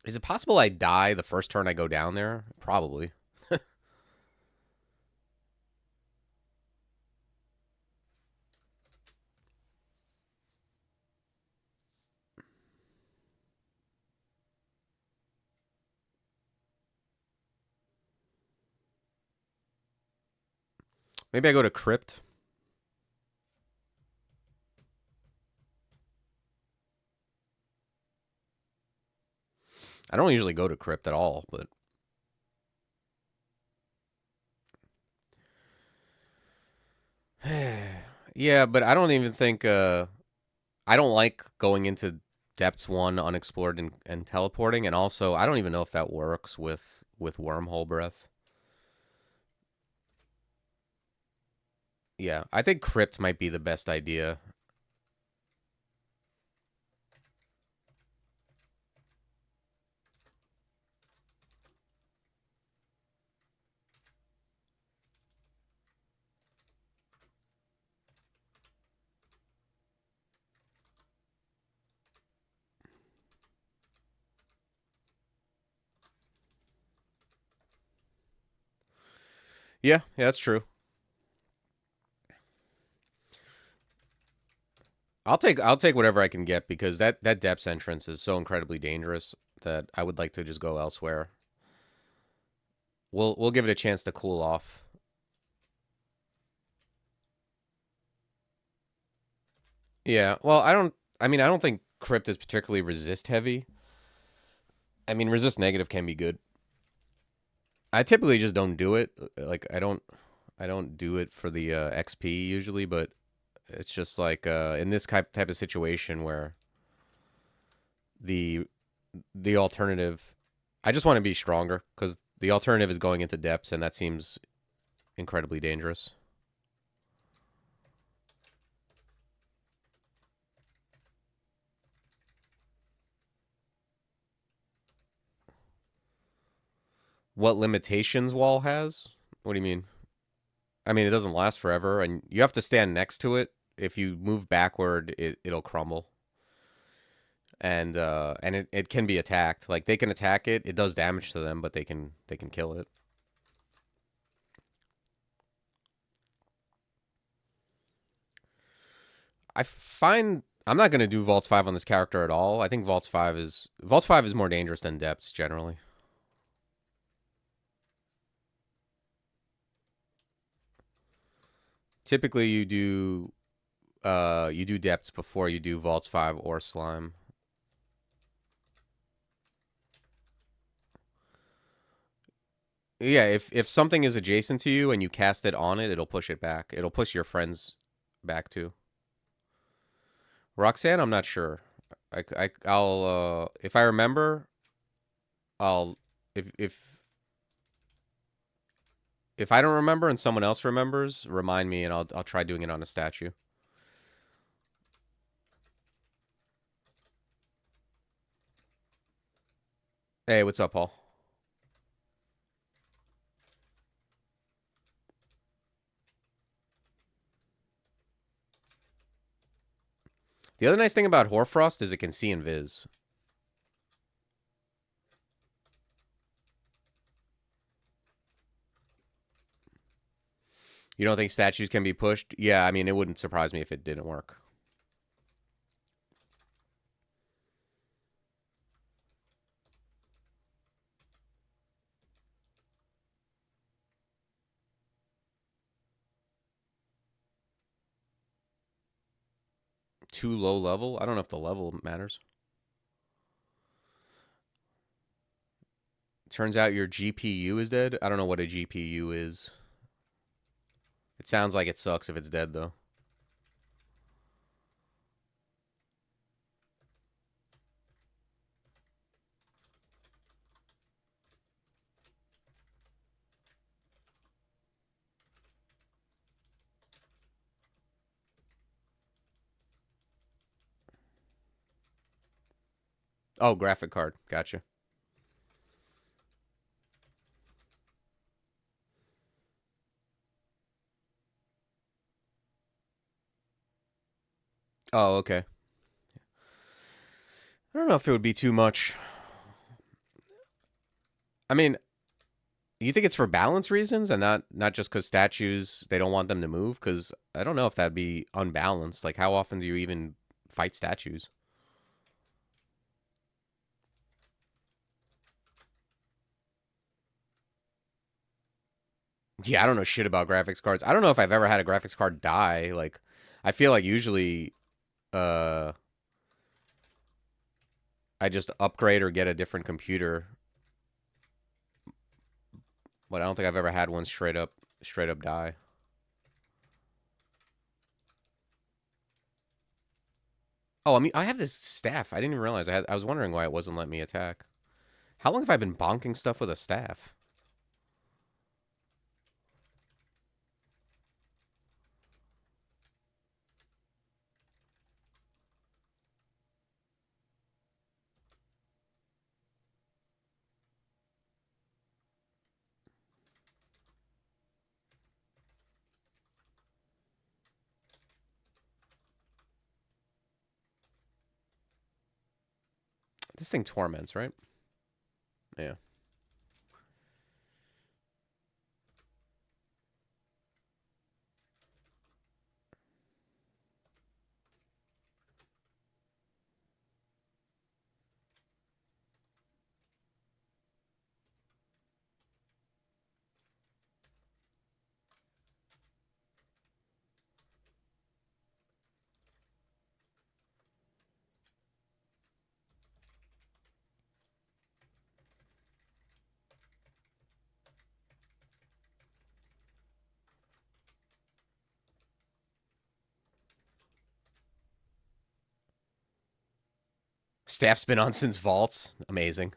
Speaker 1: Is it possible I die the first turn I go down there? Probably. Maybe I go to Crypt. I don't usually go to Crypt at all, but yeah, but I don't even think I don't like going into depths 1 unexplored and teleporting, and also I don't even know if that works with wormhole breath. Yeah, I think Crypt might be the best idea. Yeah, that's true. I'll take whatever I can get because that depths entrance is so incredibly dangerous that I would like to just go elsewhere. We'll give it a chance to cool off. Yeah. Well, I don't think crypt is particularly resist heavy. I mean, resist negative can be good. I typically just don't do it. Like I don't do it for the XP usually, but it's just like in this type of situation where the the alternative, I just want to be stronger because the alternative is going into depths, and that seems incredibly dangerous. What limitations wall has? What do you mean? I mean, it doesn't last forever, and you have to stand next to it. If you move backward, it'll crumble, and it can be attacked. Like they can attack it. It does damage to them, but they can kill it. I find I'm not gonna do Vaults 5 on this character at all. I think Vaults 5 is more dangerous than Depths generally. Typically, you do Depths before you do Vaults 5 or Slime. Yeah, if something is adjacent to you and you cast it on it, it'll push it back. It'll push your friends back too. Roxanne, I'm not sure. I'll if I remember, I'll if I don't remember and someone else remembers, remind me and I'll try doing it on a statue. Hey, what's up, Paul? The other nice thing about Hoarfrost is it can see invis. You don't think statues can be pushed? Yeah, I mean, it wouldn't surprise me if it didn't work. Too low level? I don't know if the level matters. Turns out your GPU is dead. I don't know what a GPU is. It sounds like it sucks if it's dead, though. Oh, graphic card. Gotcha. Oh, okay. I don't know if it would be too much. I mean, you think it's for balance reasons and not just because statues they don't want them to move? Because I don't know if that'd be unbalanced. Like, how often do you even fight statues? Yeah, I don't know shit about graphics cards. I don't know if I've ever had a graphics card die. Like, I feel like usually, uh, I just upgrade or get a different computer, but I don't think I've ever had one straight up die. Oh, I mean, I have this staff. I didn't even realize I was wondering why it wasn't letting me attack. How long have I been bonking stuff with a staff? This thing torments, right? Yeah. Staff's been on since vaults. Amazing.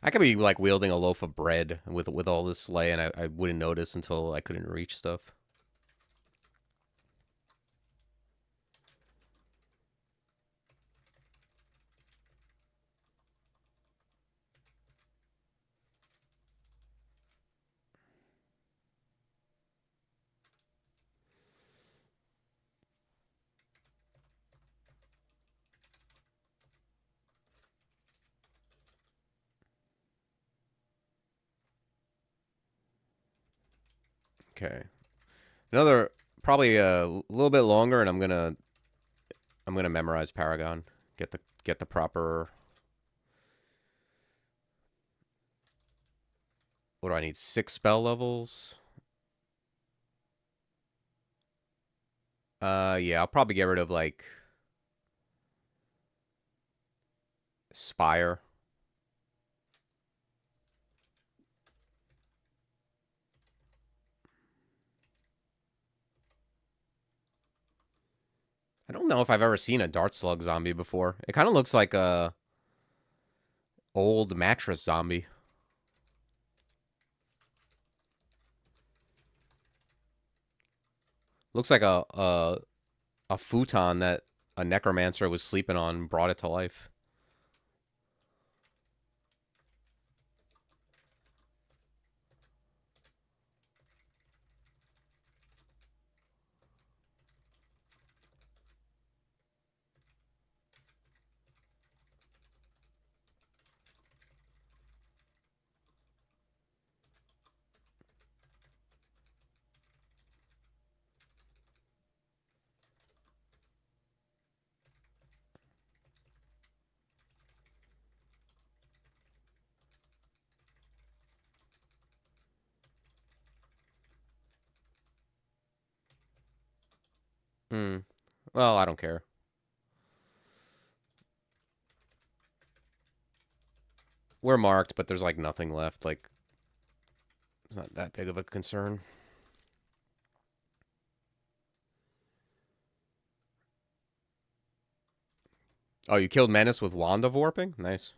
Speaker 1: I could be like wielding a loaf of bread with all this slay, and I wouldn't notice until I couldn't reach stuff. Okay, another probably a little bit longer, and I'm gonna memorize Paragon. Get the proper. What do I need? 6 spell levels. Yeah, I'll probably get rid of like Spire. I don't know if I've ever seen a Dart Slug zombie before. It kind of looks like a old mattress zombie. Looks like a futon that a necromancer was sleeping on and brought it to life. Hmm. Well, I don't care. We're marked, but there's like nothing left. Like, it's not that big of a concern. Oh, you killed Menace with Wand of Warping? Nice.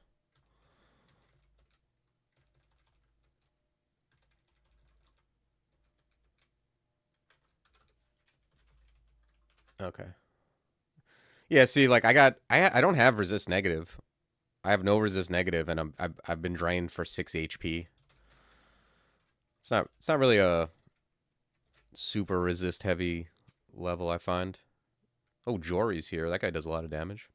Speaker 1: Okay. Yeah, see, like I don't have resist negative. I have no resist negative, and I've been drained for 6 HP. It's not really a super resist heavy level, I find. Oh, Jory's here. That guy does a lot of damage.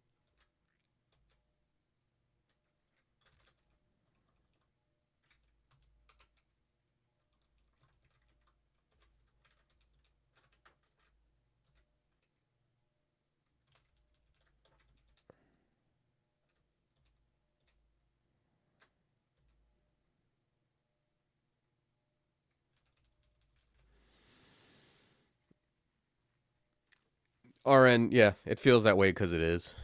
Speaker 1: RN, yeah, it feels that way because it is.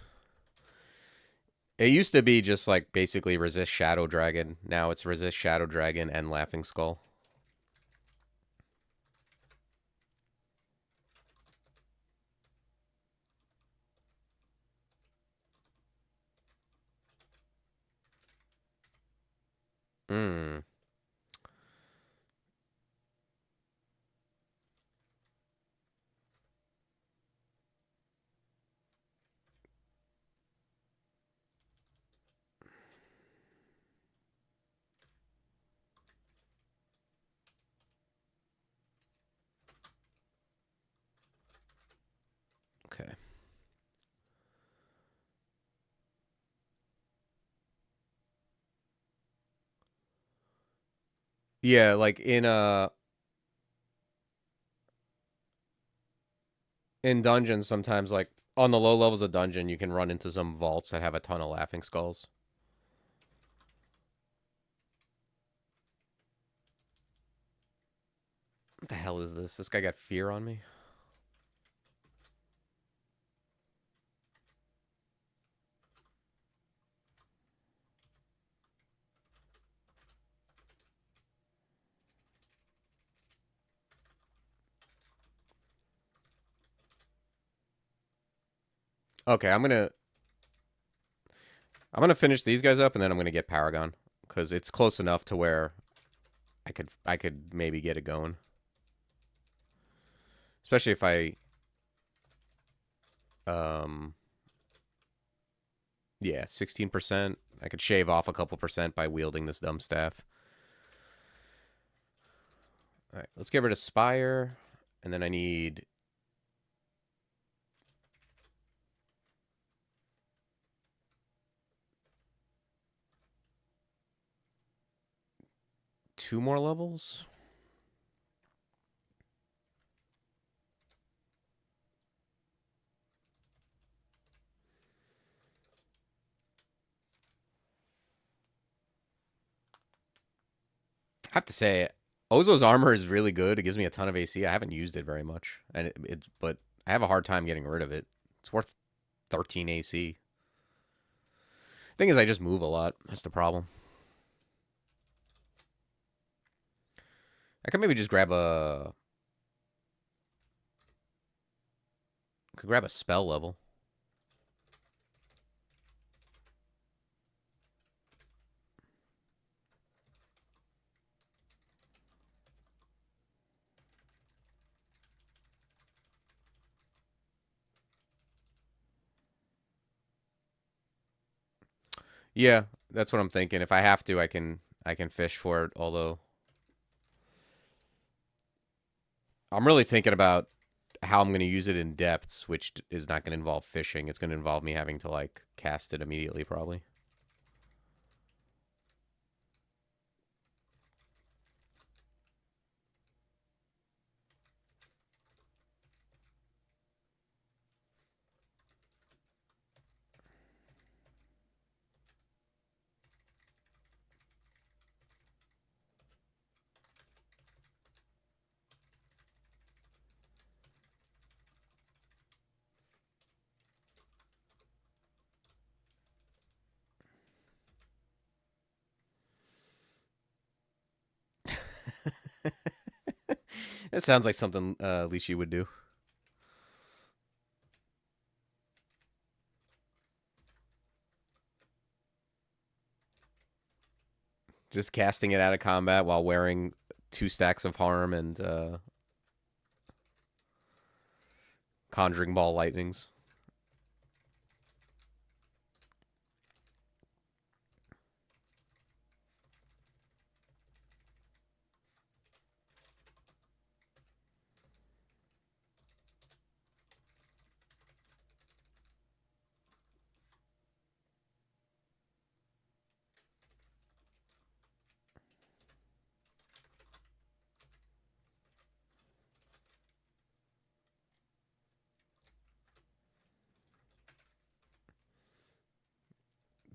Speaker 1: It used to be just like basically resist Shadow Dragon. Now it's resist Shadow Dragon and Laughing Skull. Hmm. Okay. Yeah, like in dungeons sometimes like on the low levels of dungeon you can run into some vaults that have a ton of laughing skulls. What the hell is this? This guy got fear on me? Okay, I'm gonna finish these guys up, and then I'm gonna get Paragon because it's close enough to where I could maybe get it going. Especially if um yeah, 16%. I could shave off a couple percent by wielding this dumb staff. All right, let's get rid of Spire, and then I need two more levels. I have to say, Ozo's armor is really good. It gives me a ton of AC. I haven't used it very much, and but I have a hard time getting rid of it. It's worth 13 AC. Thing is, I just move a lot. That's the problem. I could maybe just grab a. Could grab a spell level. Yeah, that's what I'm thinking. If I have to, I can fish for it. Although I'm really thinking about how I'm going to use it in depths, which is not going to involve fishing. It's going to involve me having to like cast it immediately, probably. It sounds like something at least you would do. Just casting it out of combat while wearing 2 stacks of harm and conjuring ball lightnings.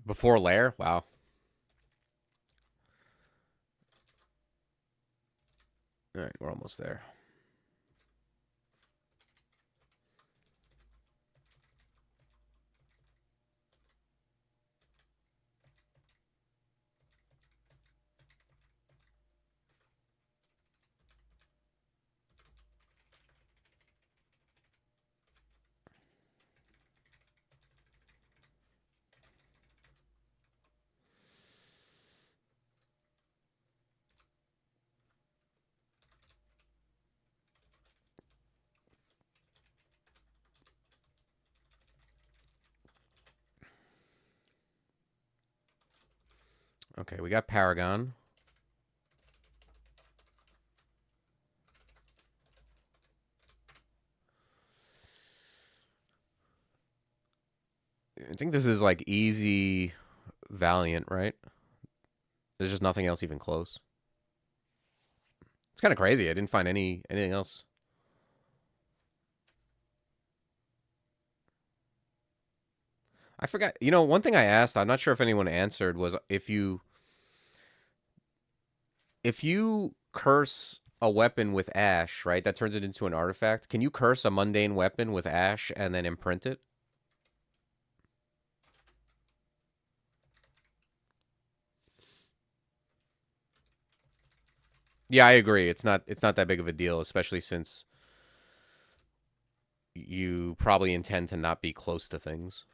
Speaker 1: Before lair? Wow. All right, we're almost there. Okay, we got Paragon. I think this is like easy Valiant, right? There's just nothing else even close. It's kind of crazy. I didn't find anything else. I forgot. You know, one thing I asked, I'm not sure if anyone answered, was if you curse a weapon with ash, right? That turns it into an artifact. Can you curse a mundane weapon with ash and then imprint it? Yeah, I agree. It's not that big of a deal, especially since you probably intend to not be close to things.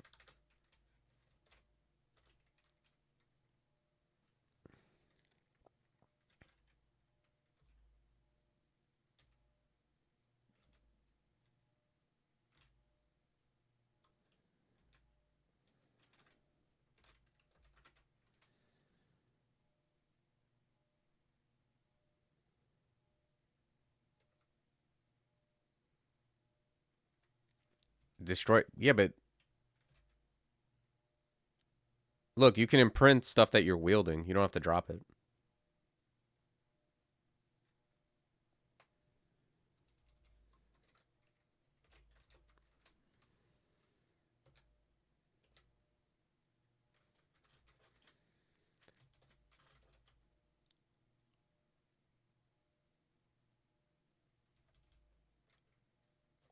Speaker 1: Destroy. Yeah, but look, you can imprint stuff that you're wielding. You don't have to drop it.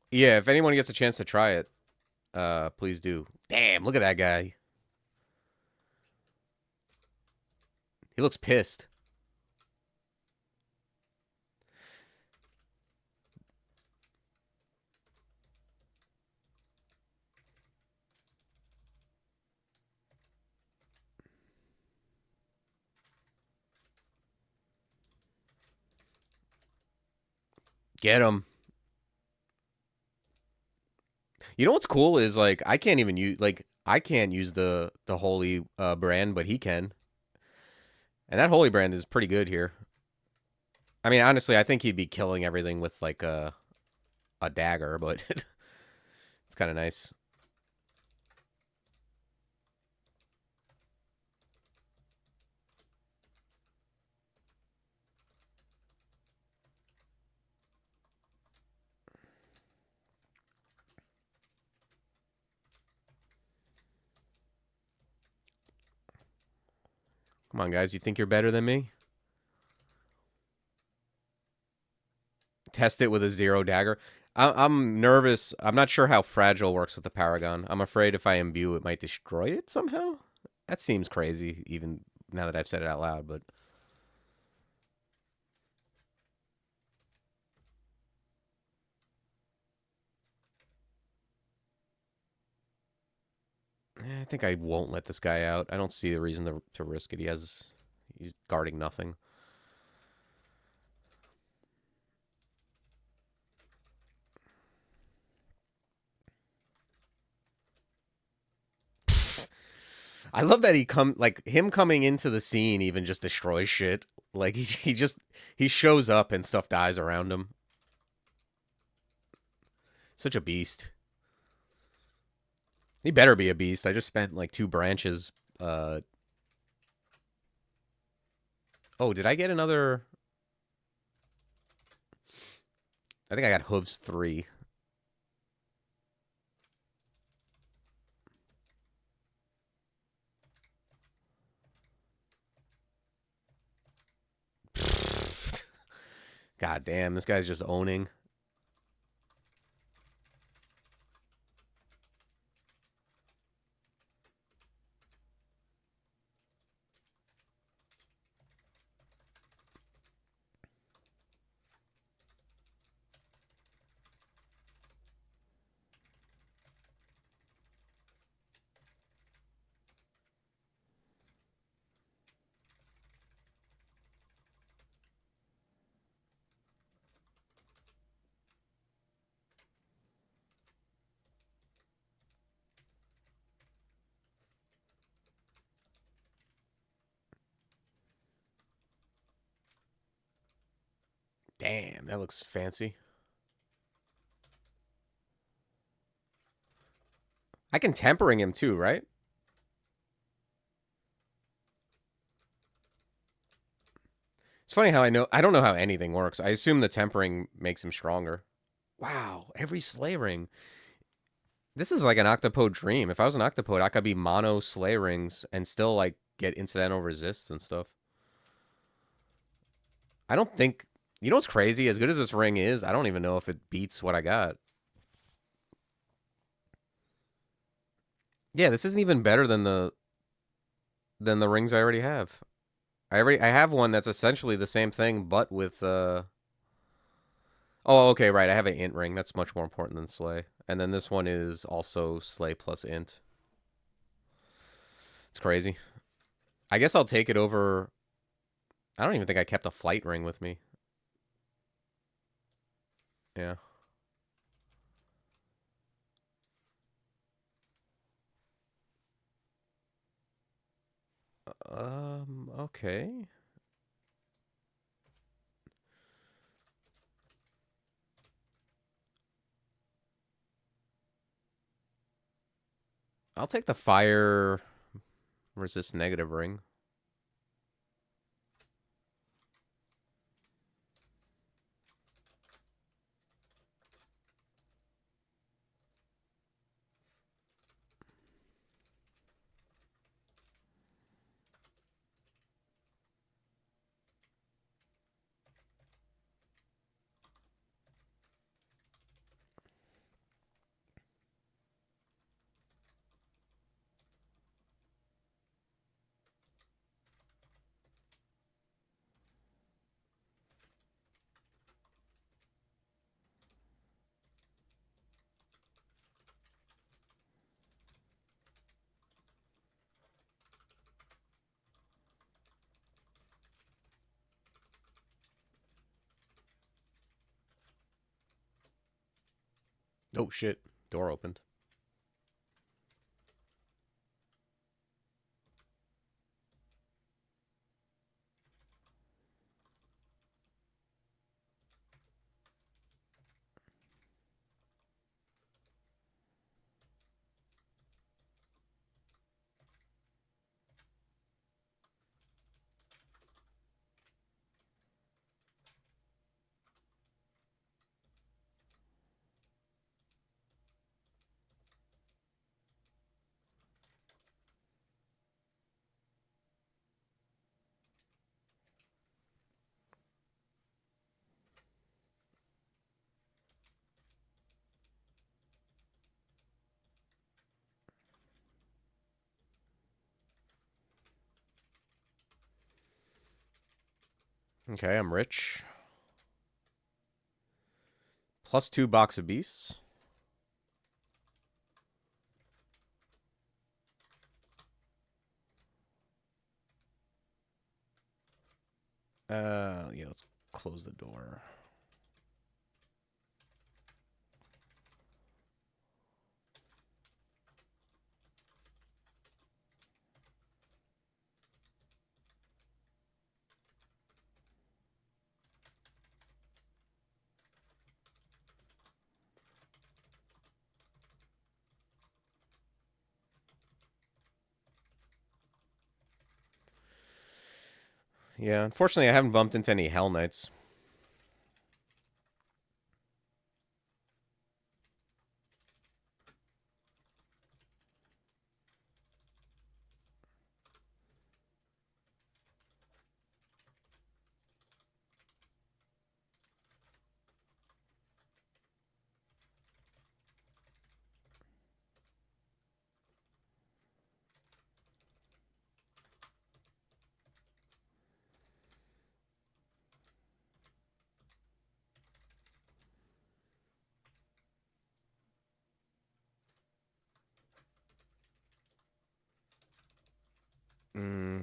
Speaker 1: Yeah, if anyone gets a chance to try it, please do. Damn, look at that guy. He looks pissed. Get him. You know what's cool is like I can't even use I can't use the holy brand, but he can. And that holy brand is pretty good here. I mean, honestly, I think he'd be killing everything with like a dagger, but it's kind of nice. Come on, guys, you think you're better than me? Test it with a 0 dagger. I'm nervous. I'm not sure how fragile works with the Paragon. I'm afraid if I imbue, it might destroy it somehow. That seems crazy, even now that I've said it out loud, but... I think I won't let this guy out. I don't see the reason to risk it. He's guarding nothing. I love that him coming into the scene even just destroys shit. Like he shows up and stuff dies around him. Such a beast. He better be a beast. I just spent like 2 branches. Oh, did I get another? I think I got hooves 3. God damn, this guy's just owning. Damn, that looks fancy. I can tempering him too, right? It's funny how I don't know how anything works. I assume the tempering makes him stronger. Wow, every slay ring. This is like an Octopode dream. If I was an Octopode, I could be mono slay rings and still like get incidental resists and stuff. I don't think you know what's crazy? As good as this ring is, I don't even know if it beats what I got. Yeah, this isn't even better than the rings I already have. I have one that's essentially the same thing, but with Oh, okay, right. I have an int ring. That's much more important than slay. And then this one is also slay plus int. It's crazy. I guess I'll take it over. I don't even think I kept a flight ring with me. Yeah. Okay. I'll take the fire resist negative ring. Oh shit. Door opened. Okay, I'm rich. +2 box of beasts. Yeah, let's close the door. Yeah, unfortunately, I haven't bumped into any Hell Knights.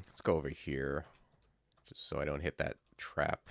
Speaker 1: Let's go over here, just so I don't hit that trap.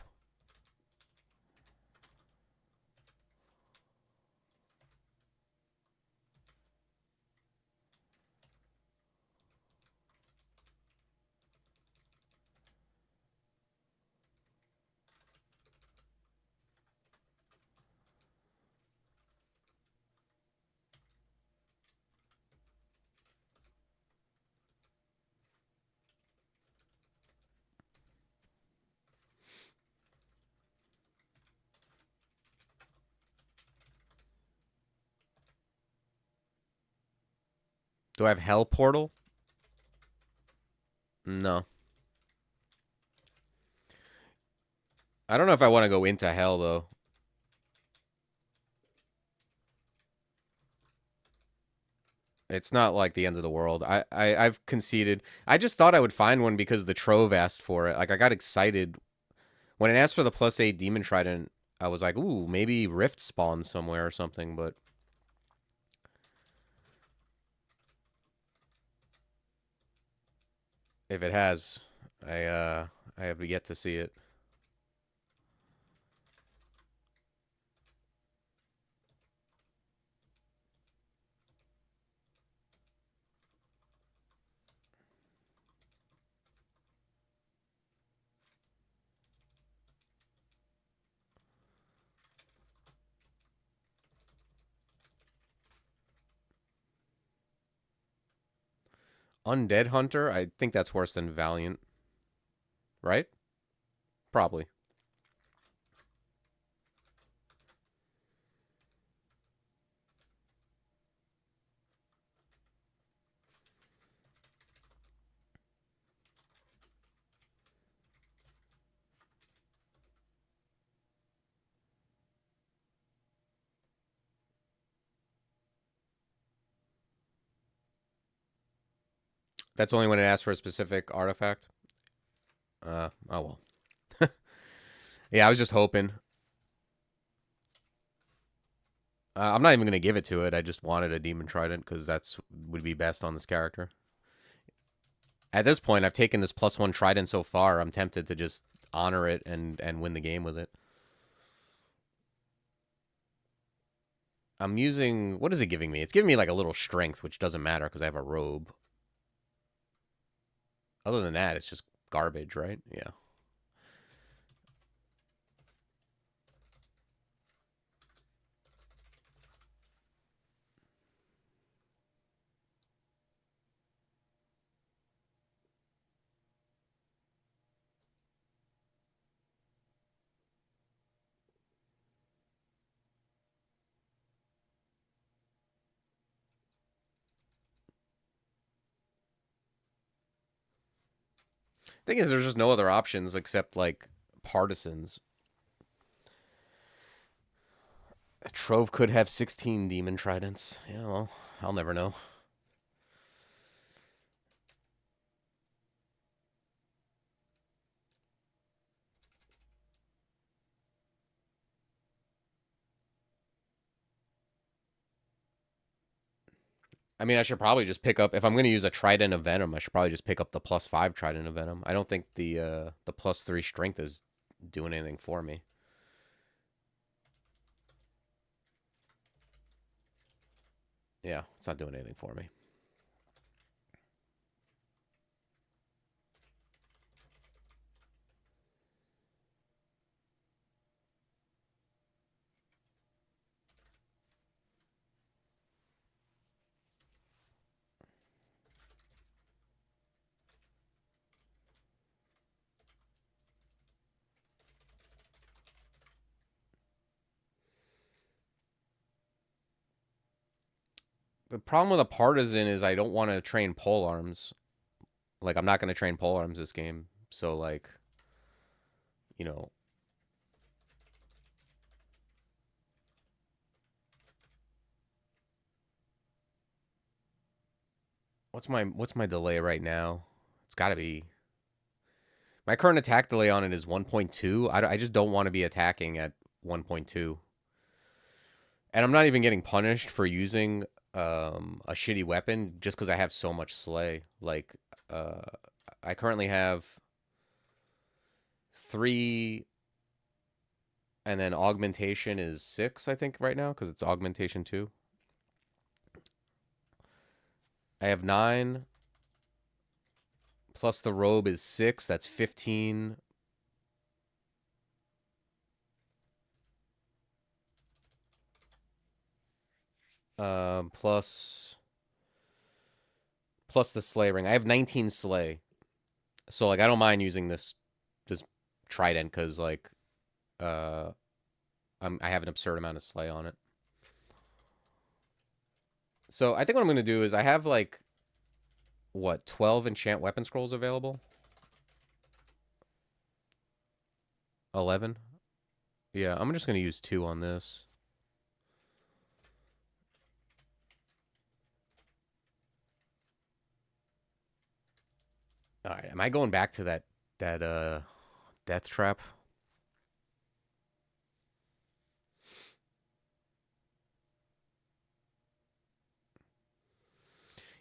Speaker 1: Do I have Hell Portal? No. I don't know if I want to go into Hell, though. It's not like the end of the world. I've conceded. I just thought I would find one because the Trove asked for it. Like, I got excited. When it asked for the +8 Demon Trident, I was like, ooh, maybe Rift spawns somewhere or something, but If it has, I have yet to see it. Undead Hunter, I think that's worse than Valiant, right? Probably. That's only when it asks for a specific artifact. Oh well. Yeah, I was just hoping. I'm not even gonna give it to it. I just wanted a Demon Trident because that's would be best on this character. At this point, I've taken this +1 Trident so far. I'm tempted to just honor it and win the game with it. I'm using, what is it giving me? It's giving me like a little strength, which doesn't matter because I have a robe. Other than that, it's just garbage, right? Yeah. Thing is, there's just no other options except like partisans. Trove could have 16 Demon Tridents. Yeah, well, I'll never know. I mean, I should probably just pick up, if I'm going to use a Trident of Venom, I should probably just pick up the +5 Trident of Venom. I don't think the +3 Strength is doing anything for me. Yeah, it's not doing anything for me. The problem with a partisan is I don't want to train pole arms. Like, I'm not going to train pole arms this game. So, like, you know, what's my delay right now? It's got to be, my current attack delay on it is 1.2. I just don't want to be attacking at 1.2. And I'm not even getting punished for using a shitty weapon just because I have so much slay. Like, uh, I currently have 3, and then augmentation is 6, I think, right now, because it's augmentation 2. I have 9, plus the robe is 6. That's 15. Plus the slay ring. I have 19 slay. So, like, I don't mind using this trident because, like, uh, I have an absurd amount of slay on it. So I think what I'm gonna do is I have like, what, 12 enchant weapon scrolls available? 11? Yeah, I'm just gonna use 2 on this. All right, am I going back to that death trap?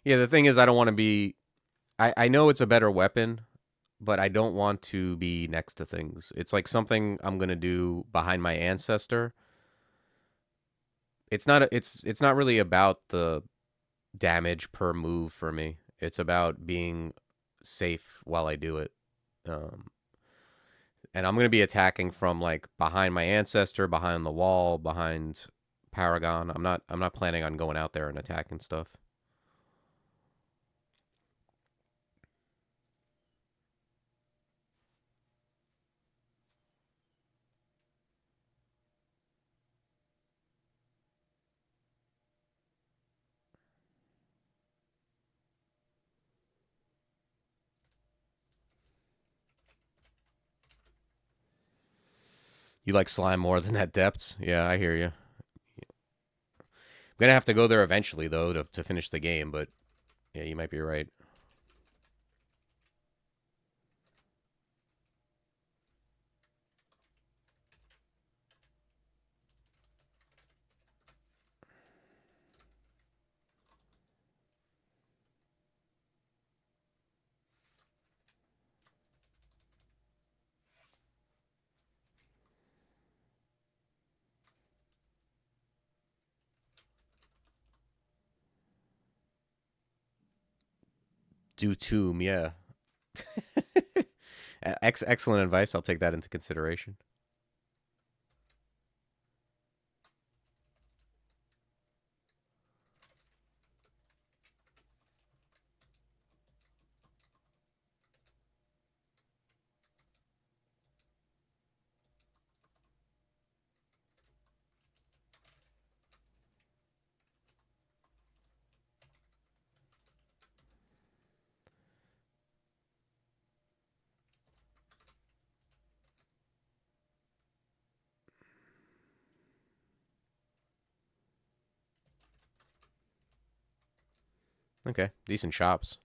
Speaker 1: Yeah, the thing is I don't want to be I know it's a better weapon, but I don't want to be next to things. It's like something I'm gonna do behind my ancestor. It's not really about the damage per move for me. It's about being safe while I do it. Um, and I'm gonna be attacking from like behind my ancestor, behind the wall, behind Paragon. I'm not planning on going out there and attacking stuff. You like slime more than that depths? Yeah, I hear you. I'm gonna have to go there eventually though to finish the game, but yeah, you might be right. Do tomb, yeah. Excellent advice. I'll take that into consideration. Okay, decent chops.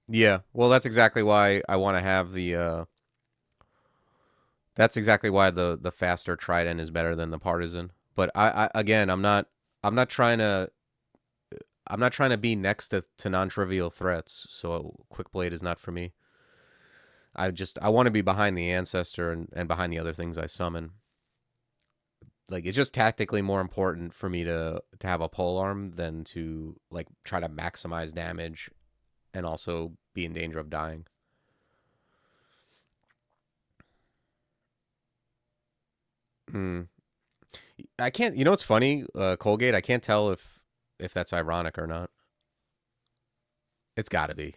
Speaker 1: Yeah, well, that's exactly why I want to have the. That's exactly why the faster trident is better than the partisan. But I again, I'm not trying to I'm not trying to be next to non-trivial threats. So quick blade is not for me. I want to be behind the ancestor and behind the other things I summon. Like it's just tactically more important for me to have a pole arm than to like try to maximize damage and also be in danger of dying. Mm. I can't. You know what's funny? Colgate. I can't tell if that's ironic or not. It's got to be.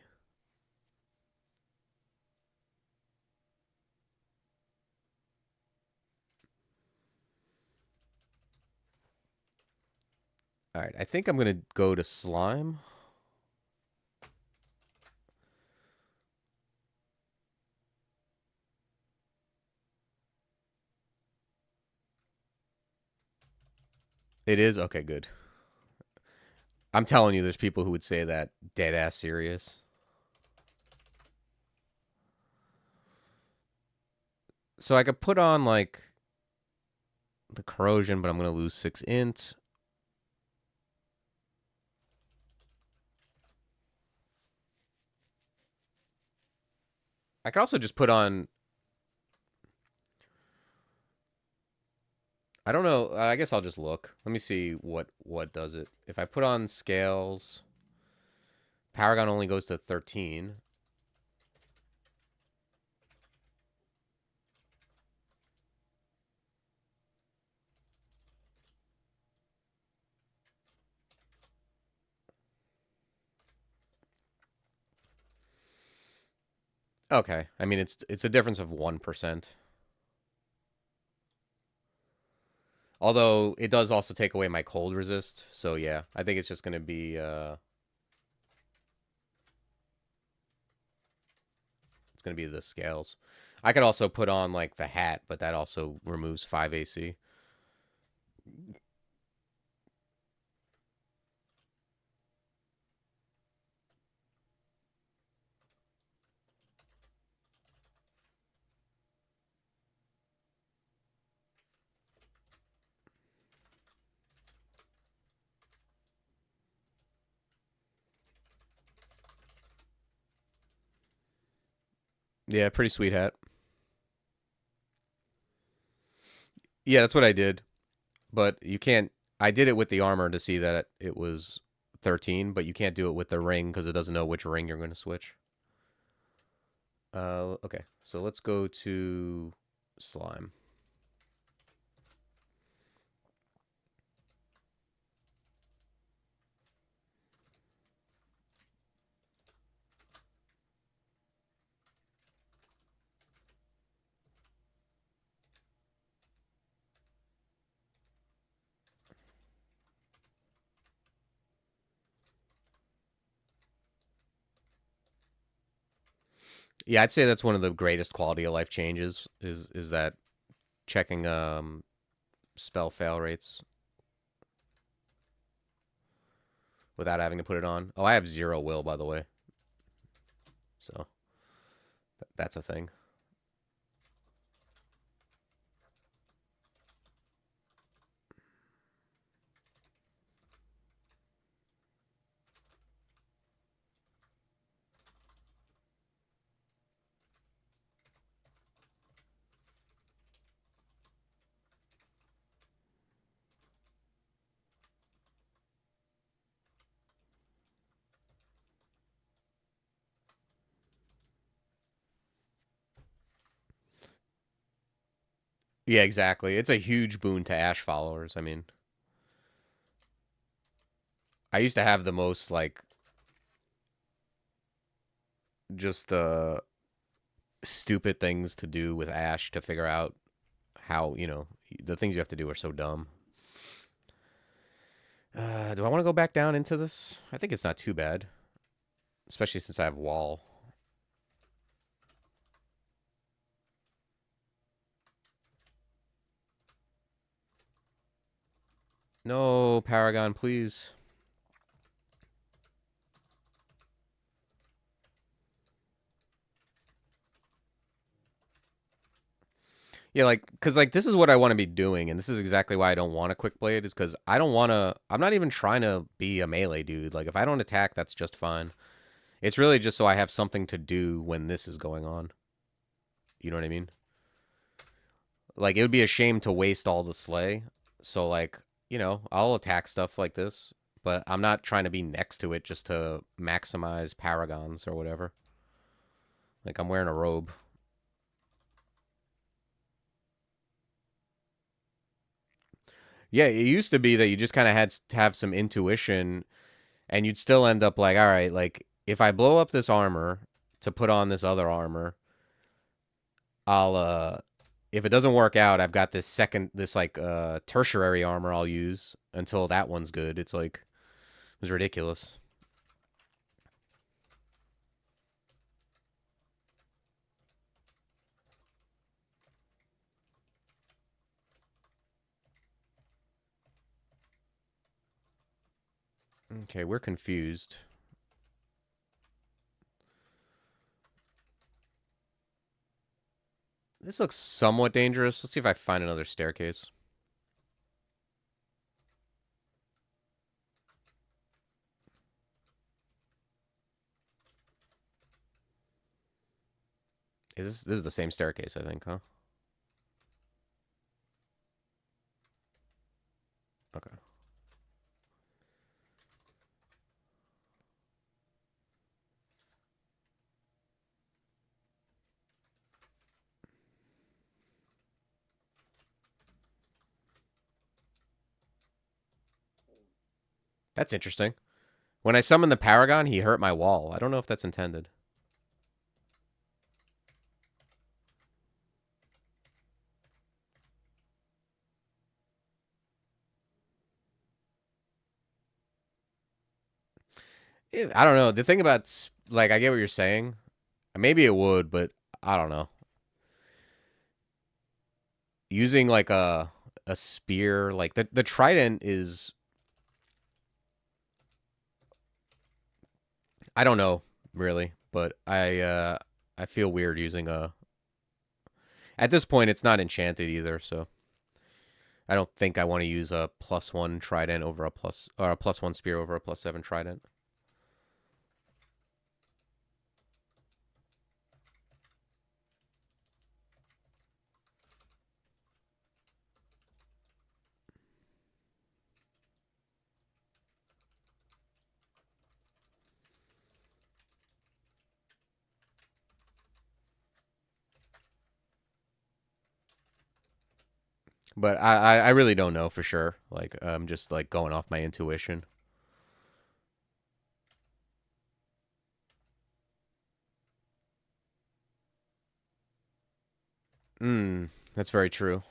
Speaker 1: All right. I think I'm gonna go to slime. It is okay. Good. I'm telling you, there's people who would say that dead ass serious. So I could put on like the corrosion, but I'm gonna lose 6 int. I could also just put on. I don't know. I guess I'll just look. Let me see what does it. If I put on scales, Paragon only goes to 13. Okay. I mean, it's a difference of 1%. Although it does also take away my cold resist. So yeah, I think it's just gonna be it's gonna be the scales. I could also put on like the hat, but that also removes 5 AC. Yeah, pretty sweet hat. Yeah, that's what I did. But you can't. I did it with the armor to see that it was 13, but you can't do it with the ring because it doesn't know which ring you're going to switch. Okay, so let's go to slime. Yeah, I'd say that's one of the greatest quality of life changes is that checking spell fail rates without having to put it on. Oh, I have 0 will, by the way. So that's a thing. Yeah, exactly. It's a huge boon to Ash followers. I mean, I used to have the most like just stupid things to do with Ash to figure out how, the things you have to do are so dumb. Do I want to go back down into this? I think it's not too bad, especially since I have wall. No, Paragon, please. Yeah, because this is what I want to be doing, and this is exactly why I don't want a quick blade, is because I don't want to. I'm not even trying to be a melee dude. Like, if I don't attack, that's just fine. It's really just so I have something to do when this is going on. You know what I mean? Like, it would be a shame to waste all the slay. So, like, I'll attack stuff like this, but I'm not trying to be next to it just to maximize paragons or whatever. Like, I'm wearing a robe. Yeah, it used to be that you just kind of had to have some intuition, and you'd still end up like, all right, like, if I blow up this armor to put on this other armor, I'll if it doesn't work out, I've got this like tertiary armor I'll use until that one's good. It's like it was ridiculous. Okay, we're confused. This looks somewhat dangerous. Let's see if I find another staircase. This is the same staircase, I think, huh? Okay. That's interesting. When I summoned the Paragon, he hurt my wall. I don't know if that's intended. I don't know. The thing about, like, I get what you're saying. Maybe it would, but I don't know. Using like a spear, like the trident is, I don't know really, but I feel weird using a. At this point, it's not enchanted either, so I don't think I want to use a +1 trident over or a +1 spear over a +7 trident. But I really don't know for sure. Like I'm just like going off my intuition. That's very true.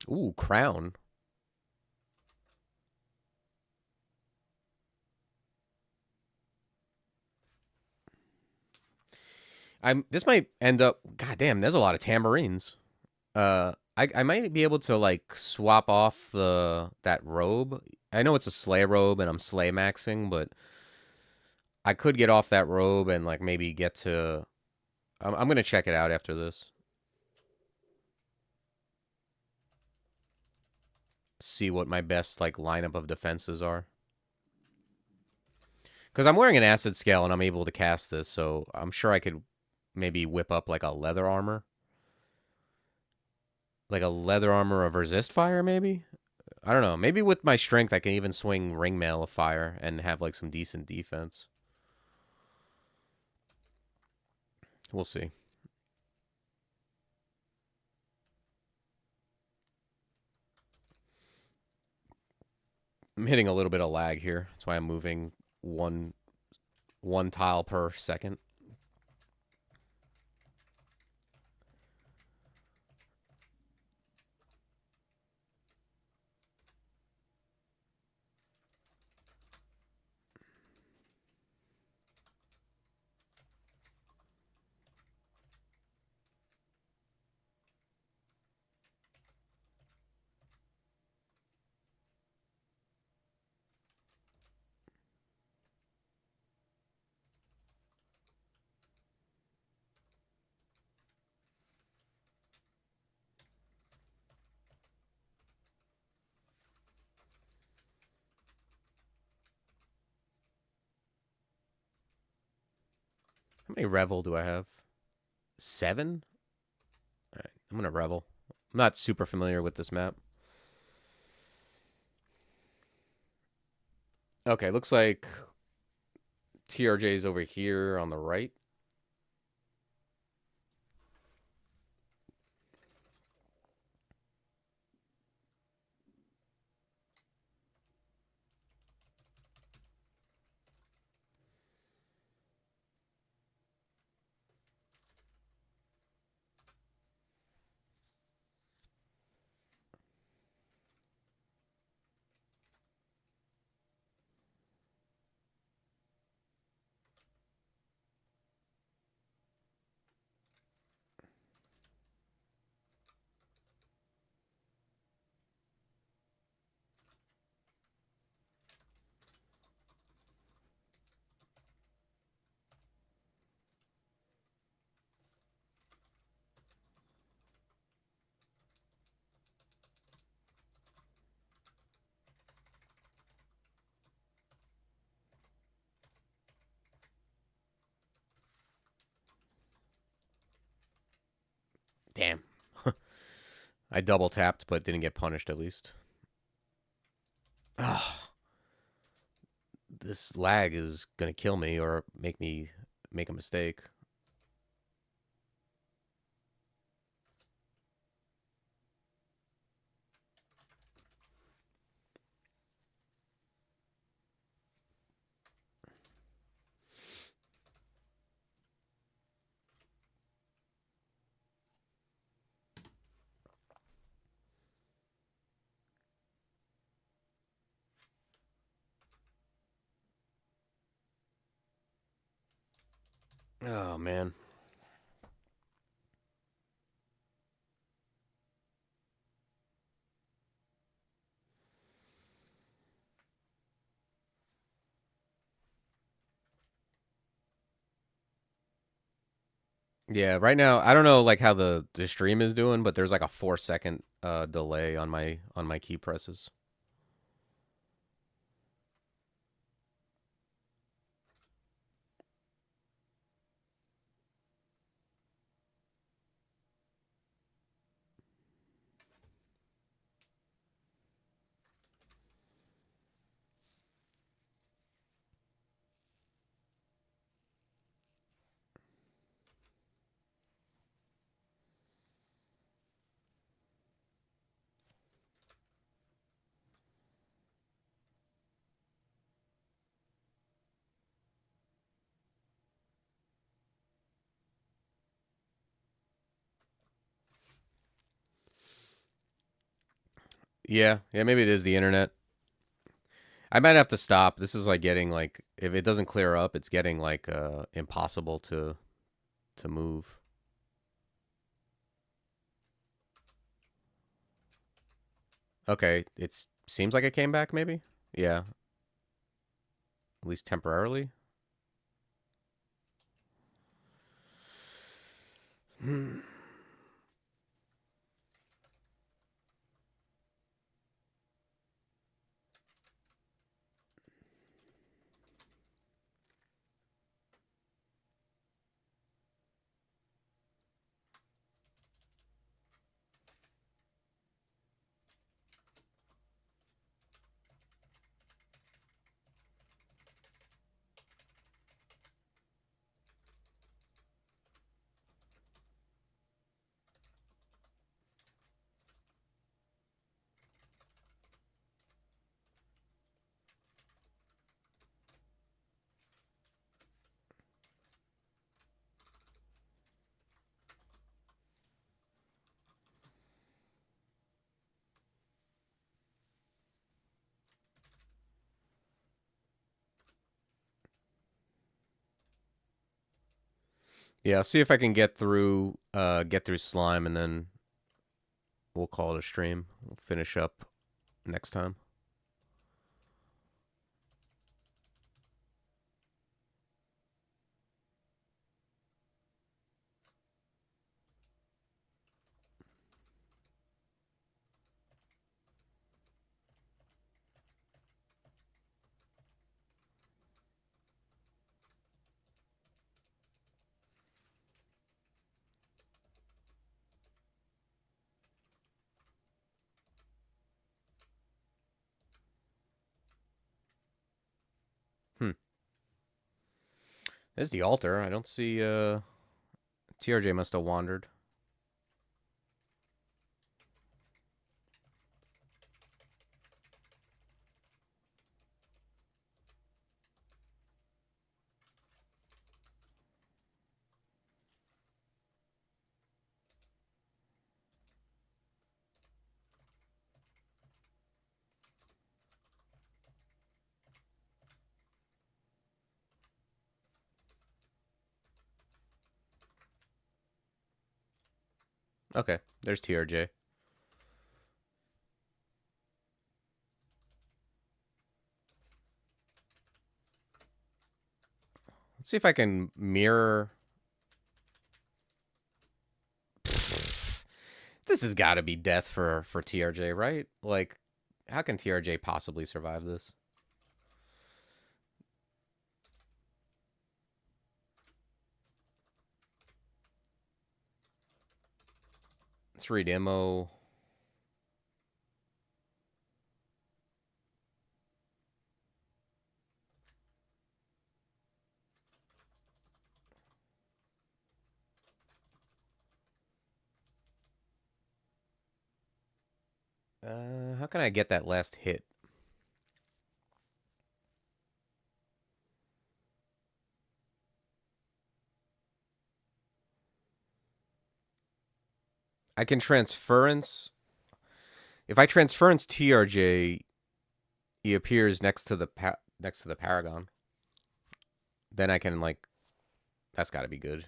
Speaker 1: Ooh, crown. I'm. This might end up. God damn, there's a lot of tamarines. I might be able to like swap off that robe. I know it's a sleigh robe and I'm sleigh maxing, but I could get off that robe and like maybe get to. I'm gonna check it out after this. See what my best like lineup of defenses are. Because I'm wearing an acid scale and I'm able to cast this, so I'm sure I could maybe whip up like a leather armor. Like a leather armor of resist fire, maybe? I don't know. Maybe with my strength, I can even swing ring mail of fire and have like some decent defense. We'll see. I'm hitting a little bit of lag here. That's why I'm moving one tile per second. How many revel do I have? 7? All right, I'm gonna revel. I'm not super familiar with this map. Okay, looks like TRJ is over here on the right. Damn. I double tapped, but didn't get punished at least. Ugh. This lag is gonna kill me or make me make a mistake. Oh man. Yeah, right now I don't know like how the stream is doing, but there's like a 4 second delay on my key presses. Yeah, maybe it is the internet. I might have to stop. This is like getting like if it doesn't clear up, it's getting like impossible to move. Okay, it seems like it came back maybe. Yeah, at least temporarily. Yeah, I'll see if I can get through slime, and then we'll call it a stream. We'll finish up next time. Hmm. There's the altar. I don't see TRJ must have wandered. Okay, there's TRJ. Let's see if I can mirror. This has got to be death for TRJ, right? Like, how can TRJ possibly survive this? Let's redemo. How can I get that last hit? I can transference. If I transference TRJ, he appears next to the Paragon. Then I can like. That's got to be good.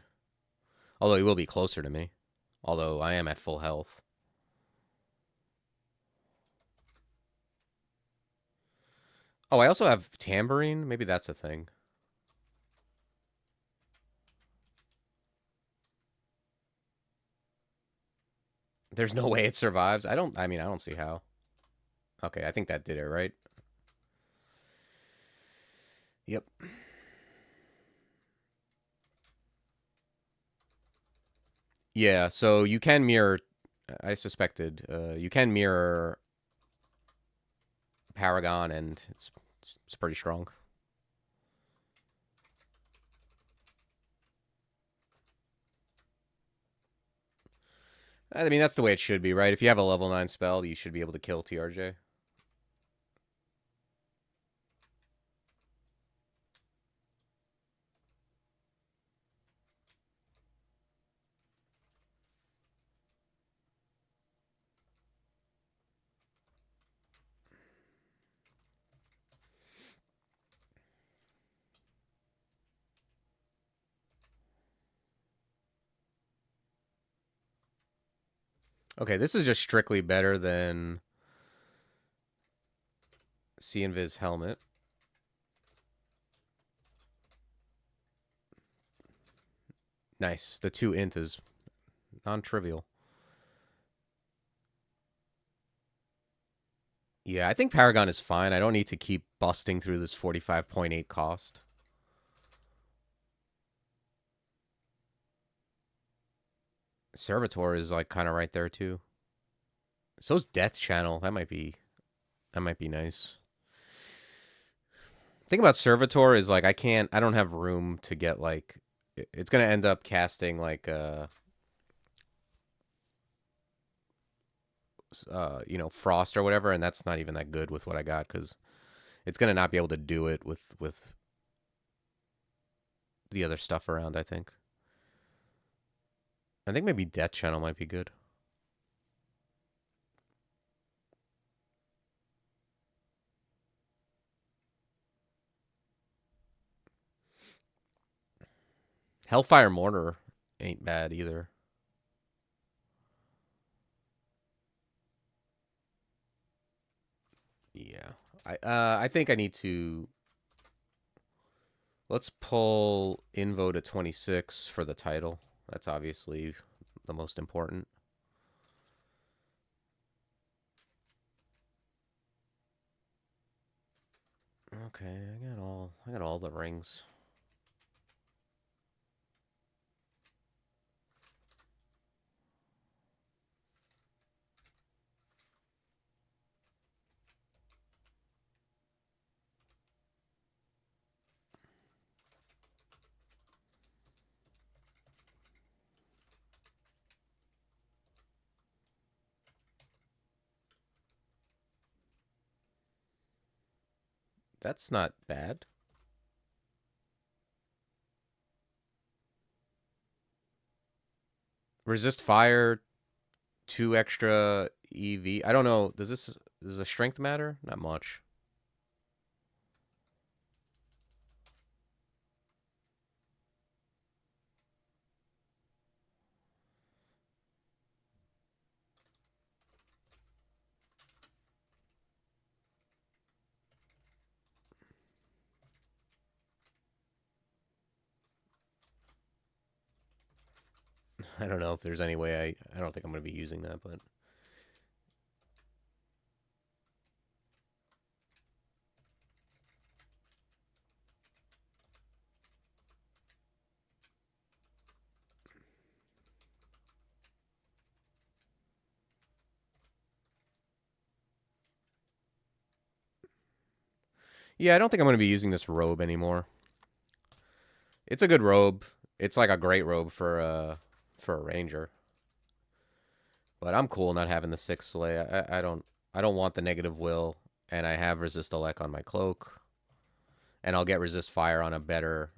Speaker 1: Although he will be closer to me. Although I am at full health. Oh, I also have tambourine. Maybe that's a thing. There's no way it survives. I mean, I don't see how. Okay, I think that did it, right? Yep. Yeah, so you can mirror. I suspected you can mirror Paragon, and it's pretty strong. I mean, that's the way it should be, right? If you have a level 9 spell, you should be able to kill TRJ. Okay, this is just strictly better than C-Invis helmet. Nice. The 2 int is non-trivial. Yeah, I think Paragon is fine. I don't need to keep busting through this 45.8 cost. Servitor is like kind of right there too. So's Death Channel. That might be nice. Thing about Servitor is like I don't have room to get like it's gonna end up casting like you know, Frost or whatever, and that's not even that good with what I got because it's gonna not be able to do it with the other stuff around. I think maybe Death Channel might be good. Hellfire Mortar ain't bad either. Yeah, I think I need to. Let's pull Invo to 26 for the title. That's obviously the most important. Okay, I got all the rings. That's not bad. Resist fire, 2 extra EV. I don't know. Does the strength matter? Not much. I don't know if there's any way I don't think I'm going to be using that, but yeah, I don't think I'm going to be using this robe anymore. It's a good robe. It's like a great robe for a ranger. But I'm cool not having the 6 slay. I don't want the negative will, and I have resist elect on my cloak, and I'll get resist fire on a better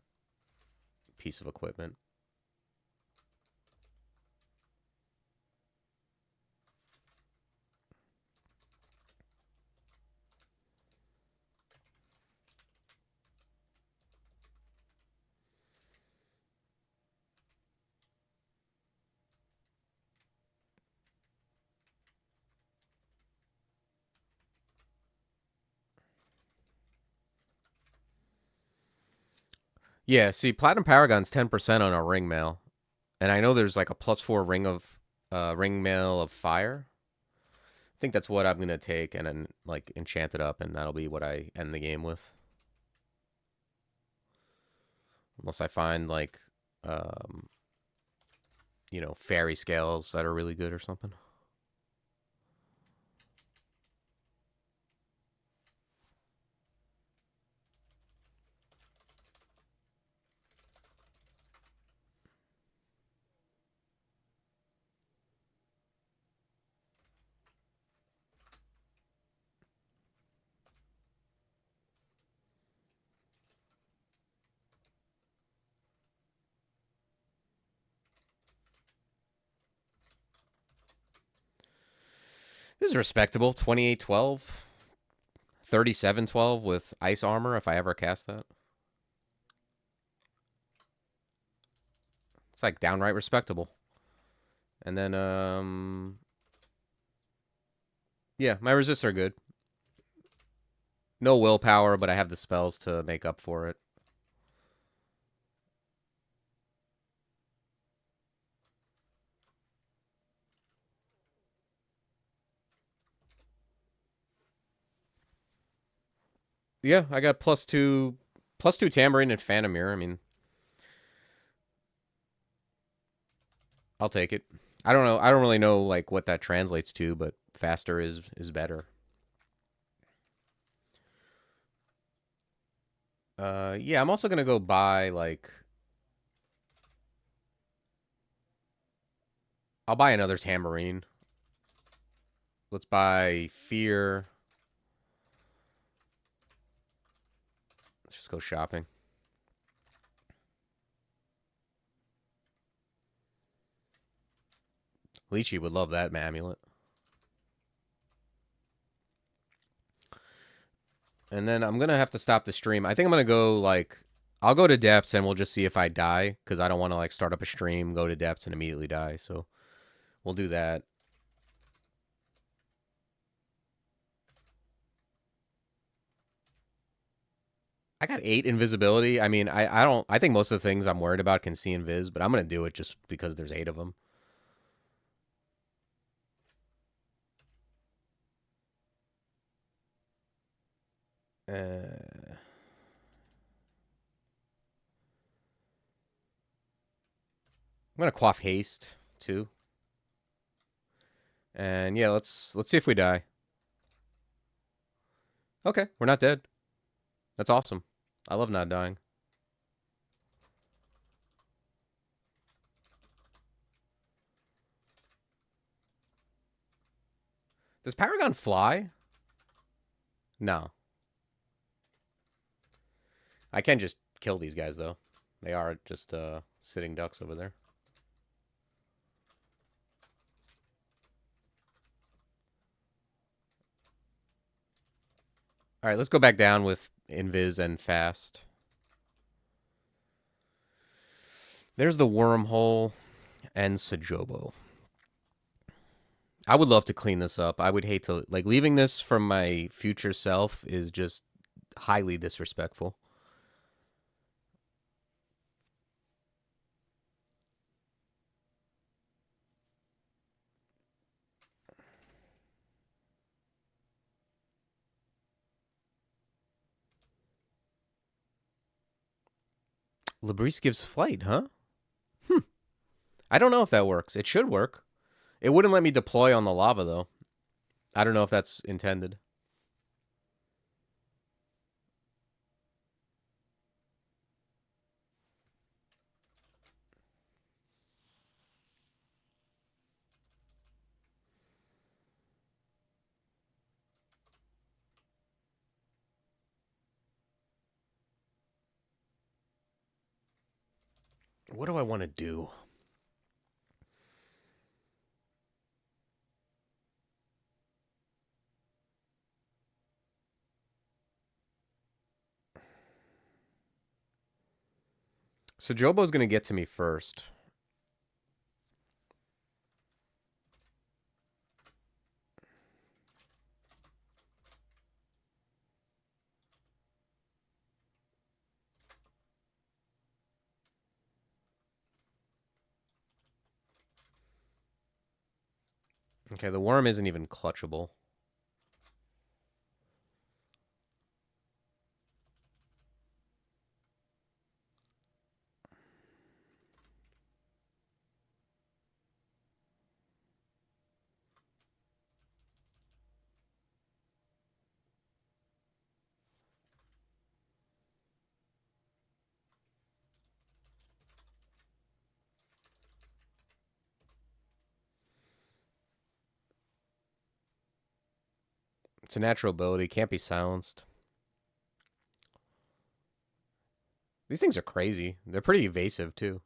Speaker 1: piece of equipment. Yeah, see, Platinum Paragon's 10% on a ring mail, and I know there's like a +4 ring mail of fire. I think that's what I'm gonna take and then like enchant it up, and that'll be what I end the game with. Unless I find like, um, you know, fairy scales that are really good or something. This is respectable. 2812, 3712 with ice armor if I ever cast that. It's like downright respectable. And then Yeah, my resists are good. No willpower, but I have the spells to make up for it. Yeah, I got +2 Tambourine and Phantom Mirror. I mean, I'll take it. I don't know. I don't really know like what that translates to, but faster is better. Yeah, I'm also gonna go buy like I'll buy another Tambourine. Let's buy Fear. Let's just go shopping. Lychee would love that amulet. And then I'm gonna have to stop the stream. I think I'm gonna go like I'll go to depths and we'll just see if I die because I don't want to like start up a stream, go to depths, and immediately die. So we'll do that. I got 8 invisibility. I mean, I don't. I think most of the things I'm worried about can see invis, but I'm gonna do it just because there's 8 of them. I'm gonna quaff haste too. And yeah, let's see if we die. Okay, we're not dead. That's awesome. I love not dying. Does Paragon fly? No. I can just kill these guys though. They are just sitting ducks over there. All right, let's go back down with invis and fast. There's the wormhole and Sajobo. I would love to clean this up. I would hate to like leaving this from my future self is just highly disrespectful. Labrise gives flight, huh? I don't know if that works. It should work. It wouldn't let me deploy on the lava though. I don't know if that's intended. What do I want to do? Sajobo's going to get to me first. Okay, the worm isn't even clutchable. It's a natural ability. Can't be silenced. These things are crazy. They're pretty evasive, too.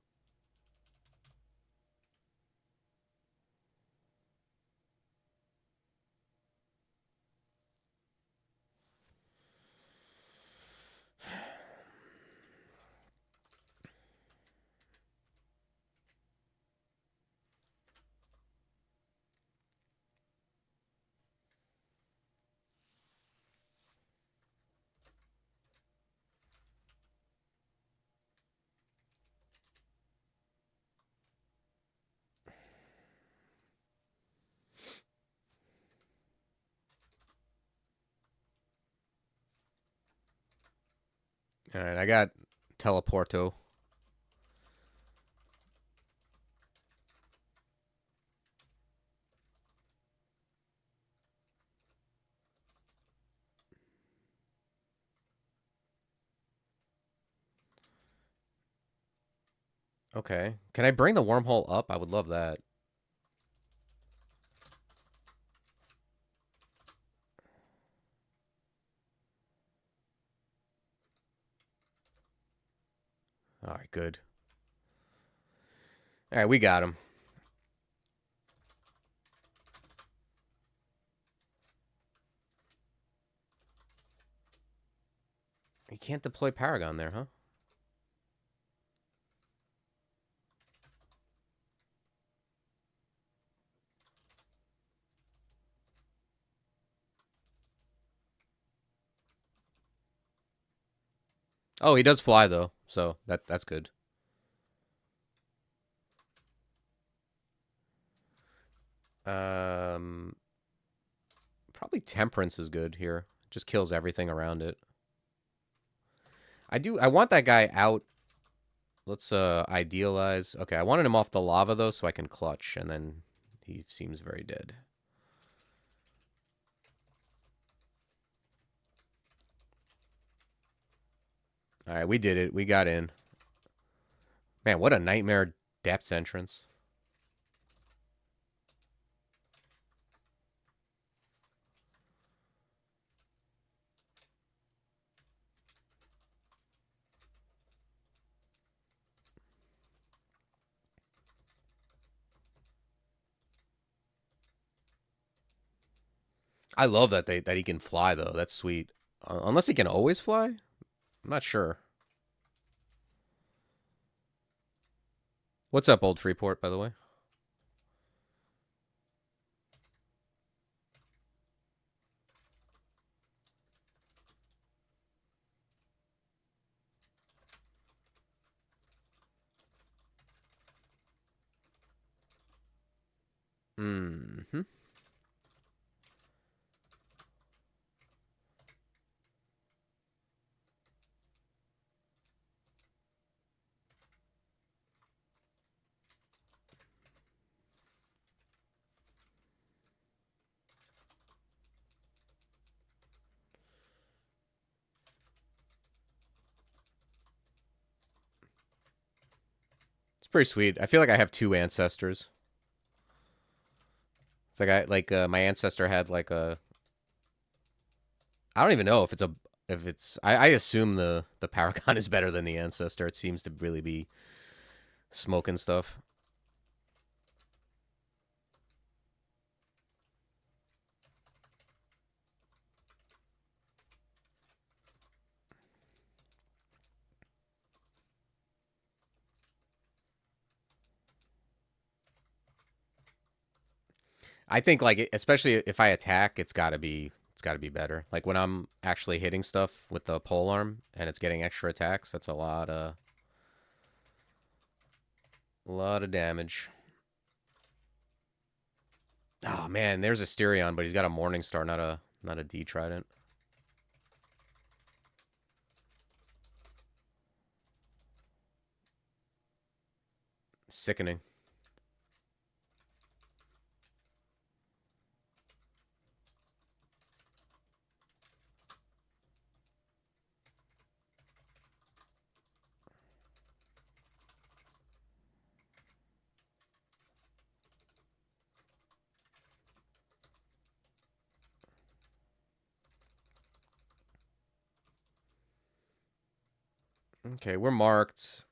Speaker 1: All right, I got Teleporto. Okay. Can I bring the wormhole up? I would love that. All right, good. All right, we got him. You can't deploy Paragon there, huh? Oh, he does fly though, so that's good. Um, Probably Temperance is good here. Just kills everything around it. I want that guy out. Let's idealize. Okay, I wanted him off the lava though, so I can clutch, and then he seems very dead. All right, we did it. We got in. Man, what a nightmare depths entrance. I love that that he can fly though. That's sweet. Unless he can always fly, I'm not sure. What's up, Old Freeport? By the way. Hmm. It's pretty sweet. I feel like I have two ancestors. It's like my ancestor had like a. I don't even know if it's a if it's. I assume the Paragon is better than the ancestor. It seems to really be smoking stuff. I think like especially if I attack, it's got to be better. Like when I'm actually hitting stuff with the pole arm and it's getting extra attacks, that's a lot of damage. Oh man, there's a Styrion, but he's got a Morning Star, not a D Trident. Sickening. Okay, we're marked.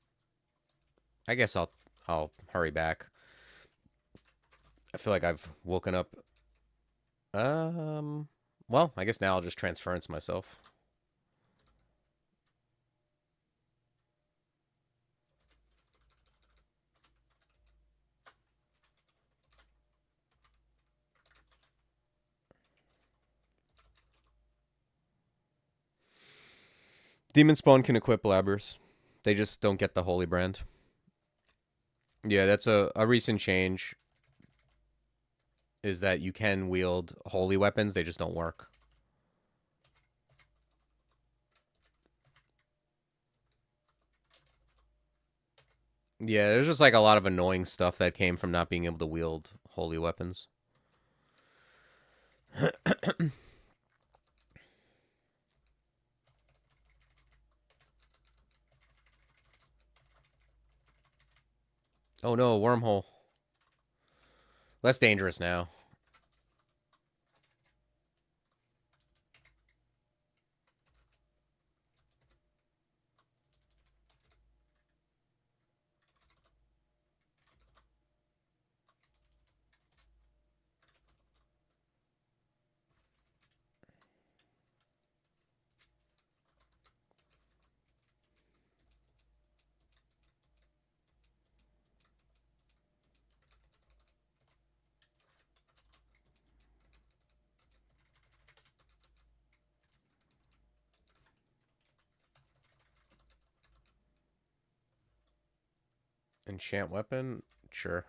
Speaker 1: I guess I'll hurry back. I feel like I've woken up. Um, well, I guess now I'll just transference myself. Demonspawn can equip Labrys. They just don't get the Holy Brand. Yeah, that's a recent change. Is that you can wield holy weapons, they just don't work. Yeah, there's just like a lot of annoying stuff that came from not being able to wield holy weapons. Oh no, wormhole. Less dangerous now. Enchant weapon? Sure.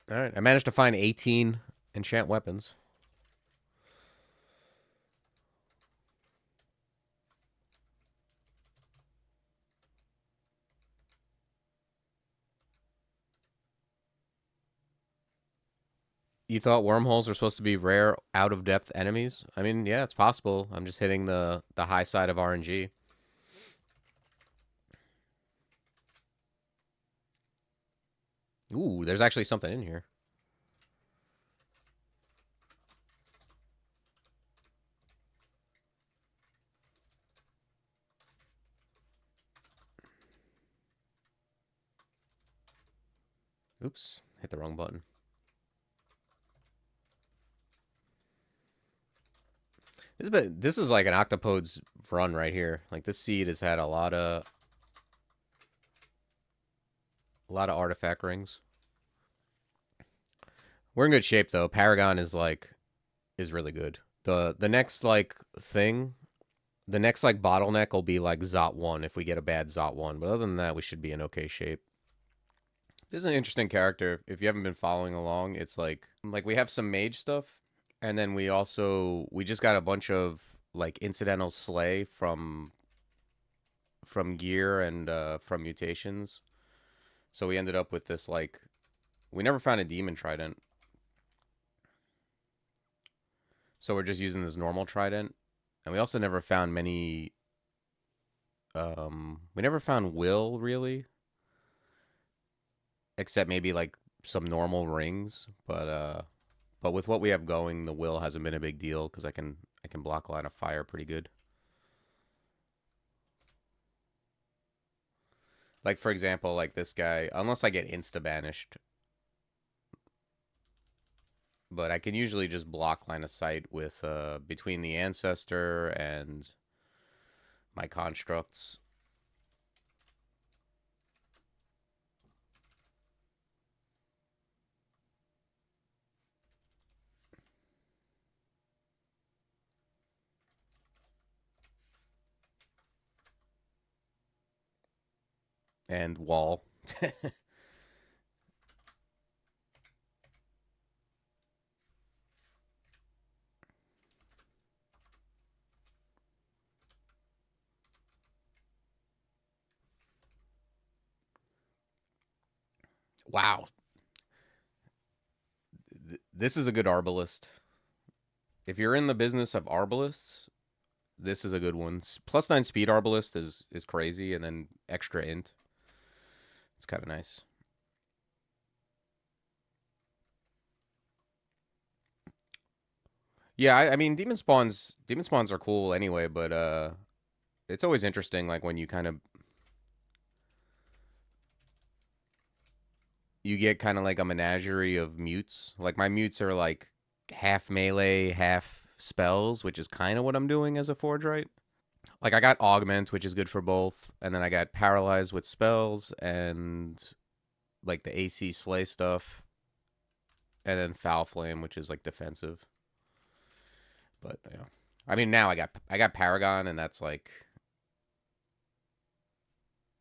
Speaker 1: Alright, I managed to find 18 enchant weapons. You thought wormholes were supposed to be rare, out-of-depth enemies? I mean, yeah, it's possible. I'm just hitting the high side of RNG. Ooh, there's actually something in here. Oops, hit the wrong button. This is like an octopod's run right here. Like this seed has had a lot of artifact rings. We're in good shape though. Paragon is really good. The next like thing, the next like bottleneck will be like Zot 1 if we get a bad Zot 1, but other than that we should be in okay shape. This is an interesting character. If you haven't been following along, it's like we have some mage stuff, and then we just got a bunch of like incidental slay from gear and from mutations. So we ended up with this like we never found a demon trident. So we're just using this normal trident. And we also never found many we never found will really, except maybe like some normal rings, but with what we have going, the will hasn't been a big deal cuz I can block line of fire pretty good. Like for example, like this guy, unless I get insta banished, but I can usually just block line of sight with between the ancestor and my constructs. And wall. Wow. This is a good arbalist. If you're in the business of arbalists, this is a good one. +9 speed arbalist is crazy, and then extra int. It's kind of nice. Yeah, I mean demon spawns are cool anyway, but it's always interesting like when you get kind of like a menagerie of mutes. Like my mutes are like half melee, half spells, which is kind of what I'm doing as a Forgewright. Like I got augment, which is good for both, and then I got paralyzed with spells and like the AC slay stuff, and then foul flame, which is like defensive. But yeah, I mean now I got paragon, and that's like,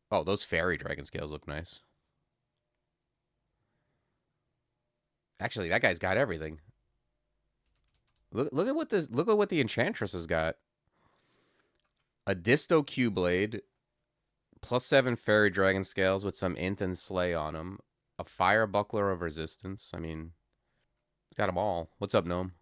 Speaker 1: oh, those fairy dragon scales look nice. Actually, that guy's got everything. Look at what the enchantress has got. A Disto Q-Blade, +7 Fairy Dragon Scales with some Int and Slay on them. A Fire Buckler of Resistance. I mean, got them all. What's up, Gnome?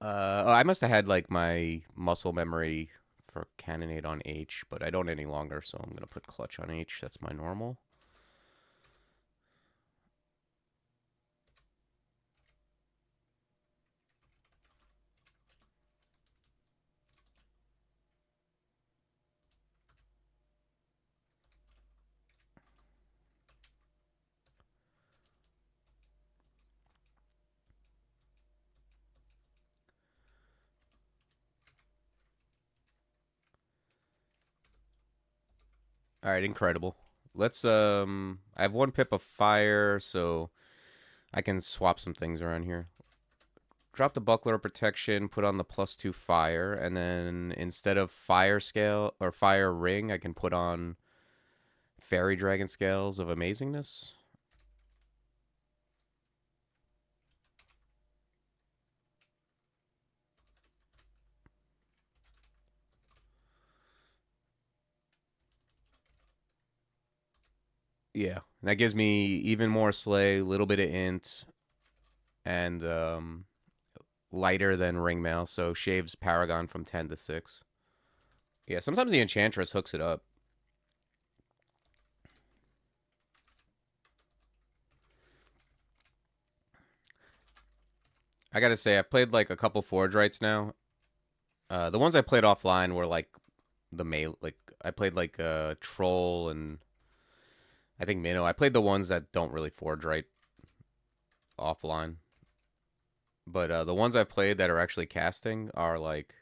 Speaker 1: I must have had like my muscle memory for Cannonade on H, but I don't any longer, so I'm gonna put Clutch on H. That's my normal. All right, incredible. Let's I have 1 pip of fire, so I can swap some things around here. Drop the buckler of protection, put on the +2 fire, and then instead of fire scale or fire ring, I can put on fairy dragon scales of amazingness. Yeah, and that gives me even more slay, a little bit of int, and lighter than ring mail, so shaves paragon from 10 to 6. Yeah, sometimes the enchantress hooks it up. I gotta say, I've played like a couple Forgewrights now. The ones I played offline were like the melee. Like I played like Troll and I think Minnow. I played the ones that don't really Forgewright offline. But the ones I played that are actually casting are like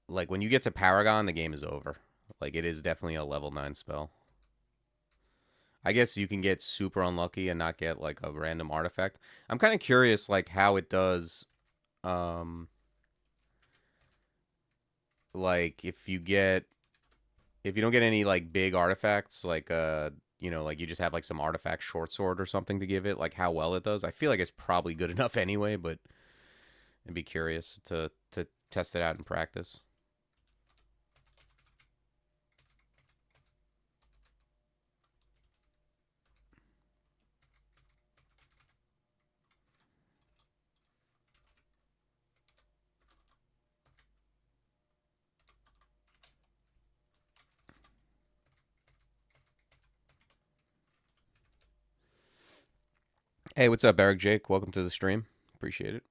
Speaker 1: when you get to Paragon, the game is over. Like it is definitely a level 9 spell. I guess you can get super unlucky and not get like a random artifact. I'm kind of curious like how it does um like if you don't get any like big artifacts like like you just have like some artifact short sword or something to give it, like how well it does. I feel like it's probably good enough anyway, but I'd be curious to test it out in practice. Hey, what's up, Eric Jake? Welcome to the stream. Appreciate it.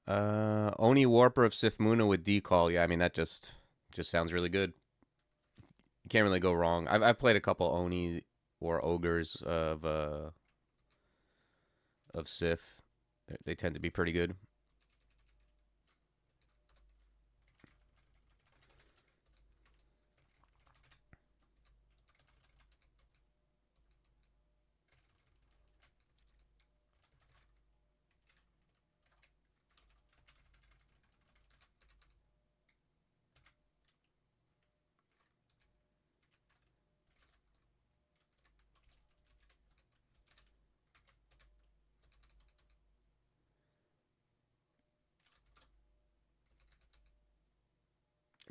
Speaker 1: Oni Warper of Sith Muna with Decall. Yeah, I mean that just sounds really good. You can't really go wrong. I've played a couple Oni or ogres of Sith. They tend to be pretty good.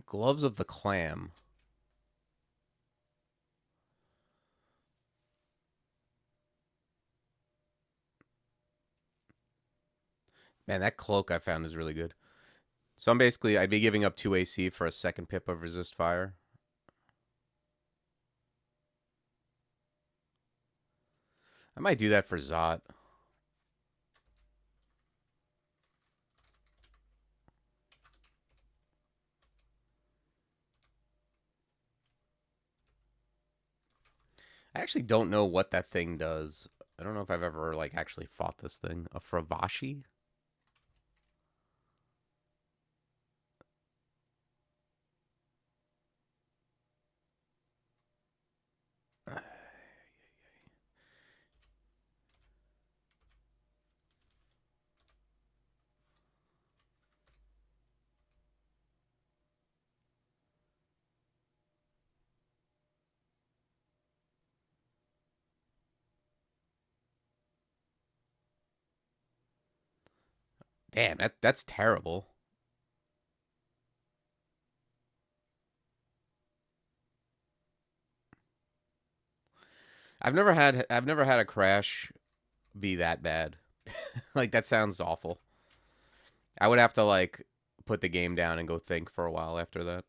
Speaker 1: Gloves of the Clam. Man, that cloak I found is really good. So I'd be giving up 2 AC for a 2nd pip of resist fire. I might do that for Zot. I actually don't know what that thing does. I don't know if I've ever like actually fought this thing. A Fravashi? Damn, that's terrible. I've never had a crash be that bad. Like that sounds awful. I would have to like put the game down and go think for a while after that.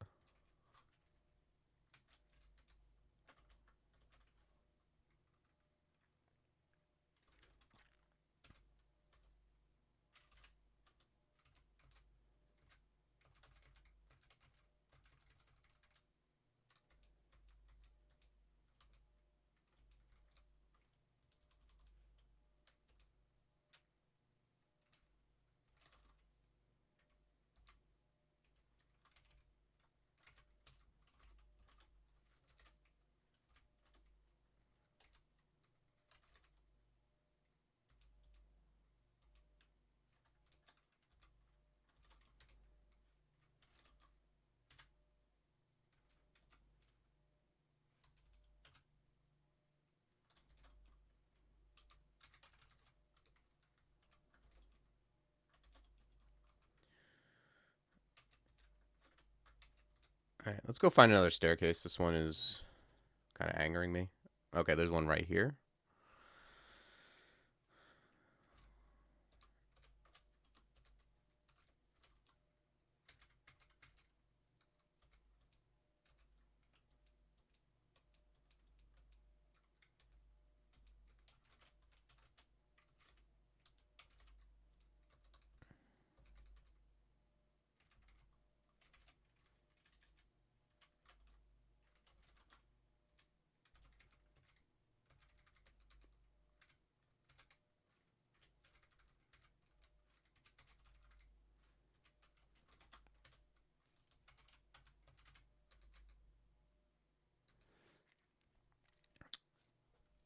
Speaker 1: All right, let's go find another staircase. This one is kind of angering me. Okay, there's one right here.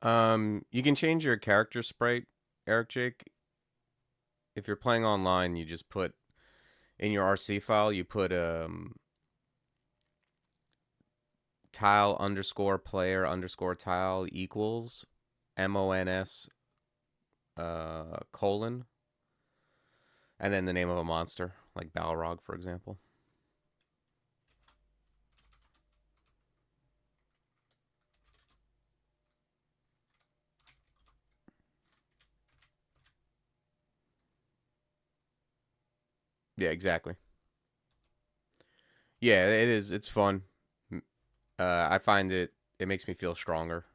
Speaker 1: You can change your character sprite, Eric Jake. If you're playing online, you just put in your RC file, you put tile underscore player underscore tile equals MONS colon, and then the name of a monster, like Balrog, for example. Yeah, exactly. Yeah, it is. It's fun. I find it makes me feel stronger.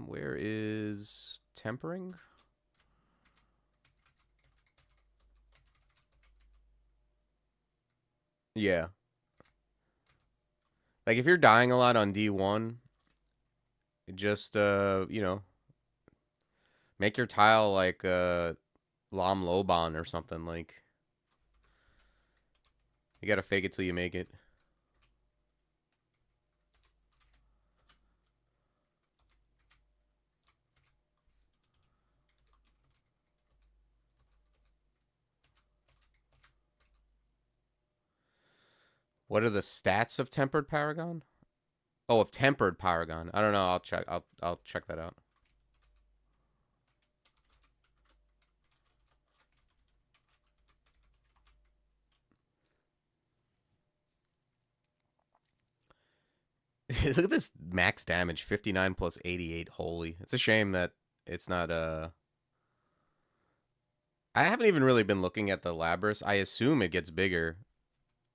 Speaker 1: Where is tempering? Yeah. Like if you're dying a lot on D1, just make your tile like Lam Loban or something. Like you gotta fake it till you make it. What are the stats of tempered paragon? Oh, of tempered paragon. I don't know. I'll check. I'll check that out. Look at this max damage, 59 plus 88. Holy. It's a shame that it's not I haven't even really been looking at the Labrys. I assume it gets bigger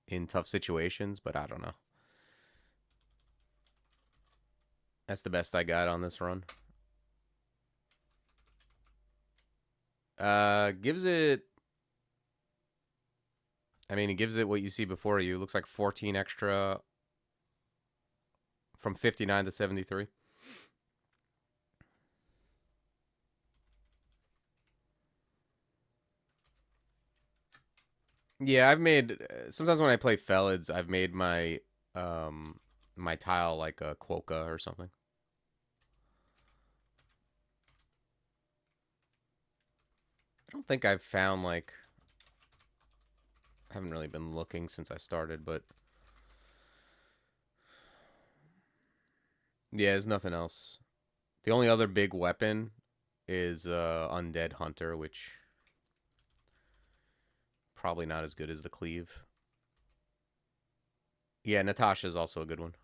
Speaker 1: in tough situations, but I don't know. That's the best I got on this run. Gives it I mean, it gives it what you see before you. It looks like 14 extra from 59 to 73. Yeah, I've made sometimes when I play Felids, I've made my tile like a Quokka or something. I don't think I've found like I haven't really been looking since I started, but Yeah, there's nothing else. The only other big weapon is Undead Hunter, which probably not as good as the cleave. Yeah, Natasha's also a good one.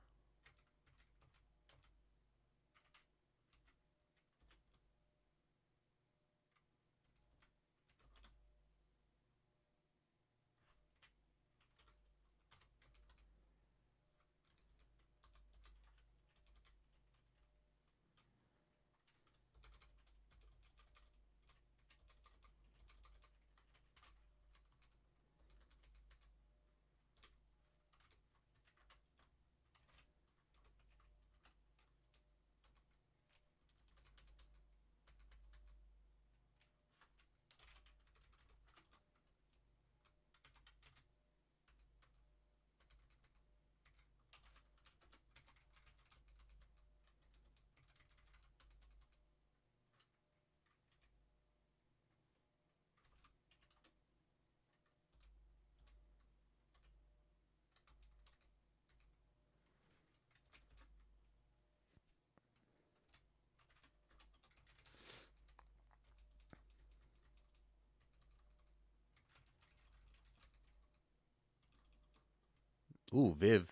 Speaker 1: Ooh, Viv.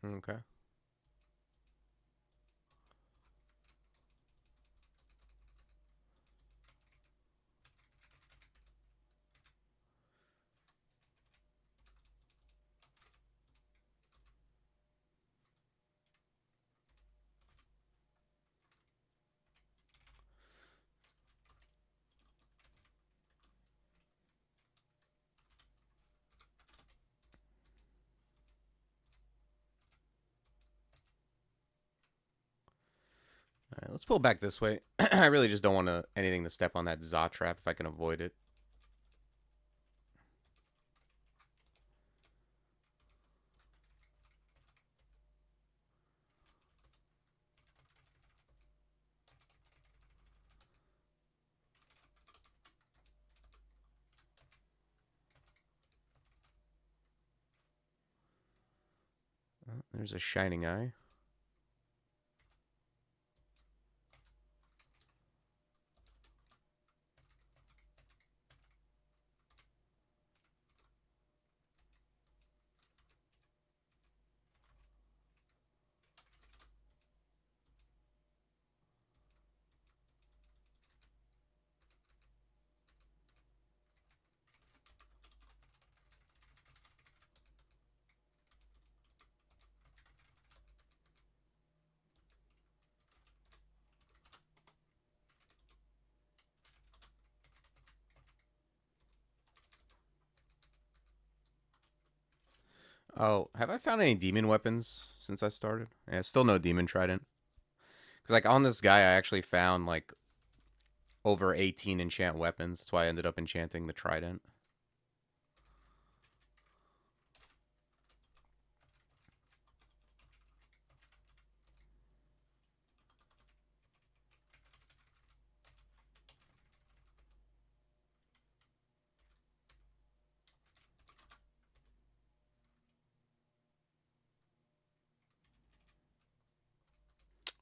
Speaker 1: Okay. All right, let's pull back this way. I really just don't want anything to step on that Za trap if I can avoid it. Oh, there's a shining eye. Oh, have I found any demon weapons since I started? Yeah, still no demon trident. Because, like, on this guy, I actually found, like, over 18 enchant weapons. That's why I ended up enchanting the trident.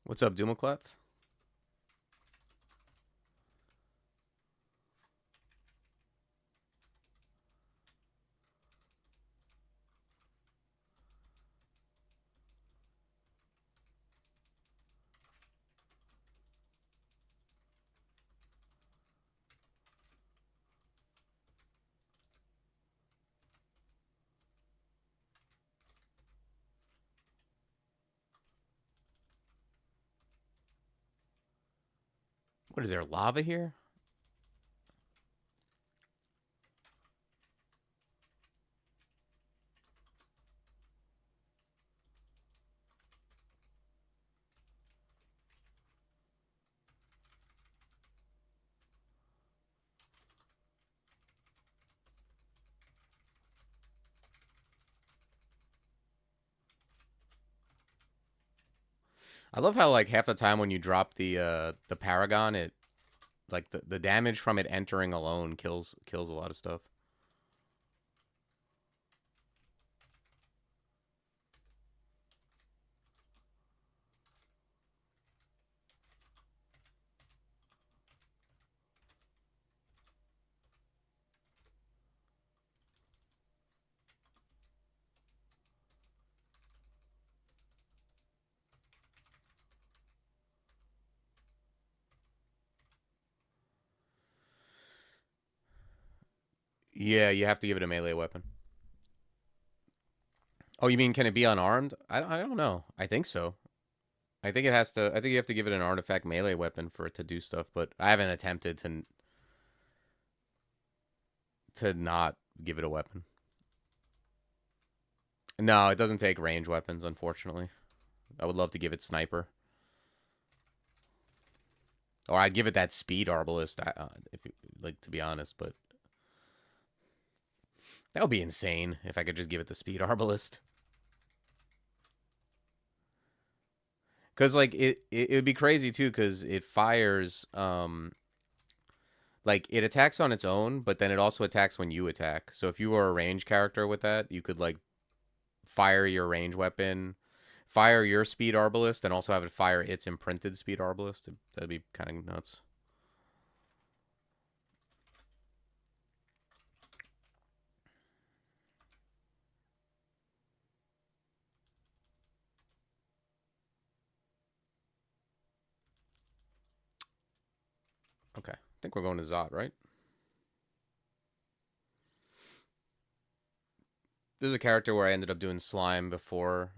Speaker 1: What's up, Dumaclef? What is there, lava here? I love how like half the time when you drop the Paragon, it like the damage from it entering alone kills a lot of stuff. Yeah, you have to give it a melee weapon. Oh, you mean can it be unarmed? I don't know. I think so. I think it has to. I think you have to give it an artifact melee weapon for it to do stuff. But I haven't attempted to not give it a weapon. No, it doesn't take range weapons, unfortunately. I would love to give it sniper, or I'd give it that speed arbalist. If you, like to be honest, but that would be insane if I could just give it the speed arbalist. Because like it would be crazy too. Because it fires like it attacks on its own, but then it also attacks when you attack. So if you were a range character with that, you could like fire your range weapon, fire your speed arbalist, and also have it fire its imprinted speed arbalist. That'd be kind of nuts. Okay, I think we're going to Zot, right? There's a character where I ended up doing slime before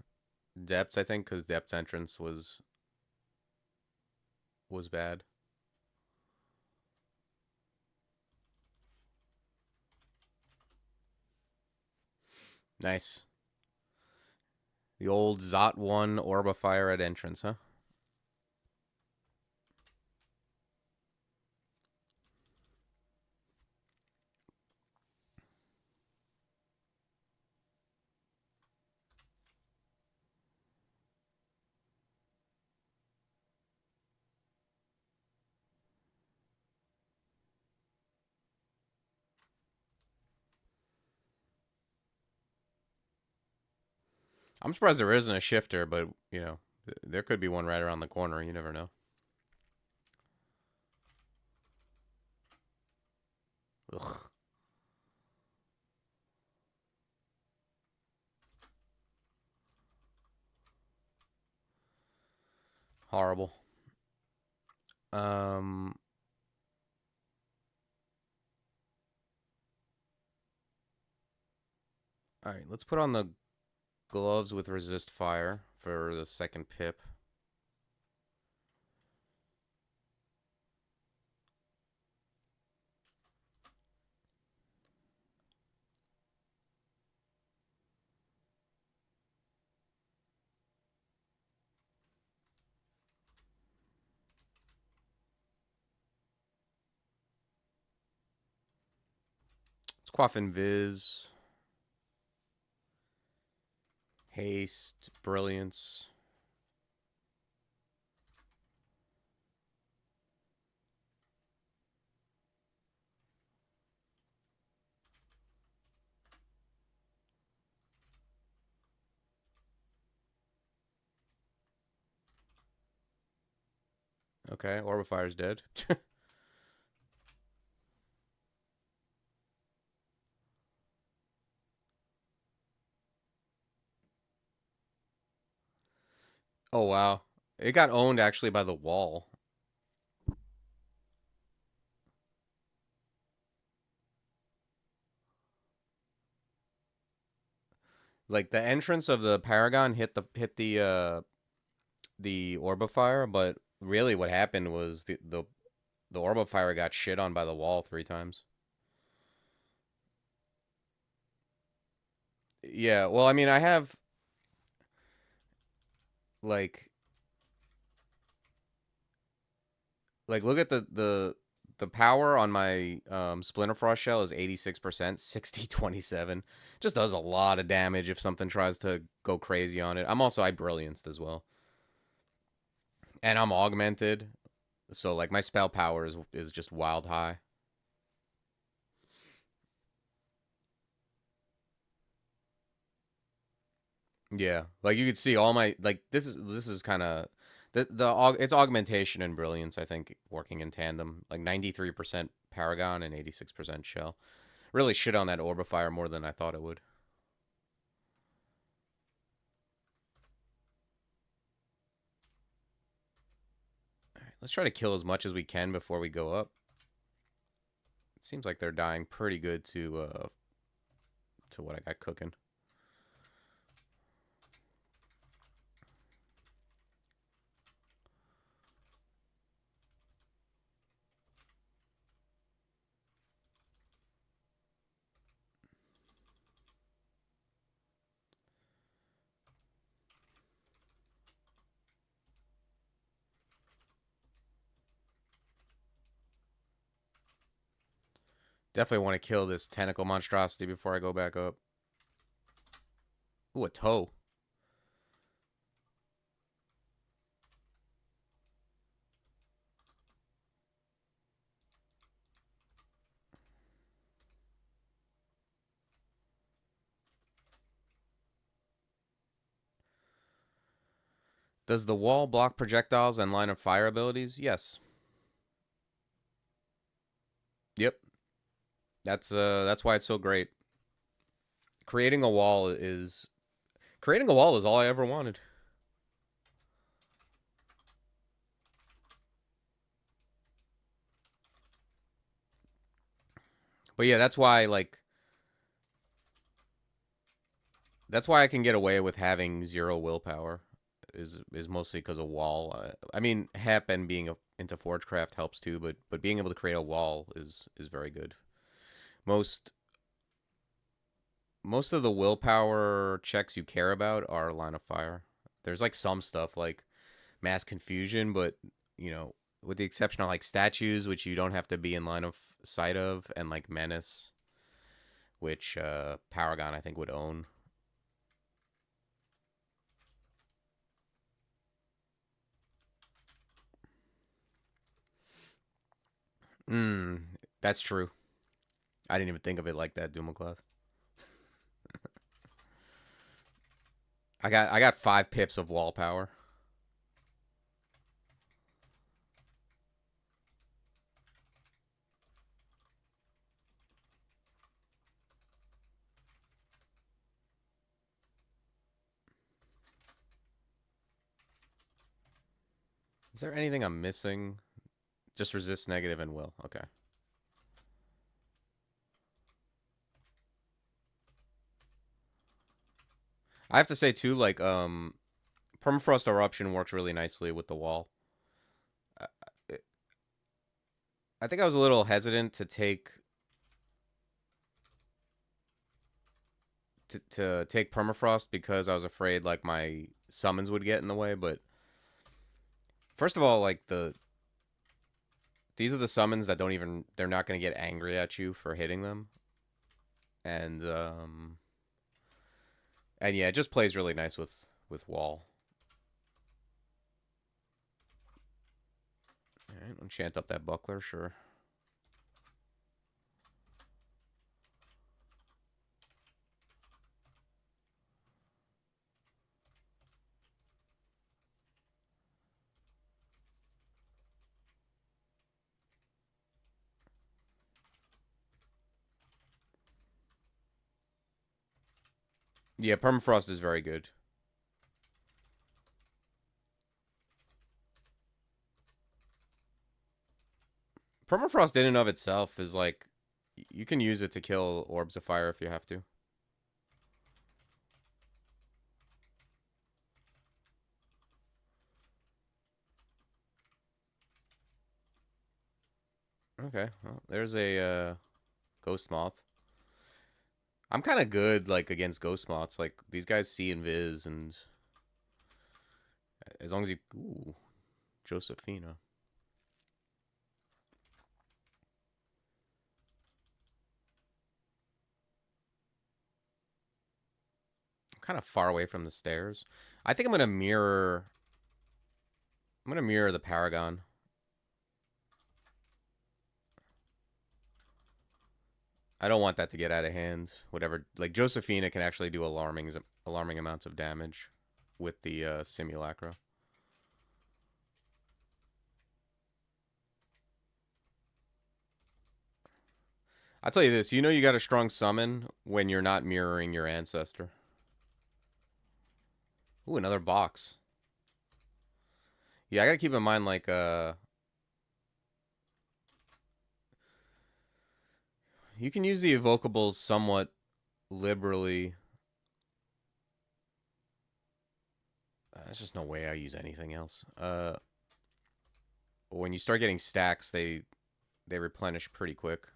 Speaker 1: depths, I think, because depths entrance was bad. Nice. The old Zot 1 Orbifier at entrance, huh? I'm surprised there isn't a shifter, but, you know, there could be one right around the corner. You never know. Ugh. Horrible. Um, all right, let's put on the gloves with resist fire for the second pip. Let's quaff invis, haste, brilliance. Okay, Orbifire's dead. Oh wow, it got owned actually by the wall. Like the entrance of the Paragon hit the Orbifier, but really what happened was the Orbifier got shit on by the wall 3 times. Yeah, well, I mean, I have like look at the power on my Splinter Frost shell is 86%, 60-27. Just does a lot of damage if something tries to go crazy on it. I brillianced as well. And I'm augmented, so like my spell power is just wild high. Yeah, like you could see all my like this is kind of it's augmentation and brilliance, I think, working in tandem. Like 93% Paragon and 86% Shell. Really shit on that Orbifier more than I thought it would. All right, let's try to kill as much as we can before we go up. It seems like they're dying pretty good to what I got cooking. Definitely want to kill this tentacle monstrosity before I go back up. Ooh, a toe. Does the wall block projectiles and line of fire abilities? Yes. Yep. That's why it's so great. Creating a wall is all I ever wanted. But yeah, that's why I can get away with having 0 willpower. Is mostly because of wall. I mean, hep and being into Forgecraft helps too, but being able to create a wall is very good. Most most of the willpower checks you care about are line of fire. There's like some stuff like mass confusion, but you know, with the exception of like statues, which you don't have to be in line of sight of, and like menace, which Paragon I think would own. Hmm, that's true. I didn't even think of it like that, Dumaclef. I got 5 pips of wall power. Is there anything I'm missing? Just resist negative and will. Okay. I have to say too, like permafrost eruption works really nicely with the wall. I, I think I was a little hesitant to take permafrost because I was afraid like my summons would get in the way. But first of all, like these are the summons that don't even they're not going to get angry at you for hitting them, and and yeah, it just plays really nice with wall. All right, enchant up that buckler, sure. Yeah, permafrost is very good. Permafrost in and of itself is like you can use it to kill orbs of fire if you have to. Okay, well, there's a ghost moth. I'm kind of good like against ghost moths. Like these guys see invis, and as long as you ooh Josephina. I'm kind of far away from the stairs. I think I'm gonna mirror. I'm gonna mirror the Paragon. I don't want that to get out of hand. Whatever, like Josephina can actually do alarming amounts of damage with the Simulacra. I'll tell you this, you know you got a strong summon when you're not mirroring your ancestor. Ooh, another box. Yeah, I gotta keep in mind, like, you can use the evocables somewhat liberally. There's just no way I use anything else. When you start getting stacks, they replenish pretty quick.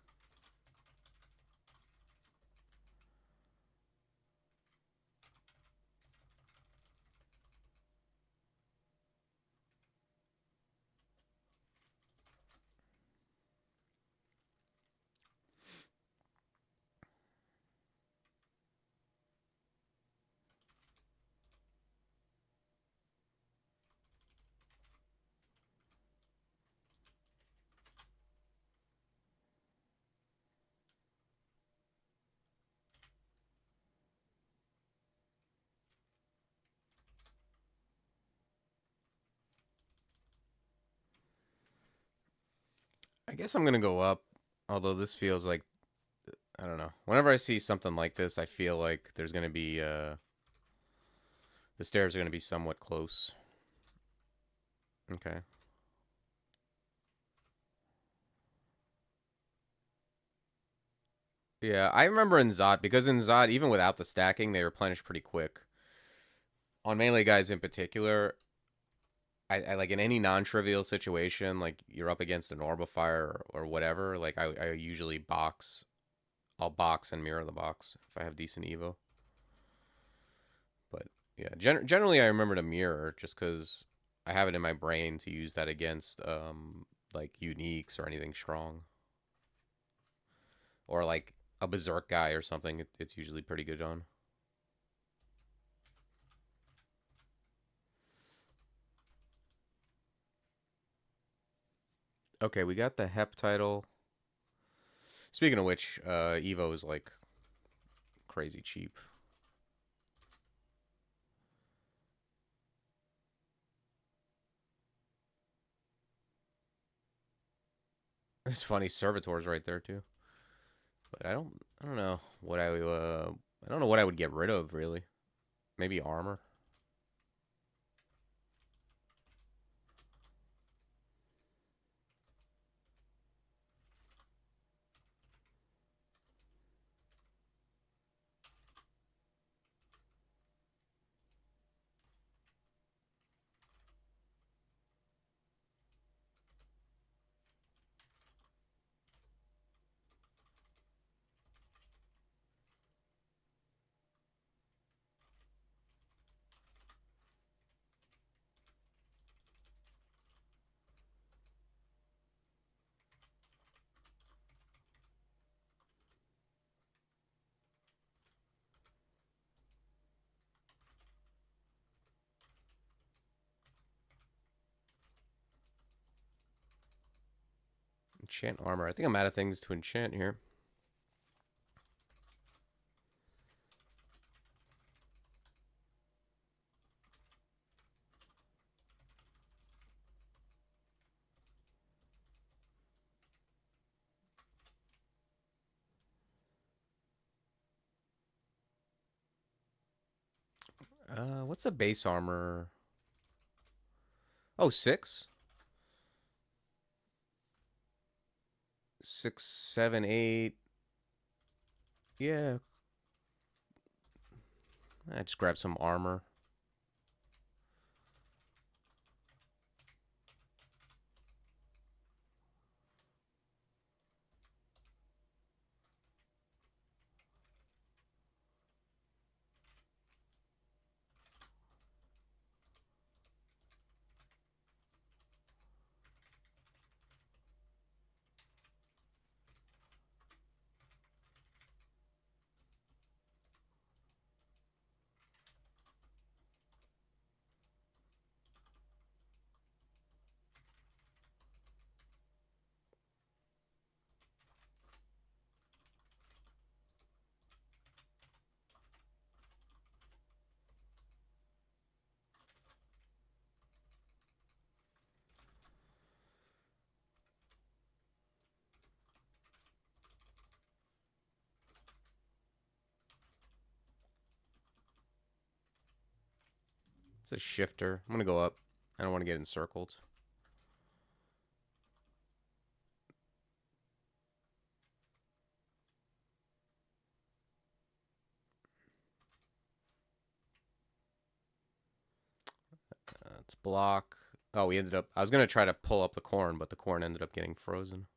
Speaker 1: I guess I'm gonna go up, although this feels like, I don't know. Whenever I see something like this, I feel like there's gonna be the stairs are gonna be somewhat close. Okay. Yeah, I remember in Zod, because in Zod, even without the stacking, they replenish pretty quick. On melee guys in particular, I like in any non-trivial situation, like you're up against an Orbifier or whatever, like I usually box. I'll box and mirror the box if I have decent Evo. But yeah, generally I remember to mirror just because I have it in my brain to use that against like uniques or anything strong. Or like a Berserk guy or something, it's usually pretty good on. Okay, we got the Hep title. Speaking of which, Evo is like crazy cheap. It's funny, Servitor's right there too. But I don't know what I don't know what I would get rid of really. Maybe armor. Enchant armor. I think I'm out of things to enchant here. What's the base armor? Oh, 6? 6, 7, 8. Yeah. I just grab some armor. It's a shifter. I'm gonna go up. I don't want to get encircled. Let's block. Oh, we ended up... I was gonna try to pull up the corn, but the corn ended up getting frozen.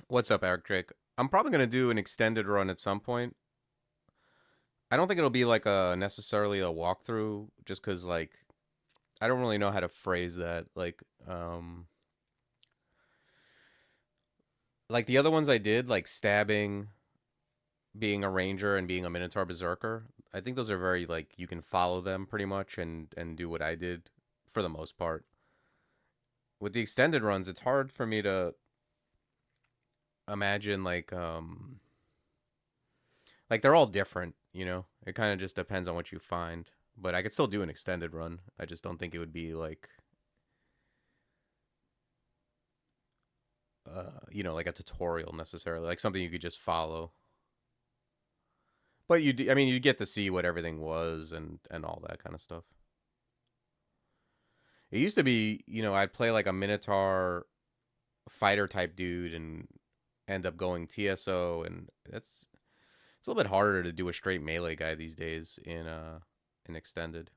Speaker 1: What's up, Eric Drake? I'm probably gonna do an extended run at some point. I don't think it'll be like a necessarily a walkthrough, just because like I don't really know how to phrase that. Like the other ones I did, like stabbing, being a ranger, and being a minotaur berserker. I think those are very like you can follow them pretty much and do what I did for the most part. With the extended runs, it's hard for me to imagine like they're all different, you know? It kind of just depends on what you find. But I could still do an extended run. I just don't think it would be like you know, like a tutorial necessarily, like something you could just follow. But I mean, you get to see what everything was and all that kind of stuff. It used to be, you know, I'd play like a Minotaur fighter type dude and end up going TSO, and it's a little bit harder to do a straight melee guy these days in extended.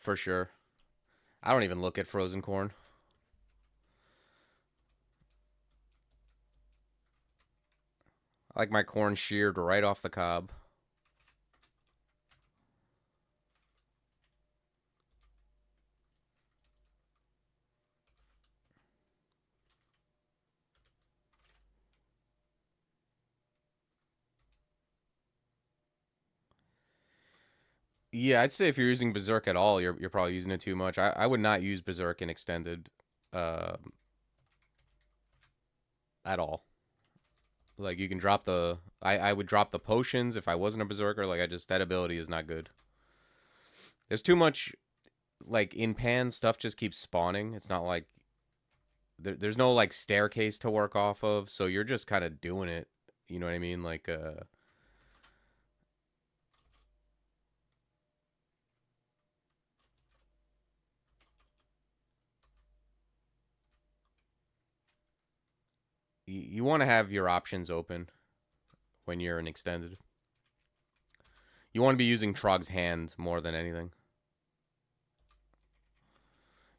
Speaker 1: For sure. I don't even look at frozen corn. I like my corn sheared right off the cob. Yeah, I'd say if you're using Berserk at all, you're probably using it too much. I would not use Berserk in extended uh, at all. Like you can drop the I would drop the potions if I wasn't a Berserker. Like I just that ability is not good. There's too much like in pan stuff just keeps spawning. It's not like there's no like staircase to work off of, so you're just kind of doing it. You know what I mean? You want to have your options open when you're in extended. You want to be using Trog's hand more than anything.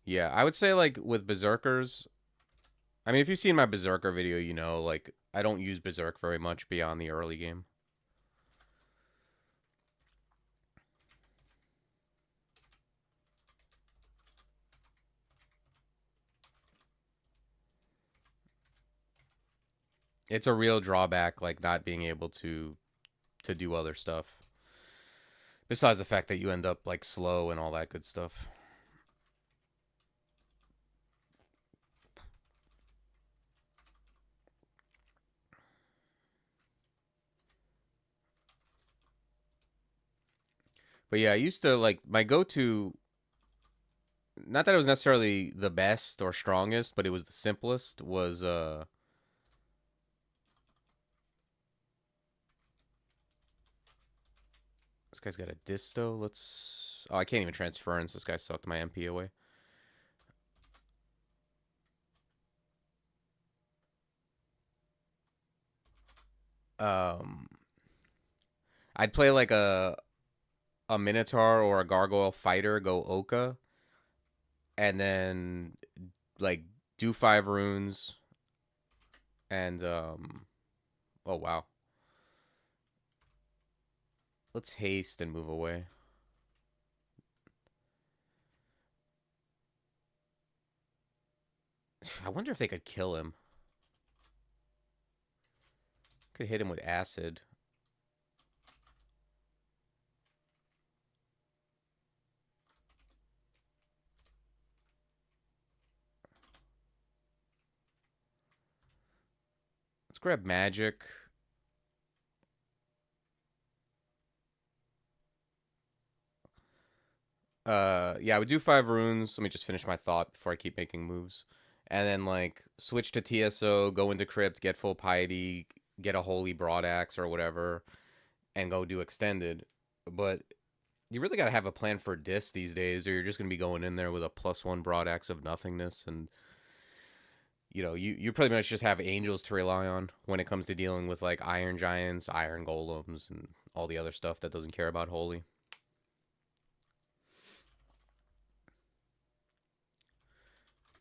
Speaker 1: Yeah, I would say like with Berserkers, I mean if you've seen my Berserker video, you know like I don't use Berserk very much beyond the early game. It's a real drawback like not being able to do other stuff. Besides the fact that you end up like slow and all that good stuff. But yeah, I used to like my go-to, not that it was necessarily the best or strongest, but it was the simplest was this guy's got a disto. Let's Oh, I can't even transference. This guy sucked my MP away. Um I'd play like a Minotaur or a Gargoyle fighter, go Oka, and then like do 5 runes and oh wow. Let's haste and move away. I wonder if they could kill him. Could hit him with acid. Let's grab magic. Yeah, I would do 5 runes. Let me just finish my thought before I keep making moves. And then like switch to TSO, go into crypt, get full piety, get a holy broadaxe or whatever, and go do extended. But you really got to have a plan for dis these days, or you're just gonna be going in there with a +1 broadaxe of nothingness, and you pretty much just have angels to rely on when it comes to dealing with like iron giants, iron golems, and all the other stuff that doesn't care about holy.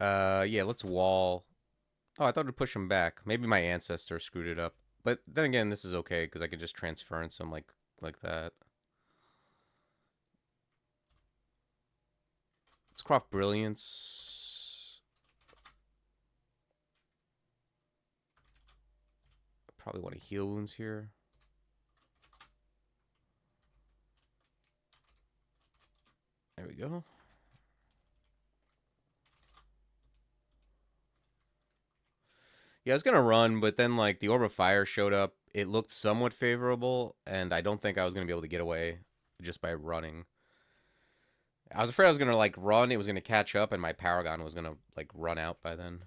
Speaker 1: Yeah, let's wall. Oh, I thought it'd push him back. Maybe my ancestor screwed it up. But then again, this is okay because I can just transference him like that. Let's craft brilliance. Probably want to heal wounds here. There we go. Yeah, I was gonna run, but then like the orb of fire showed up. It looked somewhat favorable, and I don't think I was gonna be able to get away just by running. I was afraid I was gonna like run, it was gonna catch up, and my Paragon was gonna like run out by then.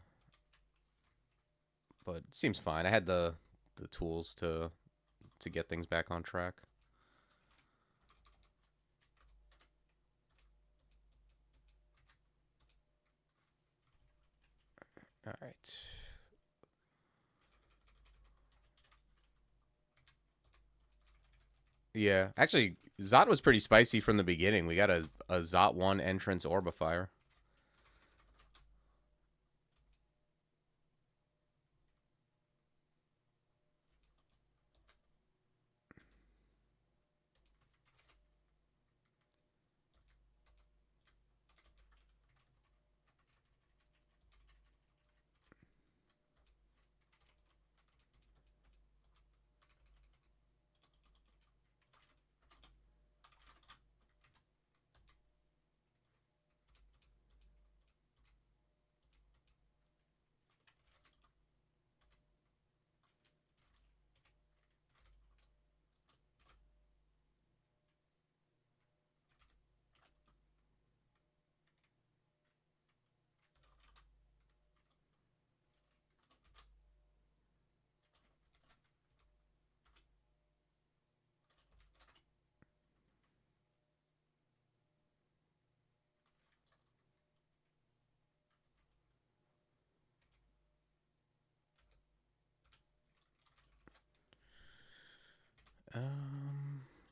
Speaker 1: But it seems fine. I had the tools to get things back on track. All right. Yeah, actually, Zot was pretty spicy from the beginning. We got a Zot 1 entrance orb of fire.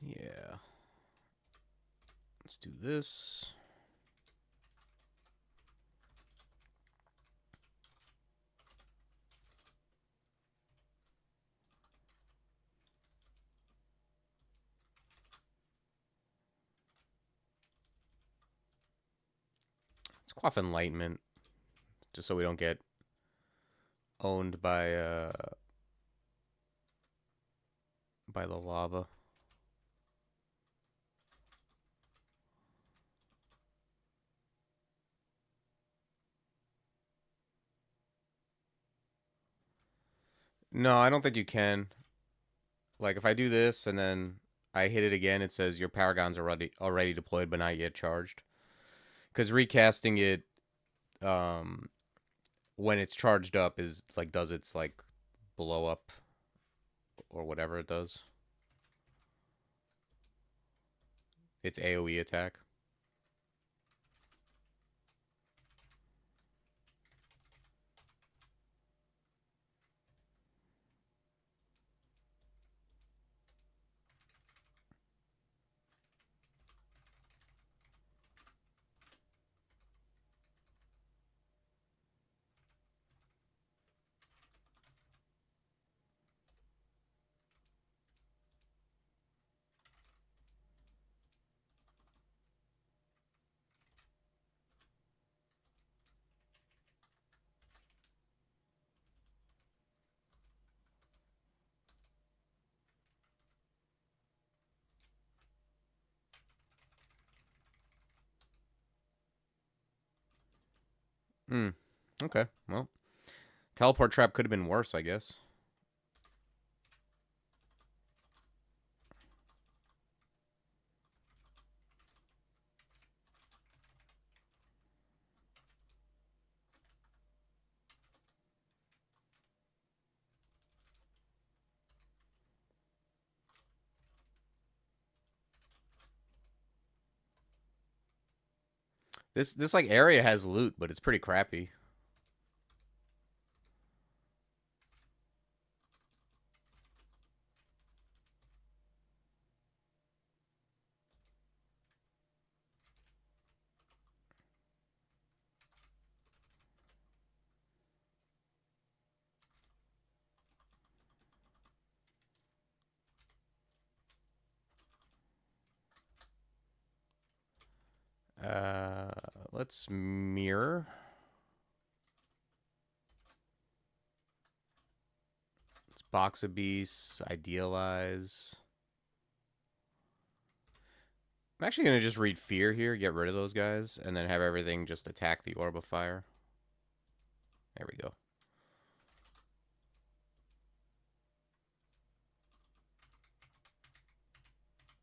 Speaker 1: Yeah. Let's do this. Let's quaff enlightenment, just so we don't get owned by the lava. No, I don't think you can. Like if I do this and then I hit it again, it says your Paragon's already deployed but not yet charged. Because recasting it, um, when it's charged up is like does its like blow up or whatever it does. Its AoE attack. Hmm. Okay. Well, teleport trap could have been worse, I guess. This like area has loot, but it's pretty crappy. Uh, let's mirror. Let's box of beasts. Idealize. I'm actually gonna just read fear here, get rid of those guys, and then have everything just attack the orb of fire. There we go.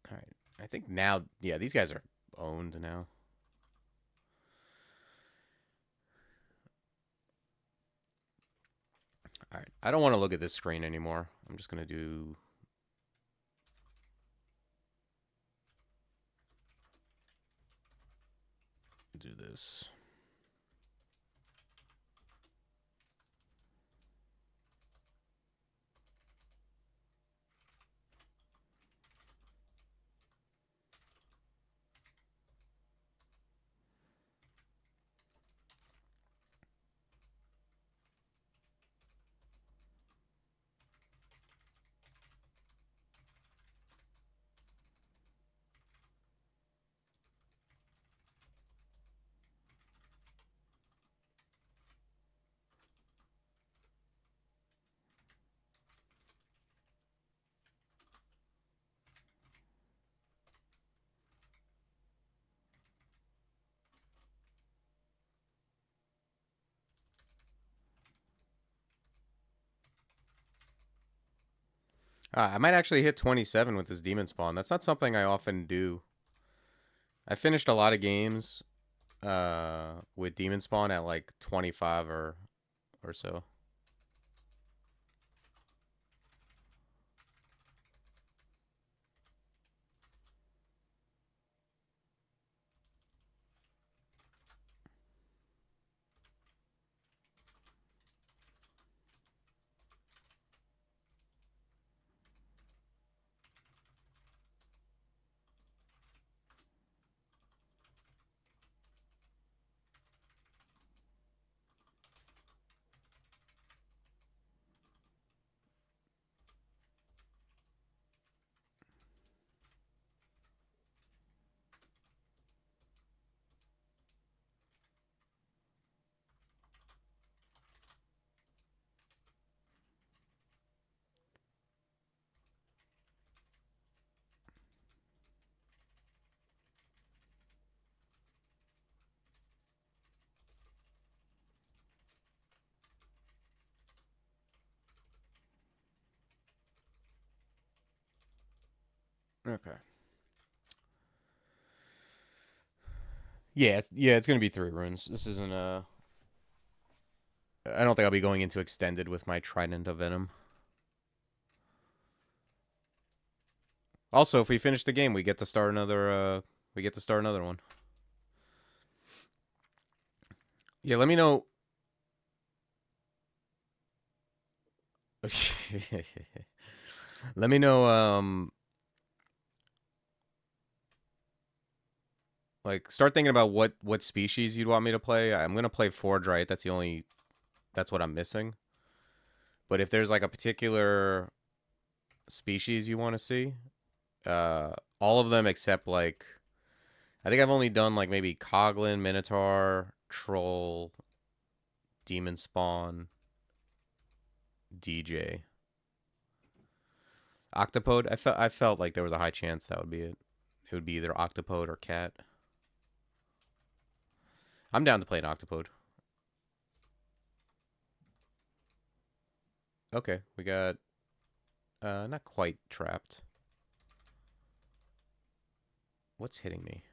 Speaker 1: All right. I think now, yeah, these guys are owned now. All right. I don't want to look at this screen anymore. I'm just going to do this. I might actually hit 27 with this Demonspawn. That's not something I often do. I finished a lot of games with Demonspawn at like 25 or so. Okay. Yeah, it's going to be 3 runes. This isn't a... I don't think I'll be going into extended with my Trident of Venom. Also, if we finish the game, we get to start another one. Yeah, let me know. Let me know like start thinking about what species you'd want me to play. I'm going to play Forgewright. That's what I'm missing. But if there's like a particular species you want to see, all of them except like I think I've only done like maybe Coglin, Minotaur, Troll, Demonspawn, DJ. Octopode, I felt like there was a high chance that would be it. It would be either Octopode or Cat. I'm down to play an Octopode. Okay, we got not quite trapped. What's hitting me?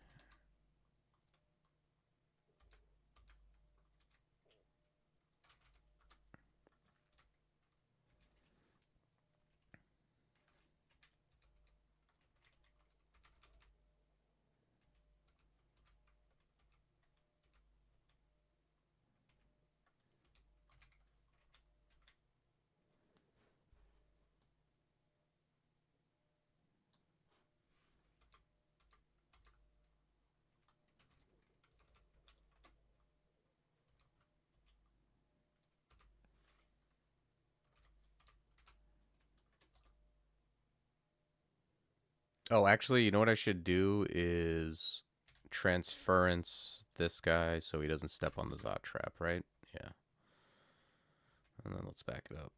Speaker 1: Oh, actually, you know what I should do is transference this guy so he doesn't step on the Zot trap, right? Yeah. And then let's back it up.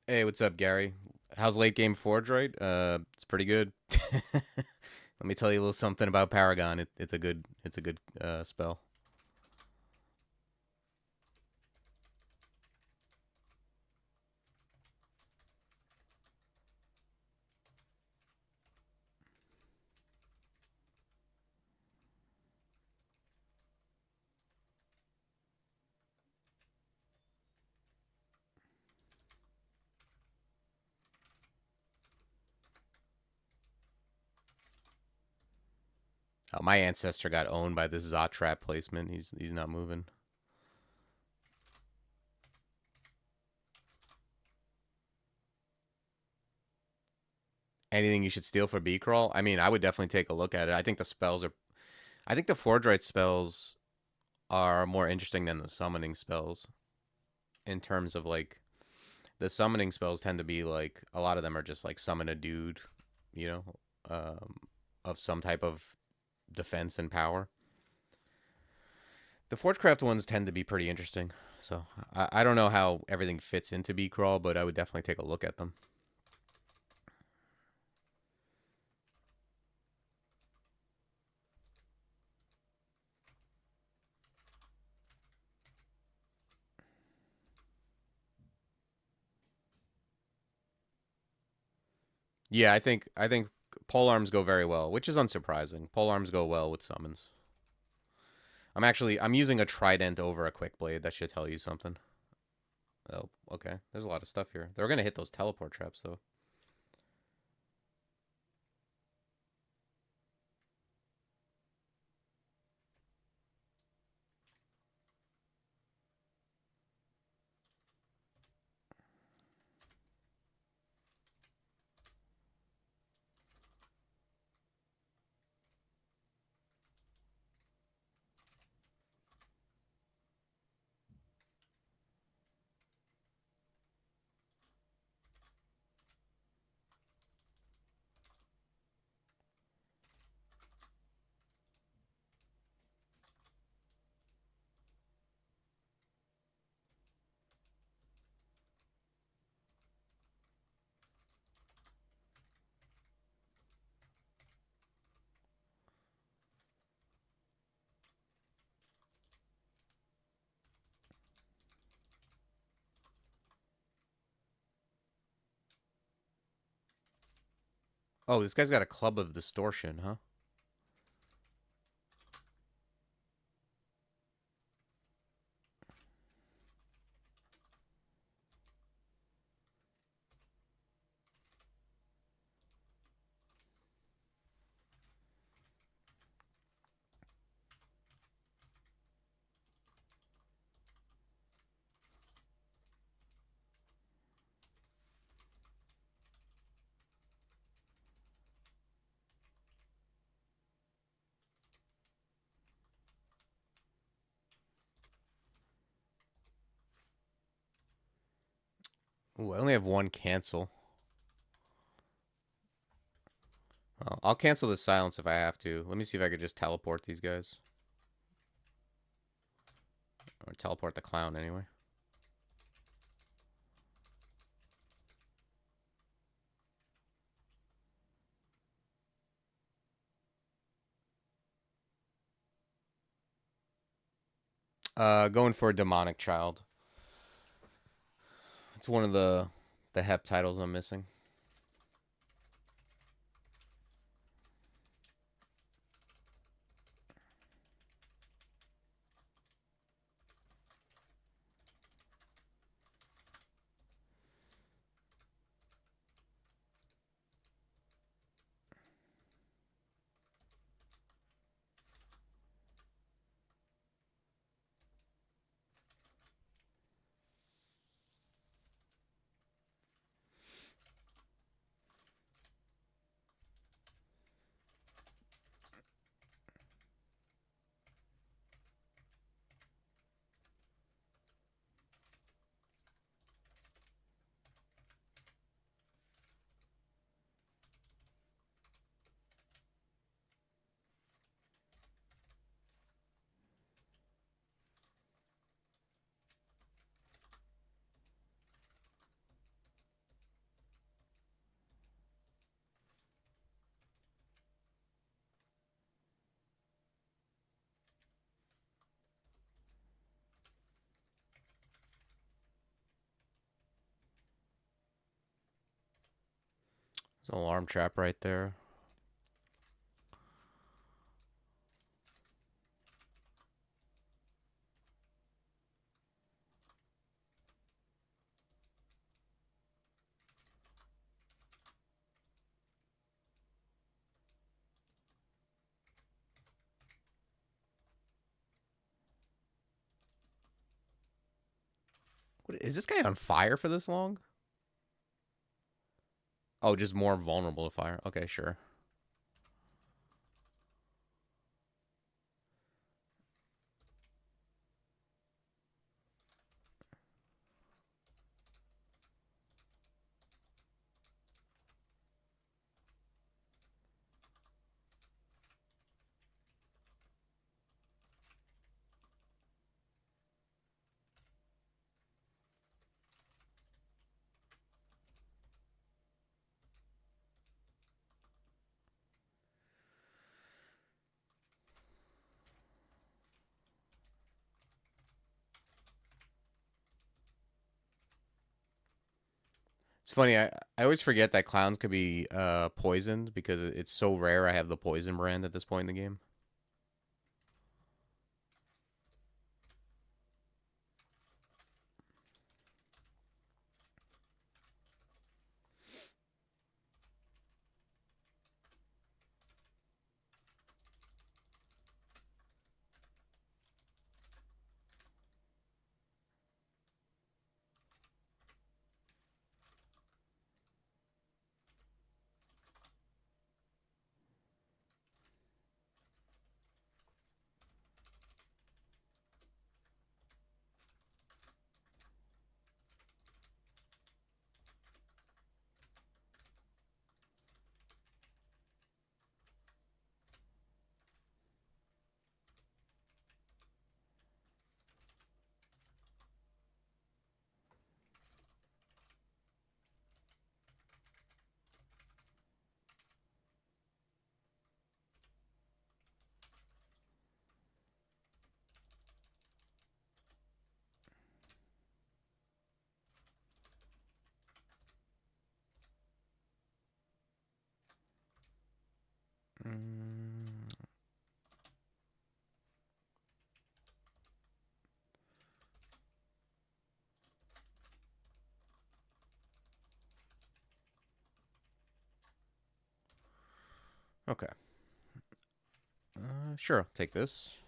Speaker 1: Hey, what's up, Gary? How's late game Forgewright? It's pretty good. Let me tell you a little something about Paragon. It's a good spell. Oh, my ancestor got owned by this Zot trap placement. He's not moving. Anything you should steal for B crawl? I mean, I would definitely take a look at it. I think the spells are. I think the Forgewright spells are more interesting than the summoning spells in terms of like the summoning spells tend to be like a lot of them are just like summon a dude, you know, of some type of defense and power. The Forgecraft ones tend to be pretty interesting. So I don't know how everything fits into B crawl, but I would definitely take a look at them. Yeah, I think pole arms go very well, which is unsurprising. Pole arms go well with summons. I'm using a trident over a quick blade. That should tell you something. Oh, okay. There's a lot of stuff here. They're gonna hit those teleport traps though. Oh, this guy's got a club of distortion, huh? Ooh, I only have one cancel. I'll cancel the silence if I have to. Let me see if I could just teleport these guys. Or teleport the clown anyway. Going for a demonic child. It's one of the hep titles I'm missing. There's an alarm trap right there. What, is this guy on fire for this long? Oh, just more vulnerable to fire. Okay, sure. It's funny. I always forget that clowns could be poisoned because it's so rare. I have the poison brand at this point in the game. Mm, okay. Sure. I'll take this.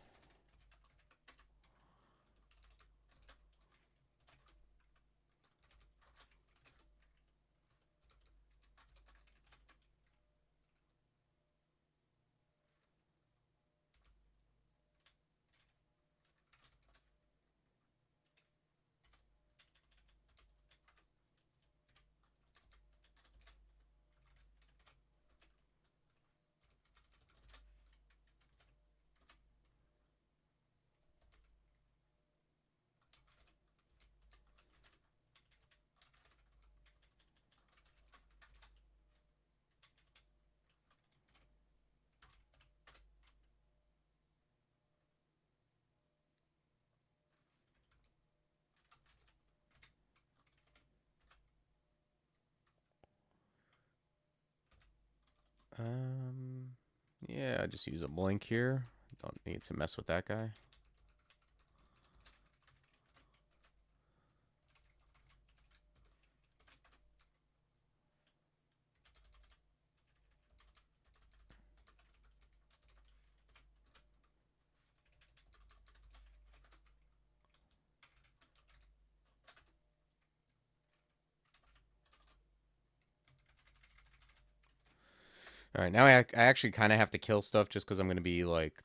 Speaker 1: Yeah, I just use a blink here. Don't need to mess with that guy. All right, now I actually kind of have to kill stuff just because I'm going to be, like,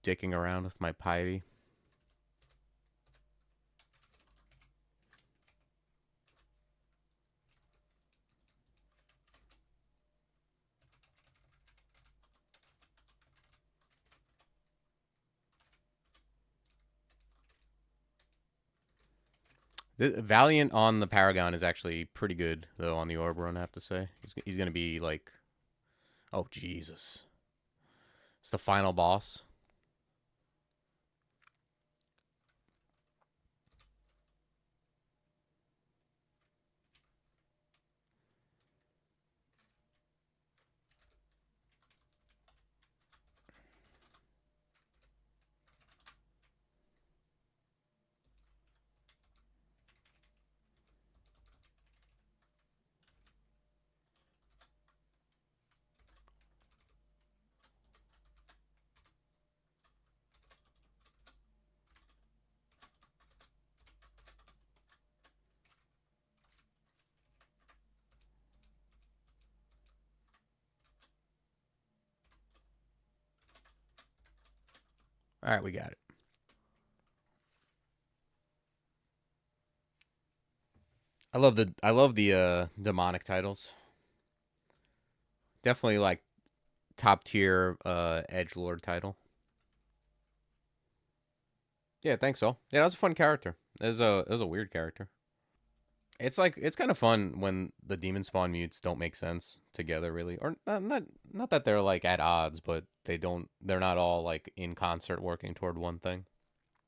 Speaker 1: dicking around with my piety. The Valiant on the Paragon is actually pretty good, though, on the Orb run, I have to say. He's going to be, like... Oh, Jesus. It's the final boss. All right, we got it. I love the demonic titles. Definitely like top tier edgelord title. Yeah, I think so. Yeah, that was a fun character. It was a weird character. It's like it's kind of fun when the Demonspawn mutes don't make sense together, really, or not that they're like at odds, but they're not all like in concert working toward one thing.